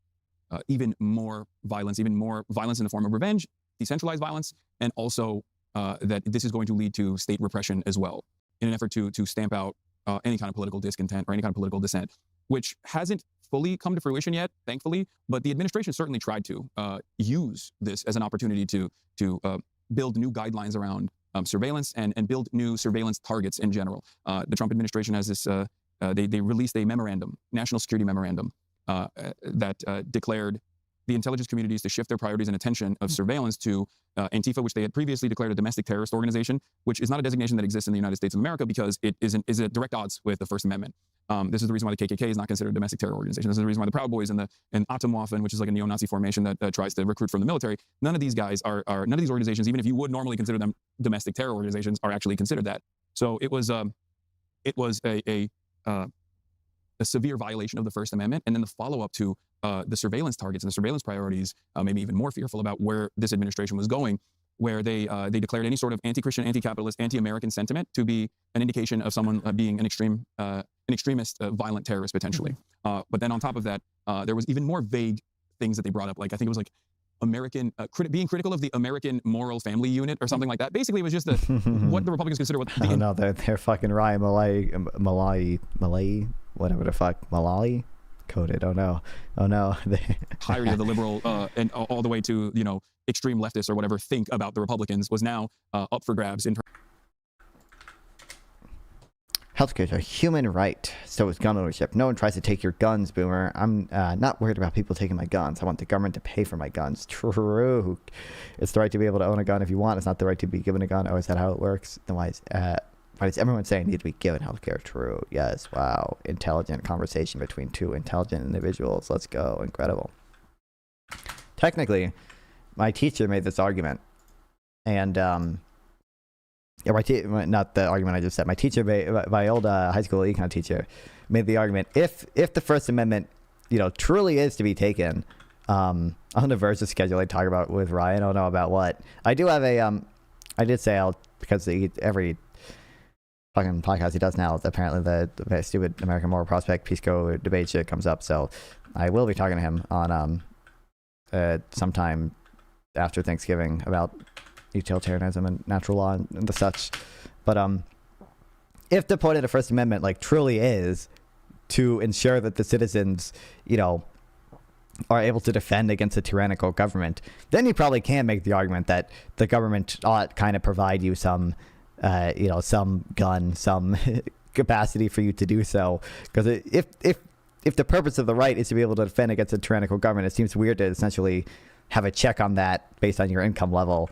even more violence in the form of revenge, decentralized violence, and also that this is going to lead to state repression as well, in an effort to stamp out any kind of political discontent or any kind of political dissent, which hasn't fully come to fruition yet, thankfully, but the administration certainly tried to use this as an opportunity to build new guidelines around surveillance and build new surveillance targets in general. The Trump administration has this, they released a memorandum, national security memorandum, that declared the intelligence communities to shift their priorities and attention of surveillance to Antifa, which they had previously declared a domestic terrorist organization, which is not a designation that exists in the United States of America because it is at direct odds with the First Amendment. This is the reason why the KKK is not considered a domestic terror organization. This is the reason why the Proud Boys and Atomwaffen, which is like a neo-Nazi formation that tries to recruit from the military, none of these guys none of these organizations, even if you would normally consider them domestic terror organizations, are actually considered that. So it was a severe violation of the First Amendment, and then the follow-up to the surveillance targets and the surveillance priorities made me even more fearful about where this administration was going, where they declared any sort of anti-Christian, anti-capitalist, anti-American sentiment to be an indication of someone being an extremist, violent terrorist potentially. But then on top of that, there was even more vague things that they brought up, like I think it was like American being critical of the American moral family unit or something like that. Basically, it was just what the Republicans consider what. Oh no, they're fucking Ryan Malay, whatever the fuck, Malali coded. Oh no. Entirety of the liberal and all the way to extreme leftists or whatever think about the Republicans was now up for grabs in. Healthcare is a human right, so is gun ownership. No one tries to take your guns, Boomer. I'm not worried about people taking my guns. I want the government to pay for my guns. True. It's the right to be able to own a gun if you want. It's not the right to be given a gun. Oh, is that how it works? Then why is everyone saying need to be given healthcare? True. Yes. Wow. Intelligent conversation between two intelligent individuals. Let's go. Incredible. Technically, my teacher made this argument, and not the argument I just said. My teacher, my old high school econ teacher, made the argument if the First Amendment, truly is to be taken. On the versus schedule I talk about with Ryan. I don't know about what. I do have I did say because every fucking podcast he does now, apparently the stupid American Moral Prospect Peace Corps debate shit comes up. So I will be talking to him on sometime after Thanksgiving about utilitarianism and natural law and the such. But if the point of the First Amendment truly is to ensure that the citizens are able to defend against a tyrannical government, then you probably can make the argument that the government ought kind of provide you some some gun, some capacity for you to do so. Because if the purpose of the right is to be able to defend against a tyrannical government, it seems weird to essentially have a check on that based on your income level.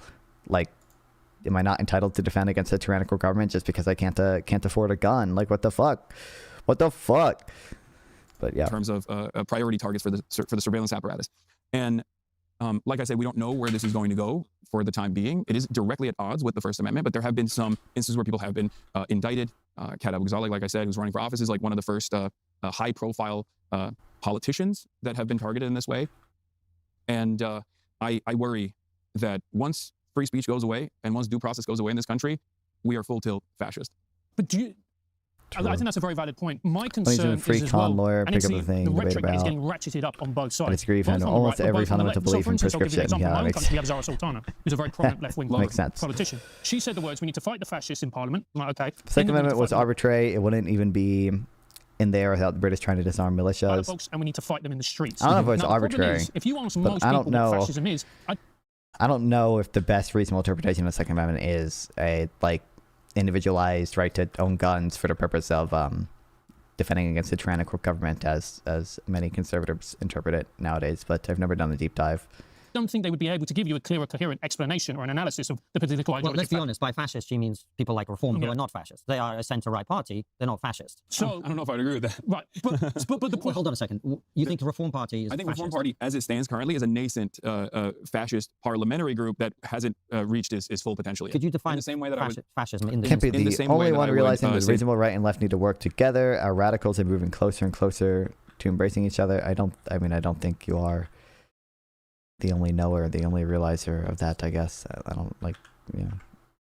Am I not entitled to defend against a tyrannical government just because I can't afford a gun? What the fuck? But yeah, in terms of priority targets for the surveillance apparatus, and like I said, we don't know where this is going to go for the time being. It is directly at odds with the First Amendment, but there have been some instances where people have been indicted. Kat Abu-Ghazaleh, like I said, who's running for office, is one of the first high-profile politicians that have been targeted in this way. And I worry that once free speech goes away and once due process goes away in this country, we are full tilt fascist. But I think that's a very valid point. My concern is as well, lawyer, and it's the rhetoric is getting ratcheted up on both sides. I disagree with almost every fundamental belief in prescription. Yeah, we have Zara Sultana, who's a very prominent left-wing politician. She said the words, "We need to fight the fascists in Parliament." Okay. The Second Amendment was arbitrary. It wouldn't even be in there without the British trying to disarm militias. Folks, and we need to fight them in the streets. I don't know if it's arbitrary. If you ask most people what fascism is, I don't know if the best reasonable interpretation of the Second Amendment is a individualized right to own guns for the purpose of defending against a tyrannical government, as many conservatives interpret it nowadays. But I've never done the deep dive. don't think they would be able to give you a clear, coherent explanation or an analysis of the political ideology. Well, let's be honest. By fascist, she means people like Reform who are not fascist. They are a centre-right party. They're not fascist. So I don't know if I'd agree with that. Right, but the point. Well, hold on a second. You think the Reform Party is? I think fascist? Reform Party, as it stands currently, is a nascent fascist parliamentary group that hasn't reached its full potential yet. Could you define in the same way that fascism in the Can't be in the the same only way that one I would, realizing the say- reasonable right and left need to work together. Our radicals are moving closer and closer to embracing each other. I don't think you are the only knower, the only realizer of that, I guess. I don't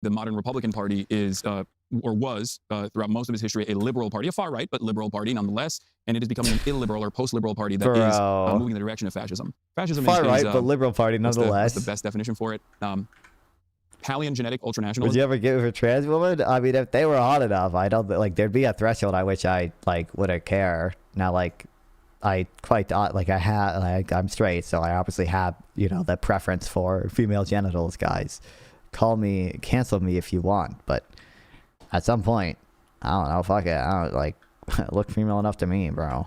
The modern Republican Party is, or was, throughout most of its history, a liberal party, a far right, but liberal party nonetheless. And it is becoming an illiberal or post-liberal party that is moving in the direction of fascism. Fascism far is, right, but liberal party nonetheless. What's the best definition for it? Paleogenetic ultranationalism. Would you ever give it a trans woman? I mean, if they were hot enough, I don't like there'd be a threshold at which I wouldn't care. Now, I'm straight, so I obviously have that preference for female genitals. Guys, cancel me if you want, but at some point, I don't know. Fuck it, I don't look female enough to me, bro.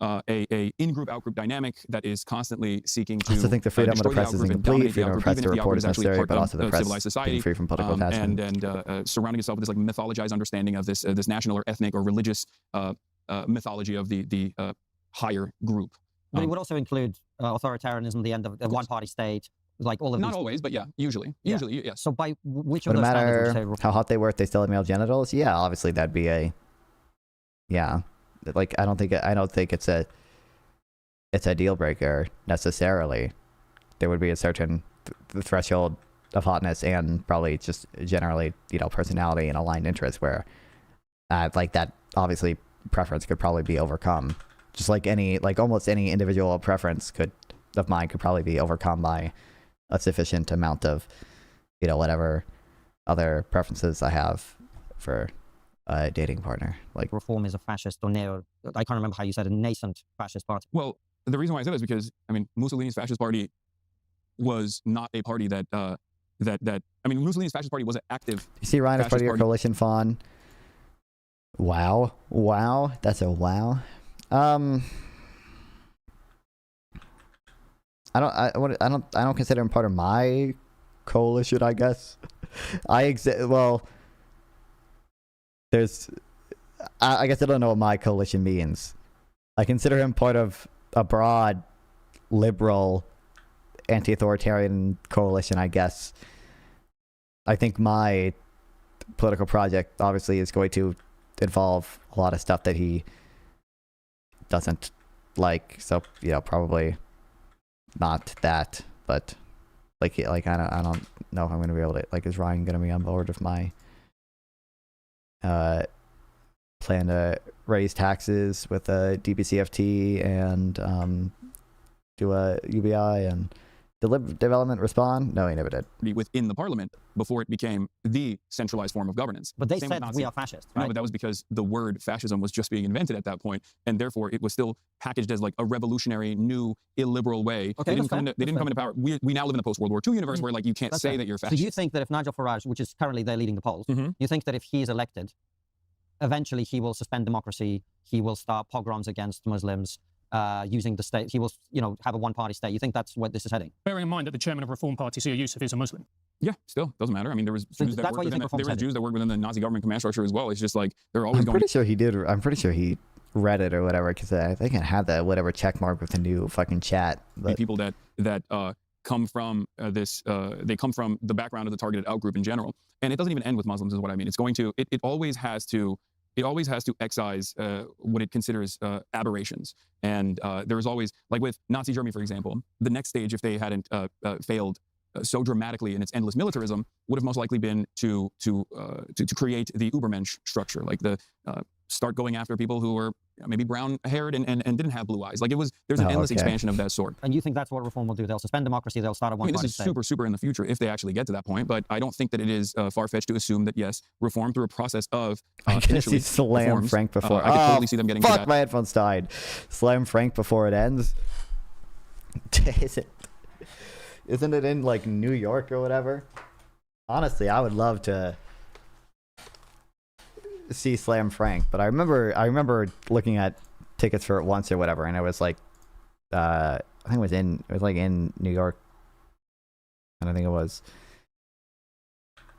A in-group, out-group dynamic that is constantly seeking to I also think the freedom of the destroy press is out-group and incomplete. dominate the Freedom of out-group, press even to if the report out-group is actually necessary, part but of also the press civilized society, being free from political attachment. and surrounding itself with this mythologized understanding of this national or ethnic or religious mythology of the higher group. But it would also include authoritarianism, the end of a one-party state, all of Not these. always, but yeah, usually, yes. So by which But of no those standards would you matter say? how hot they were, if they still had male genitals, yeah, obviously that'd be I don't think it's a deal breaker necessarily. There would be a certain threshold of hotness and probably just generally personality and aligned interests where that obviously preference could probably be overcome, just like almost any individual preference of mine could probably be overcome by a sufficient amount of whatever other preferences I have for a dating partner. Reform is a fascist or I can't remember how you said a nascent fascist party. Well, the reason why I say that is because Mussolini's fascist party was not a party that Mussolini's fascist party was an active. You see Ryan as part of your coalition, Fawn. Wow, that's a wow. I don't consider him part of my coalition, I guess. I guess I don't know what my coalition means. I consider him part of a broad liberal anti-authoritarian coalition, I guess. I think my political project obviously is going to involve a lot of stuff that he doesn't like, so probably not that, but I don't know if I'm going to be able to, is Ryan going to be on board with my plan to raise taxes with a DBCFT and do a UBI and development respond? No, he never did. Within the parliament before it became the centralized form of governance. But they Same said with we Nazi. are fascist, No, right? but that was because the word fascism was just being invented at that point, and therefore it was still packaged as a revolutionary, new, illiberal way. Okay, they didn't come into power. We now live in a post-World War II universe where you can't say that you're fascist. So you think that if Nigel Farage, which is currently they're leading the polls, you think that if he is elected, eventually he will suspend democracy, he will start pogroms against Muslims, using the state, he will, have a one-party state. You think that's where this is heading? Bearing in mind that the chairman of Reform Party, Sia Yusuf, is a Muslim. Yeah, still doesn't matter. There was Jews that worked within the Nazi government command structure as well. It's just they're always going. Pretty sure he did. I'm pretty sure he read it or whatever, because I think it had that whatever check mark with the new fucking chat. But people that come from they come from the background of the targeted outgroup in general, and it doesn't even end with Muslims, is what I mean. It's going to. It always has to. It always has to excise what it considers aberrations. And there's always, with Nazi Germany, for example, the next stage, if they hadn't failed so dramatically in its endless militarism, would have most likely been to create the Übermensch structure, start going after people who were maybe brown-haired and didn't have blue eyes. There's an endless expansion of that sort. And you think that's what Reform will do? They'll suspend democracy, they'll start a one-party this is state. super in the future if they actually get to that point, but I don't think that it is far-fetched to assume that, yes, reform through a process of initially slam reforms, Frank before. I could totally see them getting to that. My headphones died. Slam Frank before it ends. Isn't it in New York or whatever? Honestly, I would love to see Slam Frank, but I remember looking at tickets for it once or whatever, and it was I think it was like in New York. And I think it was.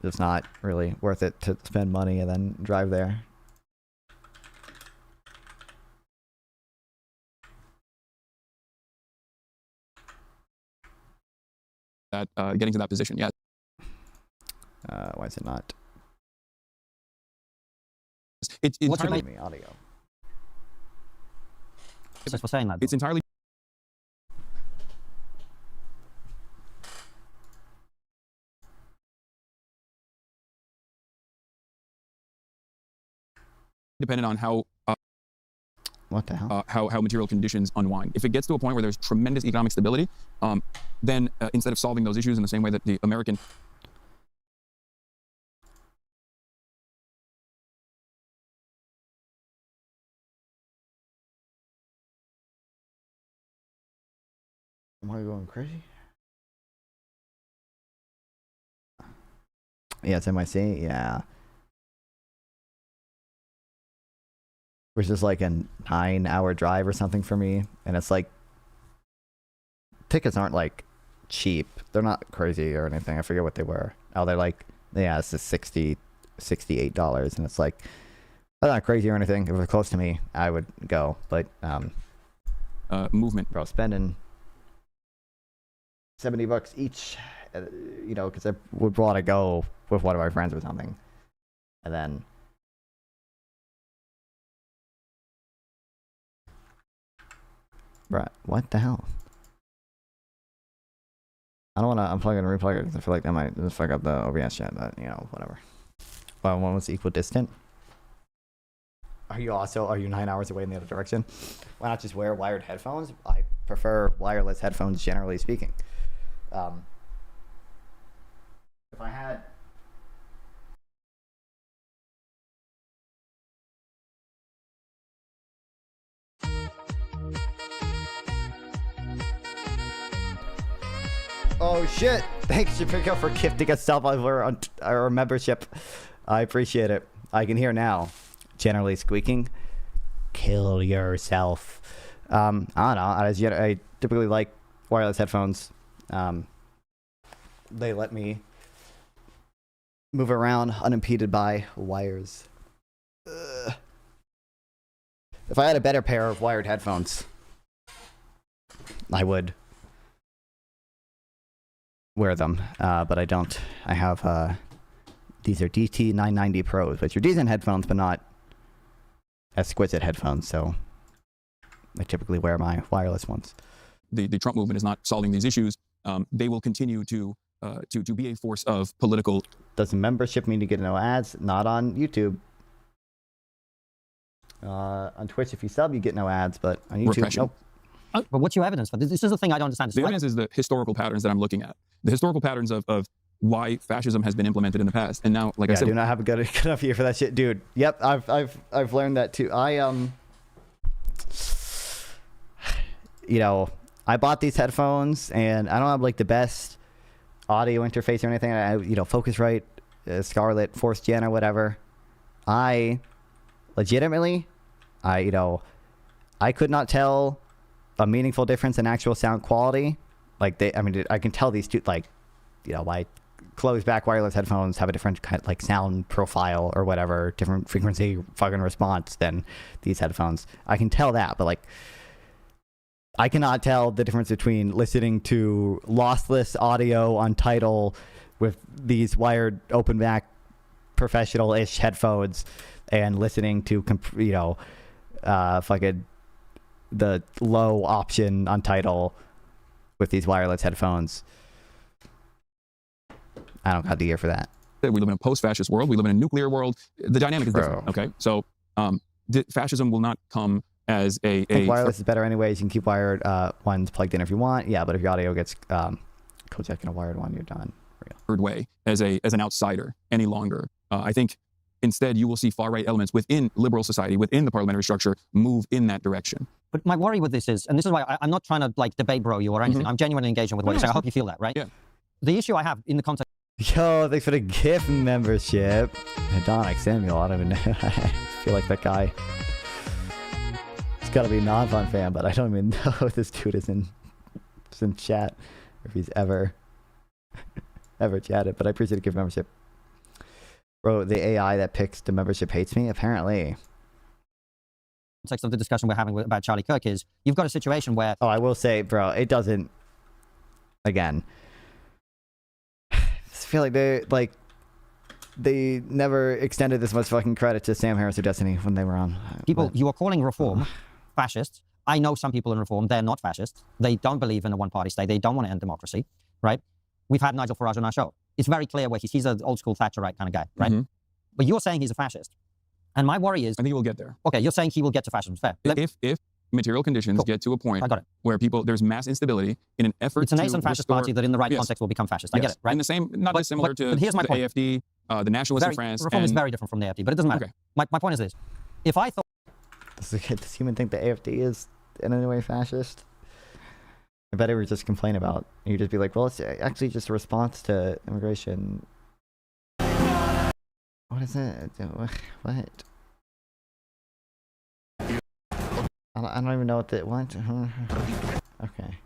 It's not really worth it to spend money and then drive there. That getting to that position, yeah. Why is it not? It's What's entirely Me audio. Just for saying that. it's entirely dependent on how what the hell? How material conditions unwind. If it gets to a point where there's tremendous economic stability, then instead of solving those issues in the same way that the American Am I going crazy? Yeah, it's MIC. Yeah. Which is like a 9-hour drive or something for me, and it's like tickets aren't like cheap. They're not crazy or anything. I forget what they were. Oh, they're like, yeah, it's just $68, and it's like they're not crazy or anything. If it was close to me, I would go. But movement, bro, spending $70 each, you know, because I would want to go with one of my friends or something, and then. Right, what the hell? I don't want to unplug and replug it because I feel like that might just fuck up the OBS chat, but you know, whatever. Well, one was equidistant. Are you 9 hours away in the other direction? Why not just wear wired headphones? I prefer wireless headphones, generally speaking. If I had... Oh shit! Thanks, Shapiro, for gifting us sub over our membership. I appreciate it. I can hear now. Generally squeaking. Kill yourself. I don't know. I typically like wireless headphones. They let me move around unimpeded by wires. If I had a better pair of wired headphones, I would wear them, but I don't. I have these are DT990 Pros, which are decent headphones, but not exquisite headphones. So I typically wear my wireless ones. The Trump movement is not solving these issues. They will continue to be a force of political. Does membership mean to get no ads? Not on YouTube. On Twitch, if you sub, you get no ads, but on YouTube, Repression. nope. But what's your evidence for this? This is the thing I don't understand. The evidence is the historical patterns that I'm looking at. The historical patterns of why fascism has been implemented in the past. And now, like I said, I do not have a good enough ear for that shit, dude. Yep, I've learned that too. You know, I bought these headphones, and I don't have like the best audio interface or anything. Focusrite, Scarlett, 4th Gen or whatever. I legitimately, I could not tell a meaningful difference in actual sound quality. I can tell these two, my closed back wireless headphones have a different kind of sound profile or whatever, different frequency fucking response than these headphones. I can tell that, but I cannot tell the difference between listening to lossless audio on Tidal with these wired open back professional-ish headphones and listening to fucking the low option on Tidal with these wireless headphones. I don't got the ear for that. We live in a post-fascist world. We live in a nuclear world. The dynamic is different. Okay, so fascism will not come as a. I think wireless is better anyways. You can keep wired ones plugged in if you want. Yeah, but if your audio gets codec in a wired one, you're done. Third way as an outsider any longer. I think instead you will see far-right elements within liberal society, within the parliamentary structure, move in that direction. But my worry with this is, and this is why I'm not trying to debate bro you or anything. I'm genuinely engaging with what you say. I hope you feel that, right? Yeah. The issue I have in the context. Yo, thanks for the gift membership. Hedonic Samuel, I don't even know. I feel like that guy. gotta be a non-fun fan, but I don't even know if this dude is in chat, or if he's ever chatted. But I appreciate the gift membership. Bro, the AI that picks the membership hates me, apparently. Context of the discussion we're having about Charlie Kirk is you've got a situation where... Oh, I will say, bro, it doesn't... Again. I feel like they never extended this much fucking credit to Sam Harris or Destiny when they were on. People, you are calling Reform fascists. I know some people in Reform, they're not fascists. They don't believe in a one-party state. They don't want to end democracy, right? We've had Nigel Farage on our show. It's very clear where he's an old-school Thatcherite kind of guy, right? But you're saying he's a fascist. And my worry is... I think we'll get there. Okay, you're saying he will get to fascism. Fair. If material conditions get to a point where there's mass instability in an effort to... It's a nascent fascist party that in the right context will become fascist. I get it, right? And the same, not dissimilar to here's my the point. AFD, the Nationalists in France. Reform is very different from the AFD, but it doesn't matter. Okay. My point is this. If I thought... Does human think the AFD is in any way fascist? I bet it would just complain about. You'd just be like, well, it's actually just a response to immigration. What is it? What? I don't even know what the... What? Okay.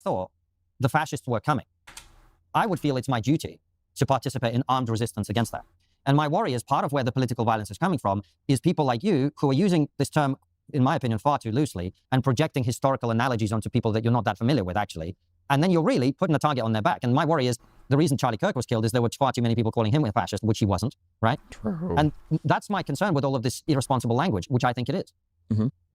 Thought the fascists were coming, I would feel it's my duty to participate in armed resistance against that. And my worry is part of where the political violence is coming from is people like you who are using this term, in my opinion, far too loosely and projecting historical analogies onto people that you're not that familiar with, actually. And then you're really putting a target on their back. And my worry is the reason Charlie Kirk was killed is there were far too many people calling him a fascist, which he wasn't, right? True. And that's my concern with all of this irresponsible language, which I think it is.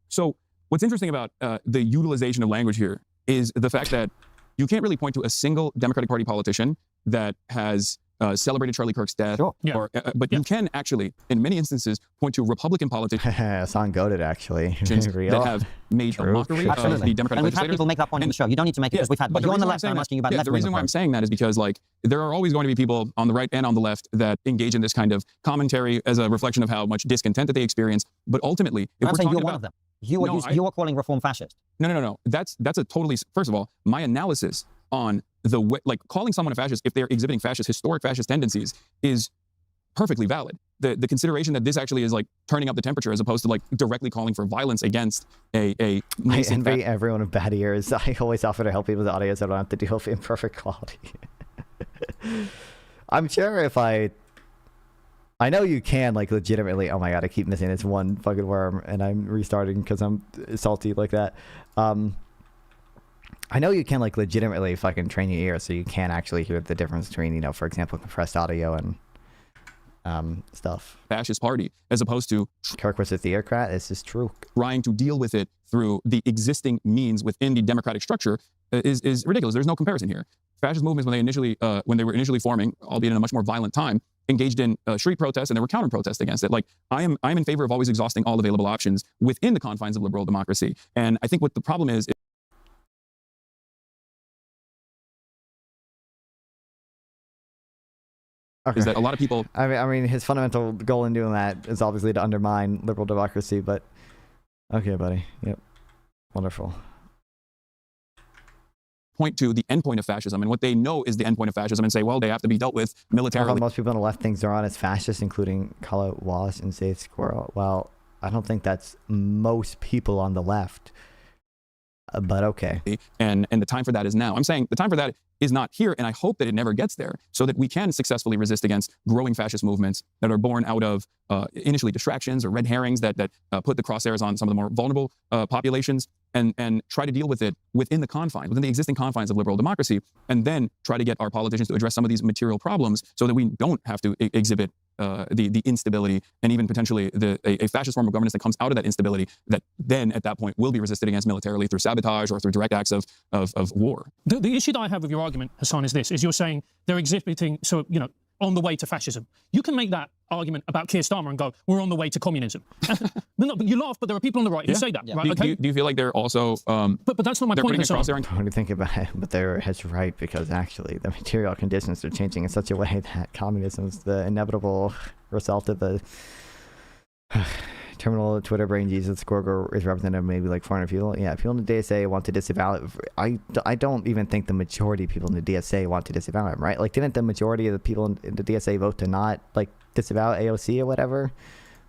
So what's interesting about the utilization of language here is the fact that you can't really point to a single Democratic Party politician that has celebrated Charlie Kirk's death. Sure. But you can actually, in many instances, point to Republican politicians. Hasan goaded, actually. that have made a mockery of the Democratic And we've had legislators. people make that point in the show. You don't need to make it because we've had. But you're on the left, and I'm asking you about left-wing. The reason why I'm saying that is because, like, there are always going to be people on the right and on the left that engage in this kind of commentary as a reflection of how much discontent that they experience. But ultimately, if I'm saying you're one of them. You are calling Reform fascist. No. That's a totally. First of all, my analysis on the way, like calling someone a fascist if they're exhibiting historic fascist tendencies is perfectly valid. The consideration that this actually is like turning up the temperature as opposed to like directly calling for violence against a I envy everyone with bad ears. I always offer to help people with audio so I don't have to deal with imperfect quality. I'm sure if I know you can like legitimately. Oh my god, I keep missing this one fucking worm and I'm restarting because I'm salty like that. I know you can like legitimately fucking train your ears so you can actually hear the difference between, you know, for example, compressed audio and stuff. Fascist party, as opposed to Kirk was a theocrat. This is true. Trying to deal with it through the existing means within the democratic structure is ridiculous. There's no comparison here. Fascist movements, when they were initially forming, albeit in a much more violent time, engaged in street protests, and there were counter protests against it. Like I'm in favor of always exhausting all available options within the confines of liberal democracy. And I think what the problem is is that a lot of people... I mean, his fundamental goal in doing that is obviously to undermine liberal democracy, but... Okay, buddy. Yep. Wonderful. Point to the endpoint of fascism and what they know is the endpoint of fascism and say, well, they have to be dealt with militarily. Most people on the left think they're on as fascists, including Kala Wallace and Save Squirrel. Well, I don't think that's most people on the left. But okay. And the time for that is now. I'm saying the time for that is not here, and I hope that it never gets there, so that we can successfully resist against growing fascist movements that are born out of initially distractions or red herrings that put the crosshairs on some of the more vulnerable populations, and try to deal with it within the existing confines of liberal democracy, and then try to get our politicians to address some of these material problems so that we don't have to exhibit the instability and even potentially a fascist form of governance that comes out of that instability that then at that point will be resisted against militarily through sabotage or through direct acts of war. The issue that I have with your argument, Hasan, is you're saying they're exhibiting, on the way to fascism. You can make that argument about Keir Starmer and go, we're on the way to communism. But you laugh, but there are people on the right who say that. Yeah. Right? Do you feel like they're also... but that's not my point, Hasan. When you think about it, but they're right, because actually the material conditions are changing in such a way that communism is the inevitable result of the... Terminal Twitter brain Jesus Scorgo is represented maybe like 400 people. Yeah, people in the DSA want to disavow it. I don't even think the majority of people in the DSA want to disavow him, right? Like, didn't the majority of the people in the DSA vote to not like disavow AOC or whatever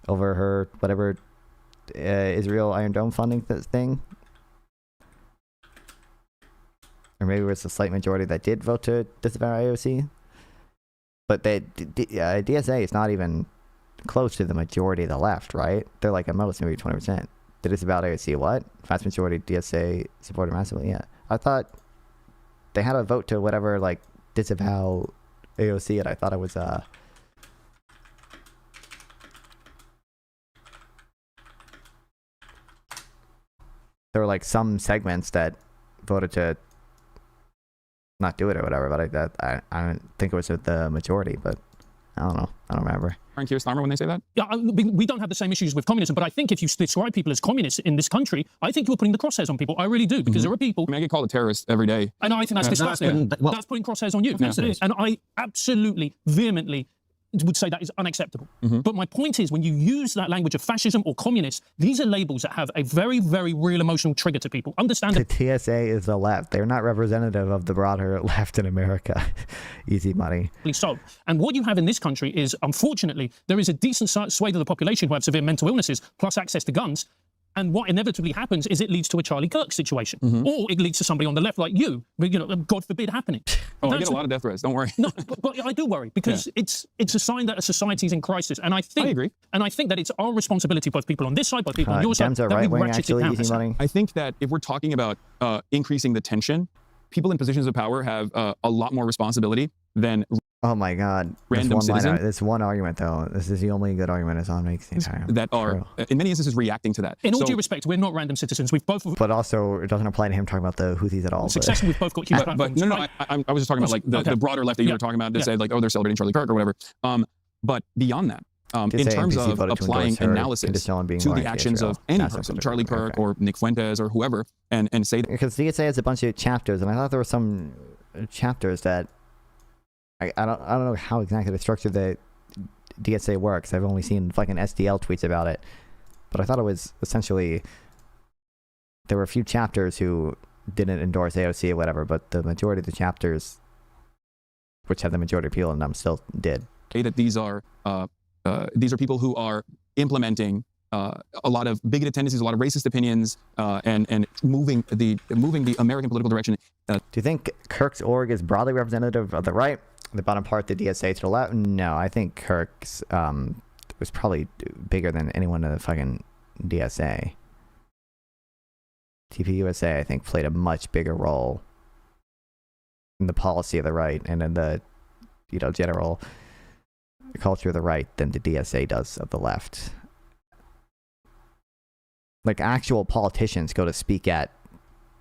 over her whatever Israel Iron Dome funding thing. Or maybe it was a slight majority that did vote to disavow AOC. But DSA is not even close to the majority of the left, right? They're like at most maybe 20%. Did disavow AOC what? Vast majority DSA supported massively, yeah. I thought they had a vote to whatever, like, disavow AOC, and I thought it was, there were, like, some segments that voted to not do it or whatever, but I don't think it was the majority, but I don't know. I don't remember. Aren't you a Starmer when they say that? Yeah, we don't have the same issues with communism, but I think if you describe people as communists in this country, I think you're putting the crosshairs on people. I really do, because there are people... I mean, I get called a terrorist every day. And I think that's disgusting. That's putting crosshairs on you. Yeah. And I absolutely, vehemently would say that is unacceptable. But my point is, when you use that language of fascism or communist, these are labels that have a very, very real emotional trigger to people. Understand it. The TSA is the left. They're not representative of the broader left in America. Easy money. So, and what you have in this country is, unfortunately, there is a decent swathe of the population who have severe mental illnesses, plus access to guns. And what inevitably happens is it leads to a Charlie Kirk situation, or it leads to somebody on the left like you, God forbid, happening. Oh, I get a lot of death threats. Don't worry. No, but I do worry, because it's a sign that a society is in crisis. And I agree. And I think that it's our responsibility, both people on this side, both people on your side, that we ratchet it down. I think that if we're talking about increasing the tension, people in positions of power have a lot more responsibility than oh my God. Random citizens. This one argument, though. This is the only good argument Hasan makes the entire time. That are, in many instances, reacting to that. In all due respect, we're not random citizens. We've both... But also, it doesn't apply to him talking about the Houthis at all. Successfully, we've both got huge platforms. No, I was just talking about like the broader left that you were talking about, to say like, oh, they're celebrating Charlie Kirk or whatever. But beyond that, in terms of applying analysis to the actions of any person, Charlie Kirk or Nick Fuentes or whoever, and say... Because DSA has a bunch of chapters, and I thought there were some chapters that... I don't know how exactly the structure of the DSA works. I've only seen fucking SDL tweets about it. But I thought it was essentially... There were a few chapters who didn't endorse AOC or whatever, but the majority of the chapters, which had the majority of people in them, still did. That these are people who are implementing a lot of bigoted tendencies, a lot of racist opinions, and moving the American political direction. Do you think Kirk's org is broadly representative of the right? The bottom part, the DSA to the left? No, I think Kirk's was probably bigger than anyone in the fucking DSA. TPUSA, I think, played a much bigger role in the policy of the right and in the, general culture of the right than the DSA does of the left. Like, actual politicians go to speak at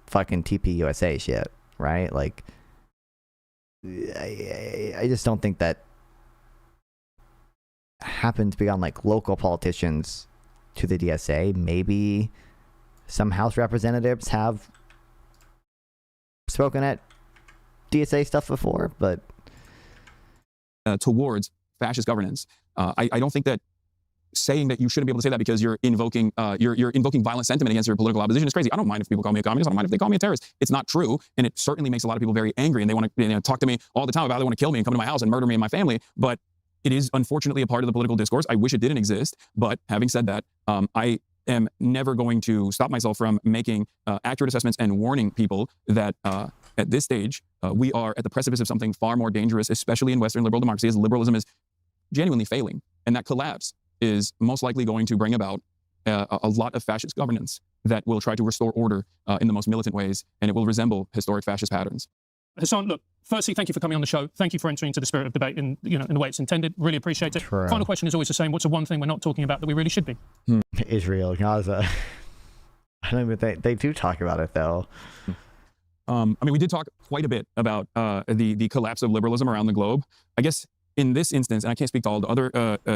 fucking TPUSA shit, right? Like, I just don't think that happens beyond, like, local politicians to the DSA. Maybe some House representatives have spoken at DSA stuff before, but... towards fascist governance. I don't think that saying that you shouldn't be able to say that because you're invoking violent sentiment against your political opposition is crazy. I don't mind if people call me a communist. I don't mind if they call me a terrorist. It's not true, and it certainly makes a lot of people very angry, and they want to talk to me all the time about how they want to kill me and come to my house and murder me and my family. But it is unfortunately a part of the political discourse. I wish it didn't exist. But having said that, I am never going to stop myself from making accurate assessments and warning people that at this stage, we are at the precipice of something far more dangerous, especially in Western liberal democracy, as liberalism is genuinely failing. And that collapse is most likely going to bring about a lot of fascist governance that will try to restore order in the most militant ways, and it will resemble historic fascist patterns. Hasan, look, firstly, thank you for coming on the show. Thank you for entering into the spirit of debate in the way it's intended. Really appreciate it. True. Final question is always the same. What's the one thing we're not talking about that we really should be? Israel, Gaza. I don't even they do talk about it, though. I mean, we did talk quite a bit about the collapse of liberalism around the globe. I guess in this instance, and I can't speak to all the other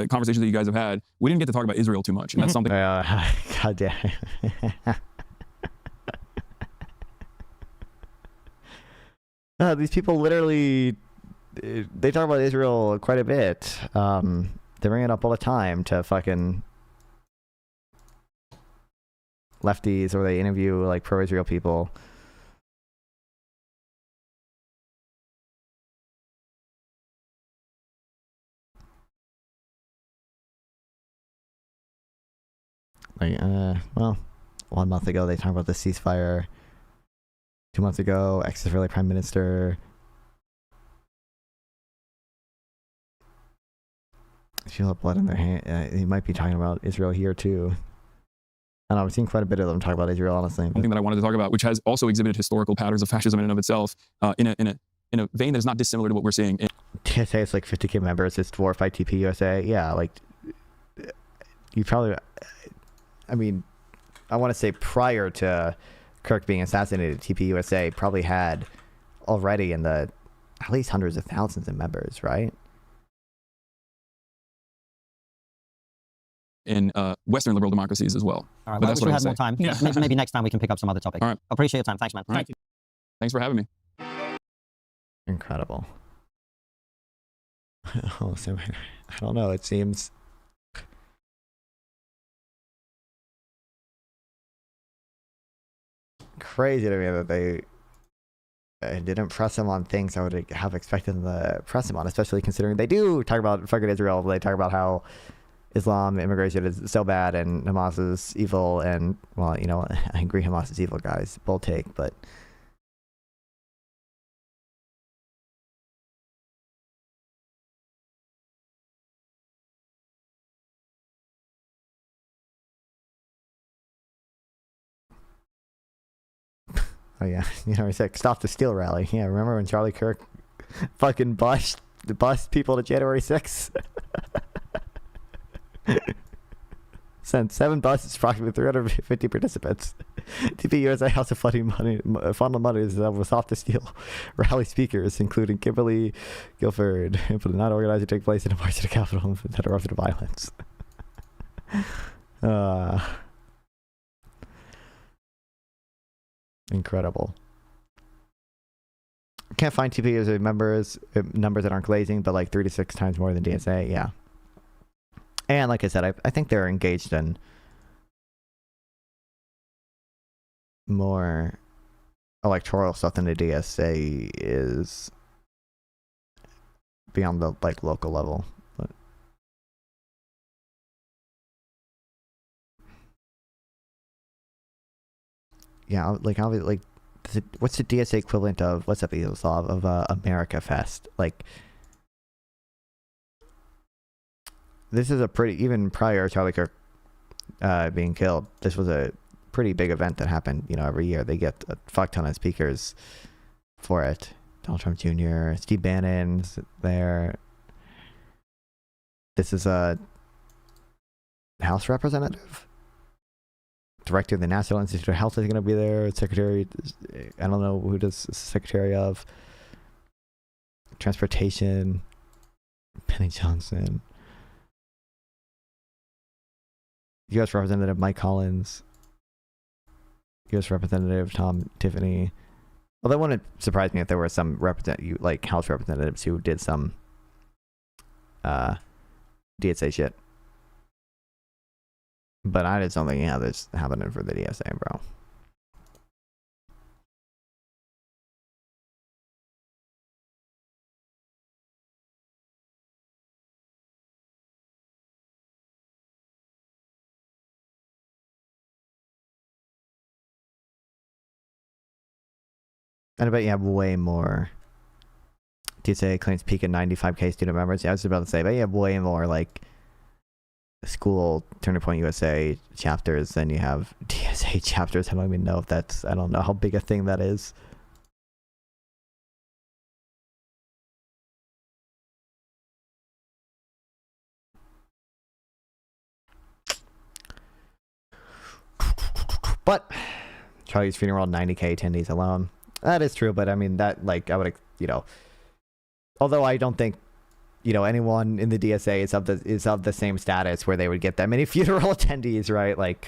conversations that you guys have had, we didn't get to talk about Israel too much, and that's something... God damn it. These people literally, they talk about Israel quite a bit. They bring it up all the time to fucking lefties, or they interview like pro-Israel people. Like, well, 1 month ago they talked about the ceasefire. 2 months ago, ex-Israeli Prime Minister. Feel the blood in their hand. He might be talking about Israel here too. I don't know, I've seen quite a bit of them talk about Israel, honestly. One thing that I wanted to talk about, which has also exhibited historical patterns of fascism in and of itself, in a vein that is not dissimilar to what we're seeing. TSA is like 50K members. It's dwarfed by TP USA. Yeah, like you probably. I mean, I want to say prior to Kirk being assassinated, TP USA probably had already in the at least hundreds of thousands of members, right? In Western liberal democracies as well. All right, But well, that's we what should I have more would say. time. Maybe next time we can pick up some other topic. All right. Appreciate your time. Thanks, man. All right. Thanks for having me. Incredible. Oh, so, I don't know. It seems crazy to me that they didn't press him on things I would have expected them to press him on, especially considering they do talk about fucking Israel. They talk about how Islam immigration is so bad and Hamas is evil, and well, you know, I agree Hamas is evil, guys. Bold take, but oh yeah, you know, he said stop the steal rally. Yeah, remember when Charlie Kirk fucking bust people to January 6th? Sent 7 buses, approximately 350 participants. TP USA also funneled money with off the steel rally speakers, including Kimberly Guilford, but not organized to take place in a march to the Capitol that erupted violence. Incredible. Can't find TP USA members numbers that aren't glazing, but like 3 to 6 times more than DSA. Yeah. And like I said, I think they're engaged in more electoral stuff than the DSA is beyond the like local level. But yeah, like what's the DSA equivalent of what's up of America Fest? Like this is a pretty, even prior to Charlie Kirk being killed, this was a pretty big event that happened, you know, every year. They get a fuck ton of speakers for it. Donald Trump Jr., Steve Bannon's there. This is a House representative. Director of the National Institute of Health is going to be there. Secretary, I don't know who does Secretary of Transportation, Penny Johnson. U.S. Representative Mike Collins, U.S. Representative Tom Tiffany. Well, that wouldn't surprise me if there were some House representatives who did some DSA shit. But I did something, yeah, that's happening for the DSA, bro. And I bet you have way more. DSA claims peak at 95K student members. Yeah, I was about to say, I bet you have way more like school Turning Point USA chapters than you have DSA chapters. I don't even know if that's, I don't know how big a thing that is. But Charlie's funeral, 90K attendees alone. That is true, but I mean, that, like, I would, you know, although I don't think, you know, anyone in the DSA is of the same status where they would get that many funeral attendees, right? Like,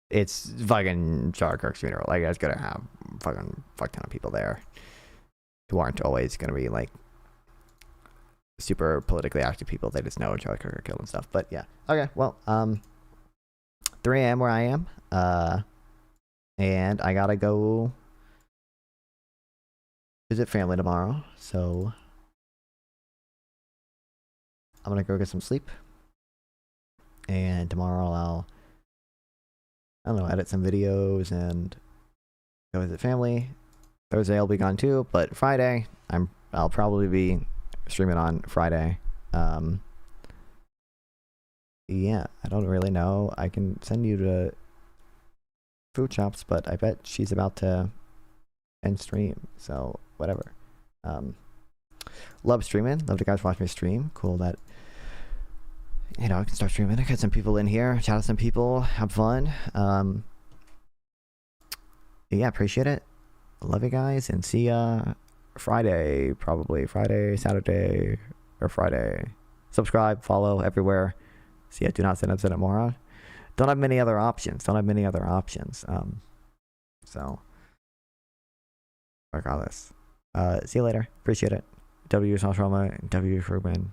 it's fucking Charlie Kirk's funeral. Like, it's gonna have fucking fuck ton of people there who aren't always gonna be like super politically active people. They just know Charlie Kirk got killed and stuff. But yeah, okay, well, 3 a.m. where I am, and I gotta go visit family tomorrow, so I'm gonna go get some sleep, and tomorrow I'll I don't know, edit some videos and go visit family. Thursday I'll be gone too, but Friday I'll probably be streaming on Friday. Yeah, I don't really know. I can send you to food shops, but I bet she's about to end stream, so whatever. Love streaming. Love to guys watch me stream. Cool that, you know, I can start streaming. I got some people in here. Chat with some people. Have fun. Yeah, appreciate it. Love you guys, and see ya Friday, probably. Friday, Saturday, or Friday. Subscribe, follow, everywhere. See ya. Do not send upset at moron. Don't have many other options. So, regardless. See you later. Appreciate it. W. Saltroma, W. Krugman.